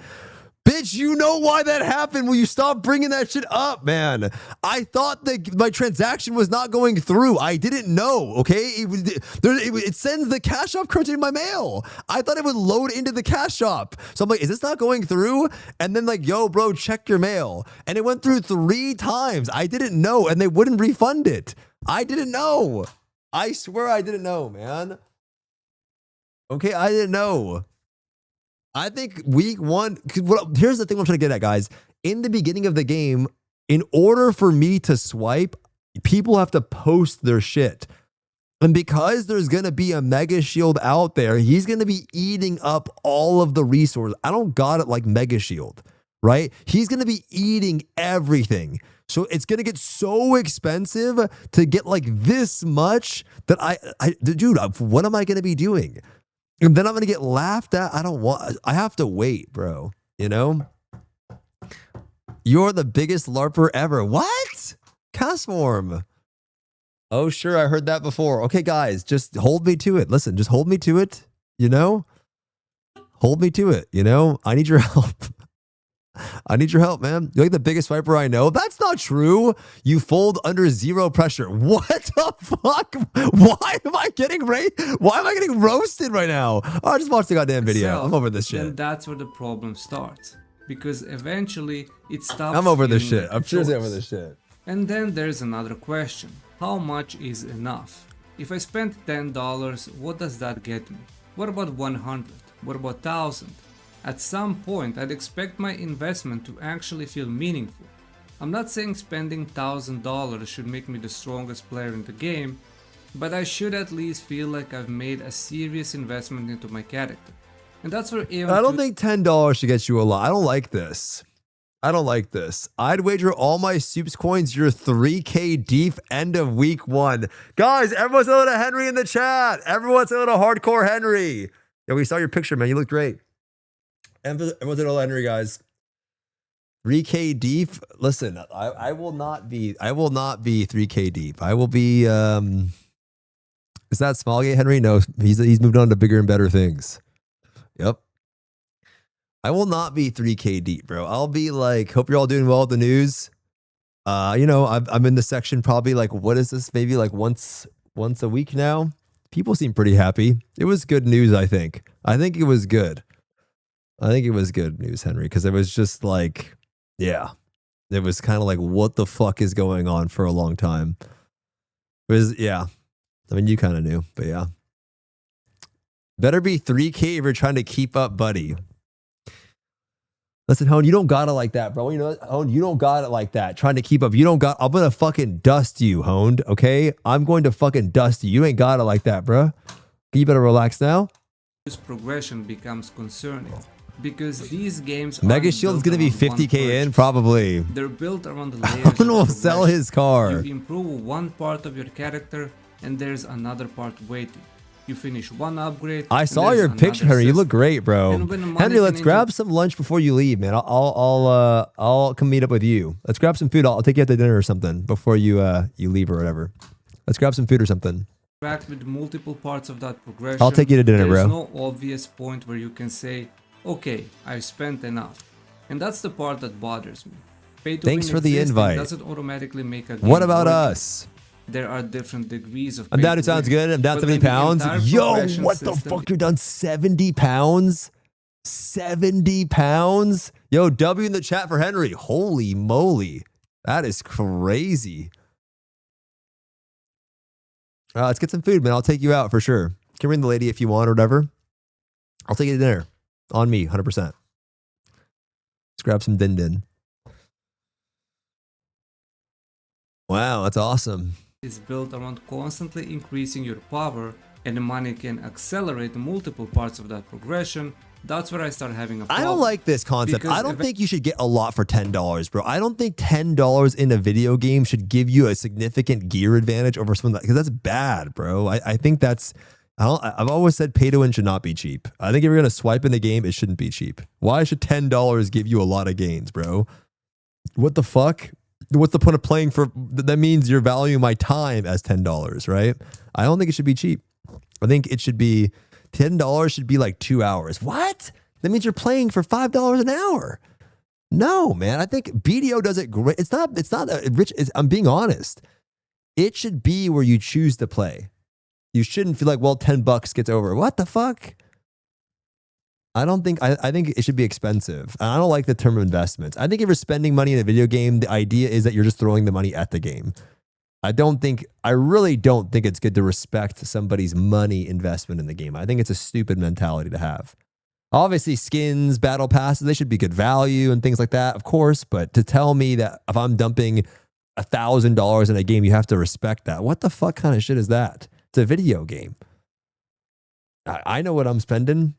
Bitch, you know why that happened. Will you stop bringing that shit up, man? I thought that my transaction was not going through. I didn't know, okay? It sends the cash shop currency in my mail. I thought it would load into the cash shop. So I'm like, is this not going through? And then like, yo, bro, check your mail. And it went through 3 times. I didn't know, and they wouldn't refund it. I didn't know. I swear I didn't know, man. Okay, I didn't know. I think week 1, here's the thing I'm trying to get at, guys. In the beginning of the game, in order for me to swipe, people have to post their shit. And because there's going to be a Mega Shield out there, he's going to be eating up all of the resources. I don't got it like Mega Shield, right? He's going to be eating everything. So it's going to get so expensive to get like this much that dude, what am I going to be doing? And then I'm going to get laughed at. I have to wait, bro. You know? You're the biggest LARPer ever. What? Cast form. Oh, sure. I heard that before. Okay, guys, just hold me to it. Listen, just hold me to it. You know? Hold me to it. You know? I need your help. I need your help, man. You're like the biggest swiper I know. That's not true. You fold under 0 pressure. What the fuck? Why am I getting roasted right now? Oh, I just watched the goddamn video. I'm over this shit. And that's where the problem starts. Because eventually it stops. I'm over this feeling shit. like I'm a seriously choice. over this shit. And then there's another question. How much is enough? If I spend $10, what does that get me? What about 100? What about 1,000? At some point, I'd expect my investment to actually feel meaningful. I'm not saying spending $1,000 should make me the strongest player in the game, but I should at least feel like I've made a serious investment into my character. And that's where I don't think $10 should get you a lot. I don't like this. I don't like this. I'd wager all my Stoopzz coins you're 3K deep end of week 1. Guys, everyone's a little Henry in the chat. Everyone's a little hardcore Henry. Yeah, we saw your picture, man. You look great. Everyone's a little Henry, guys. 3K deep. Listen, I will not be 3K deep. I will be is that SMILEGATE Henry? No, he's moved on to bigger and better things. Yep. I will not be 3K deep, bro. I'll be like, hope you're all doing well with the news. You know, I'm in the section probably like, what is this? Maybe like once a week now. People seem pretty happy. It was good news, I think. I think it was good. I think it was good news, Henry, because it was just like, yeah, it was kind of like, what the fuck is going on for a long time? It was, yeah. I mean, you kind of knew, but yeah. Better be 3K if you're trying to keep up, buddy. Listen, Hone, you don't got it like that, bro. You know, Hone, you don't got it like that. Trying to keep up. I'm going to fucking dust you, Honed, okay? I'm going to fucking dust you. You ain't got it like that, bro. You better relax now. This progression becomes concerning. Because these games Mega Shield's gonna be 50K in, probably. They're built around the layers. Someone will sell his car. You improve one part of your character, and there's another part waiting. You finish one upgrade. I saw your picture, Henry. You look great, bro. Henry, let's grab some lunch before you leave, man. I'll come meet up with you. Let's grab some food. I'll take you out to dinner or something before you leave or whatever. Let's grab some food or something. With multiple parts of that progression. I'll take you to dinner, bro. There's no obvious point where you can say, okay, I've spent enough. And that's the part that bothers me. Pay to Thanks win for the invite. doesn't automatically make a game What about worth us? There are different degrees of I'm down. It sounds good. I'm down 70 pounds. Yo, what the fuck? You're done 70 pounds? 70 pounds? Yo, W in the chat for Henry. Holy moly. That is crazy. Let's get some food, man. I'll take you out for sure. Can bring the lady if you want or whatever. I'll take you to dinner. On me, 100%. Let's grab some din din. Wow, that's awesome. Is built around constantly increasing your power, and the money can accelerate multiple parts of that progression. That's where I start having a problem. I don't like this concept. I don't think you should get a lot for $10, bro. I don't think $10 in a video game should give you a significant gear advantage over someone, because that's bad, bro. I think that's, I've always said pay to win should not be cheap. I think if you're going to swipe in the game, it shouldn't be cheap. Why should $10 give you a lot of gains, bro? What the fuck? What's the point of playing for? That means you're valuing my time as $10, right? I don't think it should be cheap. I think it should be $10 should be like 2 hours. What? That means you're playing for $5 an hour. No, man. I think BDO does it great. It's not rich. I'm being honest. It should be where you choose to play. You shouldn't feel like, well, $10 gets over. What the fuck? I don't think, I think it should be expensive. I don't like the term investments. I think if you're spending money in a video game, the idea is that you're just throwing the money at the game. I really don't think it's good to respect somebody's money investment in the game. I think it's a stupid mentality to have. Obviously, skins, battle passes, they should be good value and things like that, of course. But to tell me that if I'm dumping $1,000 in a game, you have to respect that. What the fuck kind of shit is that? It's a video game. I know what I'm spending.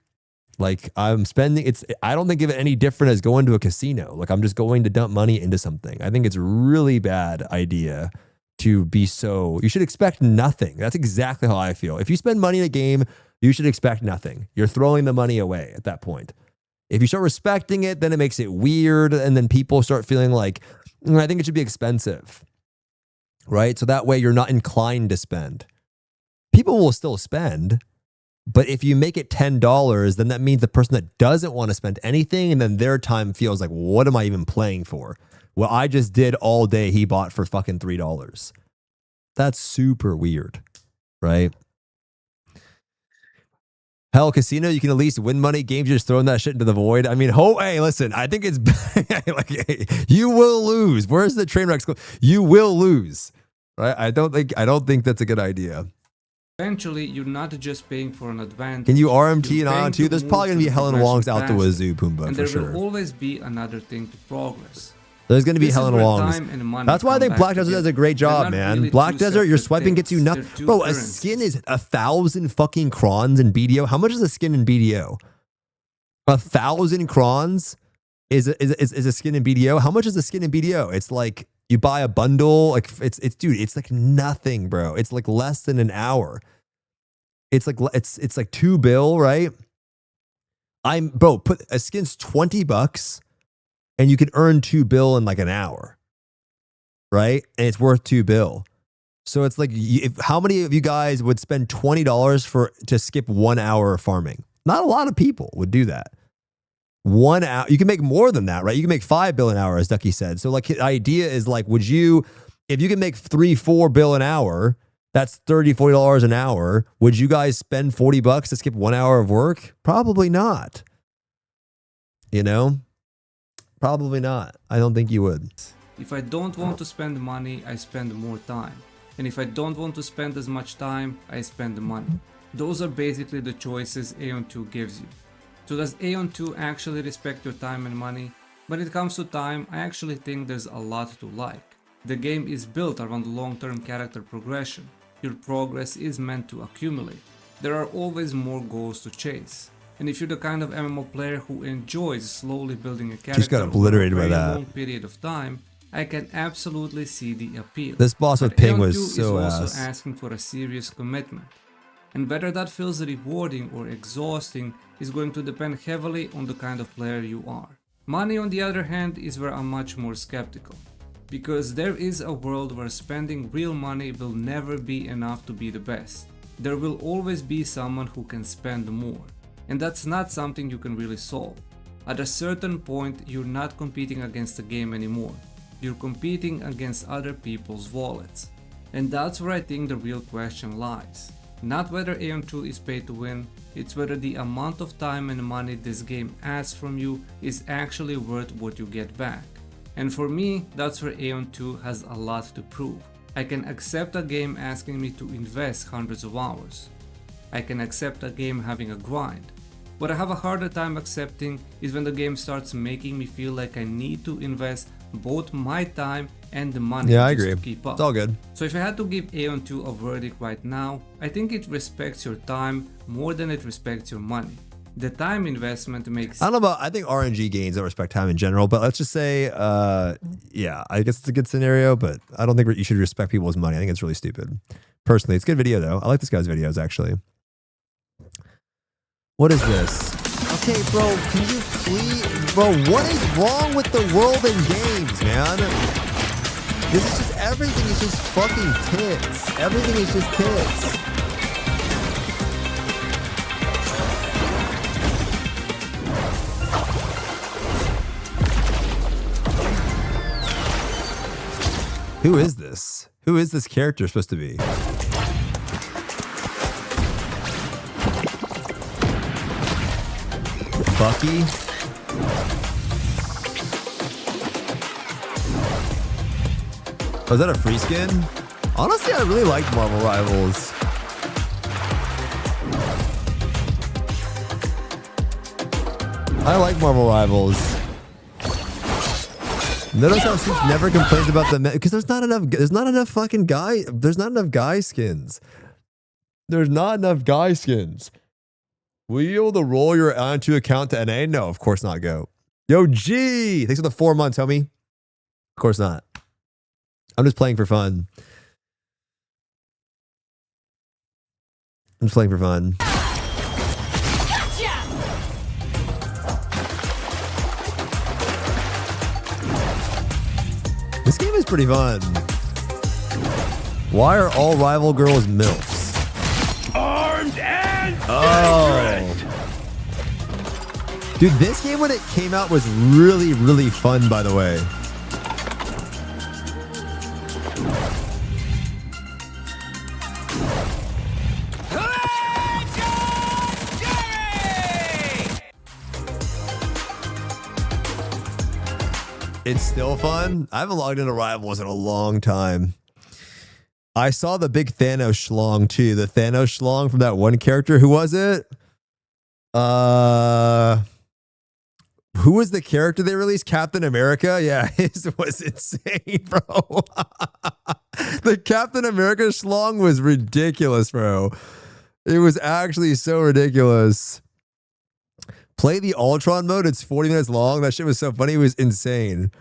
Like I'm spending, I don't think of it any different as going to a casino. Like I'm just going to dump money into something. I think it's a really bad idea to be so, you should expect nothing. That's exactly how I feel. If you spend money in a game, you should expect nothing. You're throwing the money away at that point. If you start respecting it, then it makes it weird. And then people start feeling like, I think it should be expensive, right? So that way you're not inclined to spend. People will still spend. But if you make it $10, then that means the person that doesn't want to spend anything, and then their time feels like, what am I even playing for? Well, I just did all day. He bought for fucking $3. That's super weird, right? Hell, casino, you can at least win money. Games, you're just throwing that shit into the void. I mean, hey, listen, I think it's like, hey, you will lose. Where's the train wreck? You will lose, right? I don't think that's a good idea. Eventually, you're not just paying for an advantage. Can you RMT and on too? There's probably going to be Helen Wong's out the wazoo, Pumbaa, and for there sure. will always be another thing to progress. There's going to be Helen Wong's. That's why I think Black Desert does a great job, man. Really Black Desert, your swiping gets you nothing. Bro, a skin is 1,000 fucking crons in BDO. How much is a skin in BDO? 1,000 crons is a skin in BDO. How much is a skin in BDO? It's like you buy a bundle. Like dude, it's like nothing, bro. It's like less than an hour. It's like $2 bill, right? Put a skin's $20 and you can earn $2 bill in like an hour, right? And it's worth $2 bill. So it's like, how many of you guys would spend $20 to skip 1 hour of farming? Not a lot of people would do that. 1 hour, you can make more than that, right? You can make $5 bill an hour, as Ducky said. So like the idea is like, if you can make $3-4 bill an hour, that's $30-40 an hour. Would you guys spend $40 to skip 1 hour of work? Probably not. You know? Probably not. I don't think you would. If I don't want to spend money, I spend more time. And if I don't want to spend as much time, I spend the money. Those are basically the choices Aeon 2 gives you. So does Aeon 2 actually respect your time and money? When it comes to time, I actually think there's a lot to like. The game is built around long-term character progression. Your progress is meant to accumulate. There are always more goals to chase. And if you're the kind of MMO player who enjoys slowly building a character just got obliterated over a by very that long period of time, I can absolutely see the appeal. This boss with But ping Aeon was 2 so is also ass. asking for a serious commitment. and whether that feels rewarding or exhausting is going to depend heavily on the kind of player you are. Money, on the other hand, is where I'm much more skeptical, because there is a world where spending real money will never be enough to be the best. There will always be someone who can spend more, and that's not something you can really solve. At a certain point, you're not competing against the game anymore. You're competing against other people's wallets. And that's where I think the real question lies. Not whether Aeon 2 is pay to win, it's whether the amount of time and money this game asks from you is actually worth what you get back. And for me, that's where Aeon 2 has a lot to prove. I can accept a game asking me to invest hundreds of hours. I can accept a game having a grind. What I have a harder time accepting is when the game starts making me feel like I need to invest both my time and the money to keep up. It's all good. So if I had to give Aeon 2 a verdict right now, I think it respects your time more than it respects your money. The time investment makes... I don't know about... I think RNG games don't respect time in general, but let's just say, yeah, I guess it's a good scenario, but I don't think you should respect people's money. I think it's really stupid. Personally, it's a good video, though. I like this guy's videos, actually. What is this? Okay, bro, can you please... Bro, what is wrong with the world in games, man? This is just... Everything is just fucking tits. Everything is just tits. Who is this? Who is this character supposed to be? Bucky? Oh, is that a free skin? Honestly, I really liked Marvel Rivals. I like Marvel Rivals. Notice how Stoops never complains about the because there's not enough fucking guy. There's not enough guy skins. There's not enough guy skins. Will you be able to roll your Ion 2 account to NA? No, of course not. Go. Yo, G. Thanks for the 4 months, homie. Of course not. I'm just playing for fun. I'm just playing for fun. Gotcha! This game is pretty fun. Why are all rival girls MILFs? Armed and dangerous! Dude, this game when it came out was really, really fun, by the way. It's still fun. I haven't logged into Rivals in a long time. I saw the big Thanos schlong too. The Thanos schlong from that one character. Who was it? Who was the character they released? Captain America? Yeah, his was insane, bro. The Captain America schlong was ridiculous, bro. It was actually so ridiculous. Play the Ultron mode. It's 40 minutes long. That shit was so funny. It was insane.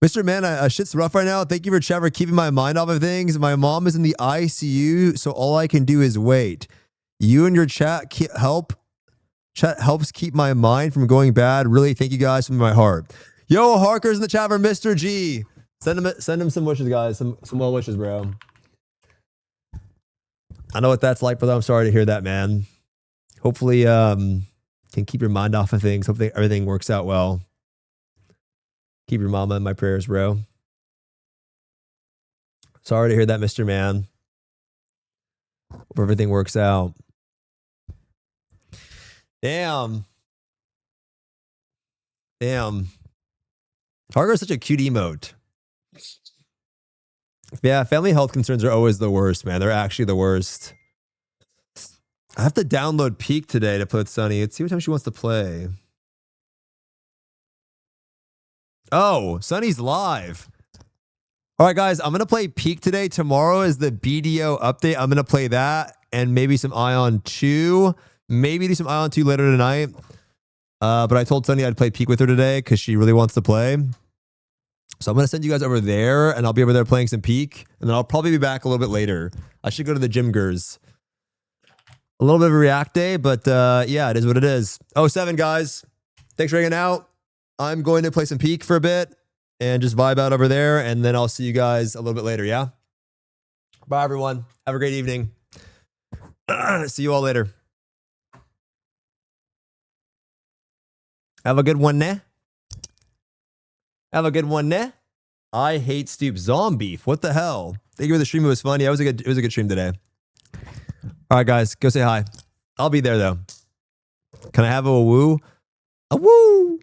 Mr. Man, shit's rough right now. Thank you for chat for keeping my mind off of things. My mom is in the ICU, so all I can do is wait. You and your chat Chat helps keep my mind from going bad. Really, thank you guys from my heart. Yo, Harker's in the chat for Mr. G. Send him some wishes, guys. Some well wishes, bro. I know what that's like, but I'm sorry to hear that, man. Hopefully, can keep your mind off of things. Hopefully everything works out well. Keep your mama in my prayers, bro. Sorry to hear that, Mr. Man. Hope everything works out. Damn. Harger is such a cute emote. Yeah, family health concerns are always the worst, man. They're actually the worst. I have to download Peak today to play with Sunny. Let's see what time she wants to play. Oh, Sunny's live. All right, guys, I'm going to play Peak today. Tomorrow is the BDO update. I'm going to play that and maybe some Ion 2. Maybe do some Ion 2 later tonight. But I told Sunny I'd play Peak with her today because she really wants to play. So I'm going to send you guys over there and I'll be over there playing some Peak. And then I'll probably be back a little bit later. I should go to the gym, Gers. A little bit of a react day, but yeah, it is what it is. Oh, 7 guys. Thanks for hanging out. I'm going to play some Peak for a bit and just vibe out over there. And then I'll see you guys a little bit later, yeah? Bye, everyone. Have a great evening. See you all later. Have a good one, ne? Have a good one, ne? I hate Stoop Zombie. What the hell? Thank you for the stream. It was fun. Yeah, it was a good stream today. All right, guys, go say hi. I'll be there though. Can I have a woo? A woo!